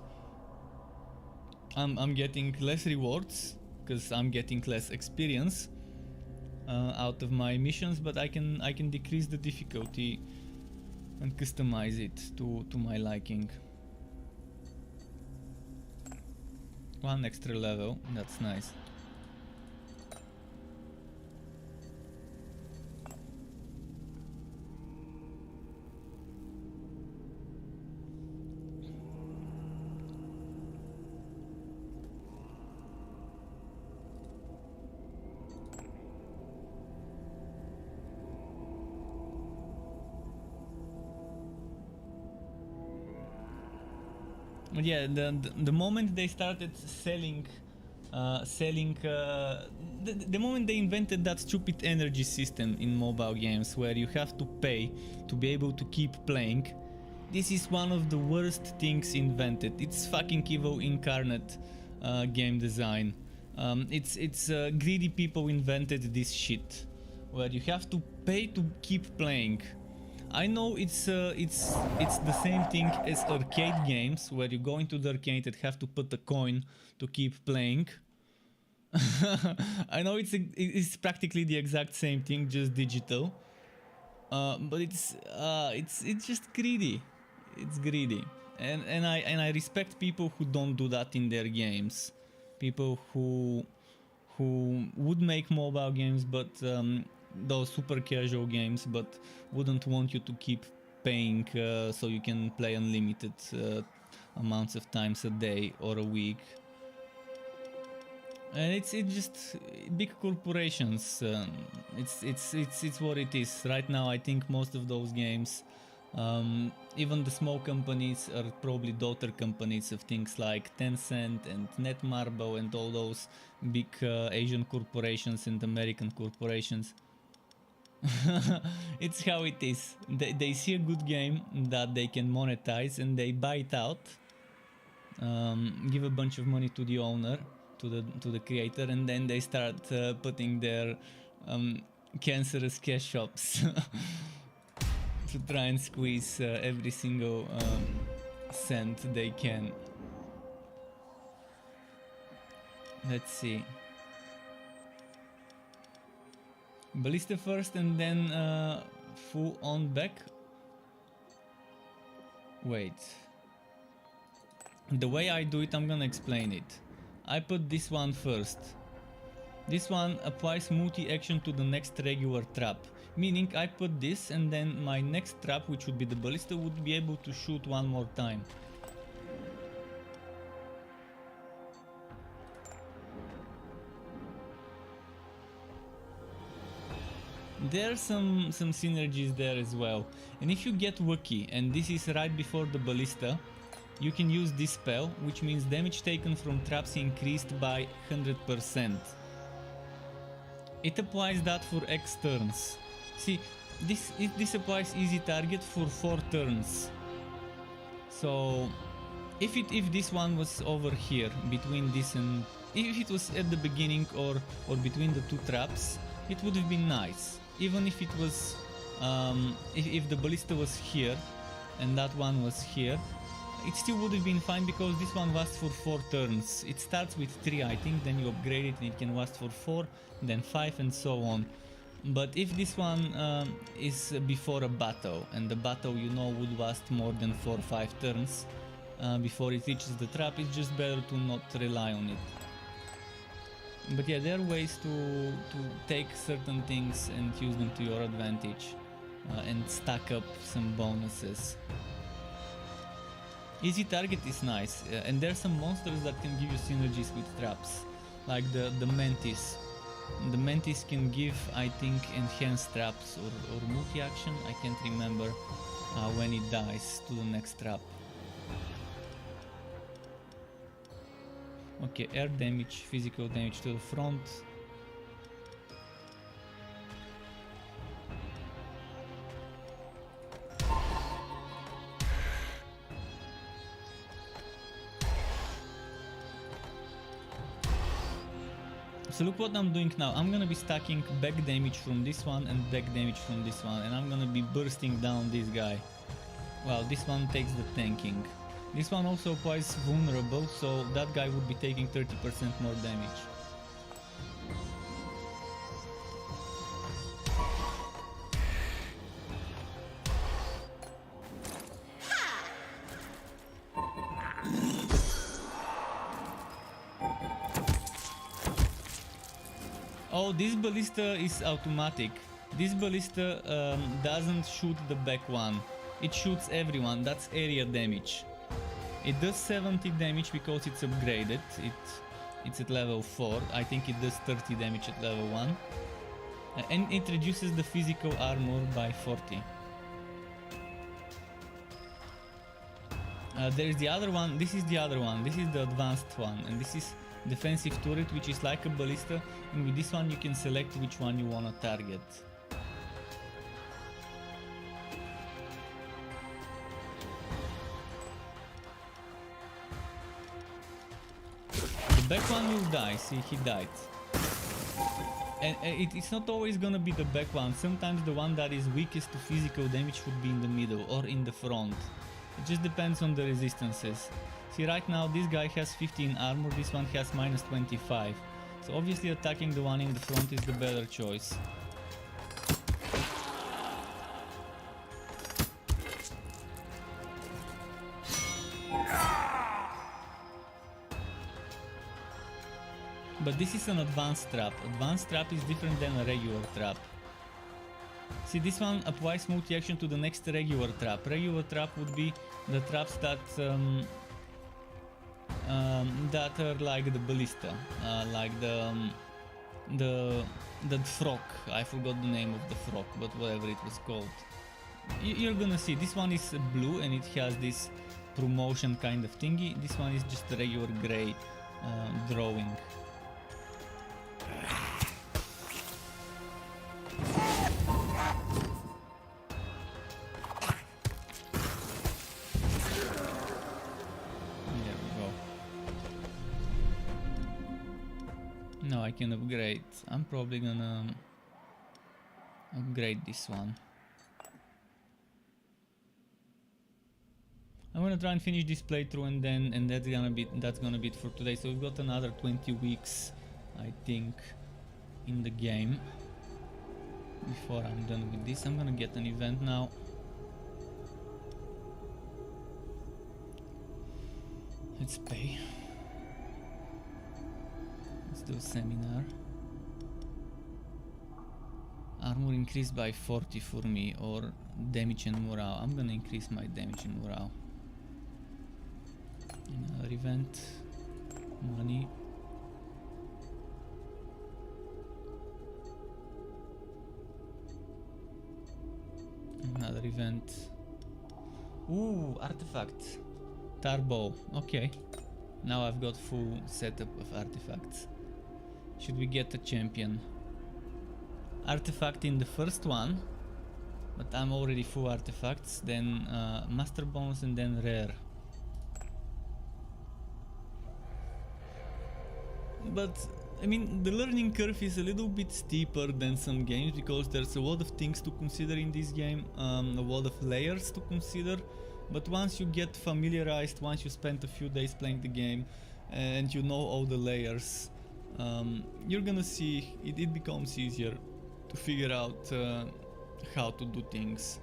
I'm getting less rewards because I'm getting less experience out of my missions, but I can decrease the difficulty and customize it to my liking. One extra level, that's nice. Yeah, the moment they started selling, the moment they invented that stupid energy system in mobile games where you have to pay to be able to keep playing, this is one of the worst things invented. It's fucking evil incarnate game design. It's greedy people invented this shit where you have to pay to keep playing. I know it's the same thing as arcade games where you go into the arcade and have to put a coin to keep playing. I know it's practically the exact same thing, just digital. But it's just greedy. It's greedy, and I respect people who don't do that in their games. People who would make mobile games, but those super casual games, but wouldn't want you to keep paying so you can play unlimited amounts of times a day or a week. And it's just big corporations. It's what it is right now. I think most of those games Even the small companies are probably daughter companies of things like Tencent and Netmarble and all those big Asian corporations and American corporations. It's how it is. They see a good game that they can monetize and they buy it out, give a bunch of money to the owner, to the creator, and then they start putting their cancerous cash shops to try and squeeze every single cent they can. Let's see. Ballista first and then full on back. Wait. The way I do it, I'm gonna explain it. I put this one first. This one applies multi-action to the next regular trap. Meaning I put this and then my next trap, which would be the ballista, would be able to shoot one more time. There are some synergies there as well. And if you get lucky and this is right before the ballista, you can use this spell, which means damage taken from traps increased by 100%. It applies that for X turns. See, this applies easy target for 4 turns. So if this one was over here between this and if it was at the beginning or between the two traps, it would have been nice. Even if it was if the ballista was here and that one was here, it still would have been fine because this one lasts for 4 turns. It starts with 3, I think, then you upgrade it and it can last for 4, then 5 and so on. But if this one is before a battle, and the battle, you know, would last more than 4 or 5 turns before it reaches the trap, it's just better to not rely on it. But yeah, there are ways to take certain things and use them to your advantage and stack up some bonuses. Easy target is nice, and there are some monsters that can give you synergies with traps, like the Mantis. The Mantis can give, I think, enhanced traps or multi-action, I can't remember when it dies to the next trap. Okay, air damage, physical damage to the front. So look what I'm doing now. I'm gonna be stacking back damage from this one and back damage from this one, and I'm gonna be bursting down this guy. Well, this one takes the tanking. This one also applies vulnerable, so that guy would be taking 30% more damage. Oh, this ballista is automatic. This ballista doesn't shoot the back one. It shoots everyone. That's area damage. It does 70 damage because it's upgraded. It's at level 4. I think it does 30 damage at level 1. And it reduces the physical armor by 40. There is the other one. This is the other one. This is the advanced one. And this is defensive turret, which is like a ballista. And with this one you can select which one you want to target. The back one will die. See, he died. And it's not always gonna be the back one. Sometimes the one that is weakest to physical damage would be in the middle or in the front. It just depends on the resistances. See, right now this guy has 15 armor, this one has minus 25. So obviously attacking the one in the front is the better choice. But this is an advanced trap. Advanced trap is different than a regular trap. See, this one applies multi-action to the next regular trap. Regular trap would be the traps that that are like the ballista, like the frog. I forgot the name of the frog, but whatever it was called. You're gonna see this one is blue and it has this promotion kind of thingy. This one is just a regular gray drawing. There we go. Now I can upgrade. I'm probably gonna upgrade this one. I'm gonna try and finish this playthrough and that's gonna be it for today. So we've got another 20 weeks, I think, in the game before I'm done with this. I'm gonna get an event now. Let's pay. Let's do a seminar. Armor increased by 40 for me, or damage and morale. I'm gonna increase my damage and morale. Another event. Money. Another event. Ooh, artifact. Tarbo. Okay. Now I've got full setup of artifacts. Should we get a champion? Artifact in the first one, but I'm already full artifacts. Then master bonus and then rare. But I mean, the learning curve is a little bit steeper than some games because there's a lot of things to consider in this game, a lot of layers to consider. But once you get familiarized, once you spend a few days playing the game and you know all the layers, you're gonna see it becomes easier to figure out how to do things.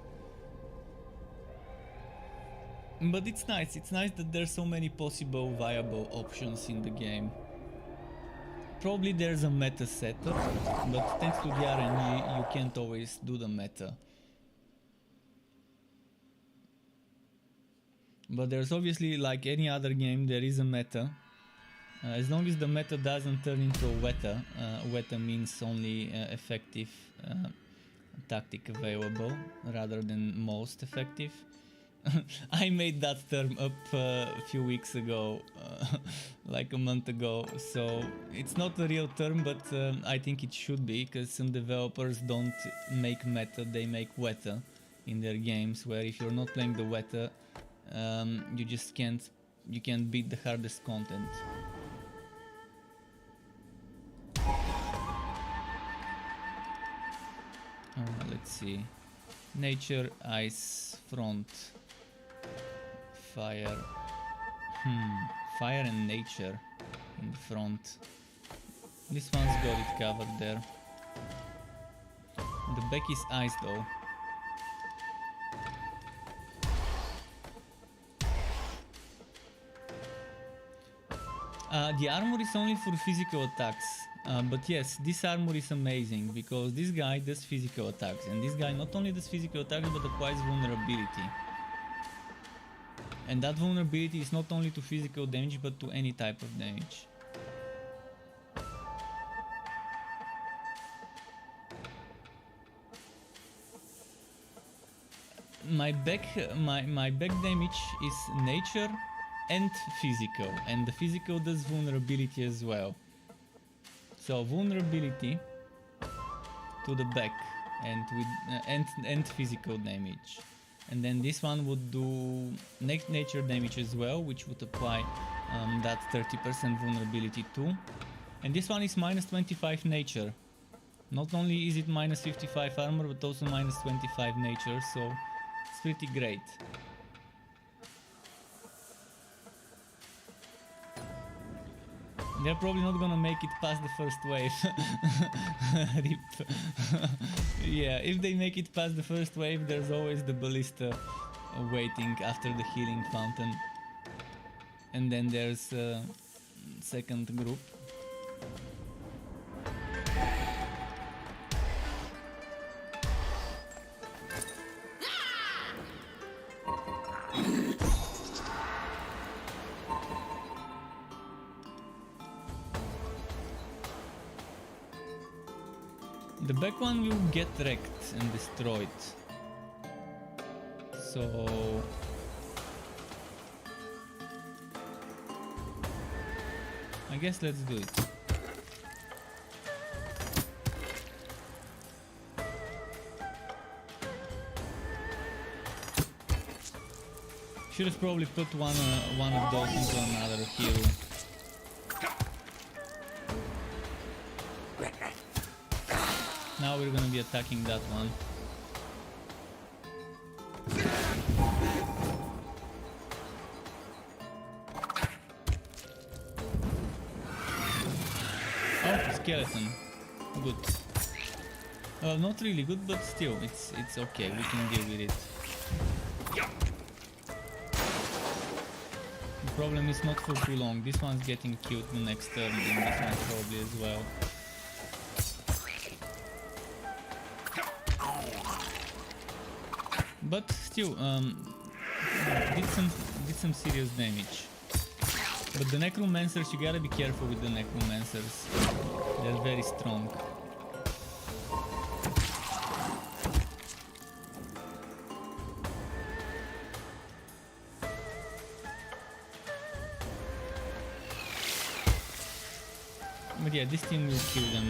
But it's nice that there's so many possible viable options in the game. Probably there's a meta setup, but thanks to the RNG you can't always do the meta. But there's obviously, like any other game, there is a meta. As long as the meta doesn't turn into a weta, weta means only effective tactic available rather than most effective. I made that term up a few weeks ago, like a month ago, so it's not a real term, but I think it should be, because some developers don't make meta, they make weta in their games, where if you're not playing the weta, you just can't beat the hardest content. Let's see. Nature, ice, front, fire. Fire and nature in the front. This one's got it covered there. The back is ice though. The armor is only for physical attacks, but yes, this armor is amazing because this guy does physical attacks, and this guy not only does physical attacks but acquires vulnerability. And that vulnerability is not only to physical damage but to any type of damage. My back damage is nature and physical, and the physical does vulnerability as well. So vulnerability to the back and with and physical damage, and then this one would do nature damage as well, which would apply that 30% vulnerability too. And this one is minus 25 nature. Not only is it minus 55 armor, but also minus 25 nature, so it's pretty great. They're probably not gonna make it past the first wave. Rip. Yeah, if they make it past the first wave, there's always the ballista waiting after the healing fountain. And then there's a second group. The back one will get wrecked and destroyed. So I guess let's do it. Should have probably put one of those into another hero. Now we're gonna be attacking that one. Oh, skeleton. Good. Well, not really good, but still, it's okay. We can deal with it. The problem is not for too long. This one's getting killed the next turn, and this one probably as well. But still, did some serious damage. But the necromancers, you gotta be careful with the necromancers. They're very strong. But yeah, this team will kill them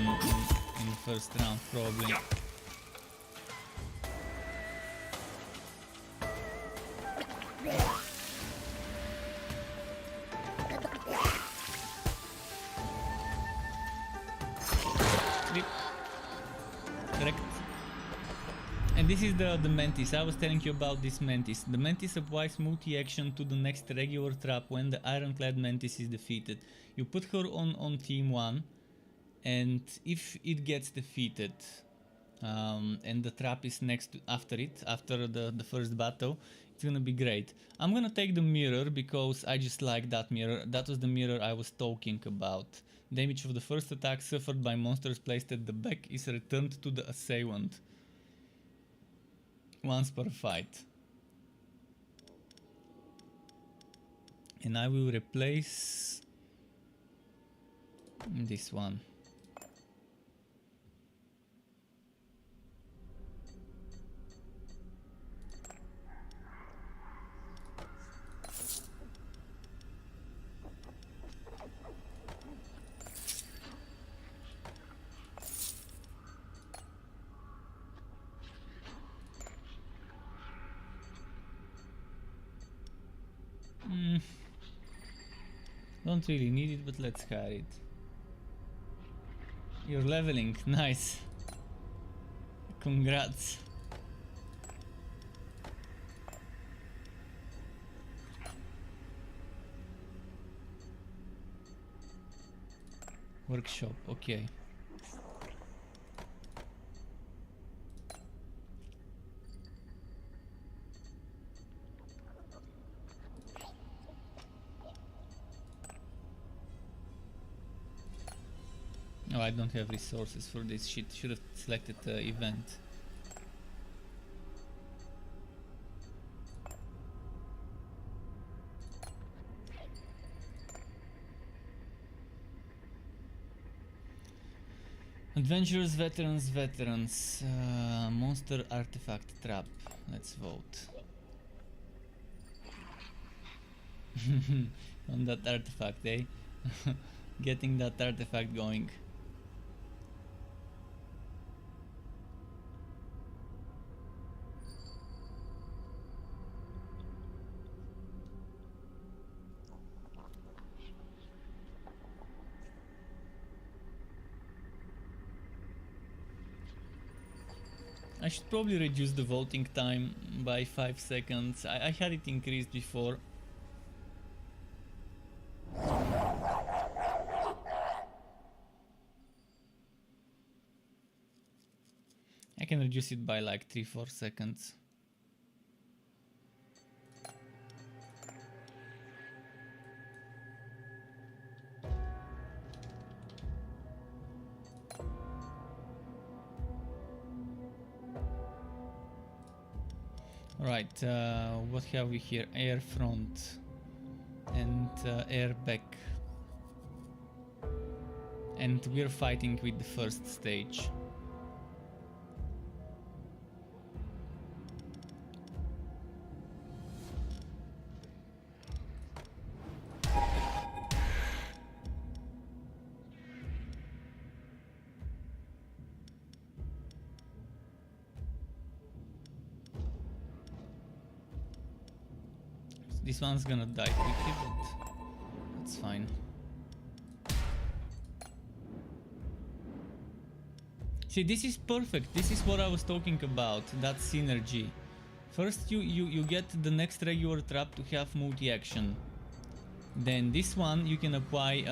in the first round probably. Correct. And this is the Mantis. I was telling you about this Mantis. The Mantis applies multi-action to the next regular trap when the Ironclad Mantis is defeated. You put her on team 1, and if it gets defeated and the trap is after the first battle, it's gonna be great. I'm gonna take the mirror because I just like that mirror. That was the mirror I was talking about. Damage of the first attack suffered by monsters placed at the back is returned to the assailant once per fight. And I will replace this one. Don't really need it, but let's hide it. You're leveling, nice. Congrats. Workshop, okay. Oh, I don't have resources for this shit. Should have selected the event. Adventurers, veterans, monster artifact trap. Let's vote. On that artifact, eh? Getting that artifact going. I should probably reduce the voting time by 5 seconds. I had it increased before. I can reduce it by like 3-4 seconds. Right, what have we here? Air front and air back. And we're fighting with the first stage. This one's gonna die quickly, but it's fine. See, this is perfect. This is what I was talking about, that synergy. First you get the next regular trap to have multi-action. Then this one you can apply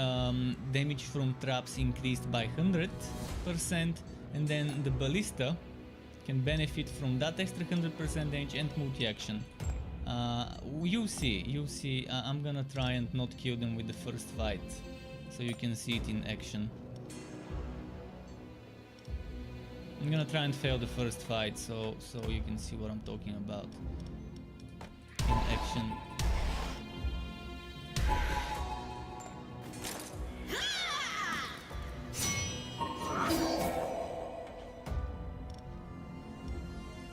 damage from traps increased by 100%, and then the ballista can benefit from that extra 100% damage and multi-action. You see, I'm gonna try and not kill them with the first fight, so you can see it in action. I'm gonna try and fail the first fight, so you can see what I'm talking about in action.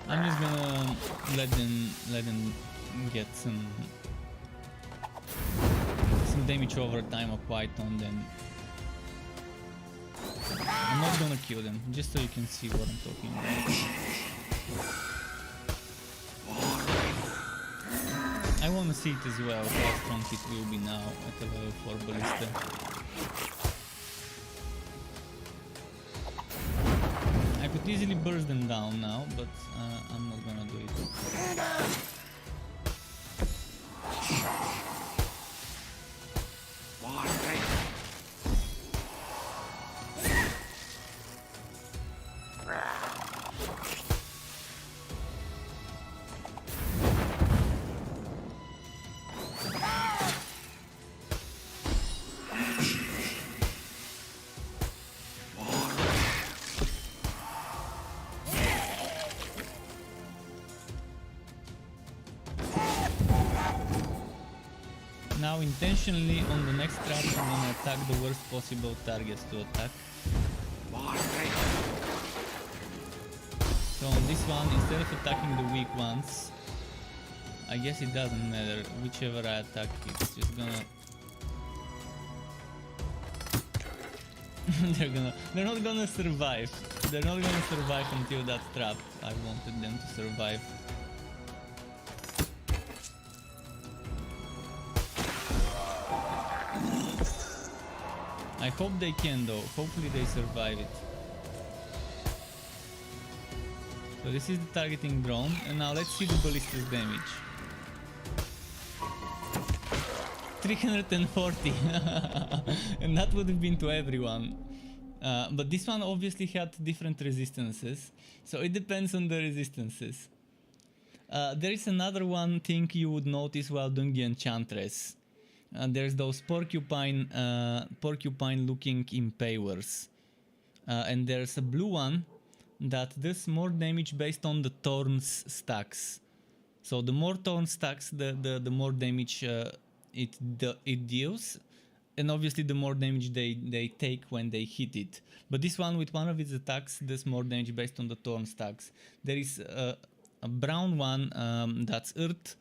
I'm just gonna let them get some damage over time applied on them. I'm not gonna kill them, just so you can see what I'm talking about. I wanna see it as well, how strong it will be now at a level 4 ballista. I could easily burst them down now, but I'm not gonna do it. Now intentionally on the next trap I'm gonna attack the worst possible targets to attack. So on this one, instead of attacking the weak ones, I guess it doesn't matter, whichever I attack it's just gonna... they're not gonna survive. They're not gonna survive until that trap. I wanted them to survive. I hope they can though, hopefully they survive it. So this is the targeting drone, and now let's see the ballista's damage. 340 and that would have been to everyone. But this one obviously had different resistances, so it depends on the resistances. There is another one thing you would notice while doing the Enchantress. There's those porcupine looking impalers, and there's a blue one that does more damage based on the thorns stacks. So the more thorn stacks, the more damage it deals, and obviously the more damage they take when they hit it. But this one, with one of its attacks, does more damage based on the thorn stacks. There is a brown one that's earth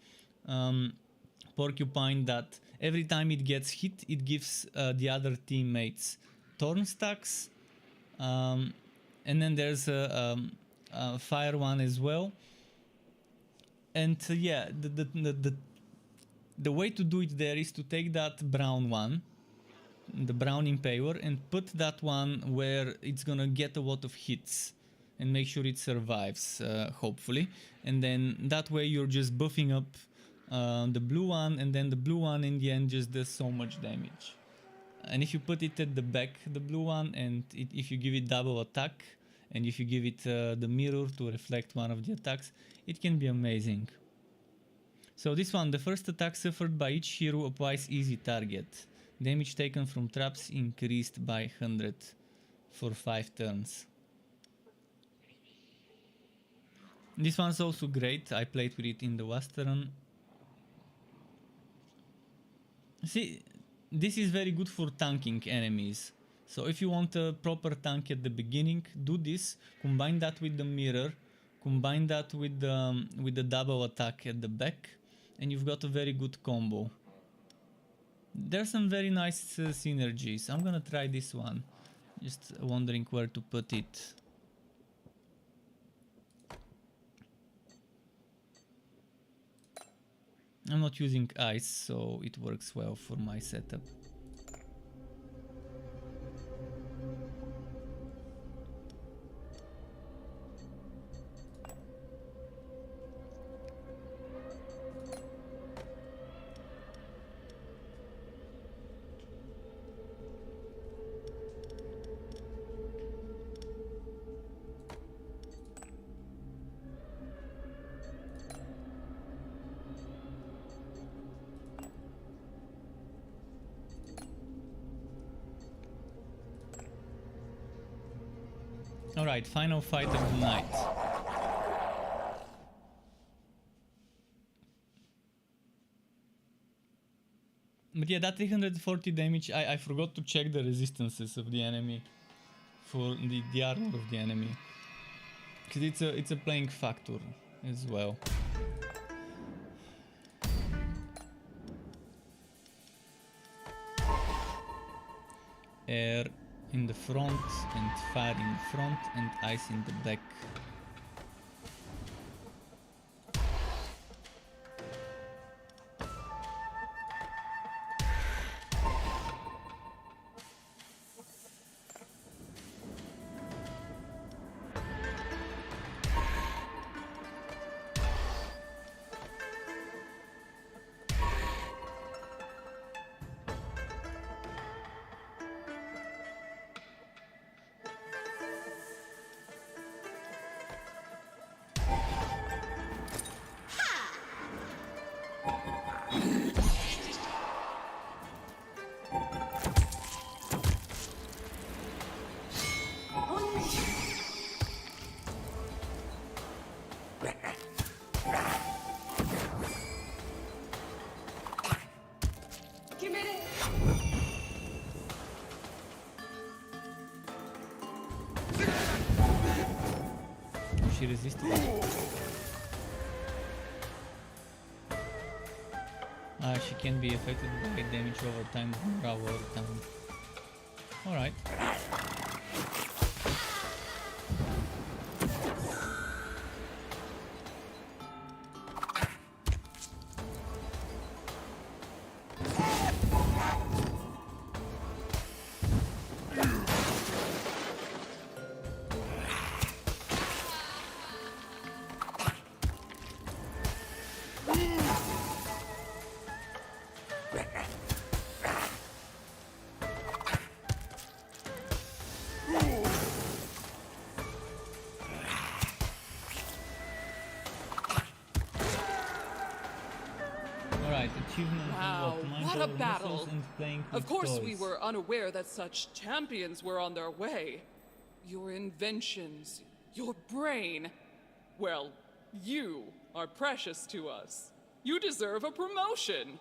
porcupine that every time it gets hit, it gives the other teammates thorn stacks. And then there's a fire one as well. And yeah, the way to do it there is to take that brown one, the brown impaler, and put that one where it's gonna get a lot of hits and make sure it survives, hopefully. And then that way you're just buffing up the blue one, and then the blue one in the end just does so much damage. And if you put it at the back, the blue one, and if you give it double attack, and if you give it the mirror to reflect one of the attacks, it can be amazing. So this one, the first attack suffered by each hero applies easy target. Damage taken from traps increased by 100 for 5 turns. This one's also great. I played with it in the Western. See, this is very good for tanking enemies. So if you want a proper tank at the beginning, do this. Combine that with the mirror. Combine that with the double attack at the back, and you've got a very good combo. There's some very nice synergies. I'm gonna try this one. Just wondering where to put it. I'm not using ice, so it works well for my setup. Alright, final fight of the night. But yeah, that 340 damage, I forgot to check the resistances of the enemy for the armor of the enemy. Because it's a playing factor as well. Air in the front and fire in the front and ice in the back. Give me it. She resisted. She can be affected by damage over time, over time. Alright. Wow, what a battle! Of course toys. we were unaware that such champions were on their way. Your inventions, your brain, well, you are precious to us. You deserve a promotion.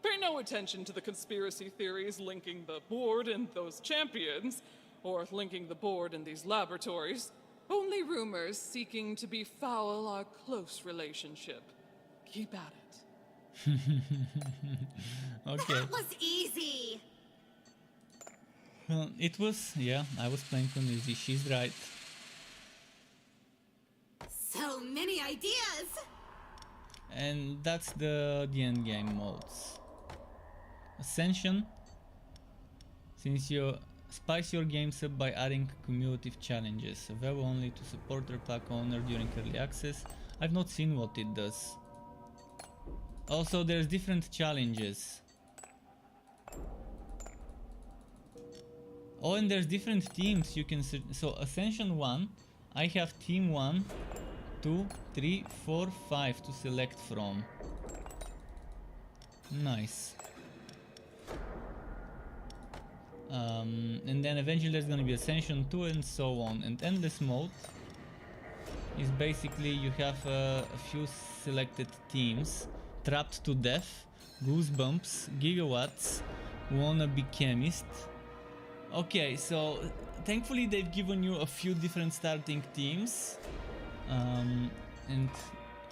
Pay no attention to the conspiracy theories linking the board and those champions, or linking the board and these laboratories. Only rumors seeking to befoul our close relationship. Keep at it. Okay. That was easy. Well, it was, yeah, I was playing on easy, she's right. So many ideas. And that's the end game modes. Ascension. Since you spice your games up by adding cumulative challenges, available only to supporter pack owner during early access. I've not seen what it does. Also, there's different challenges. Oh, and there's different teams you can... So, Ascension 1, I have Team 1, 2, 3, 4, 5 to select from. Nice. And then eventually there's gonna be Ascension 2 and so on. And Endless Mode is basically you have a few selected teams. Trapped to Death, Goosebumps, Gigawatts, Wanna Be Chemist. Okay, so thankfully they've given you a few different starting teams, and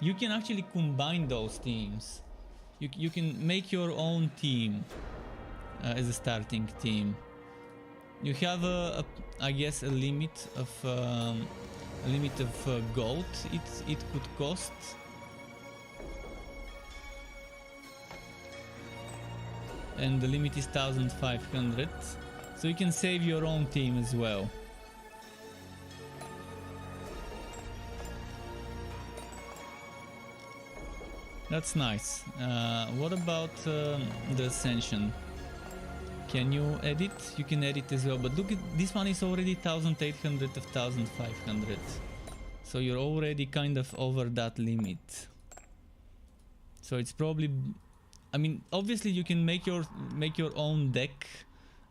you can actually combine those teams. You can make your own team as a starting team. You have I guess a limit of gold it could cost. and the limit is 1500, so you can save your own team as well. That's nice. What about the Ascension? Can you edit? You can edit as well, but look at this one is already 1800 of 1500. So you're already kind of over that limit. So it's probably, I mean, obviously you can make your own deck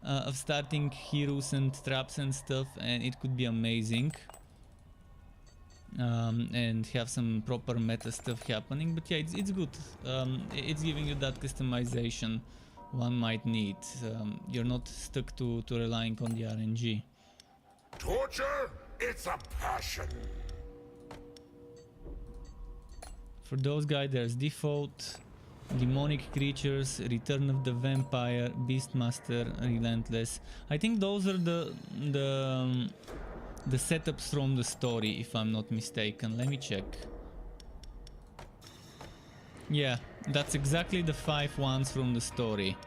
of starting heroes and traps and stuff, and it could be amazing. And have some proper meta stuff happening, but yeah, it's good. It's giving you that customization one might need. You're not stuck to relying on the RNG. Torture? It's a passion. For those guys, there's Default, Demonic Creatures, Return of the Vampire, Beastmaster, Relentless. I think those are the setups from the story, if I'm not mistaken. Let me check. Yeah, that's exactly the 5 ones from the story.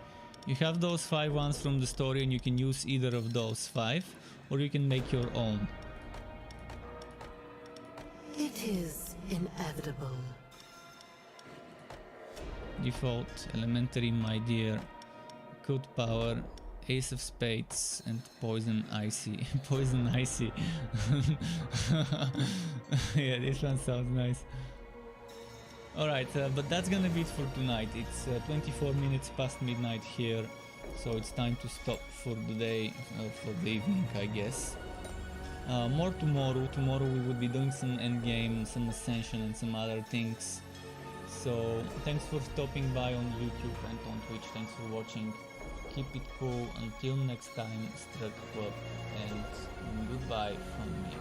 You have those 5 ones from the story and you can use either of those 5, or you can make your own. It is inevitable. Default, Elementary, My Dear, Code Power, Ace of Spades, and Poison Icy. Poison Icy. Yeah, this one sounds nice. Alright, but that's gonna be it for tonight. It's 24 minutes past midnight here, so it's time to stop for the day, for the evening, I guess. More tomorrow. Tomorrow we will be doing some endgame, some Ascension, and some other things. So thanks for stopping by on YouTube and on Twitch. Thanks for watching. Keep it cool. Until next time, Struck Club, and goodbye from me.